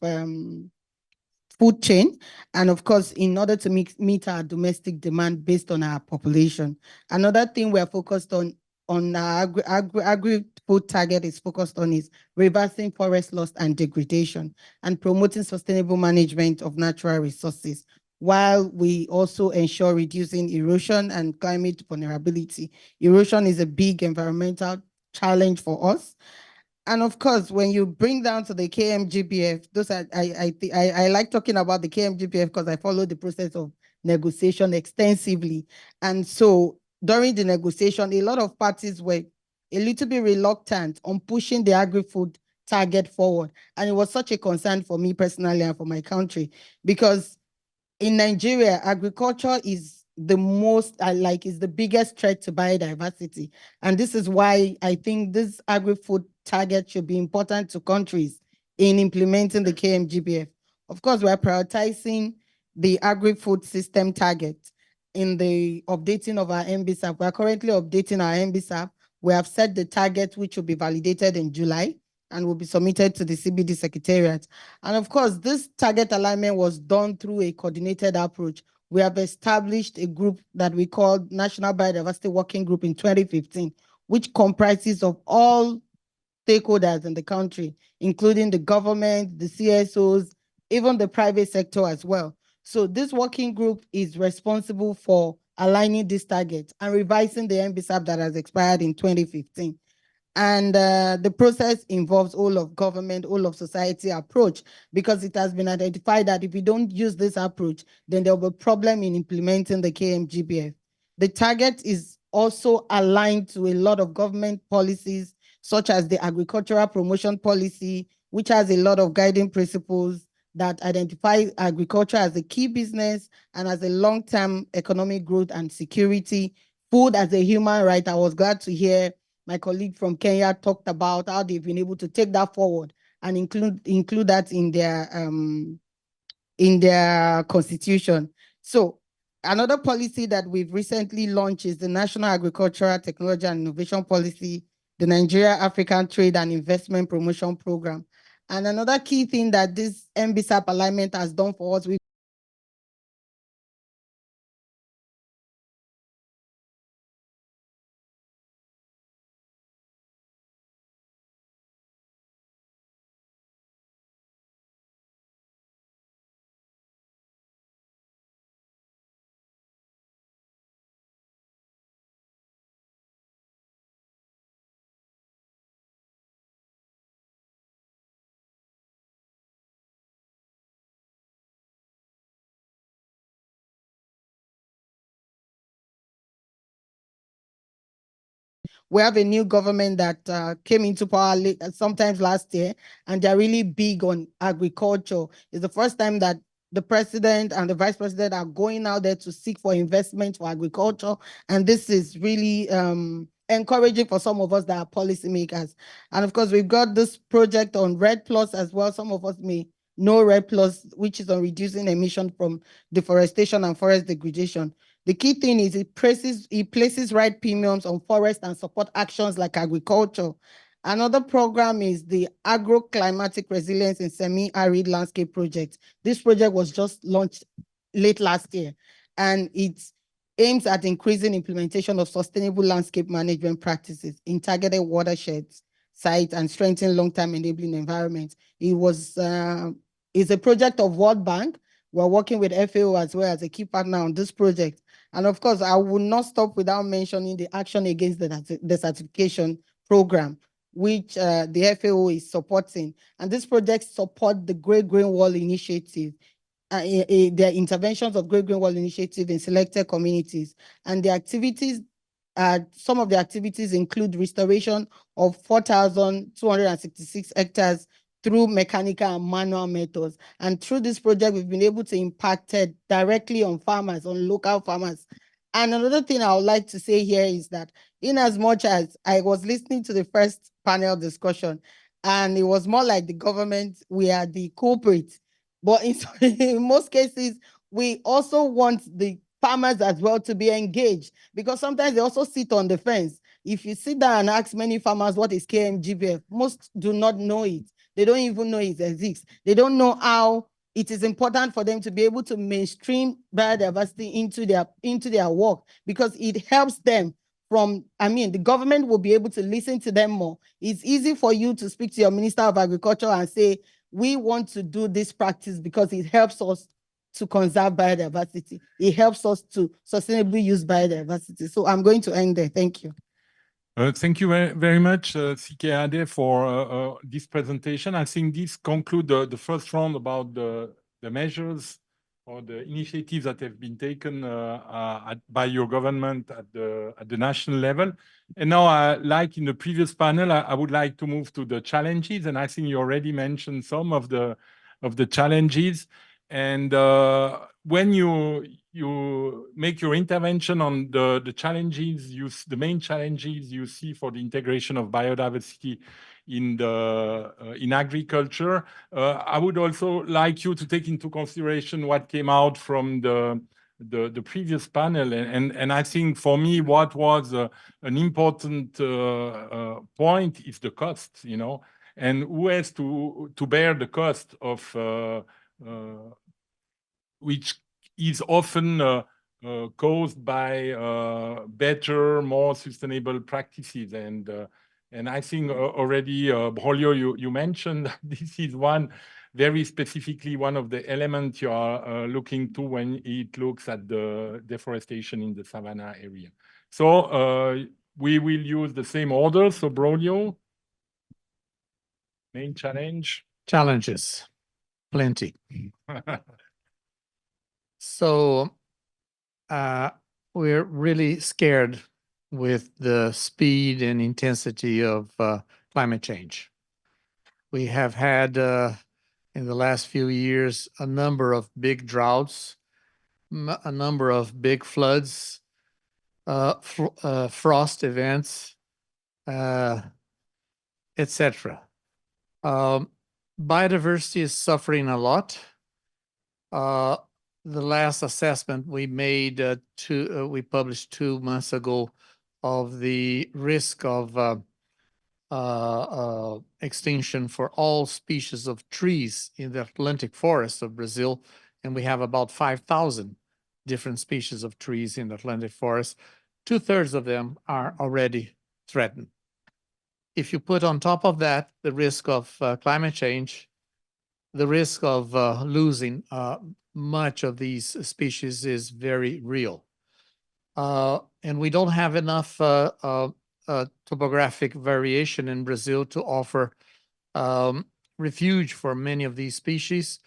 food chain, and of course, in order to meet our domestic demand based on our population. Another thing we're focused on our agri-food target is focused on is reversing forest loss and degradation and promoting sustainable management of natural resources, while we also ensure reducing erosion and climate vulnerability. Erosion is a big environmental challenge for us. And of course, when you bring down to the KMGBF, I like talking about the KMGBF because I follow the process of negotiation extensively. And so during the negotiation, a lot of parties were a little bit reluctant on pushing the agri-food target forward. And it was such a concern for me personally and for my country, because in Nigeria, agriculture is the is the biggest threat to biodiversity. And this is why I think this agri-food target should be important to countries in implementing the KMGBF. Of course, we're prioritizing the agri-food system target in the updating of our MBSAP. We're currently updating our MBSAP. We have set the target, which will be validated in July and will be submitted to the CBD Secretariat. And of course, this target alignment was done through a coordinated approach. We have established a group that we call National Biodiversity Working Group in 2015, which comprises of all stakeholders in the country, including the government, the CSOs, even the private sector as well. So this working group is responsible for aligning this target and revising the MBSAP that has expired in 2015. And the process involves all of government, all of society approach, because it has been identified that if we don't use this approach, then there will be a problem in implementing the KMGBF. The target is also aligned to a lot of government policies, such as the Agricultural Promotion Policy, which has a lot of guiding principles that identify agriculture as a key business and as a long-term economic growth and security. Food as a human right. I was glad to hear my colleague from Kenya talked about how they've been able to take that forward and include that in their constitution. So another policy that we've recently launched is the National Agricultural Technology and Innovation Policy, the Nigeria African Trade and Investment Promotion Program. And another key thing that this MBSAP alignment has done for us, we have a new government that came into power sometimes last year, and they're really big on agriculture. It's the first time that the president and the vice president are going out there to seek for investment for agriculture. And this is really encouraging for some of us that are policymakers. And of course, we've got this project on RED Plus as well. Some of us may know RED Plus, which is on reducing emission from deforestation and forest degradation. The key thing is it places right premiums on forest and support actions like agriculture. Another program is the Agro-Climatic Resilience in Semi-Arid Landscape Project. This project was just launched late last year, and it aims at increasing implementation of sustainable landscape management practices in targeted watersheds, sites, and strengthening long-term enabling environments. It's a project of World Bank. We're working with FAO as well as a key partner on this project. And of course, I will not stop without mentioning the Action Against the Desertification program, which the FAO is supporting. And this project supports the Great Green Wall Initiative, the interventions of Great Green Wall Initiative in selected communities. And the activities, some of the activities include restoration of 4,266 hectares through mechanical and manual methods. And through this project, we've been able to impact it directly on farmers, on local farmers. And another thing I would like to say here is that in as much as I was listening to the first panel discussion, and it was more like the government, we are the culprits. But in most cases, we also want the farmers as well to be engaged, because sometimes they also sit on the fence. If you sit down and ask many farmers what is KMGBF, most do not know it. They don't even know it exists. They don't know how it is important for them to be able to mainstream biodiversity into their work, because it helps them the government will be able to listen to them more. It's easy for you to speak to your Minister of Agriculture and say, we want to do this practice because it helps us to conserve biodiversity. It helps us to sustainably use biodiversity. So I'm going to end there. Thank you. Thank you very much, CKAD, for this presentation. I think this concludes the first round about the measures or the initiatives that have been taken by your government at the national level. And now, like in the previous panel, I would like to move to the challenges. And I think you already mentioned some of the challenges. And when you make your intervention on the challenges, the main challenges you see for the integration of biodiversity in agriculture, I would also like you to take into consideration what came out from the previous panel. And I think for me, what was an important point is the cost, and who has to bear the cost of which is often caused by better, more sustainable practices. And I think already, Braulio, you mentioned that this is very specifically one of the elements you are looking to when it looks at the deforestation in the savanna area. So we will use the same order. So Braulio, main challenge? Challenges, plenty. So we're really scared with the speed and intensity of climate change. We have had in the last few years a number of big droughts, a number of big floods, frost events, etc. Biodiversity is suffering a lot. The last assessment we made, we published 2 months ago, of the risk of extinction for all species of trees in the Atlantic forest of Brazil, and we have about 5,000 different species of trees in the Atlantic forest. 2/3 of them are already threatened. If you put on top of that the risk of climate change, the risk of losing much of these species is very real. And we don't have enough topographic variation in Brazil to offer refuge for many of these species.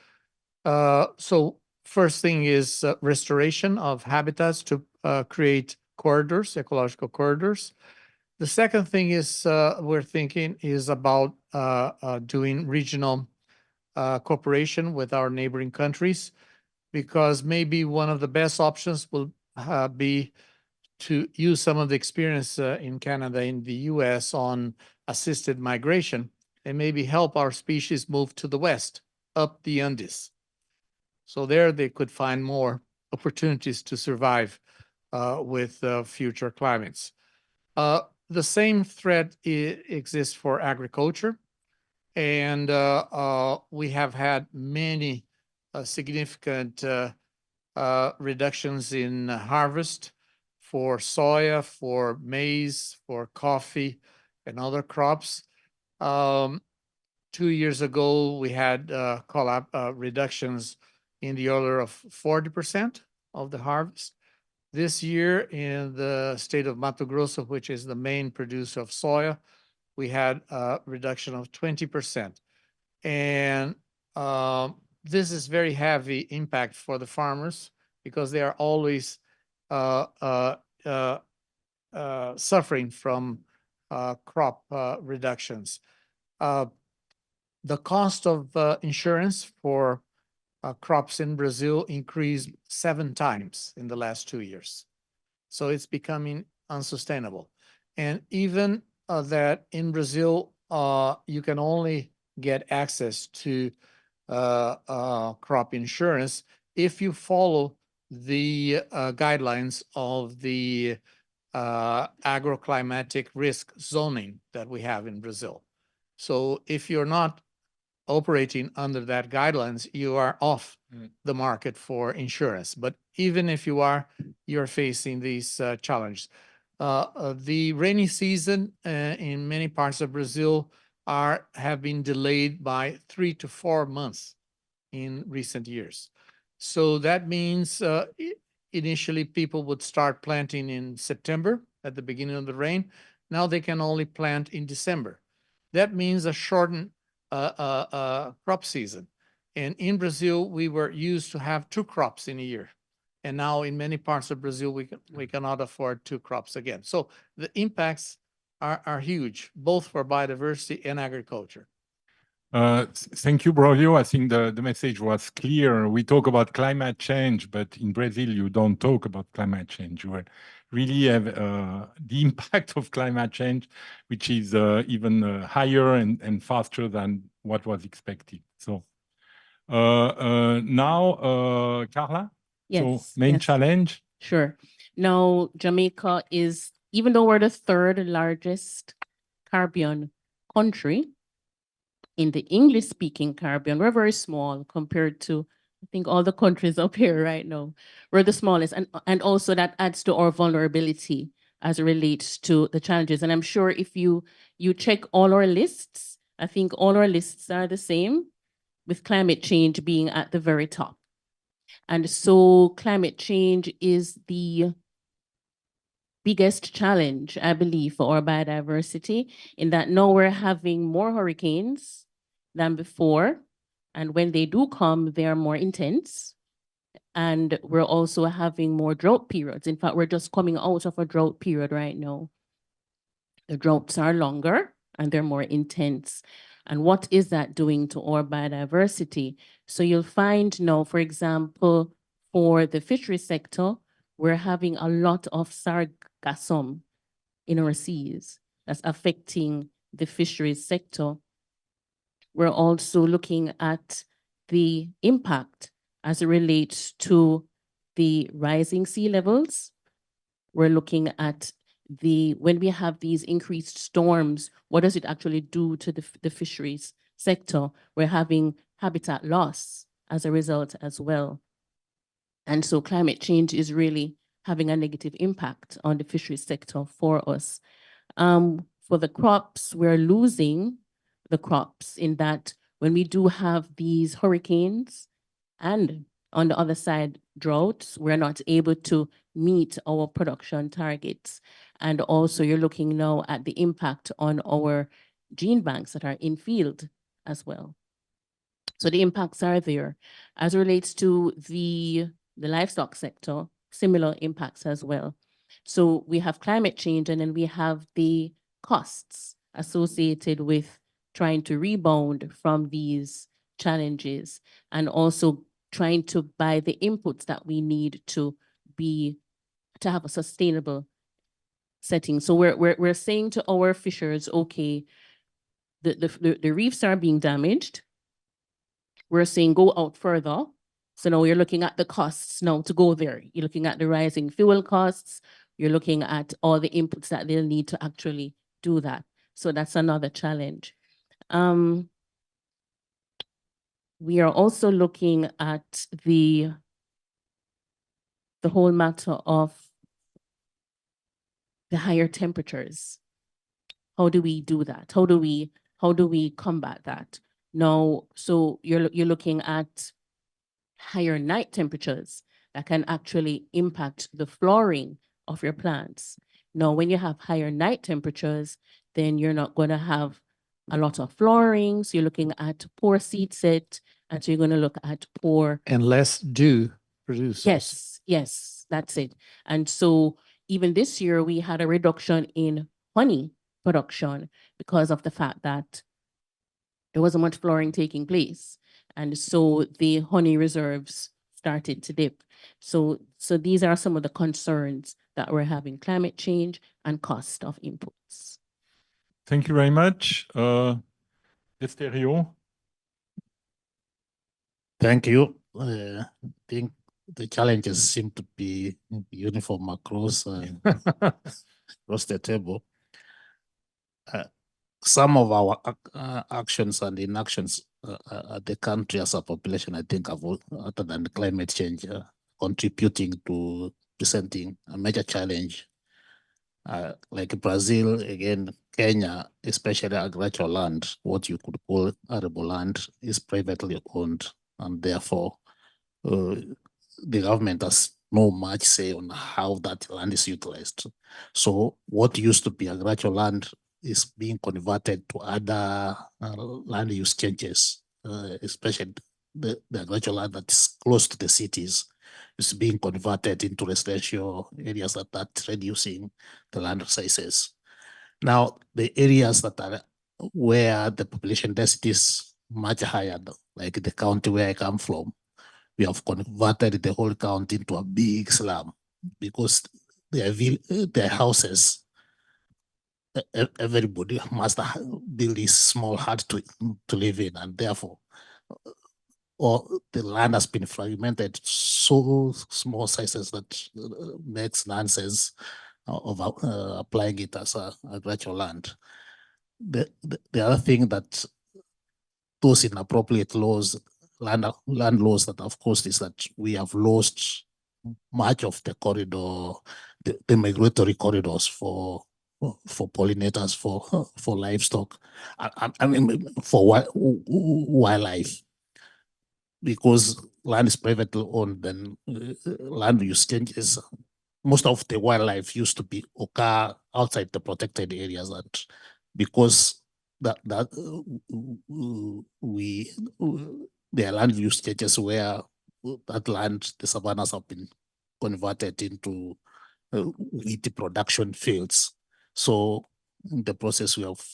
So first thing is restoration of habitats to create corridors, ecological corridors. The second thing is we're thinking is about doing regional cooperation with our neighboring countries, because maybe one of the best options will be to use some of the experience in Canada, in the US on assisted migration, and maybe help our species move to the west, up the Andes. So there they could find more opportunities to survive with future climates. The same threat exists for agriculture, and we have had many significant reductions in harvest for soya, for maize, for coffee, and other crops. 2 years ago, we had reductions in the order of 40% of the harvest. This year, in the state of Mato Grosso, which is the main producer of soya, we had a reduction of 20%. And this is very heavy impact for the farmers, because they are always suffering from crop reductions. The cost of insurance for crops in Brazil increased 7 times in the last 2 years. So it's becoming unsustainable. And even that in Brazil, you can only get access to crop insurance if you follow the guidelines of the agroclimatic risk zoning that we have in Brazil. So if you're not operating under that guidelines, you are off the market for insurance. But even if you are, you're facing these challenges. The rainy season in many parts of Brazil have been delayed by 3 to 4 months in recent years. So that means initially people would start planting in September at the beginning of the rain. Now they can only plant in December. That means a shortened crop season. And in Brazil, we were used to have 2 crops in a year. And now in many parts of Brazil, we cannot afford 2 crops again. So the impacts are huge, both for biodiversity and agriculture. Thank you, Braulio. I think the message was clear. We talk about climate change, but in Brazil, you don't talk about climate change. You really have the impact of climate change, which is even higher and faster than what was expected. So now, Carla? Yes. So main yes. challenge? Sure. Now, Jamaica is, even though we're the 3rd largest Caribbean country, in the English-speaking Caribbean, we're very small compared to, I think, all the countries up here right now. We're the smallest, and also that adds to our vulnerability as it relates to the challenges. And I'm sure if you check all our lists, I think all our lists are the same, with climate change being at the very top. And so climate change is the biggest challenge, I believe, for our biodiversity, in that now we're having more hurricanes than before. And when they do come, they are more intense. And we're also having more drought periods. In fact, we're just coming out of a drought period right now. The droughts are longer and they're more intense. And what is that doing to our biodiversity? So you'll find now, for example, for the fishery sector, we're having a lot of sargassum in our seas that's affecting the fisheries sector. We're also looking at the impact as it relates to the rising sea levels. We're looking at when we have these increased storms, what does it actually do to the fisheries sector? We're having habitat loss as a result as well. And so climate change is really having a negative impact on the fisheries sector for us. For the crops, we're losing the crops in that when we do have these hurricanes and on the other side, droughts, we're not able to meet our production targets. And also you're looking now at the impact on our gene banks that are in field as well. So the impacts are there. As it relates to the livestock sector, similar impacts as well. So we have climate change, and then we have the costs associated with trying to rebound from these challenges, and also trying to buy the inputs that we need to have a sustainable setting. So we're saying to our fishers, okay, the reefs are being damaged. We're saying go out further. So now you're looking at the costs now to go there. You're looking at the rising fuel costs. You're looking at all the inputs that they'll need to actually do that. So that's another challenge. We are also looking at the whole matter of the higher temperatures. How do we do that? How do we combat that? Now, so you're looking at higher night temperatures that can actually impact the flooring of your plants. Now, when you have higher night temperatures, then you're not going to have a lot of flooring. So you're looking at poor seed set, and so you're going to look at poor... And less dew produced. Yes, that's it. And so even this year, we had a reduction in honey production because of the fact that there wasn't much flooring taking place. And so the honey reserves started to dip. So these are some of the concerns that we're having: climate change and cost of inputs. Thank you very much. Esterio. Thank you. I think the challenges seem to be uniform across across the table. Some of our actions and inactions at the country as a population, I think, have, other than climate change, contributing to presenting a major challenge. Like Brazil, again, Kenya, especially agricultural land, what you could call arable land, is privately owned, and therefore the government has no much say on how that land is utilized. So what used to be agricultural land is being converted to other land use changes, especially the agricultural land that is close to the cities is being converted into residential areas that reducing the land sizes. Now, the areas that are where the population density is much higher, like the county where I come from, we have converted the whole county into a big slum because their houses, everybody must build this small hut to live in, and therefore or the land has been fragmented so small sizes that makes nonsense of applying it as a agricultural land. The other thing that those inappropriate laws, land laws, that of course is that we have lost much of the corridor, the migratory corridors for pollinators, for livestock, I mean for wildlife. Because land is privately owned, then land use changes. Most of the wildlife used to be occur outside the protected areas, and because the land use changes where that land, the savannas have been converted into wheat production fields. So in the process, we have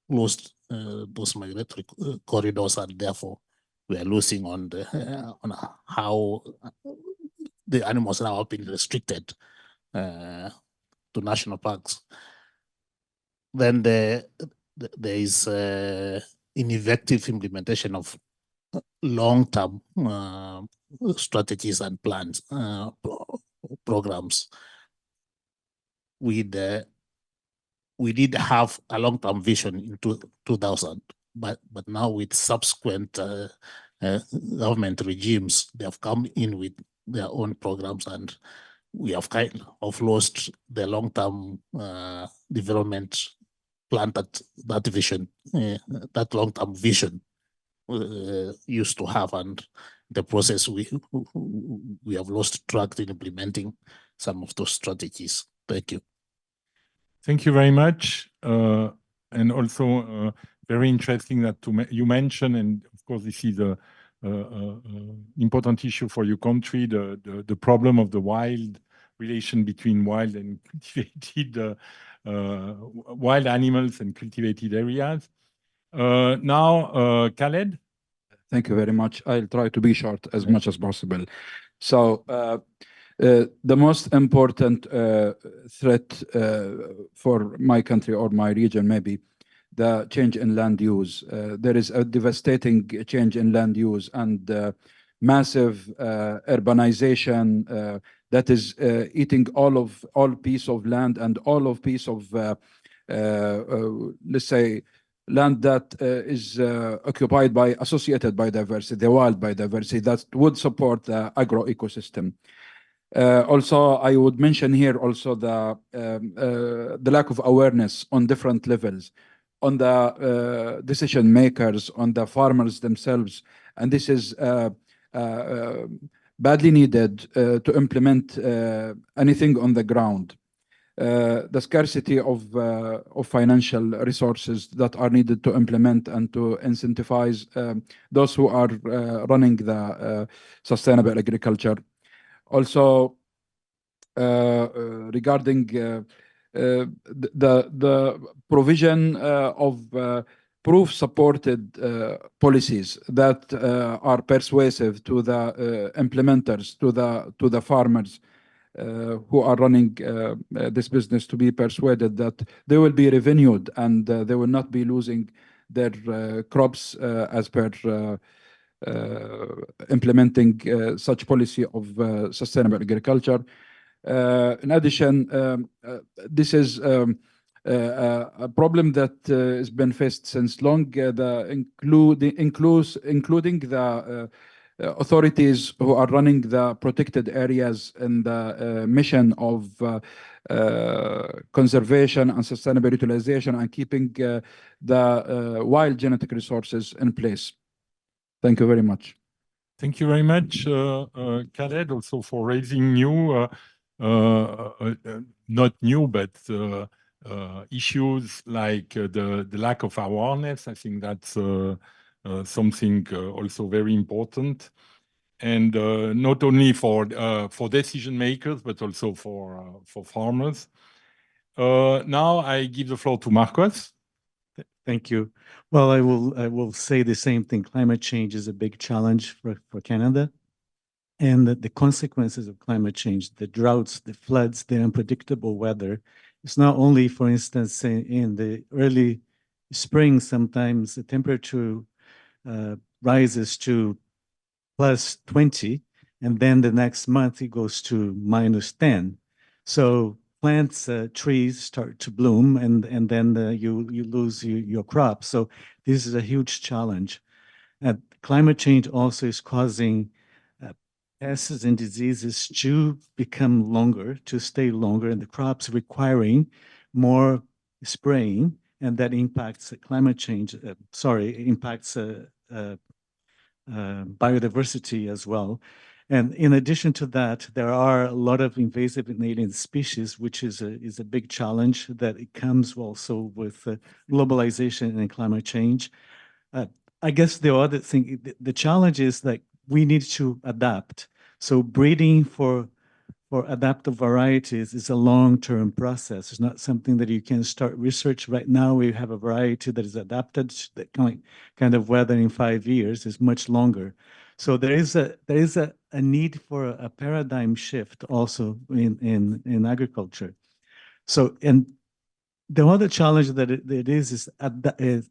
lost those migratory corridors, and therefore we are losing on how the animals now have been restricted to national parks. Then there is ineffective implementation of long-term strategies and plans, programs. We did have a long-term vision in 2000, but now with subsequent government regimes, they have come in with their own programs, and we have kind of lost the long-term development plan that vision, that long-term vision used to have, and the process we have lost track in implementing some of those strategies. Thank you. Thank you very much. And also very interesting that you mentioned, and of course this is a important issue for your country, the problem of the wild relation between wild and cultivated wild animals and cultivated areas. Now, Khaled. Thank you very much. I'll try to be short as much as possible. So the most important threat for my country or my region, maybe, the change in land use. There is a devastating change in land use and massive urbanization that is eating all piece of land and all of piece of, let's say, land that is occupied by associated biodiversity, the wild biodiversity that would support the agro ecosystem. Also, I would mention here also the lack of awareness on different levels, on the decision makers, on the farmers themselves, and this is badly needed to implement anything on the ground. The scarcity of financial resources that are needed to implement and to incentivize those who are running the sustainable agriculture. Also, regarding the provision of proof-supported policies that are persuasive to the implementers, to the farmers who are running this business, to be persuaded that they will be revenued and they will not be losing their crops as per implementing such policy of sustainable agriculture. In addition, this is a problem that has been faced since long, including the authorities who are running the protected areas in the mission of conservation and sustainable utilization and keeping the wild genetic resources in place. Thank you very much. Thank you very much, Khaled, also for raising new, not new, but issues like the lack of awareness. I think that's something also very important, and not only for decision makers, but also for farmers. Now I give the floor to Marcos. Thank you. Well, I will say the same thing. Climate change is a big challenge for Canada, and the consequences of climate change, the droughts, the floods, the unpredictable weather. It's not only, for instance, in the early spring, sometimes the temperature rises to +20, and then the next month it goes to -10. So plants, trees start to bloom, and then you lose your crop. So this is a huge challenge. Climate change also is causing pests and diseases to become longer, to stay longer, and the crops requiring more spraying, and that impacts climate change. Impacts biodiversity as well. And in addition to that, there are a lot of invasive and alien species, which is a big challenge that it comes also with globalization and climate change. I guess the other thing, the challenge is that we need to adapt. So breeding for adaptive varieties is a long-term process. It's not something that you can start research right now. We have a variety that is adapted, that kind of weather in 5 years is much longer. So there is a need for a paradigm shift also in agriculture. So, and the other challenge that it is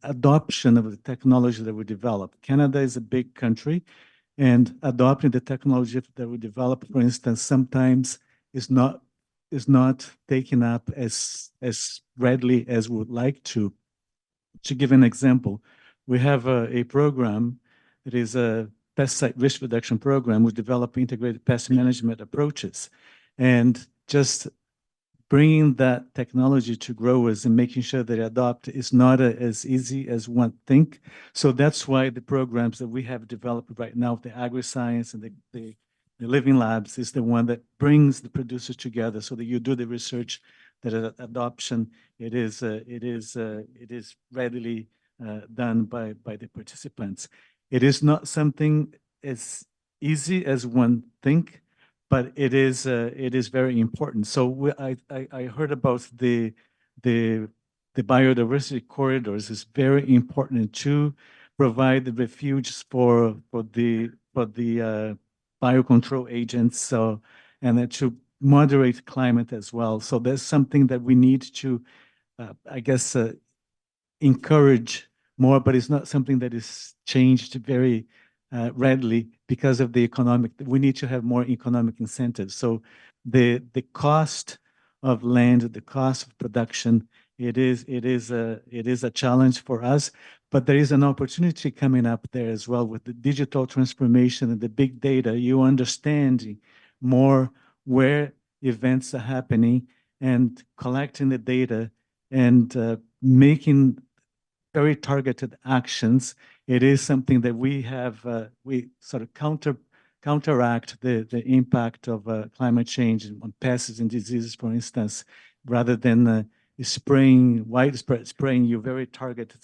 adoption of the technology that we develop. Canada is a big country, and adopting the technology that we develop, for instance, sometimes is not taken up as readily as we would like to. To give an example, we have a program that is a pesticide risk reduction program. We develop integrated pest management approaches, and just bringing that technology to growers and making sure they adopt is not as easy as one think. So that's why the programs that we have developed right now, the agri-science and the living labs, is the one that brings the producers together so that you do the research, that adoption, it is readily done by the participants. It is not something as easy as one think, but it is very important. So I heard about the biodiversity corridors is very important to provide the refuges for the biocontrol agents, so and to moderate climate as well. So that's something that we need to, I guess, encourage more, but it's not something that is changed very readily because of the economic. We need to have more economic incentives. So the cost of land, the cost of production, it is a challenge for us, but there is an opportunity coming up there as well with the digital transformation and the big data. You understand more where events are happening and collecting the data and making very targeted actions. It is something that we have, we sort of counteract the impact of climate change on pests and diseases, for instance, rather than widespread spraying. You very targeted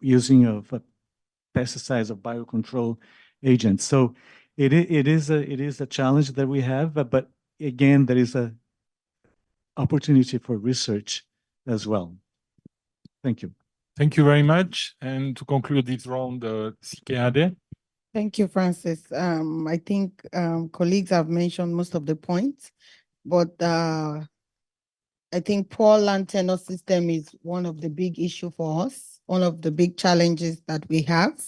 using of pesticides or biocontrol agents. So it is a challenge that we have, but again, there is a opportunity for research as well. Thank you. Thank you very much. And to conclude this round, CKAD. Thank you, Francis. I think colleagues have mentioned most of the points, but I think poor land tenure system is one of the big issue for us, one of the big challenges that we have.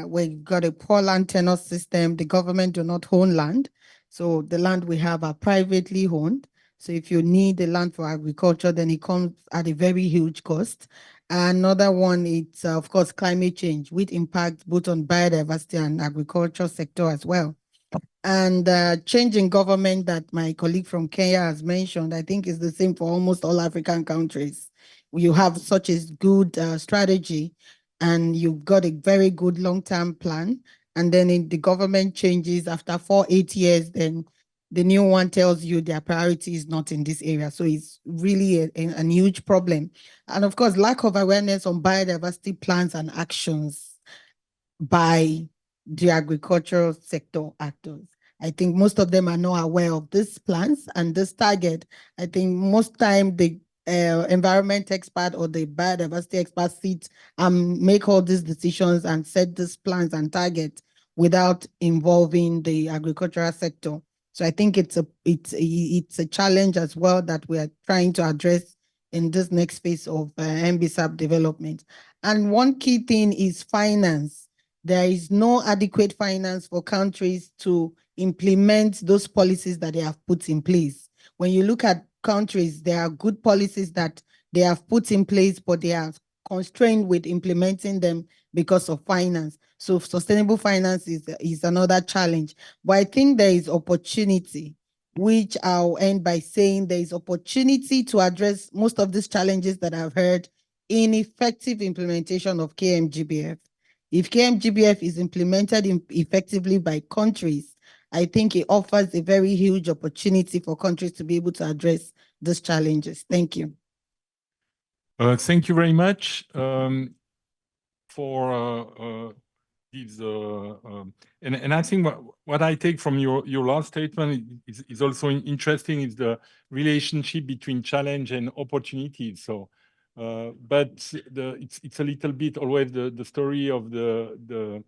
We've got a poor land tenure system. The government do not own land. So the land we have are privately owned. So if you need the land for agriculture, then it comes at a very huge cost. Another one, it's of course climate change, which impacts both on biodiversity and agriculture sector as well. And change in government that my colleague from Kenya has mentioned, I think is the same for almost all African countries. You have such a good strategy and you've got a very good long-term plan. And then in the government changes after 4-8 years, then the new one tells you their priority is not in this area. So it's really a huge problem. And of course, lack of awareness on biodiversity plans and actions by the agricultural sector actors. I think most of them are not aware of these plans and this target. I think most time the environment expert or the biodiversity expert sit and make all these decisions and set these plans and targets without involving the agricultural sector. So I think it's a challenge as well that we are trying to address in this next phase of MBSAP development. And one key thing is finance. There is no adequate finance for countries to implement those policies that they have put in place. When you look at countries, there are good policies that they have put in place, but they are constrained with implementing them because of finance. So sustainable finance is another challenge. But I think there is opportunity, which I'll end by saying there is opportunity to address most of these challenges that I've heard in effective implementation of KMGBF. If KMGBF is implemented effectively by countries, I think it offers a very huge opportunity for countries to be able to address these challenges. Thank you. Thank you very much for these. And I think what I take from your last statement is also interesting is the relationship between challenge and opportunities. So, but it's a little bit always the story of the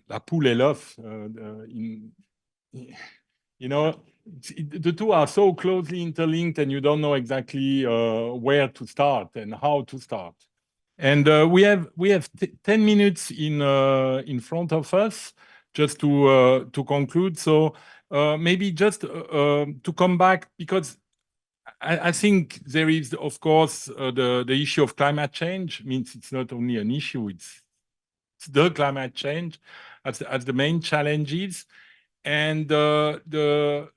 la poule et l'œuf. You know, the two are so closely interlinked, and you don't know exactly where to start and how to start. And we have 10 minutes in front of us just to conclude. So maybe just to come back, because I think there is, of course, the issue of climate change. Means it's not only an issue; it's the climate change as the main challenges, and the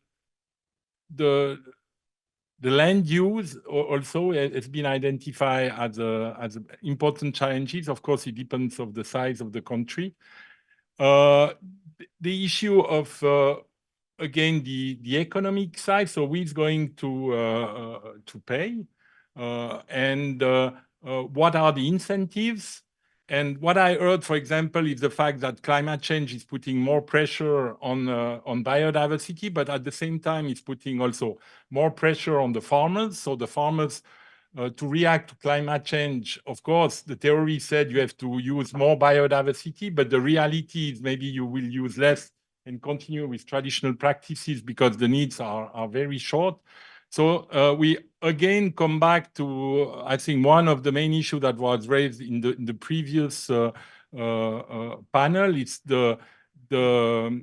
land use also has been identified as important challenges. Of course, it depends on the size of the country. The issue of again the economic side. So who is going to pay, and what are the incentives? And what I heard, for example, is the fact that climate change is putting more pressure on biodiversity, but at the same time, it's putting also more pressure on the farmers. So the farmers, to react to climate change, of course, the theory said you have to use more biodiversity, but the reality is maybe you will use less and continue with traditional practices because the needs are very short. So we again come back to, I think, one of the main issues that was raised in the previous panel. It's the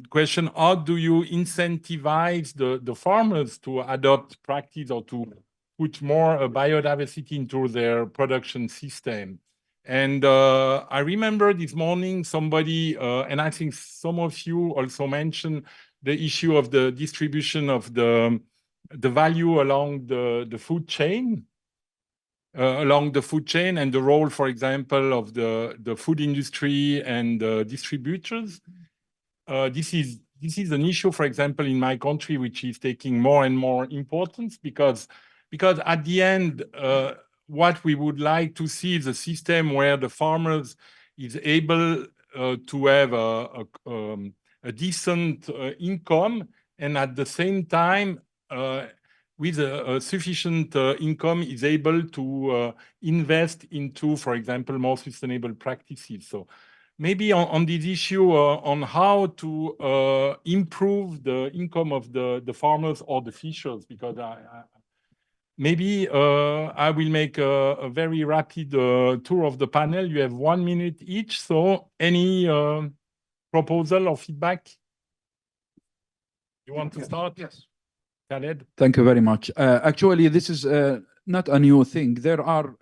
question, how do you incentivize the farmers to adopt practice or to put more biodiversity into their production system? And I remember this morning somebody, and I think some of you also mentioned the issue of the distribution of the value along the food chain, and the role, for example, of the food industry and distributors. This is an issue, for example, in my country, which is taking more and more importance because at the end, what we would like to see is a system where the farmers is able to have a decent income, and at the same time, with a sufficient income, is able to invest into, for example, more sustainable practices. So maybe on this issue, on how to improve the income of the farmers or the fishers, because maybe I will make a very rapid tour of the panel. You have 1 minute each, so any proposal or feedback? You want to start? Yes. Khaled? Thank you very much. Actually, this is not a new thing. There are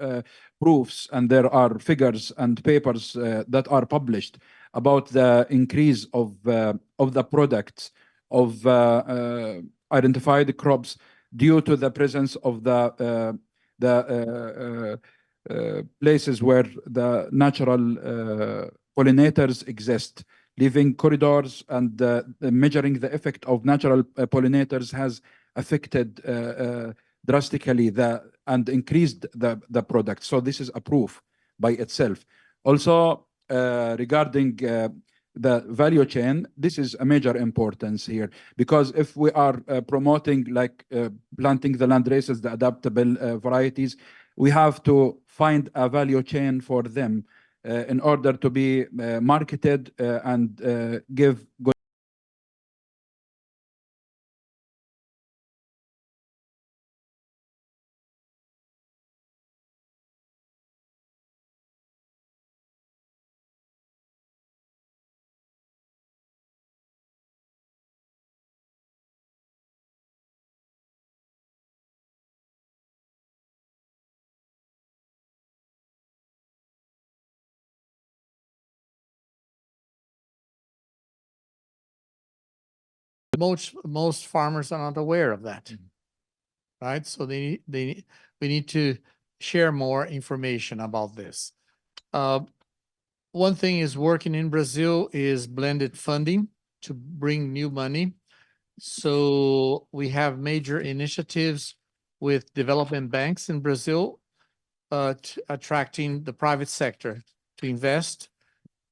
proofs and there are figures and papers that are published about the increase of the products of identified crops due to the presence of the places where the natural pollinators exist. Living corridors and measuring the effect of natural pollinators has affected drastically and increased the product. So this is a proof by itself. Also, regarding the value chain, this is a major importance here, because if we are promoting like planting the land races, the adaptable varieties, we have to find a value chain for them in order to be marketed and give good. Most farmers are not aware of that, right? So we need to share more information about this. One thing is working in Brazil is blended funding to bring new money. So we have major initiatives with development banks in Brazil attracting the private sector to invest,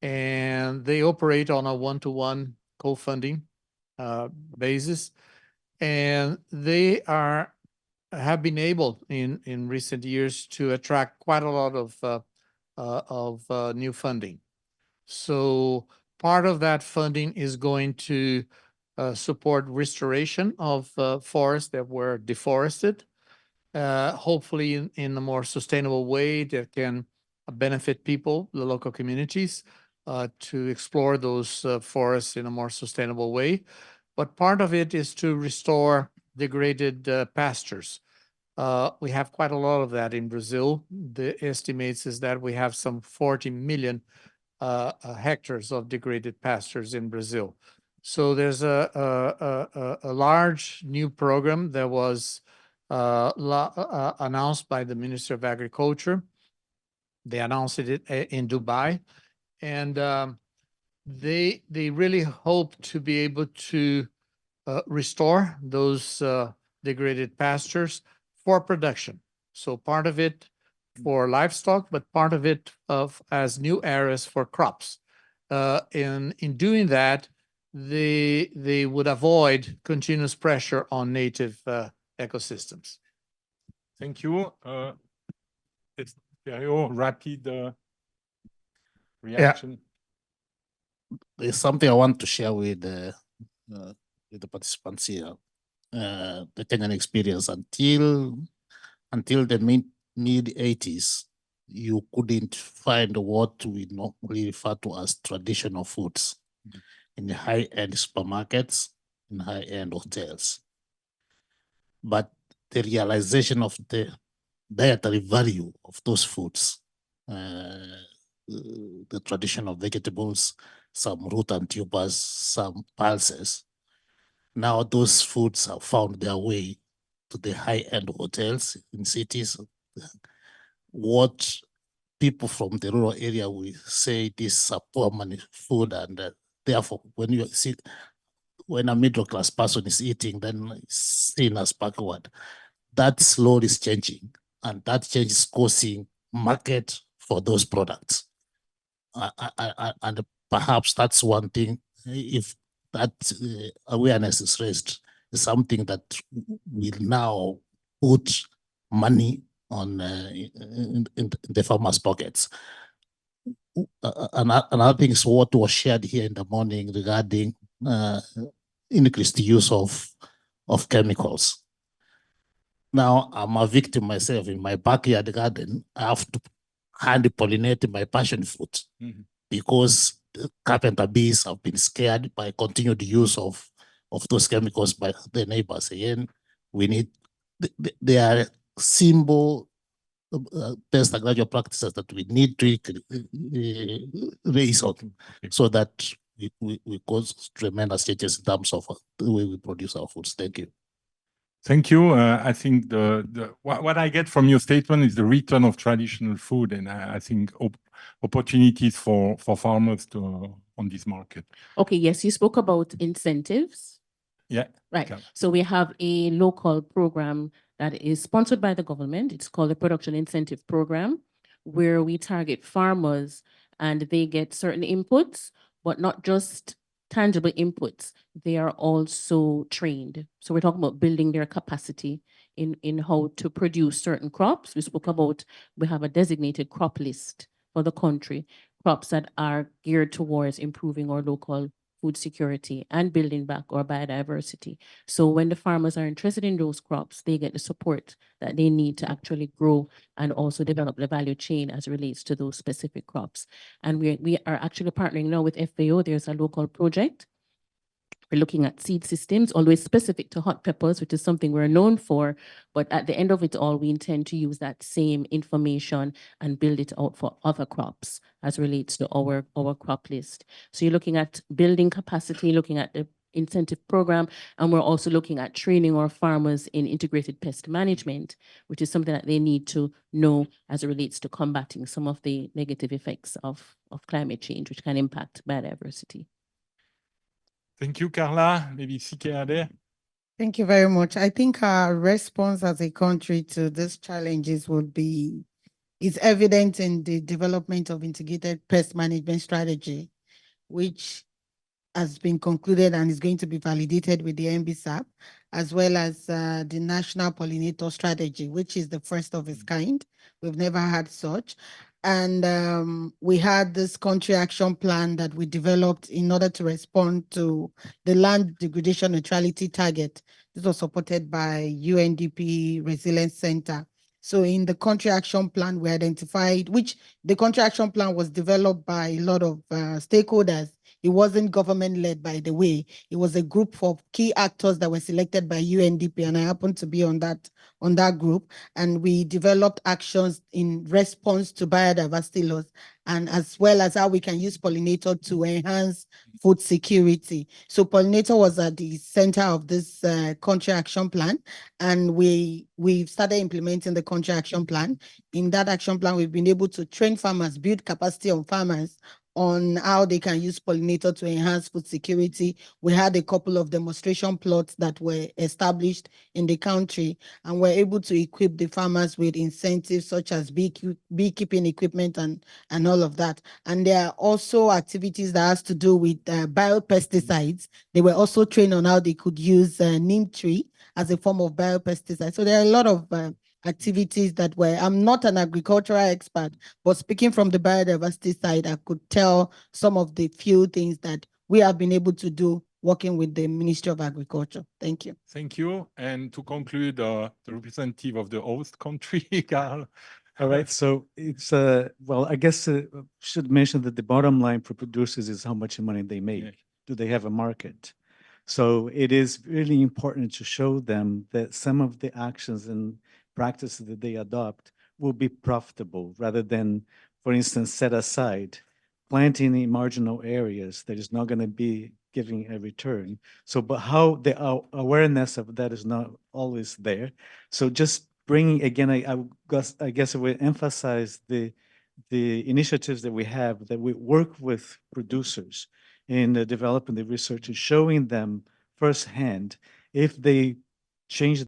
and they operate on a one-to-one co-funding basis, and they have been able in recent years to attract quite a lot of new funding. So part of that funding is going to support restoration of forests that were deforested, hopefully in a more sustainable way that can benefit people, the local communities, to explore those forests in a more sustainable way. But part of it is to restore degraded pastures. We have quite a lot of that in Brazil. The estimates is that we have some 40 million hectares of degraded pastures in Brazil. So there's a large new program that was announced by the Minister of Agriculture. They announced it in Dubai, and they really hope to be able to restore those degraded pastures for production. So part of it for livestock, but part of it as new areas for crops. In doing that, they would avoid continuous pressure on native ecosystems. Thank you. Rapid reaction. There's something I want to share with the participants here. The Kenyan experience until the mid-80s, you couldn't find what we normally refer to as traditional foods in the high-end supermarkets, in high-end hotels. But the realization of the dietary value of those foods, the traditional vegetables, some root and tubers, some pulses, now those foods have found their way to the high-end hotels in cities. What people from the rural area will say this is a poor money food, and therefore when a middle-class person is eating, then it's seen as backward. That slowly is changing, and that change is causing market for those products. And perhaps that's one thing, if that awareness is raised, is something that will now put money on in the farmers' pockets. Another thing is what was shared here in the morning regarding increased use of chemicals. Now, I'm a victim myself. In my backyard garden, I have to hand pollinate my passion fruit because the carpenter bees have been scared by continued use of those chemicals by the neighbors. Again, we need, they are simple best agricultural practices that we need to raise on so that we cause tremendous changes in terms of the way we produce our foods. Thank you. Thank you. I think what I get from your statement is the return of traditional food, and I think opportunities for farmers on this market. Okay, yes, you spoke about incentives. Yeah. Right. So we have a local program that is sponsored by the government. It's called the Production Incentive Program, where we target farmers and they get certain inputs, but not just tangible inputs. They are also trained. So we're talking about building their capacity in how to produce certain crops. We spoke about, we have a designated crop list for the country, crops that are geared towards improving our local food security and building back our biodiversity. So when the farmers are interested in those crops, they get the support that they need to actually grow and also develop the value chain as it relates to those specific crops. And we are actually partnering now with FAO. There's a local project. We're looking at seed systems, always specific to hot peppers, which is something we're known for. But at the end of it all, we intend to use that same information and build it out for other crops as relates to our crop list. So you're looking at building capacity, looking at the incentive program, and we're also looking at training our farmers in integrated pest management, which is something that they need to know as it relates to combating some of the negative effects of climate change, which can impact biodiversity. Thank you, Carla. Maybe CKAD. Thank you very much. I think our response as a country to these challenges is evident in the development of integrated pest management strategy, which has been concluded and is going to be validated with the ABSA, as well as the National Pollinator Strategy, which is the first of its kind. We've never had such. And we had this country action plan that we developed in order to respond to the land degradation neutrality target. This was supported by UNDP Resilience Center. So in the country action plan, we identified, which the country action plan was developed by a lot of stakeholders. It wasn't government-led, by the way. It was a group of key actors that were selected by UNDP, and I happened to be on that group. And we developed actions in response to biodiversity loss, and as well as how we can use pollinator to enhance food security. So pollinator was at the center of this country action plan, and we've started implementing the country action plan. In that action plan, we've been able to train farmers, build capacity on farmers on how they can use pollinator to enhance food security. We had a couple of demonstration plots that were established in the country, and we're able to equip the farmers with incentives such as beekeeping equipment and all of that. And there are also activities that has to do with biopesticides. They were also trained on how they could use neem tree as a form of biopesticide. So there are a lot of activities that were, I'm not an agricultural expert, but speaking from the biodiversity side, I could tell some of the few things that we have been able to do working with the Ministry of Agriculture. Thank you. Thank you. And to conclude, the representative of the host country, Carl. All right, so it's well, I guess should mention that the bottom line for producers is how much money they make. Yeah. Do they have a market? So it is really important to show them that some of the actions and practices that they adopt will be profitable rather than, for instance, set aside planting in marginal areas that is not going to be giving a return. So, but how the awareness of that is not always there. So just bringing, again, I guess I would emphasize the initiatives that we have, that we work with producers in developing the research and showing them firsthand if they change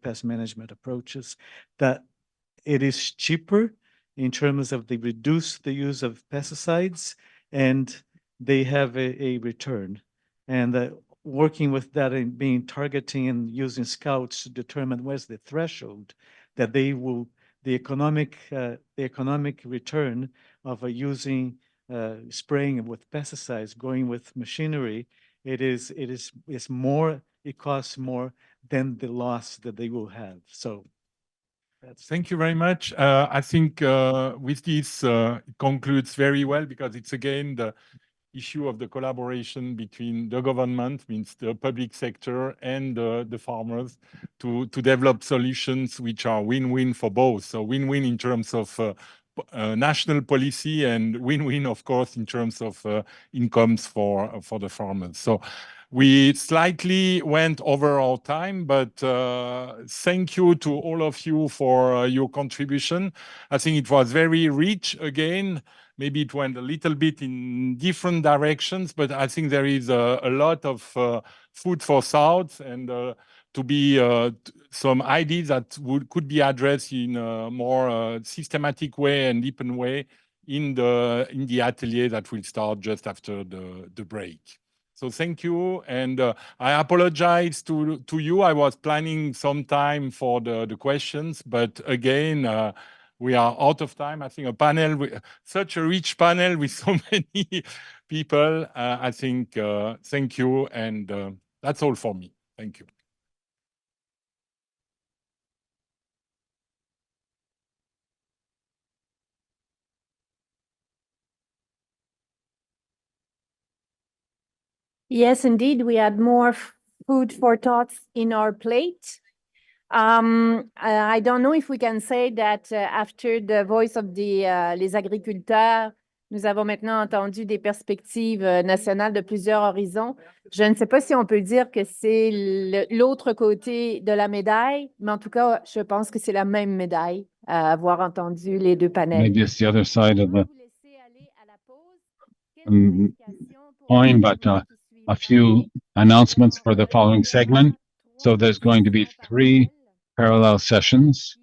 pest management approaches, that it is cheaper in terms of they reduce the use of pesticides and they have a return. And working with that and being targeting and using scouts to determine where's the threshold that they will, the economic return of using spraying with pesticides, going with machinery, it's more, it costs more than the loss that they will have. So thank you very much. I think with this, it concludes very well because it's again the issue of the collaboration between the government, means the public sector, and the farmers to develop solutions which are win-win for both. So win-win in terms of national policy and win-win, of course, in terms of incomes for the farmers. So we slightly went over our time, but thank you to all of you for your contribution. I think it was very rich again. Maybe it went a little bit in different directions, but I think there is a lot of food for thought and to be some ideas that could be addressed in a more systematic way and deepened way in the atelier that will start just after the break. So thank you, and I apologize to you. I was planning some time for the questions, but again, we are out of time. I think a panel, such a rich panel with so many people. I think, thank you, and that's all for me. Thank you. Yes, indeed, we had more food for thoughts in our plate. I don't know if we can say that after the voice of les agriculteurs, nous avons maintenant entendu des perspectives nationales de plusieurs horizons. Je ne sais pas si on peut dire que c'est l'autre côté de la médaille, mais en tout cas, je pense que c'est la même médaille à avoir entendu les deux panels. Maybe it's the other side of the coin, but a few announcements for the following segment. So there's going to be 3 parallel sessions,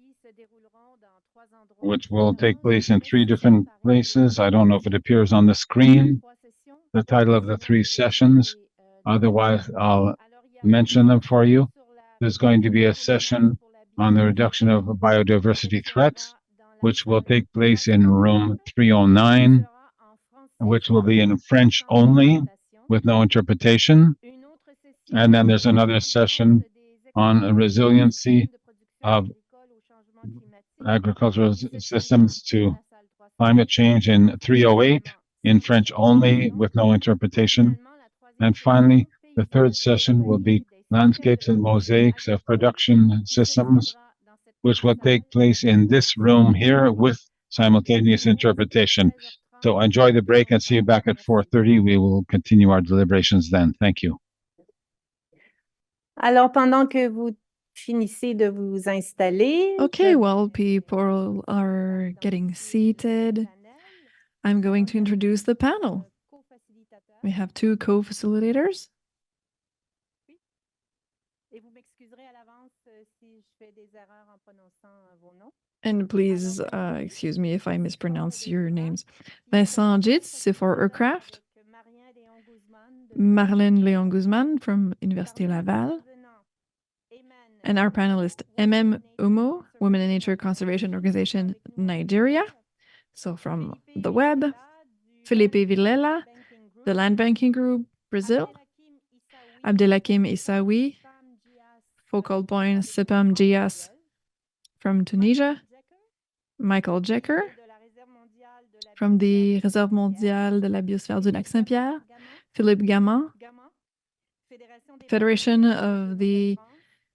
which will take place in 3 different places. I don't know if it appears on the screen, the title of the 3 sessions. Otherwise, I'll mention them for you. There's going to be a session on the reduction of biodiversity threats, which will take place in room 309, which will be in French only with no interpretation. And then there's another session on resiliency of agricultural systems to climate change in 308 in French only with no interpretation. And finally, the third session will be landscapes and mosaics of production systems, which will take place in this room here with simultaneous interpretation. So enjoy the break and see you back at 4:30. We will continue our deliberations then. Thank you. Alors, pendant que vous finissez de vous installer. Okay, while people are getting seated, I'm going to introduce the panel. We have two co-facilitators. And please excuse me if I mispronounce your names. Vincent Jitz, c'est for aircraft. Marlène Léon Guzman from Université Laval. And our panelist, Umo, Women in Nature Conservation Organization, Nigeria. So from the web. Felipe Vilela, the Land Banking Group, Brazil. Abdelhakim Issaoui, Focal Point CEPAM GIAS from Tunisia. Michael Jecker from the Réserve mondiale de la biosphère du lac Saint-Pierre. Philippe Gamin, Federation of the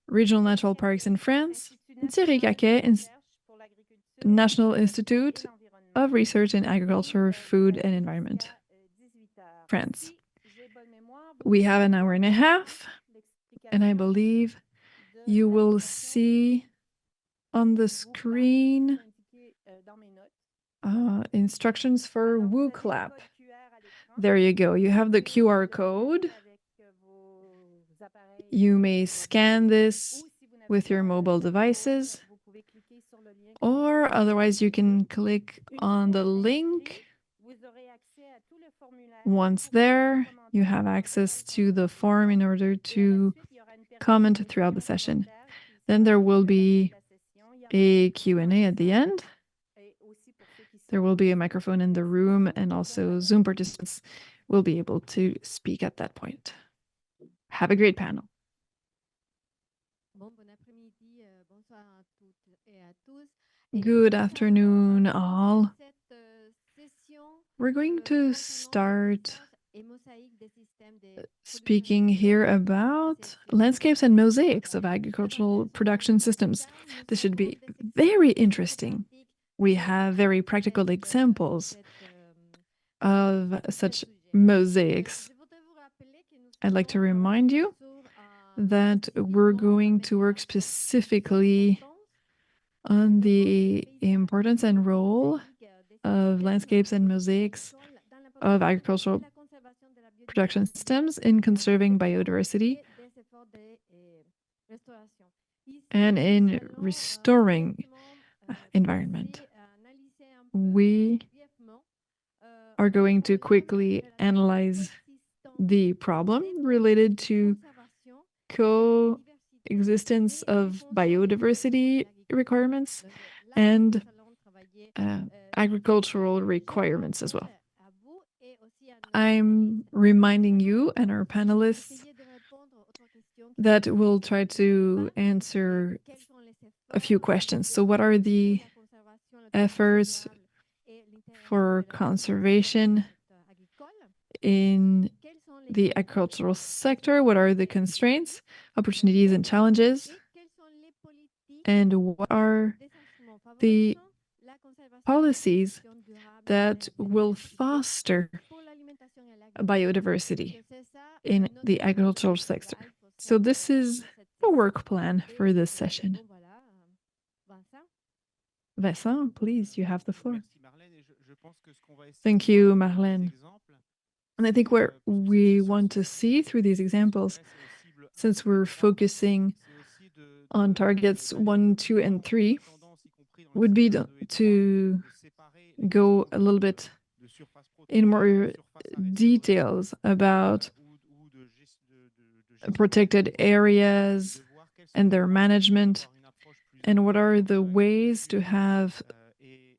Regional Natural Parks in France. Thierry Caquet, National Institute of Research in Agriculture, Food and Environment, France. We have an hour and a half, and I believe you will see on the screen instructions for WooClap. There you go. You have the QR code. You may scan this with your mobile devices, or otherwise you can click on the link. Once there, you have access to the form in order to comment throughout the session. Then there will be a Q&A at the end. There will be a microphone in the room, and also Zoom participants will be able to speak at that point. Have a great panel. Good afternoon, all. We're going to start speaking here about landscapes and mosaics of agricultural production systems. This should be very interesting. We have very practical examples of such mosaics. I'd like to remind you that we're going to work specifically on the importance and role of landscapes and mosaics of agricultural production systems in conserving biodiversity and in restoring environment. We are going to quickly analyze the problem related to coexistence of biodiversity requirements and agricultural requirements as well. I'm reminding you and our panelists that we'll try to answer a few questions. So what are the efforts for conservation in the agricultural sector? What are the constraints, opportunities, and challenges? And what are the policies that will foster biodiversity in the agricultural sector? So this is the work plan for this session. Vincent, please, you have the floor. Thank you, Marlène. And I think what we want to see through these examples, since we're focusing on targets 1, 2, and 3, would be to go a little bit in more details about protected areas and their management, and what are the ways to have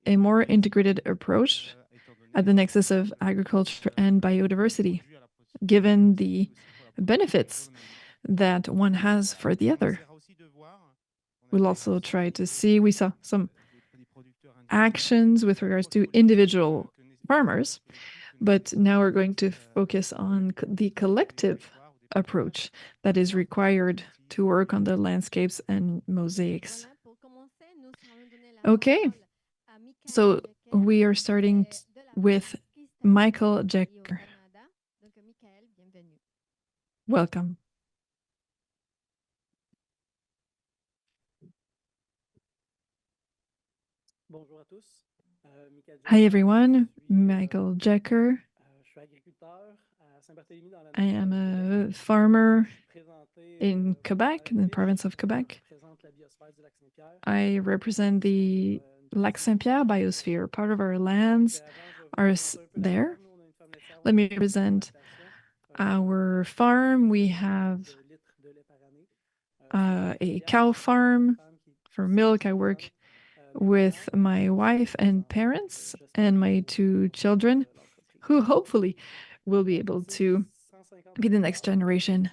a more integrated approach at the nexus of agriculture and biodiversity, given the benefits that one has for the other. We'll also try to see, we saw some actions with regards to individual farmers, but now we're going to focus on the collective approach that is required to work on the landscapes and mosaics. Okay, so we are starting with Michael Jacker. Welcome. Hi everyone, Michael Jacker. I am a farmer in Quebec, in the province of Quebec. I represent the Lac Saint-Pierre biosphere. Part of our lands are there. Let me represent our farm. We have a cow farm for milk. I work with my wife and parents and my 2 children, who hopefully will be able to be the next generation.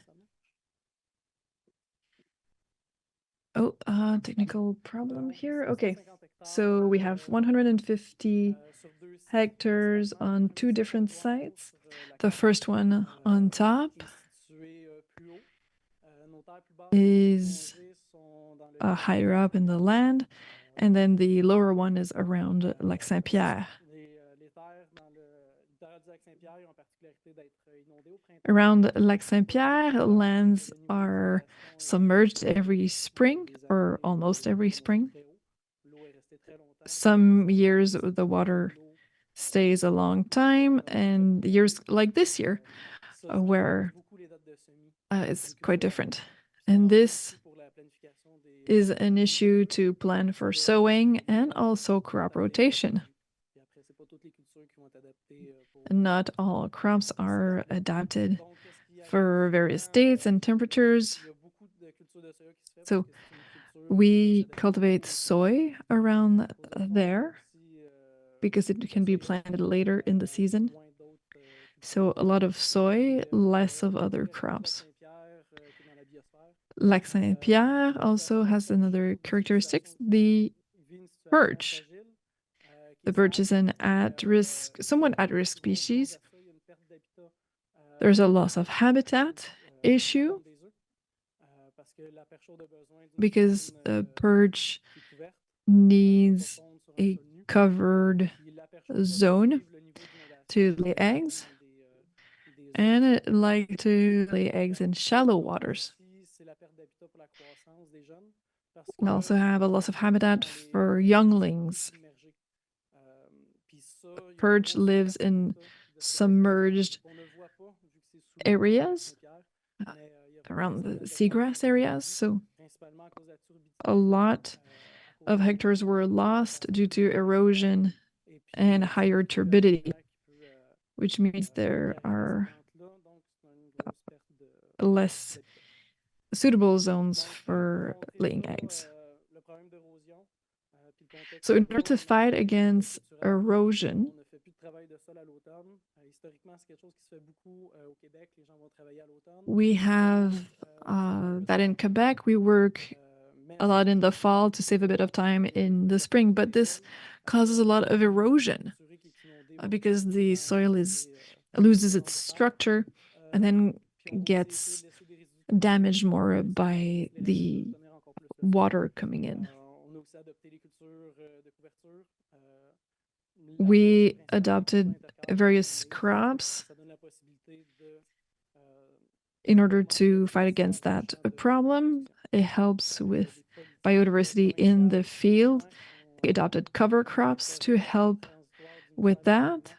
Oh, technical problem here. Okay, so we have 150 hectares on 2 different sites. The first one on top is higher up in the land, and then the lower one is around Lac Saint-Pierre. Around Lac Saint-Pierre, lands are submerged every spring, or almost every spring. Some years the water stays a long time, and years like this year, where it's quite different. And this is an issue to plan for sowing and also crop rotation. Not all crops are adapted for various dates and temperatures. So we cultivate soy around there because it can be planted later in the season. So a lot of soy, less of other crops. Lac Saint-Pierre also has another characteristic, the birch. The birch is an somewhat at-risk species. There's a loss of habitat issue because a birch needs a covered zone to lay eggs, and it likes to lay eggs in shallow waters. We also have a loss of habitat for younglings. Perch lives in submerged areas around the seagrass areas, so a lot of hectares were lost due to erosion and higher turbidity, which means there are less suitable zones for laying eggs. So in order to fight against erosion, we have that in Quebec. We work a lot in the fall to save a bit of time in the spring, but this causes a lot of erosion because the soil loses its structure and then gets damaged more by the water coming in. We adopted various crops in order to fight against that problem. It helps with biodiversity in the field. We adopted cover crops to help with that.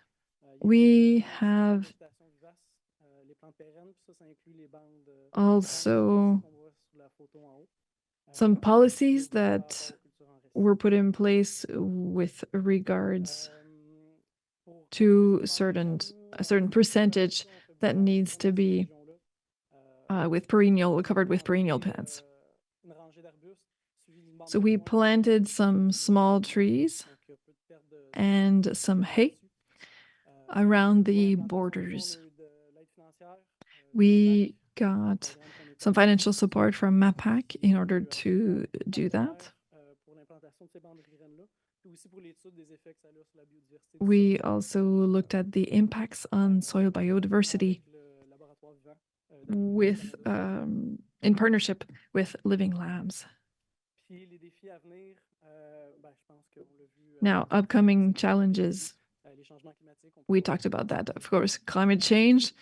We have also some policies that were put in place with regards to a certain percentage that needs to be covered with perennial plants. So we planted some small trees and some hay around the borders. We got some financial support from MAPAC in order to do that. We also looked at the impacts on soil biodiversity with in partnership with Living Labs. Now, upcoming challenges. We talked about that, of course, climate change.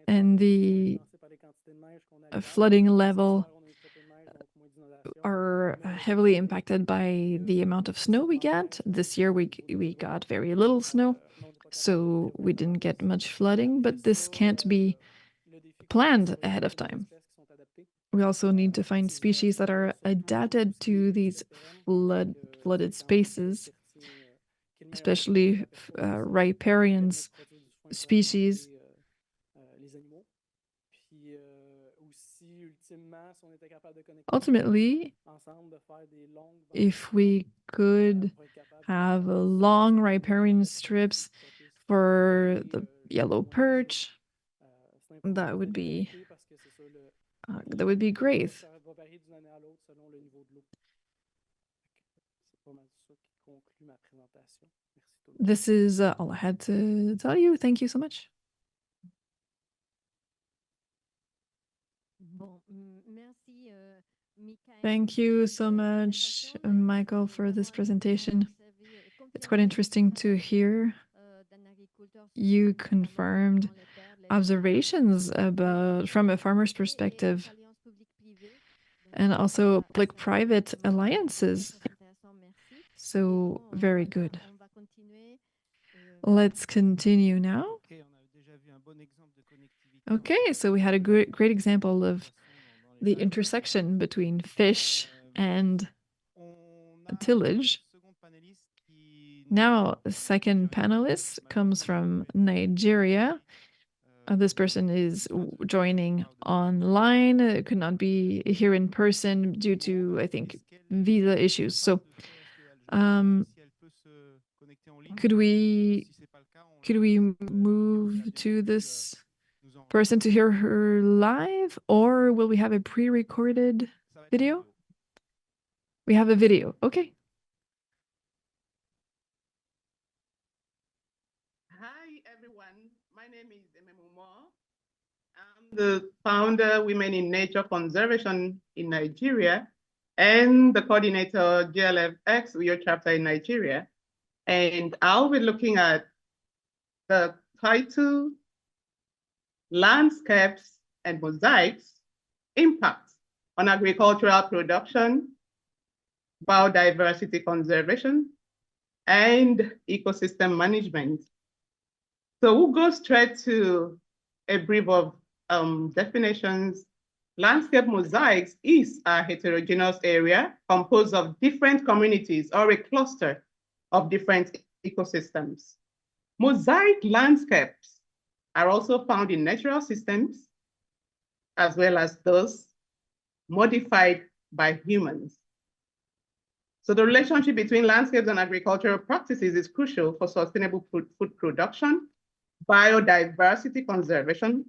And the flooding level are heavily impacted by the amount of snow we get. This year we got very little snow, so we didn't get much flooding, but this can't be planned ahead of time. We also need to find species that are adapted to these flooded spaces, especially riparian species. Ultimately, if we could have long riparian strips for the yellow perch, that would be great. This is all I had to tell you. Thank you so much. Thank you so much, Michael, for this presentation. It's quite interesting to hear you confirmed observations from a farmer's perspective and also public-private alliances. So very good. Let's continue now. Okay, so we had a great example of the intersection between fish and tillage. Now, the second panelist comes from Nigeria. This person is joining online, could not be here in person due to, I think, visa issues. So, could we move to this person to hear her live, or will we have a pre-recorded video? We have a video. Okay. Hi, everyone. My name is Ememumo. I'm the founder, Women in Nature Conservation in Nigeria, and the coordinator, GLFX, Uyo chapter in Nigeria. And I'll be looking at the title, Landscapes and Mosaics, Impact on Agricultural Production, Biodiversity Conservation, and Ecosystem Management. So we'll go straight to a brief of definitions. Landscape mosaics is a heterogeneous area composed of different communities or a cluster of different ecosystems. Mosaic landscapes are also found in natural systems, as well as those modified by humans. So the relationship between landscapes and agricultural practices is crucial for sustainable food production, biodiversity conservation,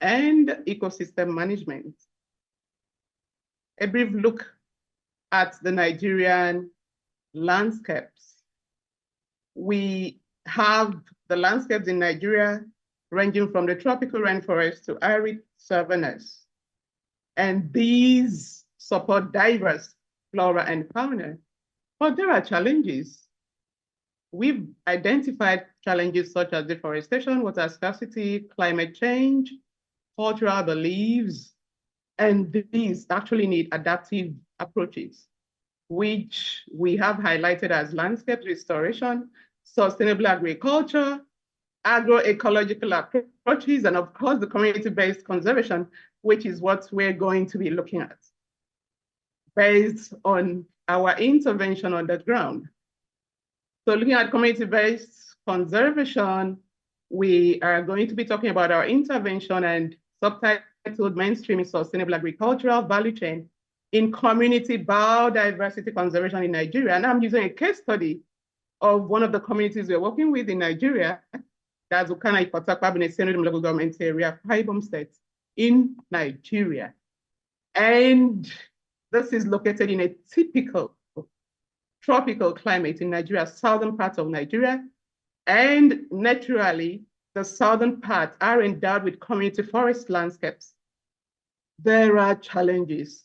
and ecosystem management. A brief look at the Nigerian landscapes. We have the landscapes in Nigeria ranging from the tropical rainforest to arid savannas. And these support diverse flora and fauna. But there are challenges. We've identified challenges such as deforestation, water scarcity, climate change, cultural beliefs, and these actually need adaptive approaches, which we have highlighted as landscape restoration, sustainable agriculture, agroecological approaches, and of course, the community-based conservation, which is what we're going to be looking at based on our intervention on the ground. So looking at community-based conservation, we are going to be talking about our intervention and subtitled Mainstreaming Sustainable Agricultural Value Chain in Community Biodiversity Conservation in Nigeria. And I'm using a case study of one of the communities we're working with in Nigeria, That's Ukana Ikotakwa in a Senate local government area, 5 states in Nigeria. And this is located in a typical tropical climate in Nigeria, southern part of Nigeria. And naturally, the southern parts are endowed with community forest landscapes. There are challenges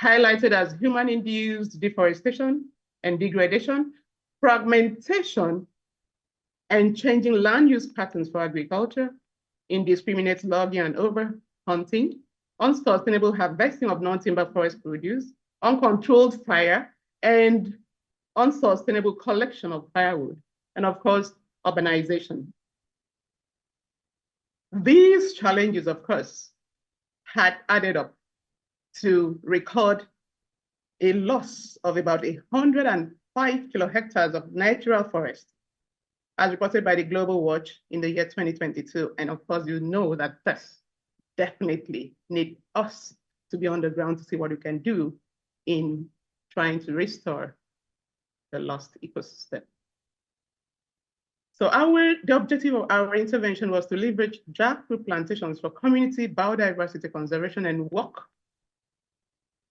highlighted as human-induced deforestation and degradation, fragmentation, and changing land use patterns for agriculture, indiscriminate logging and overhunting, unsustainable harvesting of non-timber forest produce, uncontrolled fire, and unsustainable collection of firewood, and of course, urbanization. These challenges, of course, had added up to record a loss of about 105 kilohectares of natural forest, as reported by the Global Watch in the year 2022. And of course, you know that this definitely need us to be on the ground to see what we can do in trying to restore the lost ecosystem. So the objective of our intervention was to leverage jackfruit plantations for community biodiversity conservation and work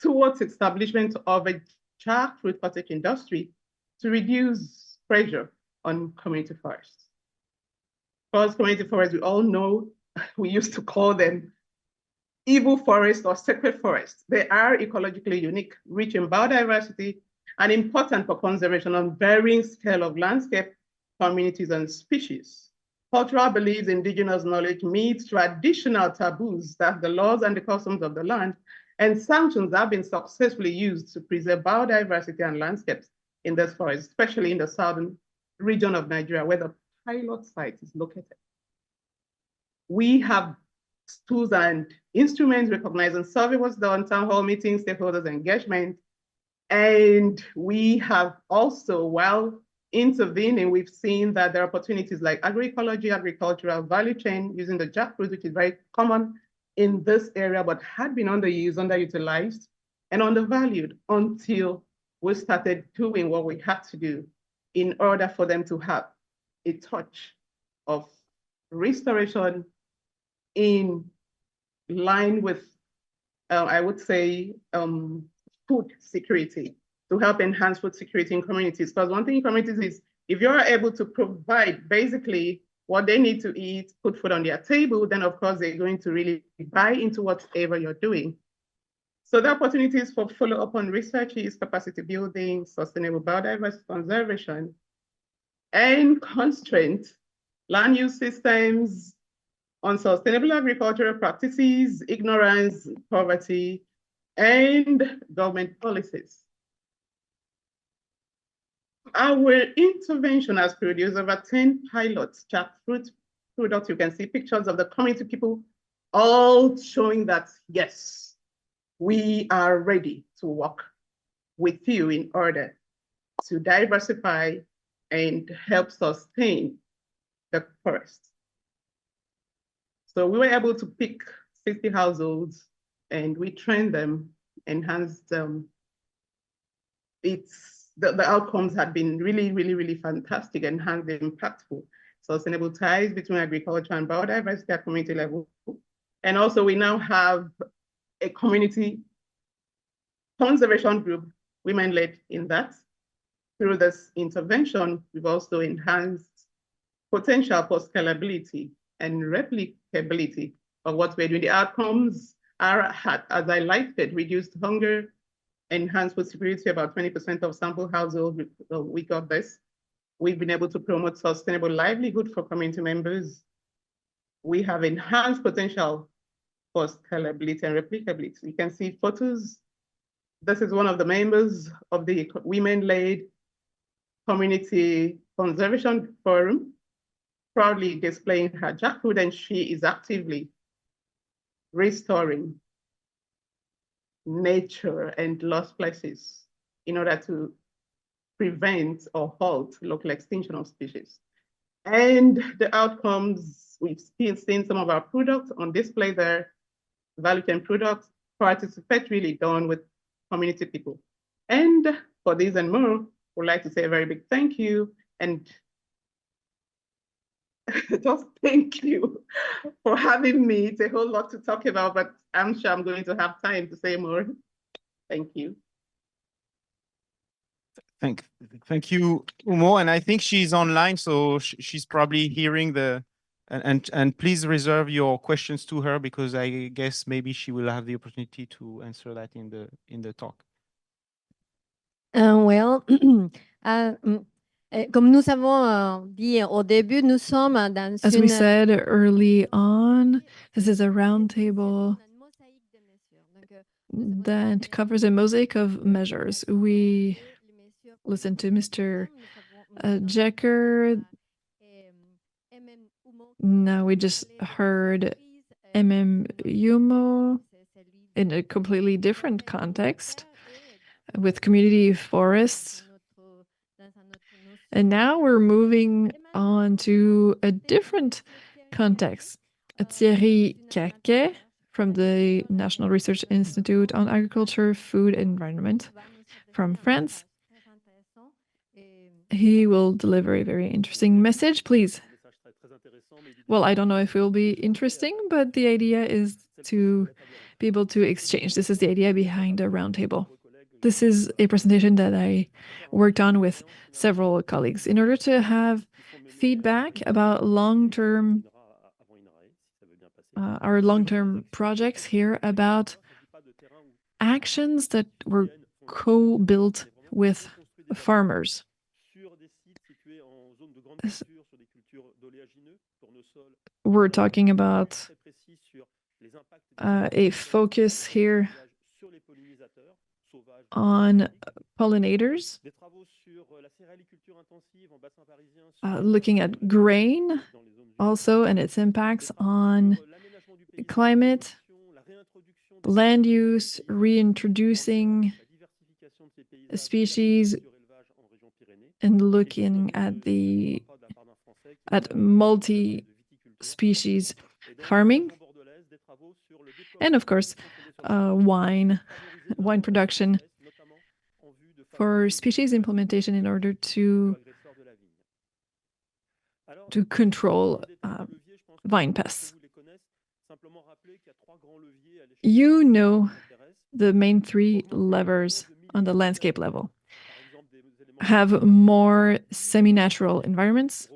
towards establishment of a jackfruit cottage industry to reduce pressure on community forests. Because community forests, we all know, we used to call them evil forests or sacred forests. They are ecologically unique, rich in biodiversity, and important for conservation on varying scale of landscape, communities, and species. Cultural beliefs, indigenous knowledge meets traditional taboos that the laws and the customs of the land, and sanctions have been successfully used to preserve biodiversity and landscapes in this forest, especially in the southern region of Nigeria, where the pilot site is located. We have tools and instruments recognizing survey was done, town hall meetings, stakeholders engagement, and we have also, while intervening, we've seen that there are opportunities like agroecology, agricultural value chain, using the jackfruit, which is very common in this area, but had been underused, underutilized, and undervalued until we started doing what we had to do in order for them to have a touch of restoration in line with, I would say, food security, to help enhance food security in communities. Because one thing in communities is, if you're able to provide basically what they need to eat, put food on their table, then of course they're going to really buy into whatever you're doing. So the opportunities for follow-up on research is capacity building, sustainable biodiversity conservation, and constraint, land use systems, unsustainable agricultural practices, ignorance, poverty, and government policies. Our intervention has produced over 10 pilots, jackfruit products. You can see pictures of the community people, all showing that, yes, we are ready to work with you in order to diversify and help sustain the forest. So we were able to pick 60 households and we trained them, enhanced them. The outcomes had been really, really, really fantastic and impactful. Sustainable ties between agriculture and biodiversity at community level. And also we now have a community conservation group, women-led in that. Through this intervention, we've also enhanced potential for scalability and replicability of what we're doing. The outcomes are, as I liked it, reduced hunger, enhanced food security, about 20% of sample households, we got this. We've been able to promote sustainable livelihood for community members. We have enhanced potential for scalability and replicability. You can see photos. This is one of the members of the women-led Community Conservation Forum, proudly displaying her jackfruit, and she is actively restoring nature and lost places in order to prevent or halt local extinction of species. And the outcomes, we've seen some of our products on display there, value chain products, participatory done with community people. And for these and more, we'd like to say a very big thank you. And just thank you for having me. It's a whole lot to talk about, but I'm sure I'm going to have time to say more. Thank you. Thank you, Umo. And I think she's online, so she's probably hearing the, and please reserve your questions to her, because I guess maybe she will have the opportunity to answer that in the talk. Comme nous avons dit au début, nous sommes dans As we said early on, this is a roundtable that covers a mosaic of measures. We listened to Mr. Jecker. Now we just heard Umo in a completely different context with community forests. And now we're moving on to a different context. Thierry Caquet from the National Research Institute on Agriculture, Food, and Environment from France. He will deliver a very interesting message, please. Well, I don't know if it will be interesting, but the idea is to be able to exchange. This is the idea behind a roundtable. This is a presentation that I worked on with several colleagues in order to have feedback about our long-term projects here, about actions that were co-built with farmers. We're talking about a focus here on pollinators, looking at grain also and its impacts on climate, land use, reintroducing a species, and looking at multi-species farming, and of course, wine production for species implementation in order to control vine pests. You know the main three levers on the landscape level. Have more semi-natural environments,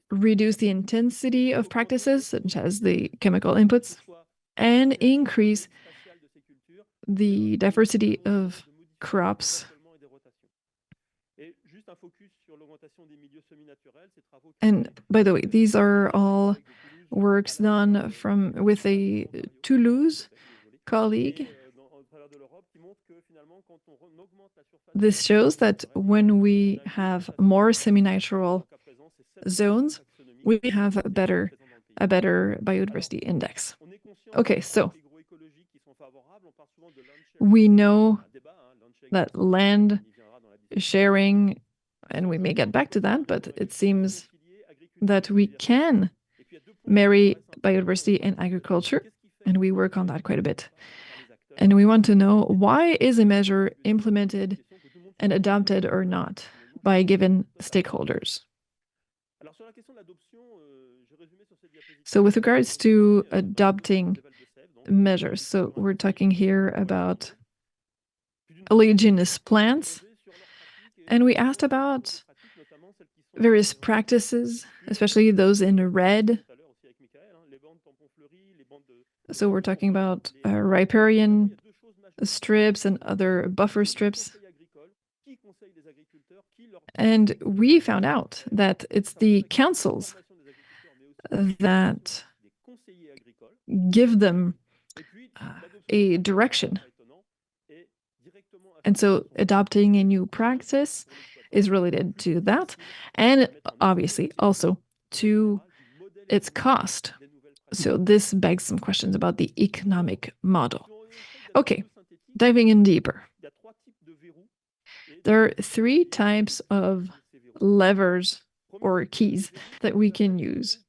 reduce the intensity of practices such as the chemical inputs, and increase the diversity of crops. And by the way, these are all works done with a Toulouse colleague. This shows that when we have more semi-natural zones, we have a better biodiversity index. Okay, so we know that land sharing, and we may get back to that, but it seems that we can marry biodiversity and agriculture, and we work on that quite a bit. And we want to know, why is a measure implemented and adopted or not by given stakeholders? So with regards to adopting measures, so we're talking here about oleaginous plants, and we asked about various practices, especially those in red. So we're talking about riparian strips and other buffer strips. And we found out that it's the councils that give them a direction. And so adopting a new practice is related to that, and obviously also to its cost. So this begs some questions about the economic model. Okay, diving in deeper. There are three types of levers or keys that we can use.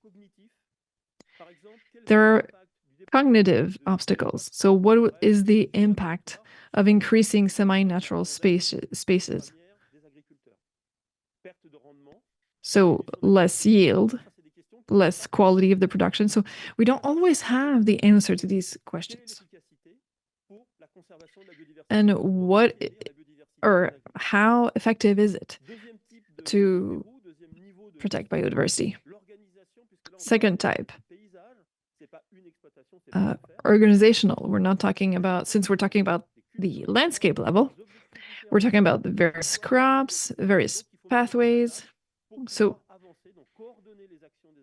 There are cognitive obstacles. So what is the impact of increasing semi-natural spaces? So less yield, less quality of the production. So we don't always have the answer to these questions. And what or how effective is it to protect biodiversity? Second type, organizational. We're not talking about, since we're talking about the landscape level, we're talking about the various crops, various pathways. So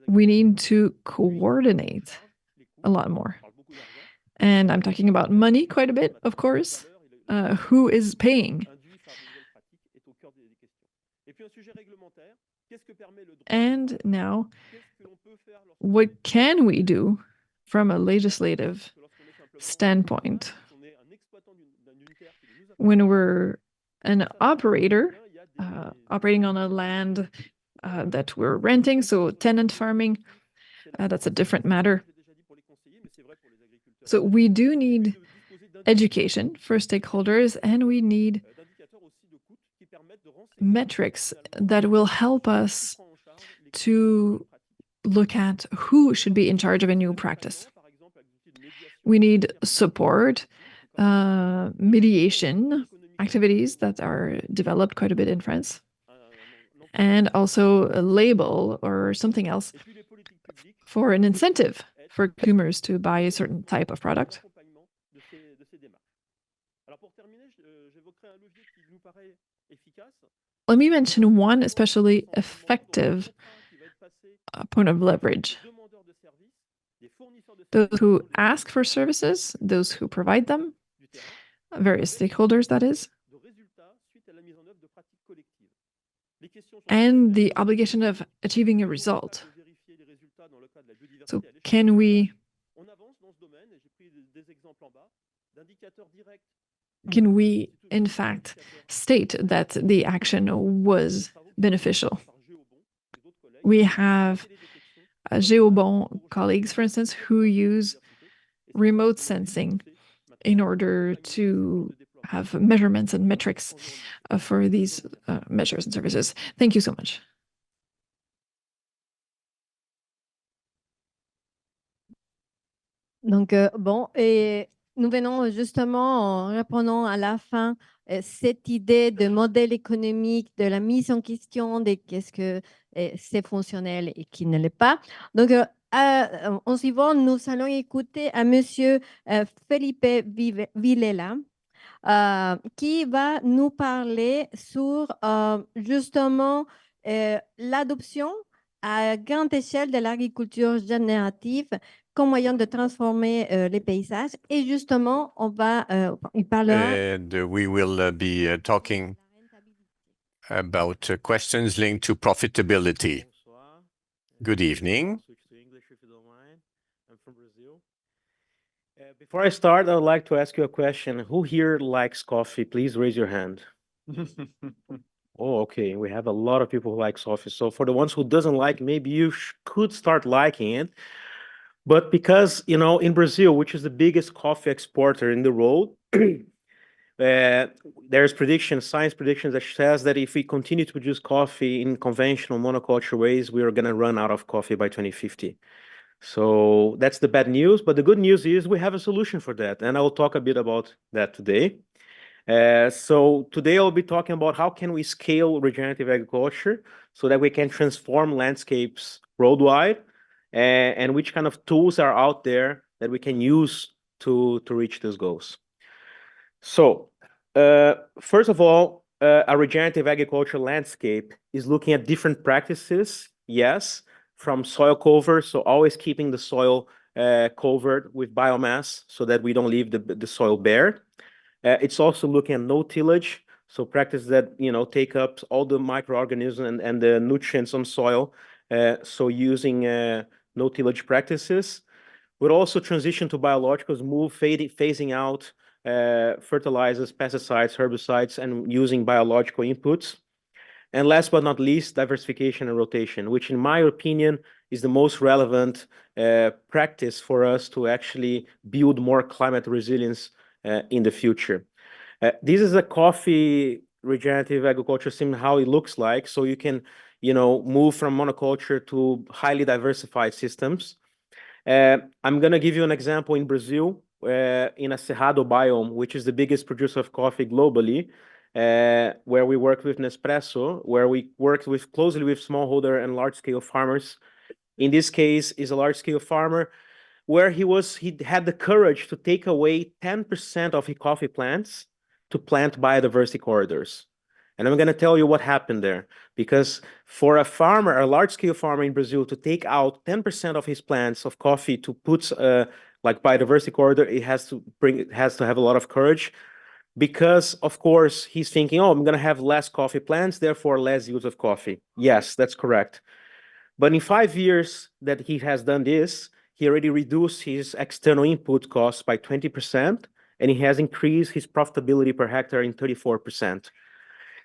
we need to coordinate a lot more. And I'm talking about money quite a bit, of course. Who is paying? And now, what can we do from a legislative standpoint? When we're an operator, operating on a land that we're renting, so tenant farming, that's a different matter. So we do need education for stakeholders, and we need metrics that will help us to look at who should be in charge of a new practice. We need support, mediation activities that are developed quite a bit in France, and also a label or something else for an incentive for consumers to buy a certain type of product. Let me mention one especially effective point of leverage. Those who ask for services, those who provide them, various stakeholders, that is, and the obligation of achieving a result. So can we in fact state that the action was beneficial? We have Géobon colleagues, for instance, who use remote sensing in order to have measurements and metrics for these measures and services. Thank you so much. Donc, bon, et nous venons justement, en répondant à la fin, cette idée de modèle économique, de la mise en question de qu'est-ce que c'est fonctionnel et qui ne l'est pas. Donc, en suivant, nous allons écouter à Monsieur Felipe Villela, qui va nous parler sur justement l'adoption à grande échelle de l'agriculture générative comme moyen de transformer les paysages. Et justement, il parlera. And we will be talking about questions linked to profitability. Good evening. I'm from Brazil. Before I start, I would like to ask you a question. Who here likes coffee? Please raise your hand. Oh, okay. We have a lot of people who like coffee. So for the ones who doesn't like, maybe you could start liking it. But because, you know, in Brazil, which is the biggest coffee exporter in the world, there's science predictions that says that if we continue to produce coffee in conventional monoculture ways, we are going to run out of coffee by 2050. So that's the bad news. But the good news is we have a solution for that. And I will talk a bit about that today. So today I'll be talking about how can we scale regenerative agriculture so that we can transform landscapes worldwide, and which kind of tools are out there that we can use to reach those goals. So first of all, a regenerative agriculture landscape is looking at different practices, yes, from soil cover, so always keeping the soil covered with biomass so that we don't leave the soil bare. It's also looking at no tillage, so practice that, you know, take up all the microorganisms and the nutrients on soil, so using no tillage practices. We'll also transition to biologicals, phasing out fertilizers, pesticides, herbicides, and using biological inputs. And last but not least, diversification and rotation, which in my opinion is the most relevant practice for us to actually build more climate resilience in the future. This is a coffee regenerative agriculture sim, how it looks like. So you can move from monoculture to highly diversified systems. I'm going to give you an example in Brazil, in a Cerrado biome, which is the biggest producer of coffee globally, where we worked with Nespresso, where we worked closely with smallholder and large-scale farmers. In this case, is a large-scale farmer where he had the courage to take away 10% of his coffee plants to plant biodiversity corridors. And I'm going to tell you what happened there, because for a farmer, a large-scale farmer in Brazil, to take out 10% of his plants of coffee to put like biodiversity corridor, it has to have a lot of courage, because of course he's thinking, oh, I'm going to have less coffee plants, therefore less use of coffee. Yes, that's correct. But in 5 years that he has done this, he already reduced his external input costs by 20%, and he has increased his profitability per hectare in 34%.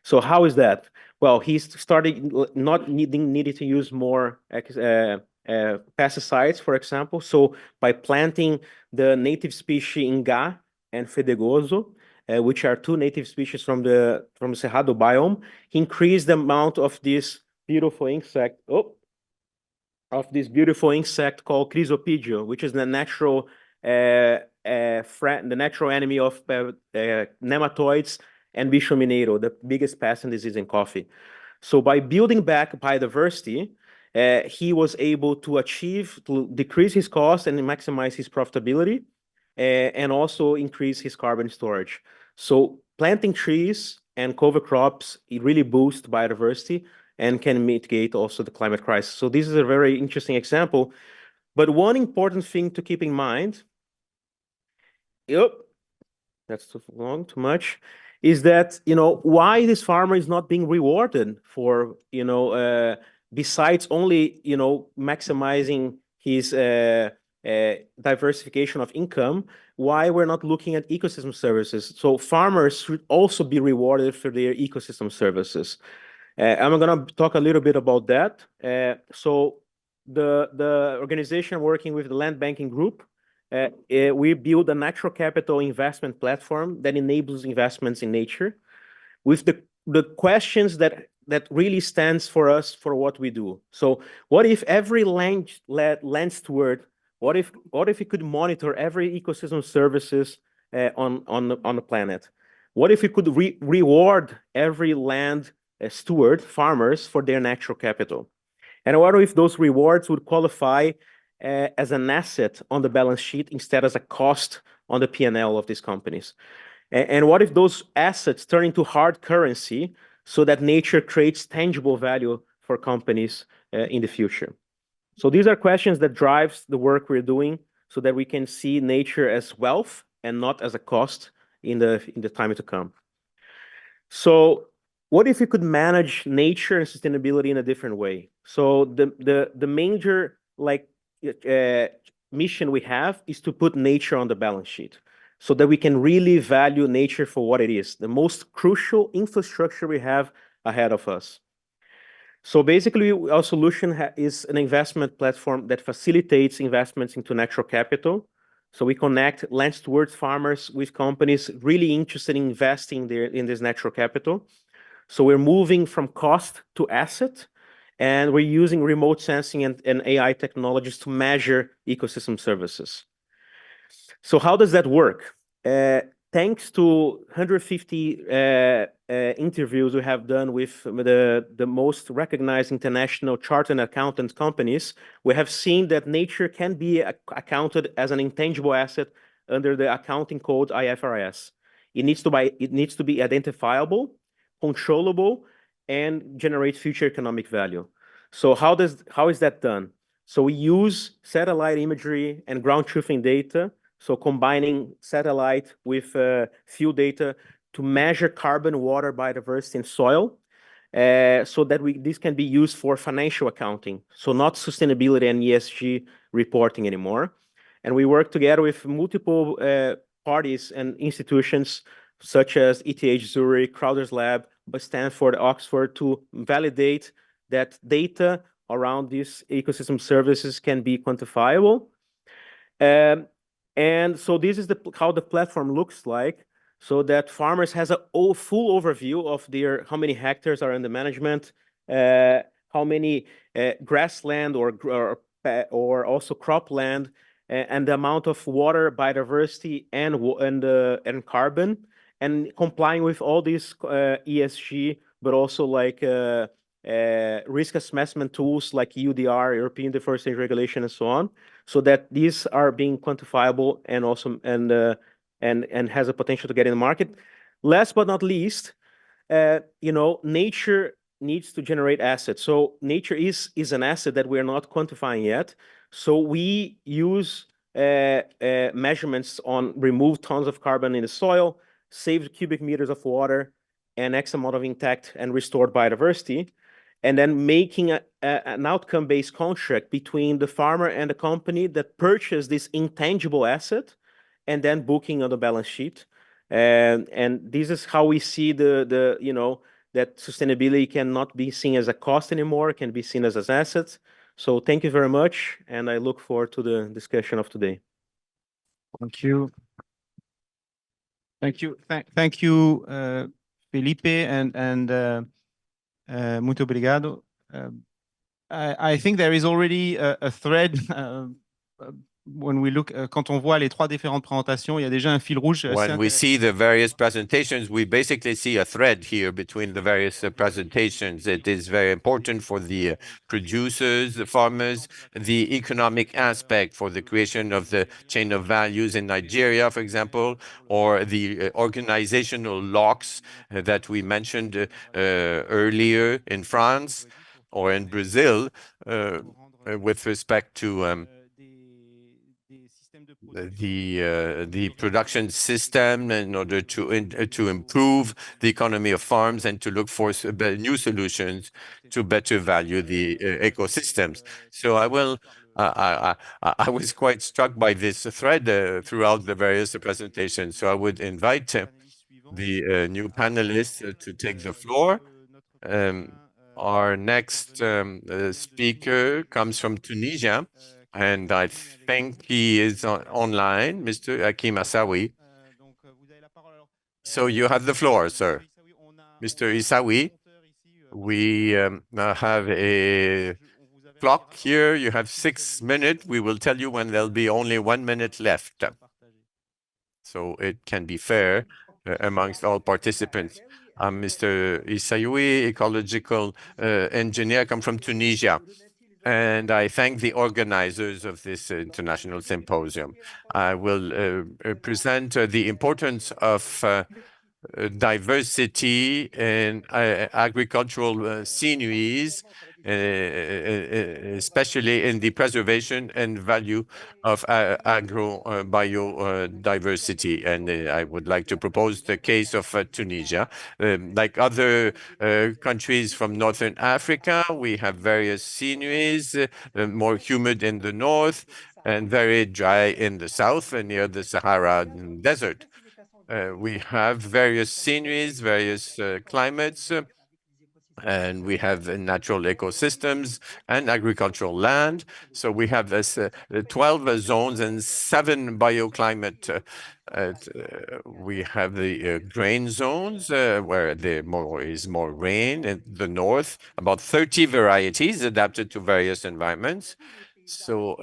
So how is that? Well, he's started not needing to use more pesticides, for example. So by planting the native species Ingá and Fedegoso, which are two native species from the Cerrado biome, he increased the amount of this beautiful insect. Of this beautiful insect called Chrysopedio, which is the natural the natural enemy of nematoids and bicho mineiro, the biggest pest and disease in coffee. So by building back biodiversity, he was able to decrease his cost and maximize his profitability, and also increase his carbon storage. So planting trees and cover crops, it really boosts biodiversity and can mitigate also the climate crisis. So this is a very interesting example. But one important thing to keep in mind, that's too long, too much, is that, why this farmer is not being rewarded for, besides only, maximizing his diversification of income, why we're not looking at ecosystem services. So farmers should also be rewarded for their ecosystem services. I'm going to talk a little bit about that. So the organization working with the land banking group, we build a natural capital investment platform that enables investments in nature with the questions that really stands for us for what we do. So what if every land steward, what if we could monitor every ecosystem services on the planet? What if we could reward every land steward, farmers, for their natural capital? And what if those rewards would qualify as an asset on the balance sheet instead as a cost on the P&L of these companies? And what if those assets turn into hard currency so that nature creates tangible value for companies in the future? So these are questions that drives the work we're doing so that we can see nature as wealth and not as a cost in the time to come. So what if we could manage nature and sustainability in a different way? So the major mission we have is to put nature on the balance sheet so that we can really value nature for what it is, the most crucial infrastructure we have ahead of us. So basically, our solution is an investment platform that facilitates investments into natural capital. So we connect land stewards, farmers with companies really interested in investing in this natural capital. So we're moving from cost to asset, and we're using remote sensing and AI technologies to measure ecosystem services. So how does that work? Thanks to 150 interviews we have done with the most recognized international chartered accountant companies, we have seen that nature can be accounted as an intangible asset under the accounting code IFRS. It needs to be identifiable, controllable, and generate future economic value. So how is that done? So we use satellite imagery and ground truthing data, so combining satellite with field data to measure carbon, water, biodiversity, and soil, so that this can be used for financial accounting, so not sustainability and ESG reporting anymore. And we work together with multiple parties and institutions such as ETH Zurich, Crowder's Lab, Stanford, Oxford, to validate that data around these ecosystem services can be quantifiable. And so this is how the platform looks like, so that farmers has a full overview of how many hectares are under management, how many grassland or also cropland, and the amount of water, biodiversity, and carbon, and complying with all these ESG, but also like risk assessment tools like UDR, European Deforestation Regulation, and so on, so that these are being quantifiable and also and has a potential to get in the market. Last but not least, nature needs to generate assets. So nature is an asset that we are not quantifying yet. So we use measurements on removed tons of carbon in the soil, saved cubic meters of water, and X amount of intact and restored biodiversity, and then making an outcome-based contract between the farmer and the company that purchased this intangible asset, and then booking on the balance sheet. And this is how we see that sustainability cannot be seen as a cost anymore, it can be seen as assets. So thank you very much, and I look forward to the discussion of today. Thank you. Thank you. Thank you, Felipe, and muito obrigado. I think there is already a thread when we look, quand on voit les trois différentes présentations, il y a déjà un fil rouge. When we see the various presentations, we basically see a thread here between the various presentations. It is very important for the producers, the farmers, the economic aspect for the creation of the chain of values in Nigeria, for example, or the organizational locks that we mentioned earlier in France or in Brazil with respect to the production system in order to improve the economy of farms and to look for new solutions to better value the ecosystems. So I was quite struck by this thread throughout the various presentations. So I would invite the new panelists to take the floor. Our next speaker comes from Tunisia, and I think he is online, Mr. Hakim Assawi. So you have the floor, sir. Mr. Issawi, we have a clock here. You have 6 minutes. We will tell you when there'll be only 1 minute left. So it can be fair amongst all participants. I'm Mr. Issaoui, ecological engineer, come from Tunisia. And I thank the organizers of this international symposium. I will present the importance of diversity in agricultural sceneries, especially in the preservation and value of biodiversity. And I would like to propose the case of Tunisia. Like other countries from Northern Africa, we have various sceneries, more humid in the north and very dry in the south and near the Sahara Desert. We have various sceneries, various climates, and we have natural ecosystems and agricultural land. So we have 12 zones and 7 bioclimate. We have the grain zones where there is more rain in the north, about 30 varieties adapted to various environments. So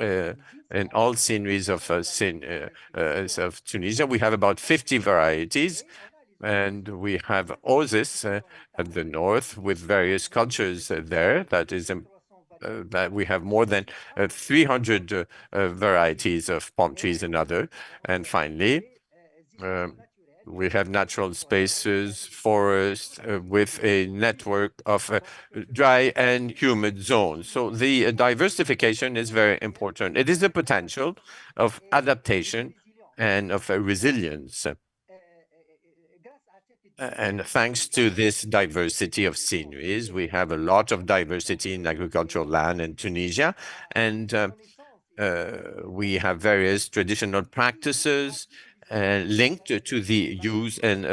in all sceneries of Tunisia, we have about 50 varieties. And we have Oasis at the north with various cultures there. That is that we have more than 300 varieties of palm trees and other. And finally, we have natural spaces, forests with a network of dry and humid zones. So the diversification is very important. It is a potential of adaptation and of resilience. And thanks to this diversity of sceneries, we have a lot of diversity in agricultural land in Tunisia. And we have various traditional practices linked to the use and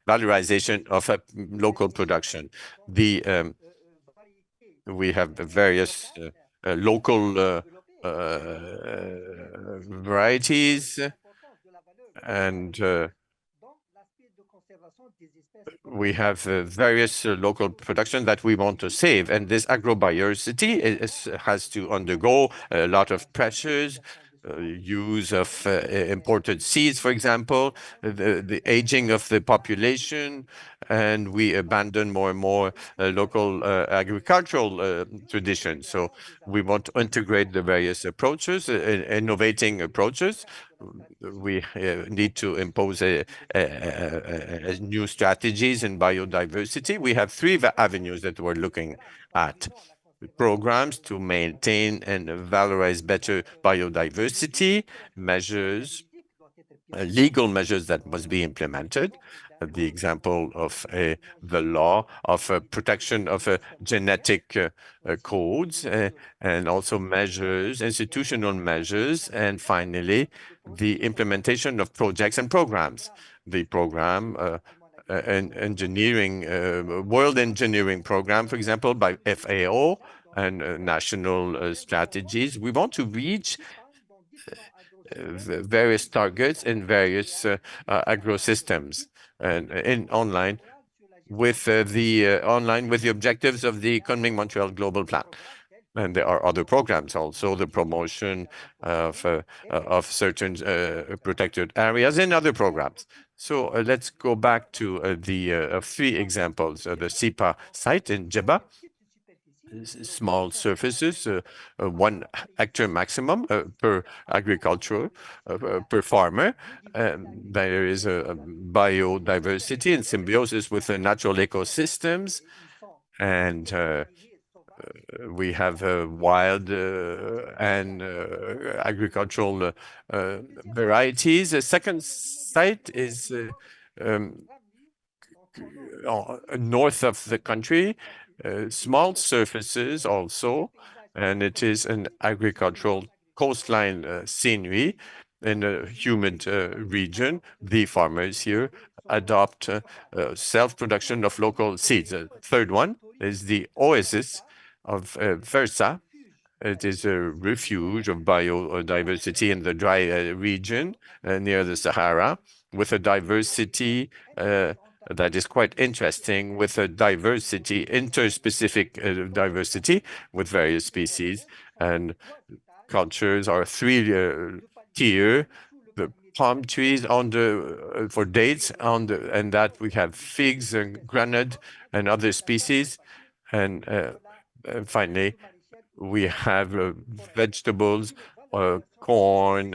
valorization of local production. We have various local varieties, and we have various local production that we want to save, and this agrobiodiversity has to undergo a lot of pressures, use of imported seeds, for example, the aging of the population, and we abandon more and more local agricultural traditions. So we want to integrate the various approaches, innovating approaches. We need to impose new strategies in biodiversity. We have three avenues that we're looking at. Programs to maintain and valorize better biodiversity, measures, legal measures that must be implemented. The example of the law of protection of genetic codes, and also measures, institutional measures, and finally, the implementation of projects and programs. The program engineering, world engineering program, for example, by FAO and national strategies. We want to reach various targets in various agrosystems and online with the objectives of the Kunming-Montreal Global Plan. And there are other programs also, the promotion of certain protected areas and other programs. So let's go back to the three examples. The SIPA site in Djeba, small surfaces, 1 hectare maximum per agriculture, per farmer. There is a biodiversity and symbiosis with the natural ecosystems, and we have wild and agricultural varieties. The second site is north of the country, small surfaces also, and it is an agricultural coastline scenery in a humid region. The farmers here adopt self-production of local seeds. The third one is the oasis of Versa. It is a refuge of biodiversity in the dry region near the Sahara, with a diversity that is quite interesting, with a diversity, interspecific diversity with various species, and cultures are three-tier. The palm trees for dates, and that we have figs and granite and other species, and finally we have vegetables, corn,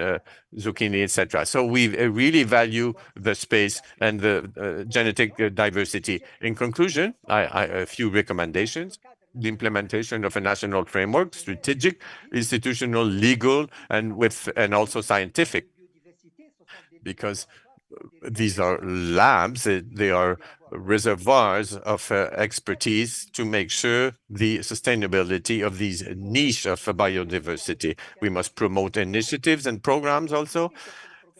zucchini, etc. So we really value the space and the genetic diversity. In conclusion, a few recommendations: the implementation of a national framework, strategic, institutional, legal, and also scientific, because these are labs, they are reservoirs of expertise to make sure the sustainability of these niche of biodiversity. We must promote initiatives and programs also,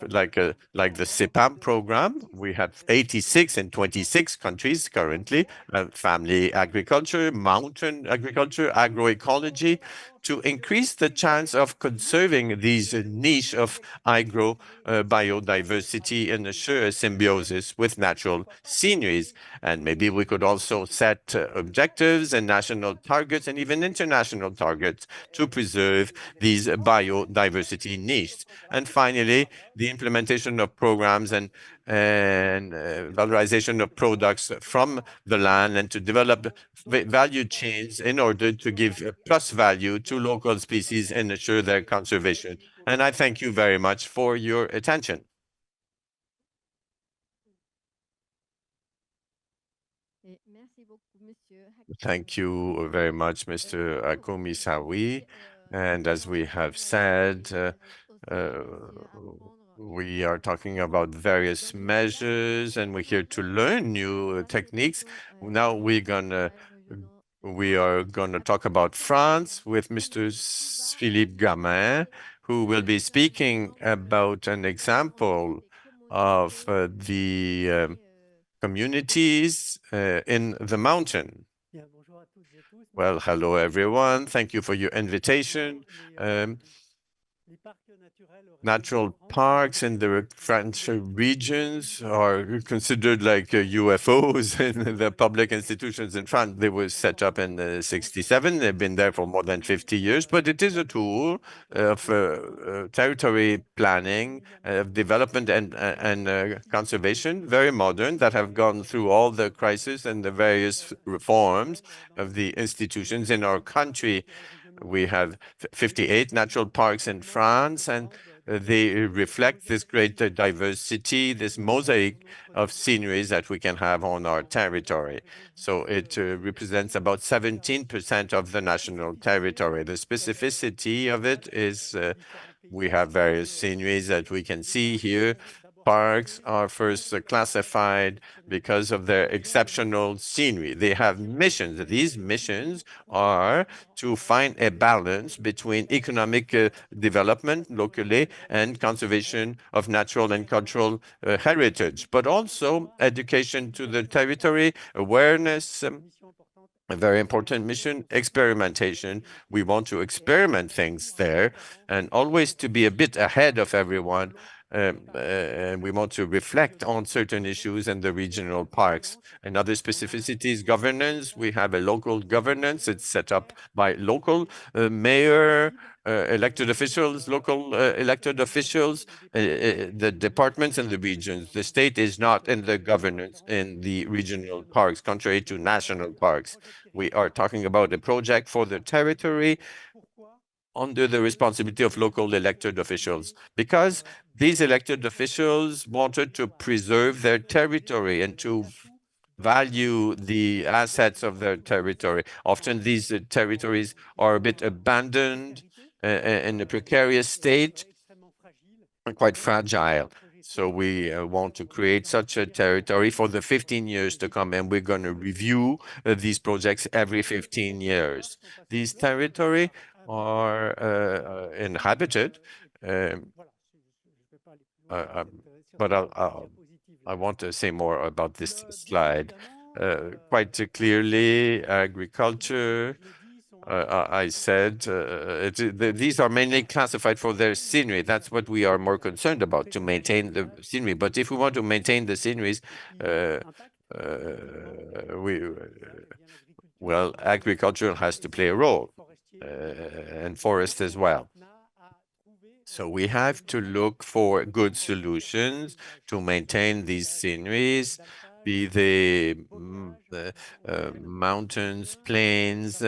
like the CEPAM program. We have 86 in 26 countries currently, family agriculture, mountain agriculture, agroecology, to increase the chance of conserving these niche of biodiversity and assure a symbiosis with natural sceneries. And maybe we could also set objectives and national targets and even international targets to preserve these biodiversity niches. And finally, the implementation of programs and valorization of products from the land, and to develop value chains in order to give plus value to local species and ensure their conservation. And I thank you very much for your attention. Thank you very much, Mr. Akomi-Sawi. And as we have said, we are talking about various measures, and we're here to learn new techniques. Now we are gonna talk about France with Mr. Philippe Gamin, who will be speaking about an example of the communities in the mountain. Well, hello everyone. Thank you for your invitation. Natural parks in the French regions are considered like UFOs in the public institutions in France. They were set up in 67. They've been there for more than 50 years, but it is a tool of territory planning, of development and conservation, very modern, that have gone through all the crises and the various reforms of the institutions in our country. We have 58 natural parks in France, and they reflect this great diversity, this mosaic of sceneries that we can have on our territory. So it represents about 17% of the national territory. The specificity of it is we have various sceneries that we can see here. Parks are first classified because of their exceptional scenery. They have missions. These missions are to find a balance between economic development locally and conservation of natural and cultural heritage, but also education to the territory, awareness, a very important mission, experimentation. We want to experiment things there and always to be a bit ahead of everyone. And we want to reflect on certain issues in the regional parks. Another specificity is governance. We have a local governance. It's set up by local mayor, elected officials, local elected officials, the departments and the regions. The state is not in the governance in the regional parks, contrary to national parks. We are talking about a project for the territory under the responsibility of local elected officials, because these elected officials wanted to preserve their territory and to value the assets of their territory. Often these territories are a bit abandoned in a precarious state and quite fragile. So we want to create such a territory for the 15 years to come, and we're going to review these projects every 15 years. These territory are inhabited, but I want to say more about this slide. Quite clearly, agriculture, I said, these are mainly classified for their scenery. That's what we are more concerned about, to maintain the scenery. But if we want to maintain the sceneries, well, agriculture has to play a role, and forest as well. So we have to look for good solutions to maintain these sceneries, be they mountains, plains.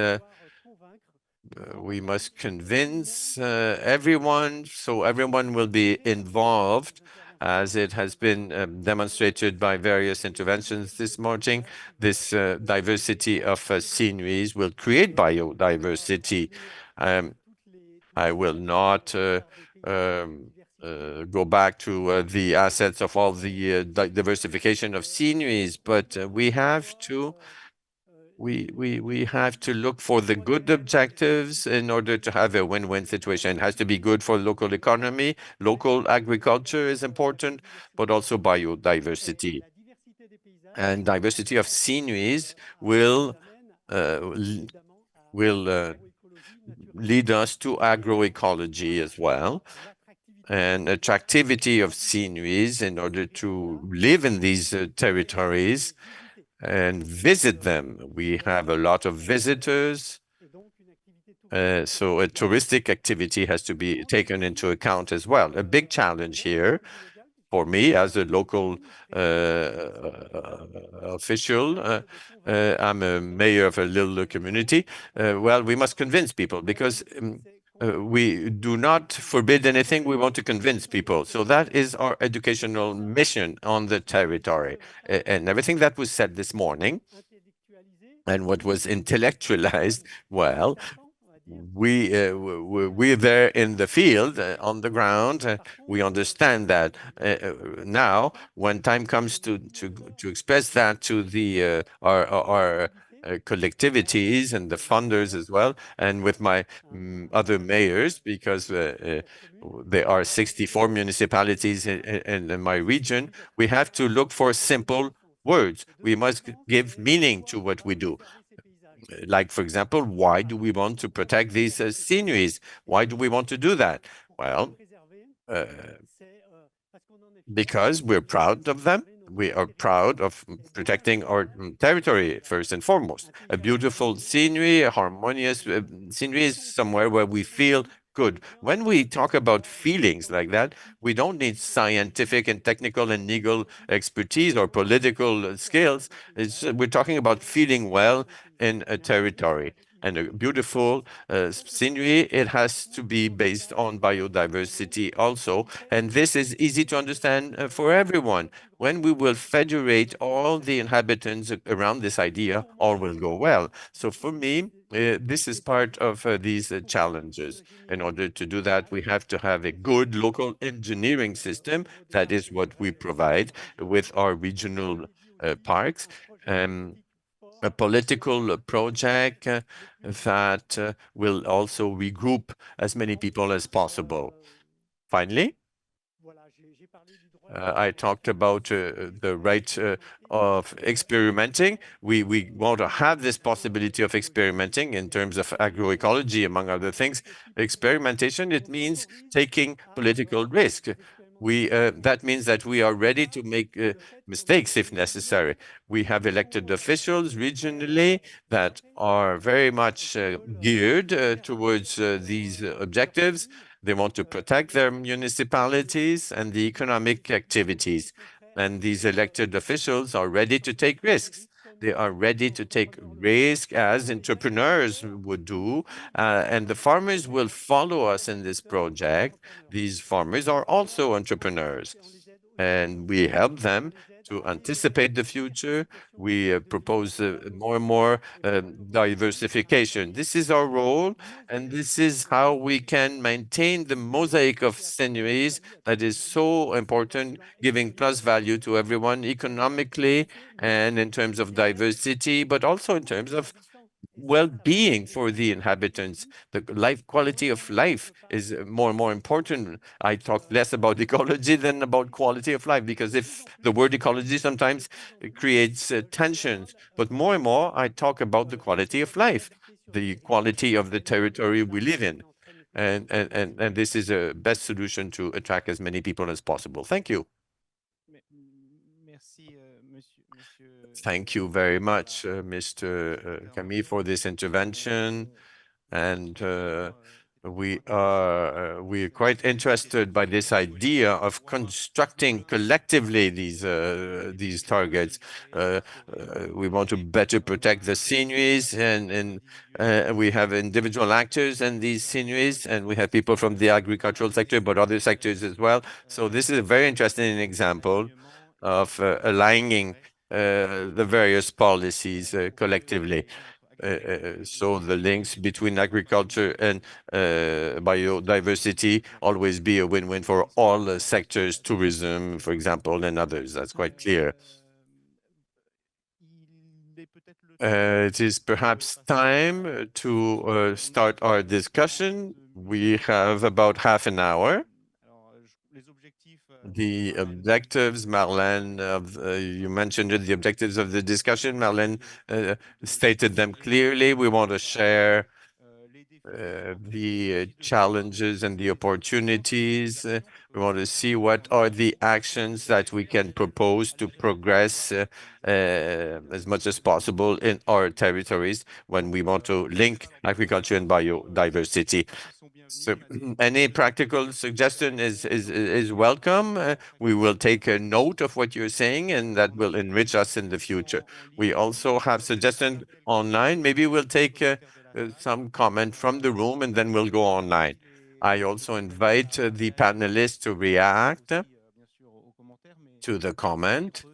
We must convince everyone, so everyone will be involved, as it has been demonstrated by various interventions this morning. This diversity of sceneries will create biodiversity. I will not go back to the assets of all the diversification of sceneries, but we have to look for the good objectives in order to have a win-win situation. It has to be good for local economy. Local agriculture is important, but also biodiversity. And diversity of sceneries will lead us to agroecology as well, and attractivity of sceneries in order to live in these territories and visit them. We have a lot of visitors, so a touristic activity has to be taken into account as well. A big challenge here for me as a local official, I'm a mayor of a little community. Well, we must convince people, because we do not forbid anything, we want to convince people. So that is our educational mission on the territory. And everything that was said this morning and what was intellectualized, well, we're there in the field, on the ground. We understand that now, when time comes to express that to the our collectivities and the funders as well, and with my other mayors, because there are 64 municipalities in my region, we have to look for simple words. We must give meaning to what we do. Like, for example, why do we want to protect these sceneries? Why do we want to do that? Well, because we're proud of them. We are proud of protecting our territory, first and foremost. A beautiful scenery, a harmonious scenery is somewhere where we feel good. When we talk about feelings like that, we don't need scientific and technical and legal expertise or political skills. We're talking about feeling well in a territory. And a beautiful scenery, it has to be based on biodiversity also. And this is easy to understand for everyone. When we will federate all the inhabitants around this idea, all will go well. So for me, this is part of these challenges. In order to do that, we have to have a good local engineering system. That is what we provide with our regional parks. A political project that will also regroup as many people as possible. Finally, I talked about the right of experimenting. We want to have this possibility of experimenting in terms of agroecology, among other things. Experimentation, it means taking political risk. That means that we are ready to make mistakes if necessary. We have elected officials regionally that are very much geared towards these objectives. They want to protect their municipalities and the economic activities. And these elected officials are ready to take risks. They are ready to take risks as entrepreneurs would do, and the farmers will follow us in this project. These farmers are also entrepreneurs, and we help them to anticipate the future. We propose more and more diversification. This is our role, and this is how we can maintain the mosaic of sceneries that is so important, giving plus value to everyone economically and in terms of diversity, but also in terms of well-being for the inhabitants. The quality of life is more and more important. I talk less about ecology than about quality of life, because if the word ecology sometimes creates tensions, but more and more I talk about the quality of life, the quality of the territory we live in. And this is a best solution to attract as many people as possible. Thank you. Thank you very much, Mr. Camille, for this intervention. And we're quite interested by this idea of constructing collectively these targets. We want to better protect the sceneries, and we have individual actors in these sceneries, and we have people from the agricultural sector, but other sectors as well. So this is a very interesting example of aligning the various policies collectively. So the links between agriculture and biodiversity always be a win-win for all sectors, tourism, for example, and others. That's quite clear. It is perhaps time to start our discussion. We have about half an hour. The objectives, Marlène, you mentioned it, the objectives of the discussion. Marlène stated them clearly. We want to share the challenges and the opportunities. We want to see what are the actions that we can propose to progress as much as possible in our territories when we want to link agriculture and biodiversity. So any practical suggestion is welcome. We will take a note of what you're saying, and that will enrich us in the future. We also have suggestions online. Maybe we'll take some comment from the room, and then we'll go online. I also invite the panelists to react to the comment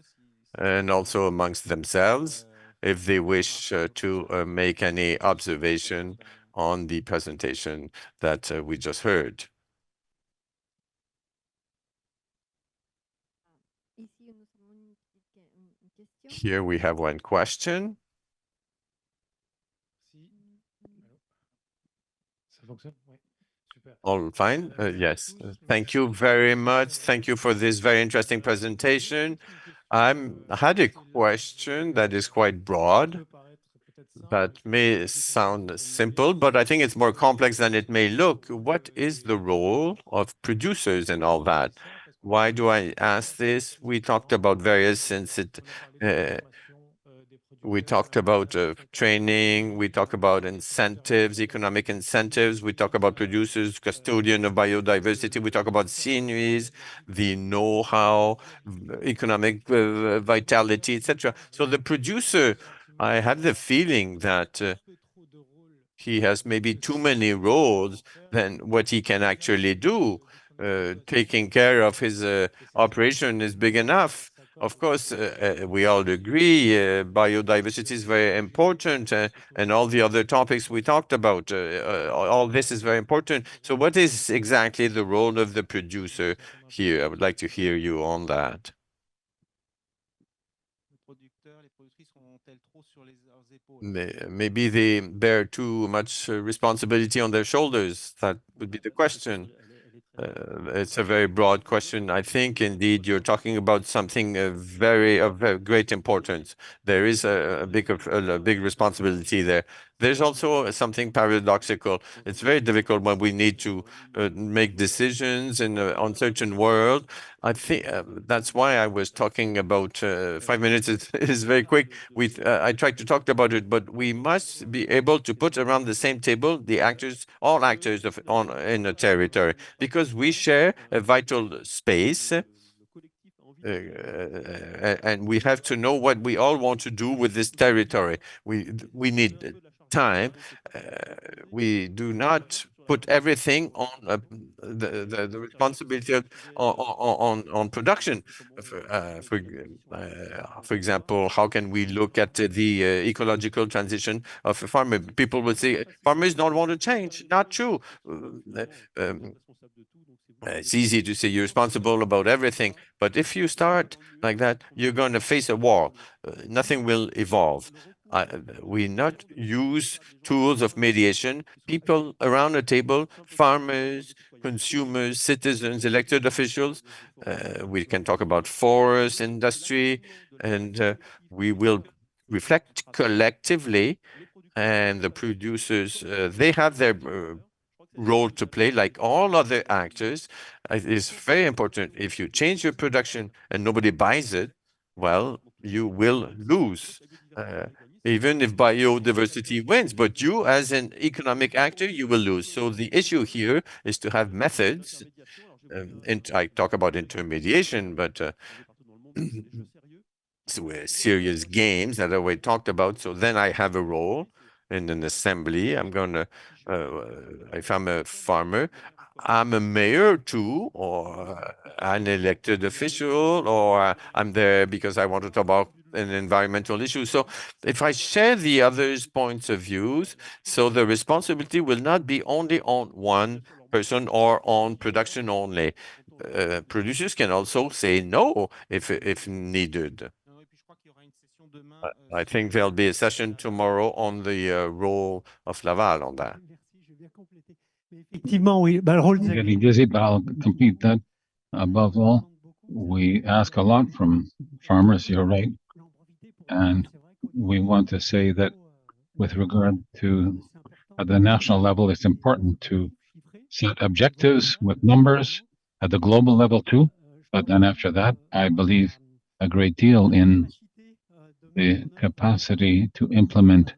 and also amongst themselves if they wish to make any observation on the presentation that we just heard. Here we have one question. All fine? Yes. Thank you very much. Thank you for this very interesting presentation. I had a question that is quite broad. That may sound simple, but I think it's more complex than it may look. What is the role of producers and all that? Why do I ask this? We talked about various we talked about training, we talk about incentives, economic incentives, we talk about producers, custodian of biodiversity, we talk about sceneries, the know-how, economic vitality, etc. So the producer, I have the feeling that he has maybe too many roles than what he can actually do. Taking care of his operation is big enough. Of course, we all agree biodiversity is very important and all the other topics we talked about. All this is very important. So what is exactly the role of the producer here? I would like to hear you on that. Maybe they bear too much responsibility on their shoulders. That would be the question. It's a very broad question. I think indeed you're talking about something of very great importance. There is a big responsibility there. There's also something paradoxical. It's very difficult when we need to make decisions in an uncertain world. I think that's why I was talking about 5 minutes is very quick. I tried to talk about it, but we must be able to put around the same table the actors, all actors in a territory, because we share a vital space. And we have to know what we all want to do with this territory. We need time. We do not put everything on the responsibility on production. For example, how can we look at the ecological transition of a farmer? People will say farmers don't want to change. Not true. It's easy to say you're responsible about everything, but if you start like that, you're going to face a wall. Nothing will evolve. We not use tools of mediation. People around a table, farmers, consumers, citizens, elected officials. We can talk about forest industry, and we will reflect collectively. And the producers, they have their role to play like all other actors. It is very important. If you change your production and nobody buys it, well, you will lose. Even if biodiversity wins, but you as an economic actor, you will lose. So the issue here is to have methods. And I talk about intermediation, but serious games that we talked about. So then I have a role in an assembly. I'm going to, if I'm a farmer, I'm a mayor too, or an elected official, or I'm there because I want to talk about an environmental issue. So if I share the others' points of views, so the responsibility will not be only on one person or on production only. Producers can also say no if needed. I think there'll be a session tomorrow on the role of Laval on that. I'm getting dizzy, but I'll complete that. Above all, we ask a lot from farmers, you're right. And we want to say that with regard to at the national level, it's important to set objectives with numbers at the global level too. But then after that, I believe a great deal in the capacity to implement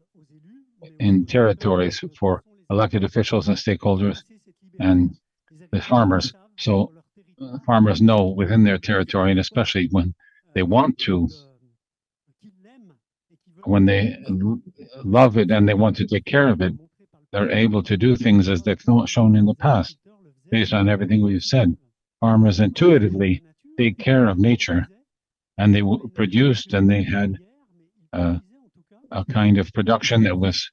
in territories for elected officials and stakeholders and the farmers. So farmers know within their territory, and especially when they want to, when they love it and they want to take care of it, they're able to do things as they've shown in the past. Based on everything we've said, farmers intuitively take care of nature, and they produced and they had a kind of production that was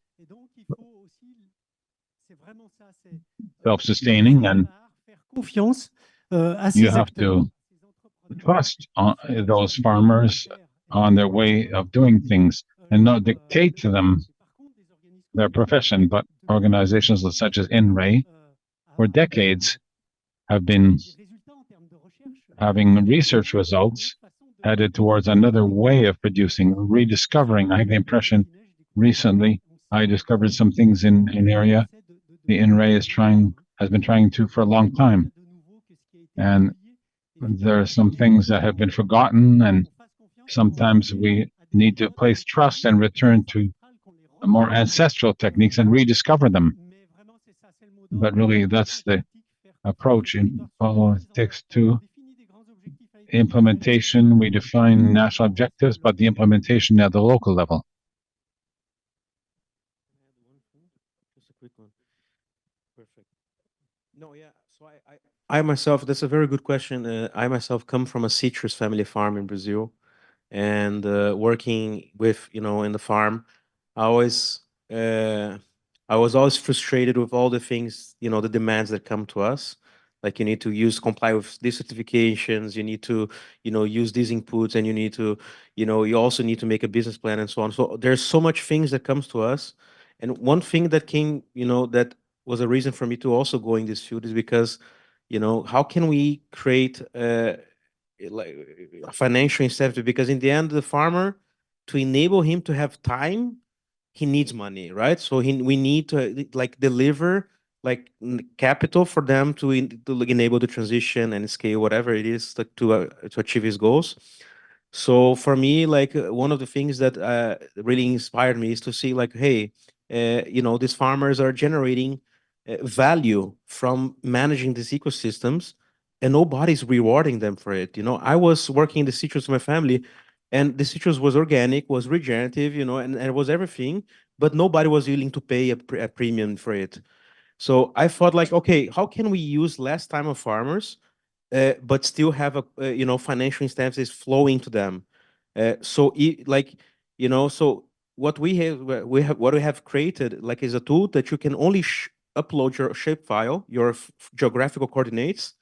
self-sustaining, and you have to trust those farmers on their way of doing things and not dictate to them their profession. But organizations such as INRAE for decades have been having research results headed towards another way of producing, rediscovering. I have the impression recently, I discovered some things in an area the INRAE has been trying to for a long time. And there are some things that have been forgotten, and sometimes we need to place trust and return to more ancestral techniques and rediscover them. But really, that's the approach in politics too. Implementation, we define national objectives, but the implementation at the local level. Just a quick one. Perfect. No, yeah. So I myself, that's a very good question. I myself come from a citrus family farm in Brazil, and working with, in the farm, I always, I was always frustrated with all the things, the demands that come to us. Like you need to comply with these certifications, you need to, use these inputs, and you need to, you also need to make a business plan and so on. So there's so much things that comes to us. And one thing that came, that was a reason for me to also go in this field is because, how can we create like a financial incentive? Because in the end, the farmer, to enable him to have time, he needs money, right? So we need to like deliver like capital for them to enable the transition and scale whatever it is to achieve his goals. So for me, like one of the things that really inspired me is to see like, hey, these farmers are generating value from managing these ecosystems, and nobody's rewarding them for it. I was working in the citrus with my family, and the citrus was organic, was regenerative, and it was everything, but nobody was willing to pay a premium for it. So I thought like, okay, how can we use less time of farmers, but still have financial incentives flowing to them? So so what we have created like is a tool that you can only upload your shapefile, your geographical coordinates,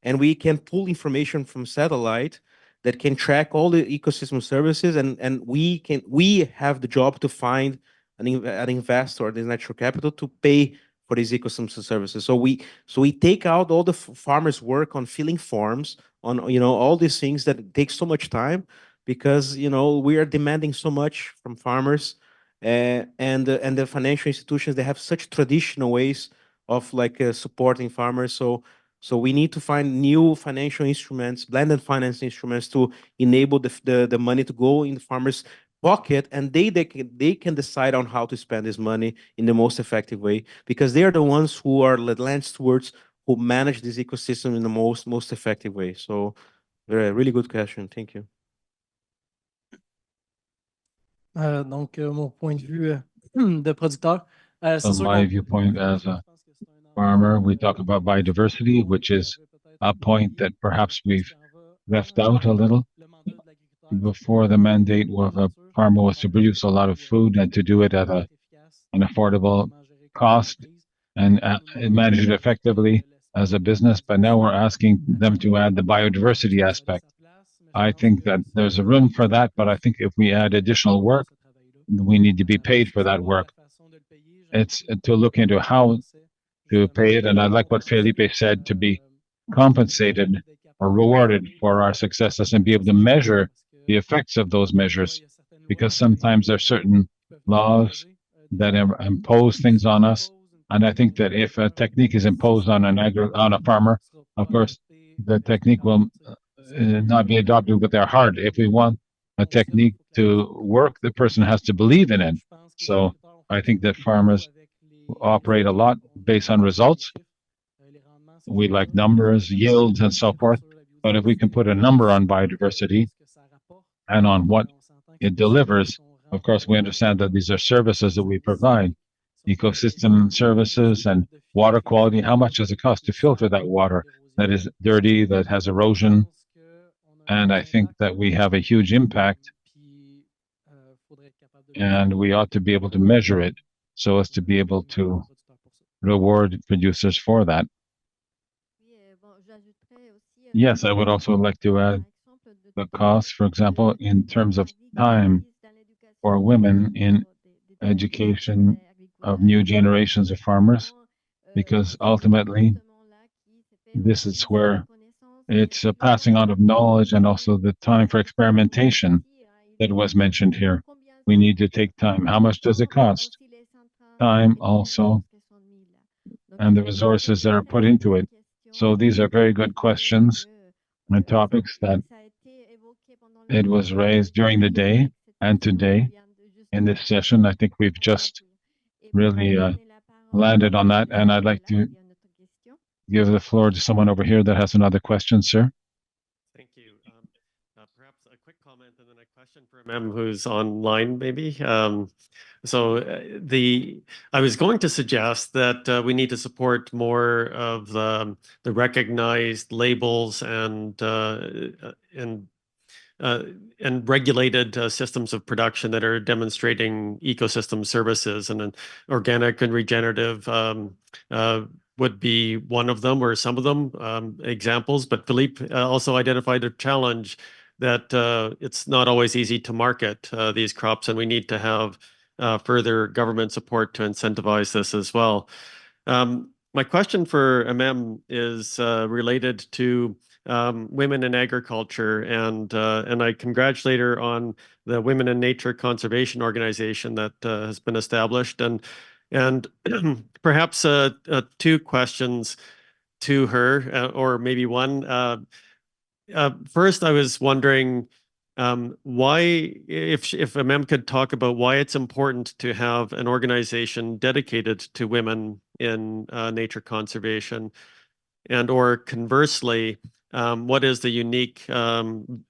and we can pull information from satellite that can track all the ecosystem services, and we have the job to find an investor, this natural capital, to pay for these ecosystem services. So we take out all the farmers' work on filling forms, on all these things that take so much time, because we are demanding so much from farmers, and the financial institutions, they have such traditional ways of like supporting farmers. So we need to find new financial instruments, blended finance instruments, to enable the money to go in the farmers' pocket, and they can decide on how to spend this money in the most effective way, because they are the ones who are the land stewards who manage this ecosystem in the most effective way. So, really good question. Thank you. Donc, mon point de vue de producteur, From my viewpoint as a farmer, we talk about biodiversity, which is a point that perhaps we've left out a little. Before, the mandate of a farmer was to produce a lot of food and to do it at an affordable cost and manage it effectively as a business. But now we're asking them to add the biodiversity aspect. I think that there's a room for that, but I think if we add additional work, we need to be paid for that work. It's to look into how to pay it. And I like what Felipe said, to be compensated or rewarded for our successes and be able to measure the effects of those measures, because sometimes there are certain laws that impose things on us. And I think that if a technique is imposed on a farmer, of course, the technique will not be adopted with their heart. If we want a technique to work, the person has to believe in it. So I think that farmers operate a lot based on results. We like numbers, yields, and so forth. But if we can put a number on biodiversity and on what it delivers, of course, we understand that these are services that we provide, ecosystem services and water quality. How much does it cost to filter that water that is dirty, that has erosion? And I think that we have a huge impact, and we ought to be able to measure it so as to be able to reward producers for that. Yes, I would also like to add the cost, for example, in terms of time for women in education of new generations of farmers, because ultimately this is where it's a passing on of knowledge and also the time for experimentation that was mentioned here. we need to take time. How much does it cost? Time also, and the resources that are put into it. So these are very good questions and topics that it was raised during the day and today in this session. I think we've just really landed on that, and I'd like to give the floor to someone over here that has another question, sir. Thank you. Perhaps a quick comment and then a question for Mem who's online, maybe. I was going to suggest that we need to support more of the recognized labels and regulated systems of production that are demonstrating ecosystem services, and an organic and regenerative would be one of them, or some of them examples. But Philippe also identified a challenge that it's not always easy to market these crops, and we need to have further government support to incentivize this as well. My question for Mem is related to women in agriculture, and I congratulate her on the Women in Nature Conservation Organization that has been established, and perhaps two questions to her, or maybe one. First, I was wondering why, if Mem could talk about why it's important to have an organization dedicated to women in nature conservation, and or conversely, what is the unique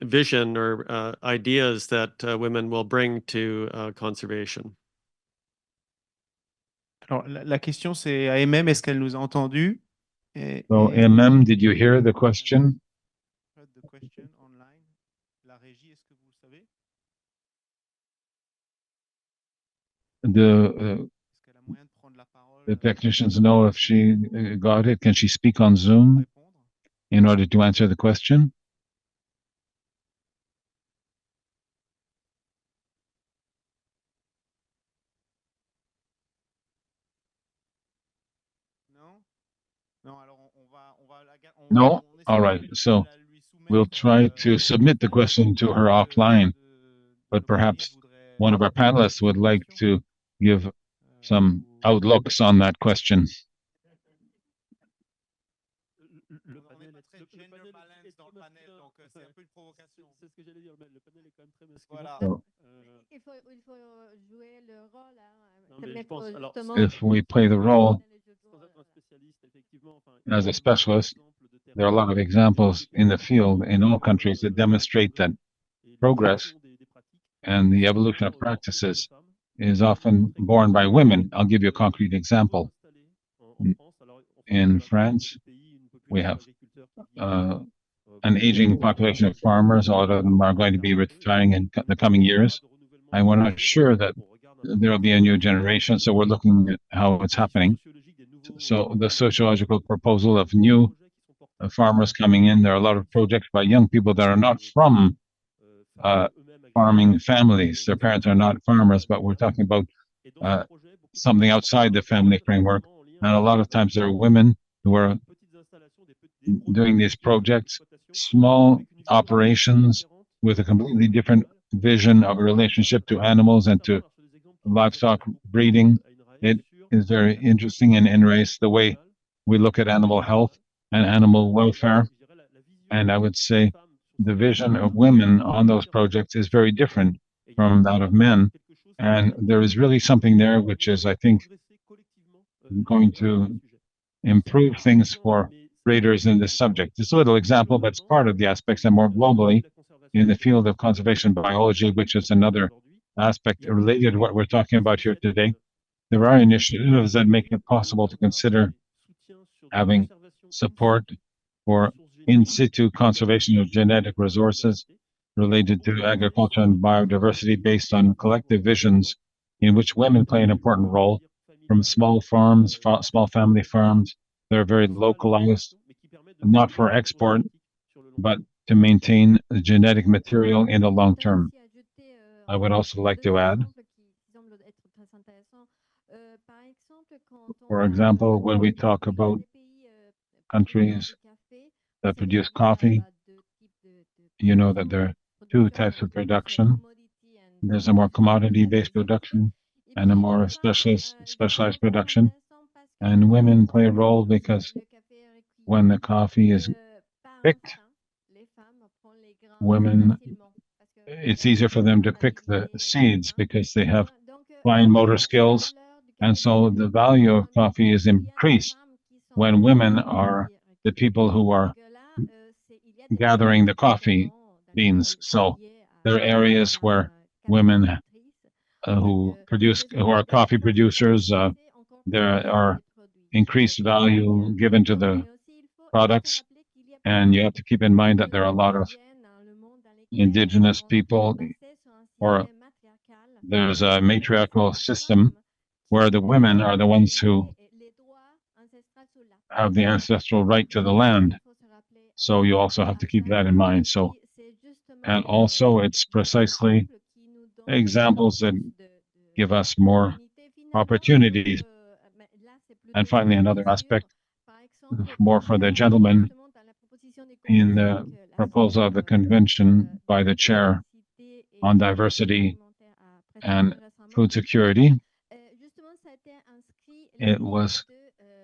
vision or ideas that women will bring to conservation? Alors, la question, c'est à MM, est-ce qu'elle nous a entendus? So, MM, did you hear the question? The question online. La régie, est-ce que vous le savez? The technicians know if she got it. Can she speak on Zoom in order to answer the question? No? All right. So we'll try to submit the question to her offline, but perhaps one of our panelists would like to give some outlooks on that question. If we play the role as a specialist, there are a lot of examples in the field in all countries that demonstrate that progress and the evolution of practices is often borne by women. I'll give you a concrete example. In France, we have an aging population of farmers. A lot of them are going to be retiring in the coming years. And we're not sure that there will be a new generation, so we're looking at how it's happening. So the sociological proposal of new farmers coming in, there are a lot of projects by young people that are not from farming families. Their parents are not farmers, but we're talking about something outside the family framework. And a lot of times there are women who are doing these projects, small operations with a completely different vision of a relationship to animals and to livestock breeding. It is very interesting and enriches the way we look at animal health and animal welfare. And I would say the vision of women on those projects is very different from that of men. And there is really something there which is, I think, going to improve things for breeders in this subject. It's a little example, but it's part of the aspects, and more globally in the field of conservation biology, which is another aspect related to what we're talking about here today. There are initiatives that make it possible to consider having support for in situ conservation of genetic resources related to agriculture and biodiversity based on collective visions in which women play an important role, from small farms, small family farms that are very localized, not for export, but to maintain the genetic material in the long term. I would also like to add, for example, when we talk about countries that produce coffee, you know that there are two types of production. There's a more commodity-based production and a more specialized production. And women play a role because when the coffee is picked, women, it's easier for them to pick the seeds because they have fine motor skills. And so the value of coffee is increased when women are the people who are gathering the coffee beans. So there are areas where women who are coffee producers, there are increased value given to the products. And you have to keep in mind that there are a lot of indigenous people, or there's a matriarchal system where the women are the ones who have the ancestral right to the land. So you also have to keep that in mind. So, and also it's precisely examples that give us more opportunities. And finally, another aspect, more for the gentleman, in the proposal of the convention by the chair on diversity and food security, it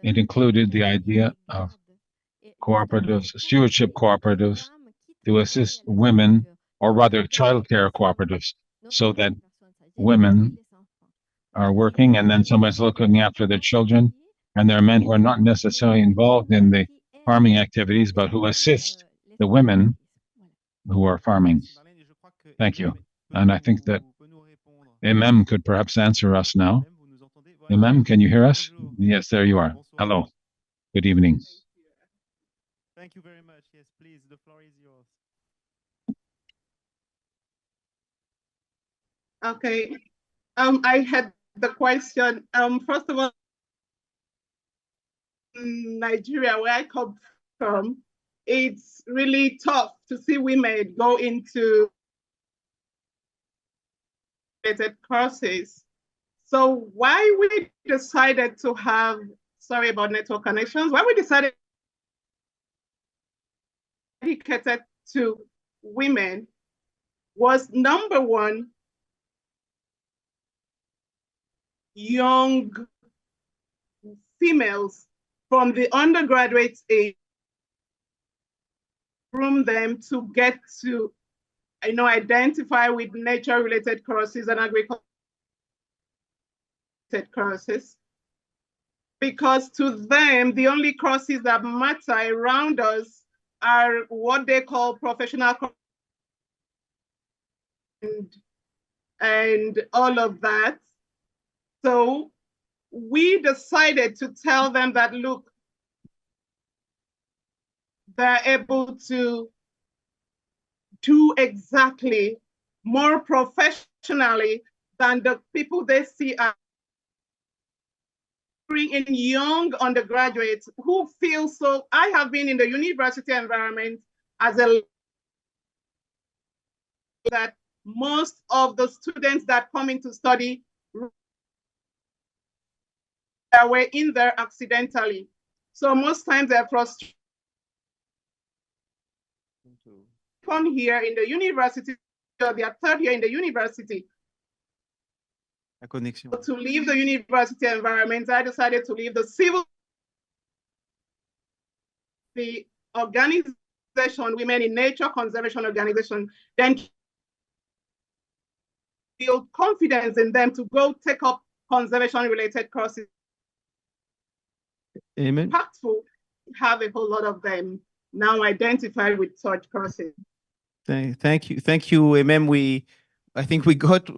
included the idea of cooperatives, stewardship cooperatives, to assist women, or rather childcare cooperatives, so that women are working and then someone's looking after their children. And there are men who are not necessarily involved in the farming activities, but who assist the women who are farming. Thank you. And I think that MM could perhaps answer us now. MM, can you hear us? Yes, there you are. Hello. Good evening. Thank you very much. Yes, please, the floor is yours. Okay. I had the question. First of all, in Nigeria, where I come from, it's really tough to see women go into related courses. So why we decided to have, sorry about network connections, why we decided dedicated to women was, number one, young females from the undergraduate age, groom them to get to, identify with nature-related courses and agriculture courses. Because to them, the only courses that matter around us are what they call professional and all of that. So we decided to tell them that, look, they're able to do exactly more professionally than the people they see as in young undergraduates who feel so. I have been in the university environment as a that most of the students that come in to study were in there accidentally. So most times they're frustrated. Come here in the university, or their third year in the university. To leave the university environment, I decided to leave the organization, Women in Nature Conservation Organization, then build confidence in them to go take up conservation-related courses. Amen. Impactful, have a whole lot of them now identified with such courses. Thank you, MM. I think we got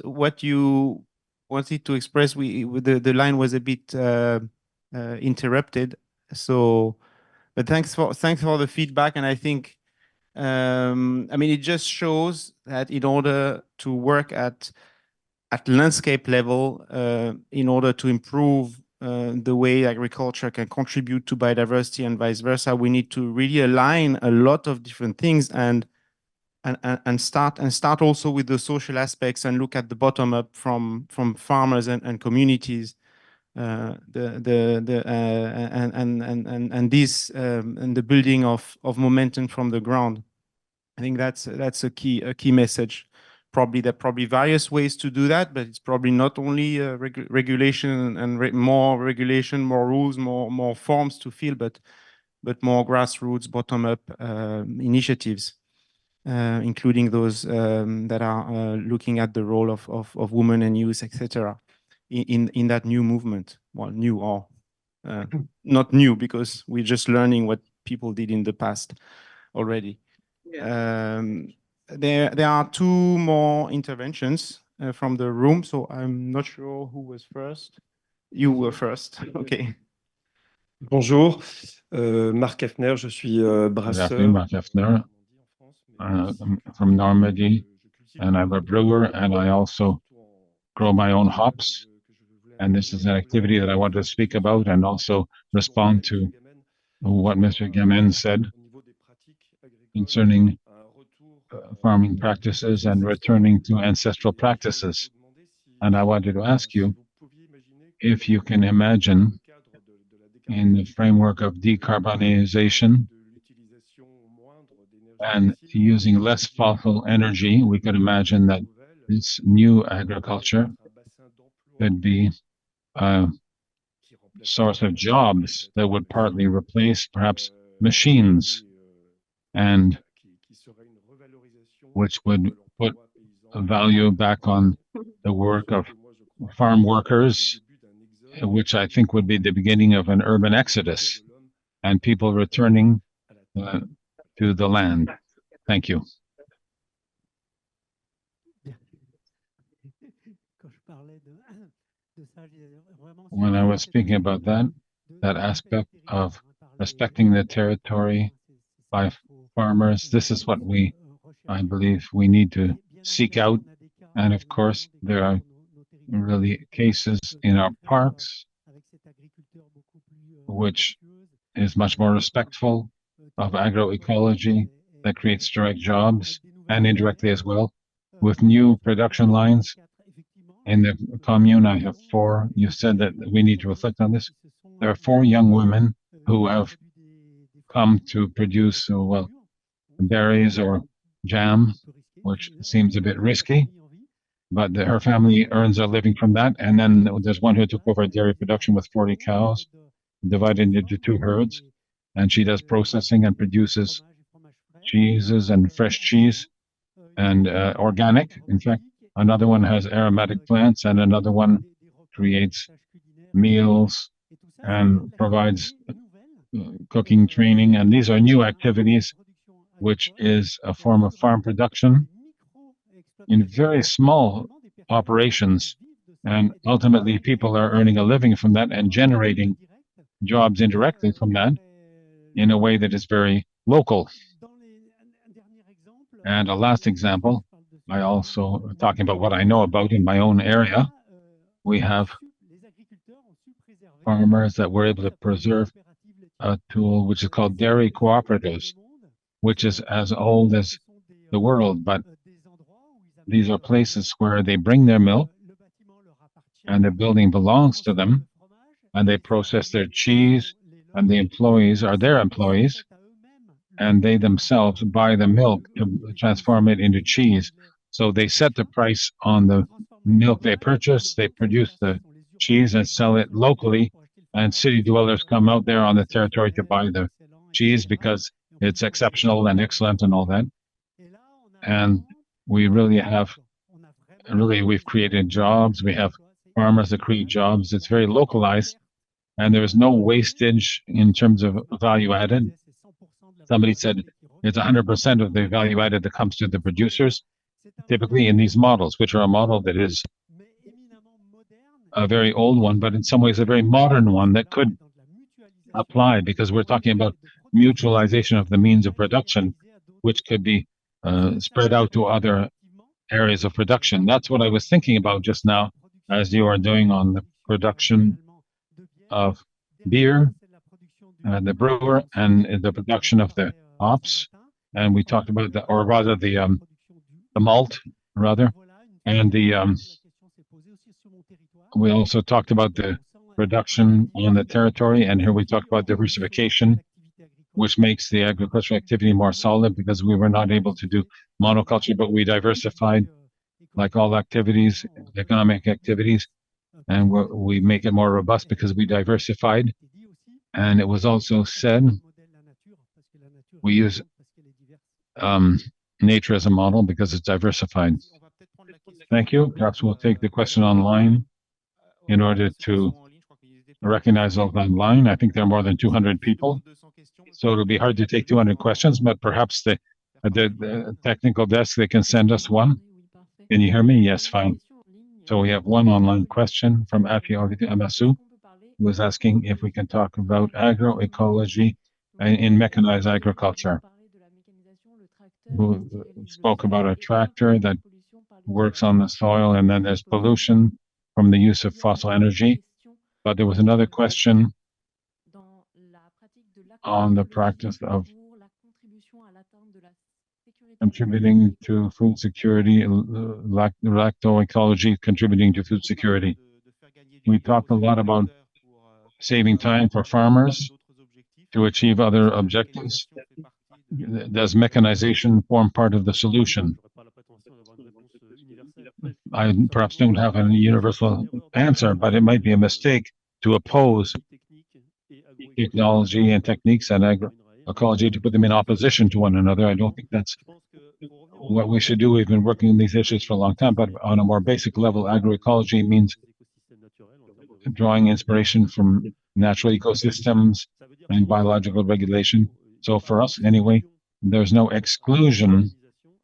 what you wanted to express. The line was a bit interrupted. So, but thanks for the feedback. And I think, it just shows that in order to work at landscape level, in order to improve the way agriculture can contribute to biodiversity and vice versa, we need to really align a lot of different things and start also with the social aspects and look at the bottom up from farmers and communities, and the building of momentum from the ground. I think that's a key message there are probably various ways to do that, but it's probably not only regulation and more regulation, more rules, more forms to fill, but more grassroots, bottom-up initiatives, including those that are looking at the role of women and youth, etc., in that new movement. Well, new or not new, because we're just learning what people did in the past already. Yeah. There are two more interventions from the room, so I'm not sure who was first. You were first. Okay. Bonjour, Marc Heffner, je suis brasseur. Marc Heffner, from Normandy, and I'm a brewer, and I also grow my own hops. And this is an activity that I want to speak about and also respond to what Mr. Gamen said concerning farming practices and returning to ancestral practices. And I wanted to ask you if you can imagine, in the framework of decarbonization and using less fossil energy, we could imagine that this new agriculture could be a source of jobs that would partly replace perhaps machines, and which would put a value back on the work of farm workers, which I think would be the beginning of an urban exodus and people returning to the land. Thank you. When I was speaking about that aspect of respecting the territory by farmers, this is what I believe we need to seek out. And of course, there are really cases in our parks which is much more respectful of agroecology, that creates direct jobs and indirectly as well, with new production lines. In the commune, I have 4. You said that we need to reflect on this. There are 4 young women who have come to produce, well, berries or jam, which seems a bit risky, but her family earns a living from that. And then there's one who took over dairy production with 40 cows, divided into 2 herds, and she does processing and produces cheeses and fresh cheese and organic. In fact, another one has aromatic plants, and another one creates meals and provides cooking training. And these are new activities, which is a form of farm production in very small operations. And ultimately, people are earning a living from that and generating jobs indirectly from that in a way that is very local. And a last example, I also talking about what I know about in my own area. We have farmers that were able to preserve a tool which is called dairy cooperatives, which is as old as the world, but these are places where they bring their milk and the building belongs to them, and they process their cheese, and the employees are their employees, and they themselves buy the milk to transform it into cheese. So they set the price on the milk they purchase, they produce the cheese and sell it locally, and city dwellers come out there on the territory to buy the cheese because it's exceptional and excellent and all that. And we really have, we've created jobs. We have farmers that create jobs. It's very localized, and there is no wastage in terms of value added. Somebody said it's 100% of the value added that comes to the producers, typically in these models, which are a model that is a very old one, but in some ways a very modern one that could apply, because we're talking about mutualization of the means of production, which could be spread out to other areas of production. That's what I was thinking about just now, as you are doing on the production of beer, the brewer, and the production of the hops. And we talked about the, or rather the malt, rather, and the we also talked about the production on the territory, and here we talked about diversification, which makes the agricultural activity more solid, because we were not able to do monoculture, but we diversified like all activities, economic activities, and we make it more robust because we diversified. And it was also said we use nature as a model because it's diversified. Thank you. Perhaps we'll take the question online in order to recognize all online. I think there are more than 200 people, so it'll be hard to take 200 questions, but perhaps the technical desk, they can send us one. Can you hear me? Yes, fine. So we have one online question from Afi Amasu, who was asking if we can talk about agroecology in mechanized agriculture. Who spoke about a tractor that works on the soil, and then there's pollution from the use of fossil energy. But there was another question on the practice of contributing to food security, lactoecology contributing to food security. We talked a lot about saving time for farmers to achieve other objectives. Does mechanization form part of the solution? I perhaps don't have a universal answer, but it might be a mistake to oppose technology and techniques and agroecology, to put them in opposition to one another. I don't think that's what we should do. We've been working on these issues for a long time, but on a more basic level, agroecology means drawing inspiration from natural ecosystems and biological regulation. So for us, anyway, there's no exclusion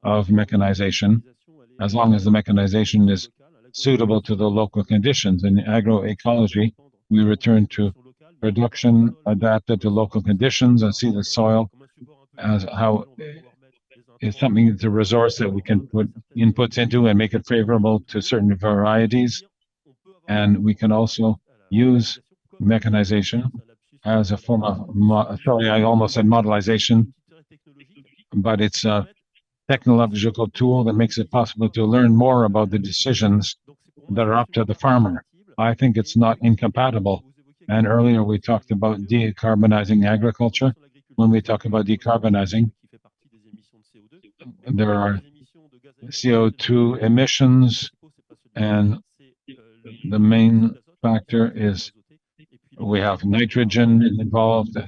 of mechanization as long as the mechanization is suitable to the local conditions. In agroecology, we return to production adapted to local conditions and see the soil as how it's something, it's a resource that we can put inputs into and make it favorable to certain varieties. And we can also use mechanization as a form of, sorry, I almost said modelization, but it's a technological tool that makes it possible to learn more about the decisions that are up to the farmer. I think it's not incompatible. And earlier we talked about decarbonizing agriculture. When we talk about decarbonizing, there are CO2 emissions, and the main factor is we have nitrogen involved,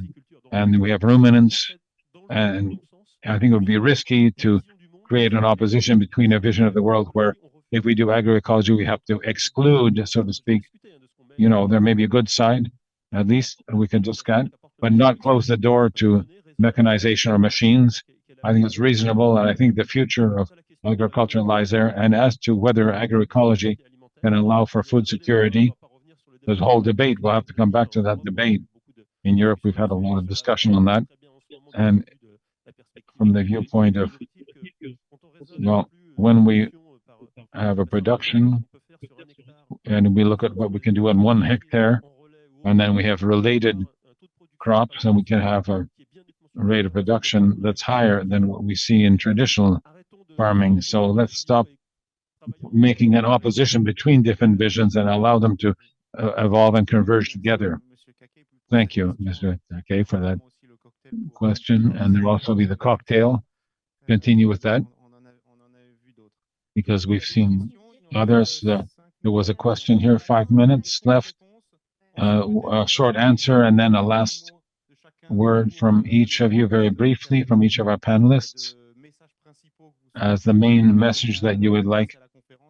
and we have ruminants, and I think it would be risky to create an opposition between a vision of the world where if we do agroecology, we have to exclude, so to speak, you know, there may be a good side, at least we can discuss, but not close the door to mechanization or machines. I think it's reasonable, and I think the future of agriculture lies there. And as to whether agroecology can allow for food security, there's a whole debate. We'll have to come back to that debate. In Europe, we've had a lot of discussion on that. And from the viewpoint of, well, when we have a production and we look at what we can do on 1 hectare, and then we have related crops, and we can have a rate of production that's higher than what we see in traditional farming. So let's stop making an opposition between different visions and allow them to evolve and converge together. Thank you, Mr. Take, for that question. And there'll also be the cocktail. Continue with that, because we've seen others. There was a question here, 5 minutes left, a short answer, and then a last word from each of you, very briefly, from each of our panelists, as the main message that you would like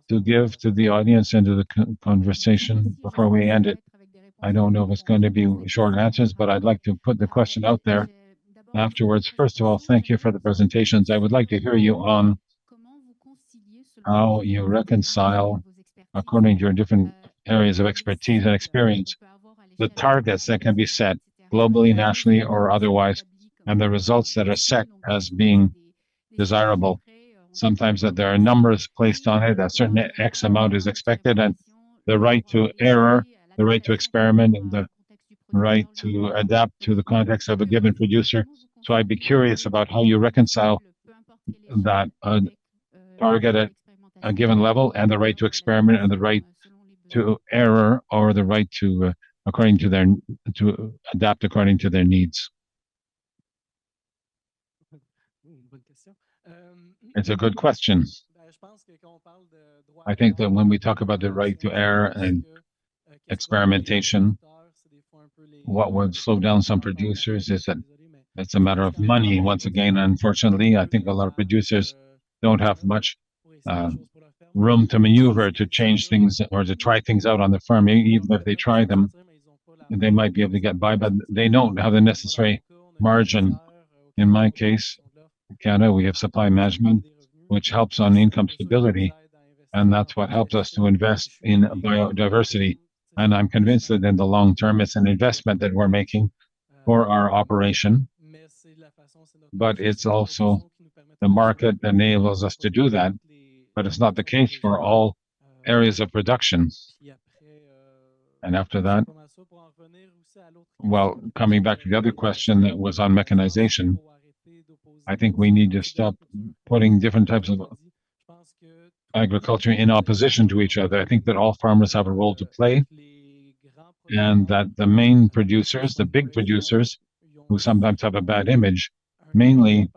to give to the audience and to the conversation before we end it. I don't know if it's going to be short answers, but I'd like to put the question out there afterwards. First of all, thank you for the presentations. I would like to hear you on how you reconcile, according to your different areas of expertise and experience, the targets that can be set globally, nationally, or otherwise, and the results that are set as being desirable. Sometimes that there are numbers placed on it, that certain X amount is expected, and the right to error, the right to experiment, and the right to adapt to the context of a given producer. So I'd be curious about how you reconcile that target at a given level and the right to experiment and the right to error, or the right to according to their to adapt according to their needs. It's a good question. I think that when we talk about the right to air and experimentation, what would slow down some producers is that it's a matter of money. Once again, unfortunately, I think a lot of producers don't have much room to maneuver to change things or to try things out on the farm. Even if they try them, they might be able to get by, but they don't have the necessary margin. In my case, in Canada, we have supply management, which helps on income stability, and that's what helps us to invest in biodiversity. And I'm convinced that in the long term, it's an investment that we're making for our operation, but it's also the market that enables us to do that, but it's not the case for all areas of production. And after that, well, coming back to the other question that was on mechanization, I think we need to stop putting different types of agriculture in opposition to each other. I think that all farmers have a role to play, and that the main producers, the big producers, who sometimes have a bad image, mainly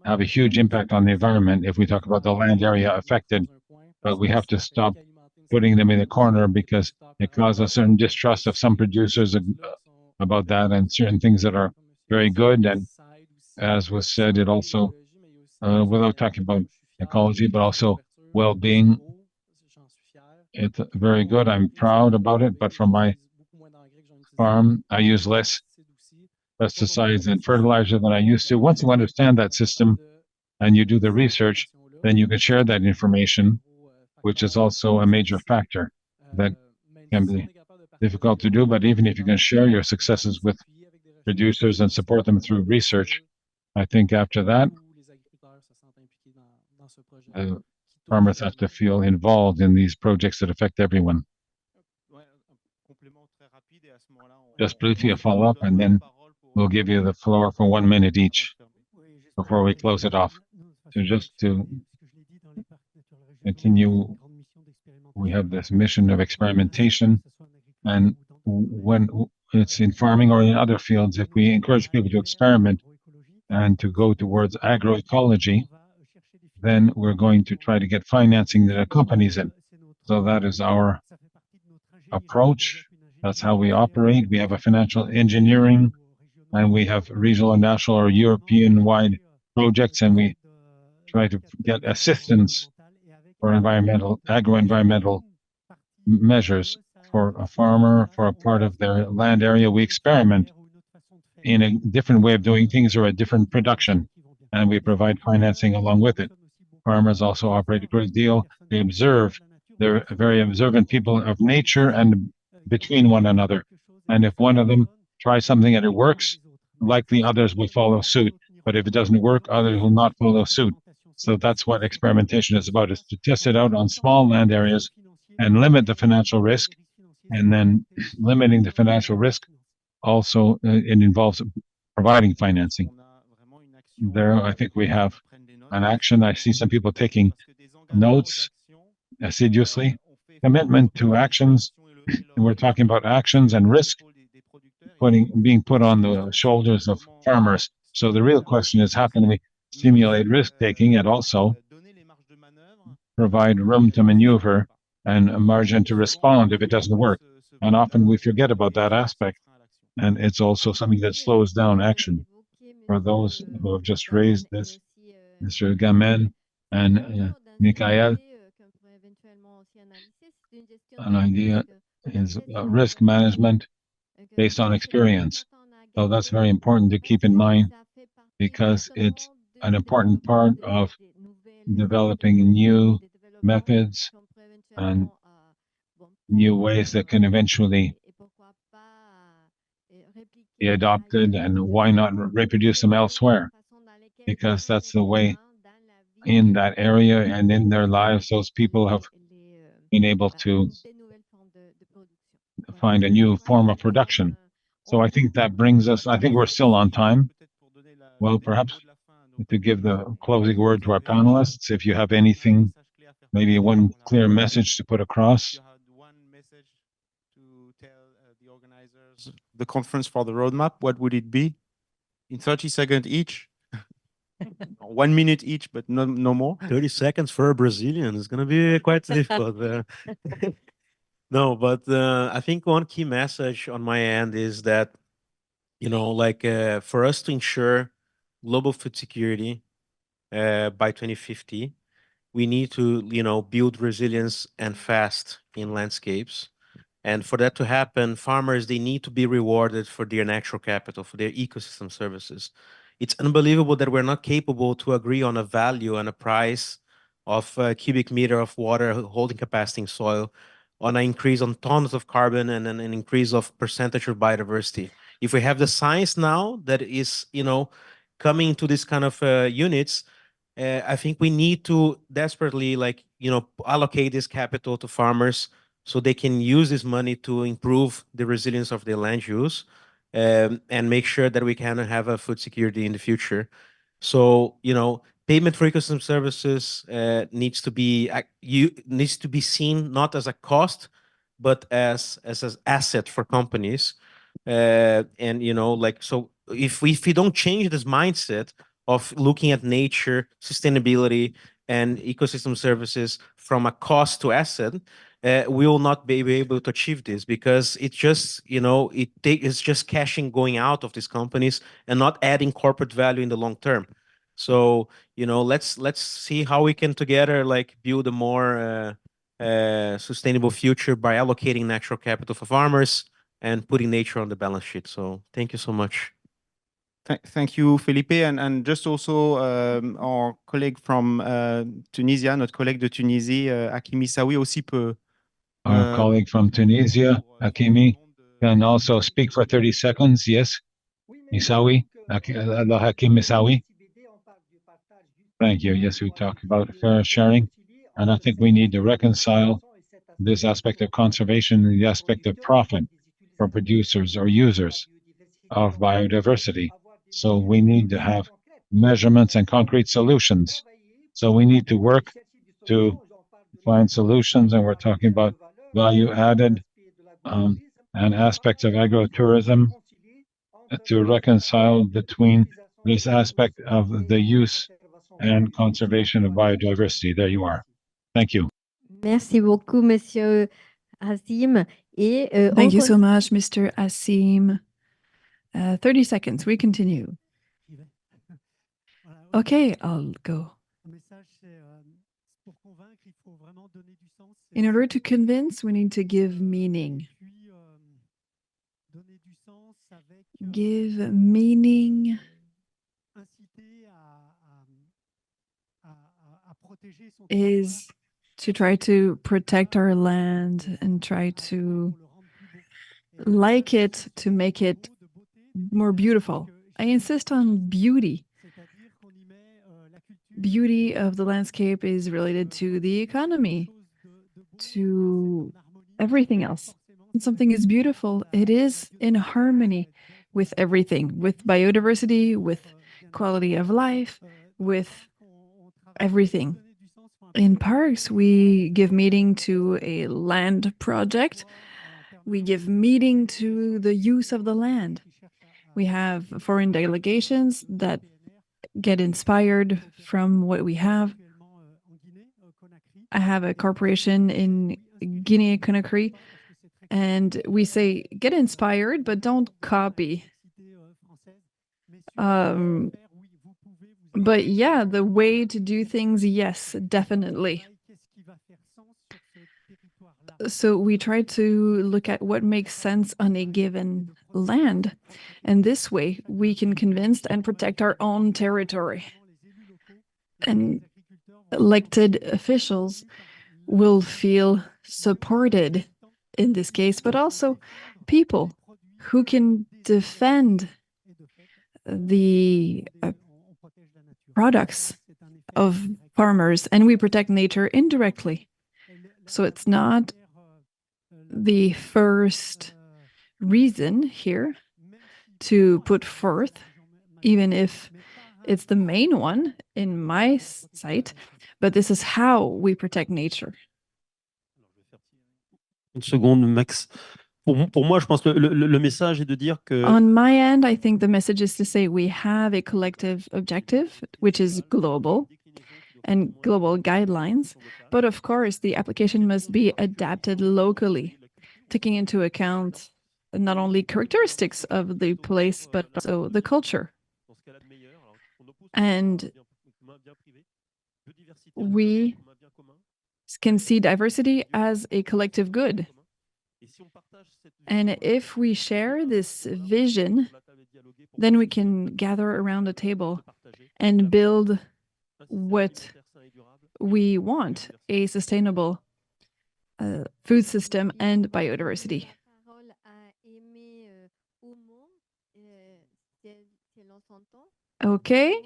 have a huge impact on the environment if we talk about the land area affected. But we have to stop putting them in a corner because it causes a certain distrust of some producers about that and certain things that are very good. And as was said, it also, without talking about ecology, but also well-being, it's very good. I'm proud about it, but from my farm, I use less pesticides and fertilizer than I used to. Once you understand that system and you do the research, then you can share that information, which is also a major factor that can be difficult to do. But even if you can share your successes with producers and support them through research, I think after that, farmers have to feel involved in these projects that affect everyone. Just briefly a follow-up, and then we'll give you the floor for 1 minute each before we close it off. So just to continue, we have this mission of experimentation, and when it's in farming or in other fields, if we encourage people to experiment and to go towards agroecology, then we're going to try to get financing that accompanies it. So that is our approach. That's how we operate. We have a financial engineering, and we have regional, national, or European-wide projects, and we try to get assistance for agro-environmental measures for a farmer, for a part of their land area. We experiment in a different way of doing things or a different production, and we provide financing along with it. Farmers also operate a great deal. They observe. They're very observant people of nature and between one another. And if one of them tries something and it works, likely others will follow suit. But if it doesn't work, others will not follow suit. So that's what experimentation is about, is to test it out on small land areas and limit the financial risk. And then limiting the financial risk also, it involves providing financing. There, I think we have an action. I see some people taking notes assiduously. Commitment to actions. We're talking about actions and risk being put on the shoulders of farmers. So the real question is, how can we stimulate risk taking and also provide room to maneuver and a margin to respond if it doesn't work? And often we forget about that aspect. And it's also something that slows down action. For those who have just raised this, Mr. Gamen and Michael, an idea is risk management based on experience. So that's very important to keep in mind because it's an important part of developing new methods and new ways that can eventually be adopted, and why not reproduce them elsewhere? Because that's the way in that area and in their lives, those people have been able to find a new form of production. So I think that brings us, I think we're still on time. Well, perhaps to give the closing word to our panelists, if you have anything, maybe one clear message to put across. The conference for the roadmap, what would it be? In 30 seconds each? 1 minute each, but no more. 30 seconds for a Brazilian is going to be quite difficult. No, but I think one key message on my end is that, for us to ensure global food security by 2050, we need to, build resilience and fast in landscapes. And for that to happen, farmers, they need to be rewarded for their natural capital, for their ecosystem services. It's unbelievable that we're not capable to agree on a value and a price of a cubic meter of water holding capacity in soil, on an increase on tons of carbon and an increase of percentage of biodiversity. If we have the science now that is, coming to this kind of units, I think we need to desperately, allocate this capital to farmers so they can use this money to improve the resilience of their land use, and make sure that we can have a food security in the future. So, payment for ecosystem services needs to be seen not as a cost, but as an asset for companies. So if we don't change this mindset of looking at nature, sustainability, and ecosystem services from a cost to asset, we will not be able to achieve this, because it's just, it's just cashing going out of these companies and not adding corporate value in the long term. So, let's see how we can together build a more sustainable future by allocating natural capital for farmers and putting nature on the balance sheet. So thank you so much. Thank you, Felipe. And just also our colleague from Tunisia, notre collègue de Tunisie, Hakimi Sawi, aussi peut. Our colleague from Tunisia, Hakimi, can also speak for 30 seconds. Yes, Misawi, Hakim Misawi. Thank you. Yes, we talk about fair sharing, and I think we need to reconcile this aspect of conservation and the aspect of profit for producers or users of biodiversity. So we need to have measurements and concrete solutions. So we need to work to find solutions, and we're talking about value added and aspects of agrotourism to reconcile between this aspect of the use and conservation of biodiversity. There you are. Thank you. Merci beaucoup, Monsieur Azim. Thank you so much, Mr. Asim. 30 seconds, we continue. Okay, I'll go. In order to convince, we need to give meaning. Give meaning is to try to protect our land and try to like it, to make it more beautiful. I insist on beauty. Beauty of the landscape is related to the economy, to everything else. When something is beautiful, it is in harmony with everything, with biodiversity, with quality of life, with everything. In parks, we give meaning to a land project. We give meaning to the use of the land. We have foreign delegations that get inspired from what we have. I have a corporation in Guinea-Conakry, and we say, get inspired, but don't copy. But yeah, the way to do things, yes, definitely. So we try to look at what makes sense on a given land. And this way, we can convince and protect our own territory. And elected officials will feel supported in this case, but also people who can defend the products of farmers, and we protect nature indirectly. So it's not the first reason here to put forth, even if it's the main one in my site, but this is how we protect nature. Une seconde, Max, pour moi, je pense que le message est de dire que On my end, I think the message is to say we have a collective objective, which is global and global guidelines. But of course, the application must be adapted locally, taking into account not only characteristics of the place, but also the culture. And we can see diversity as a collective good. And if we share this vision, then we can gather around a table and build what we want, a sustainable food system and biodiversity. Okay.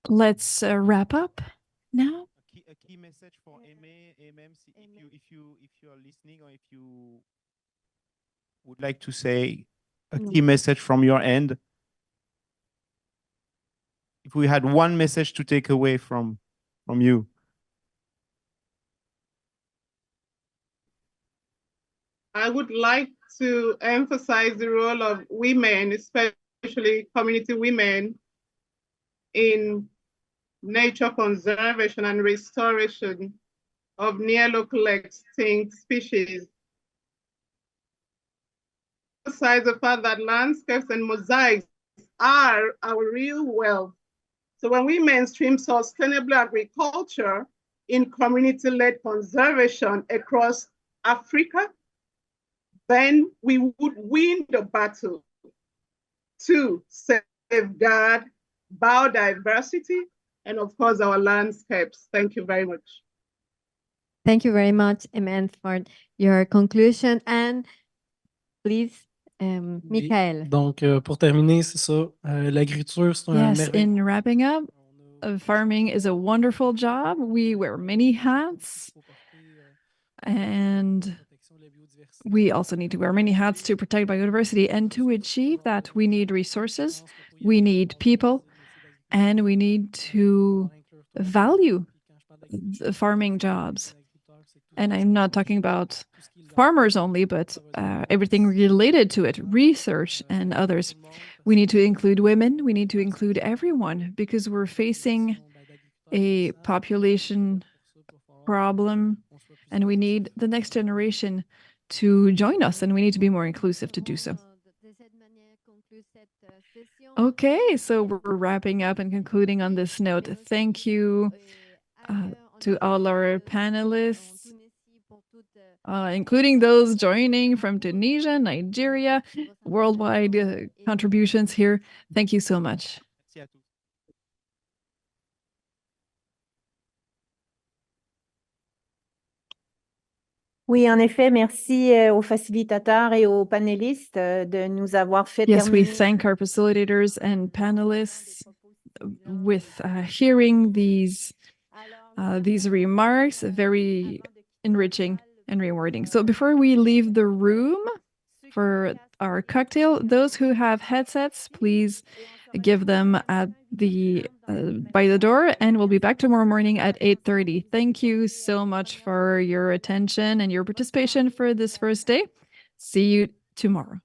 Let's wrap up now. A key message for Aimé, if you are listening, or if you would like to say a key message from your end. If we had one message to take away from you. I would like to emphasize the role of women, especially community women, in nature conservation and restoration of near local extinct species. Besides the fact that landscapes and mosaics are our real wealth. So when we mainstream sustainable agriculture in community-led conservation across Africa, then we would win the battle to safeguard biodiversity and, of course, our landscapes. Thank you very much. Thank you very much, Aimé, for your conclusion. And please, Michael. Donc, pour terminer, c'est ça. L'agriculture, c'est un Yes, merveilleux. in wrapping up, farming is a wonderful job. We wear many hats. And we also need to wear many hats to protect biodiversity. And to achieve that, we need resources, we need people, and we need to value the farming jobs. And I'm not talking about farmers only, but everything related to it, research and others. We need to include women, we need to include everyone, because we're facing a population problem, and we need the next generation to join us, and we need to be more inclusive to do so. Okay, so we're wrapping up and concluding on this note. Thank you to all our panelists, including those joining from Tunisia, Nigeria, worldwide contributions here. Thank you so much. Oui, en effet, merci aux facilitateurs et aux panélistes de nous avoir fait Yes, we terminer. thank our facilitators and panelists with hearing these remarks, very enriching and rewarding. So before we leave the room for our cocktail, those who have headsets, please give them at the by the door, and we'll be back tomorrow morning at 8:30. Thank you so much for your attention and your participation for this first day. See you tomorrow.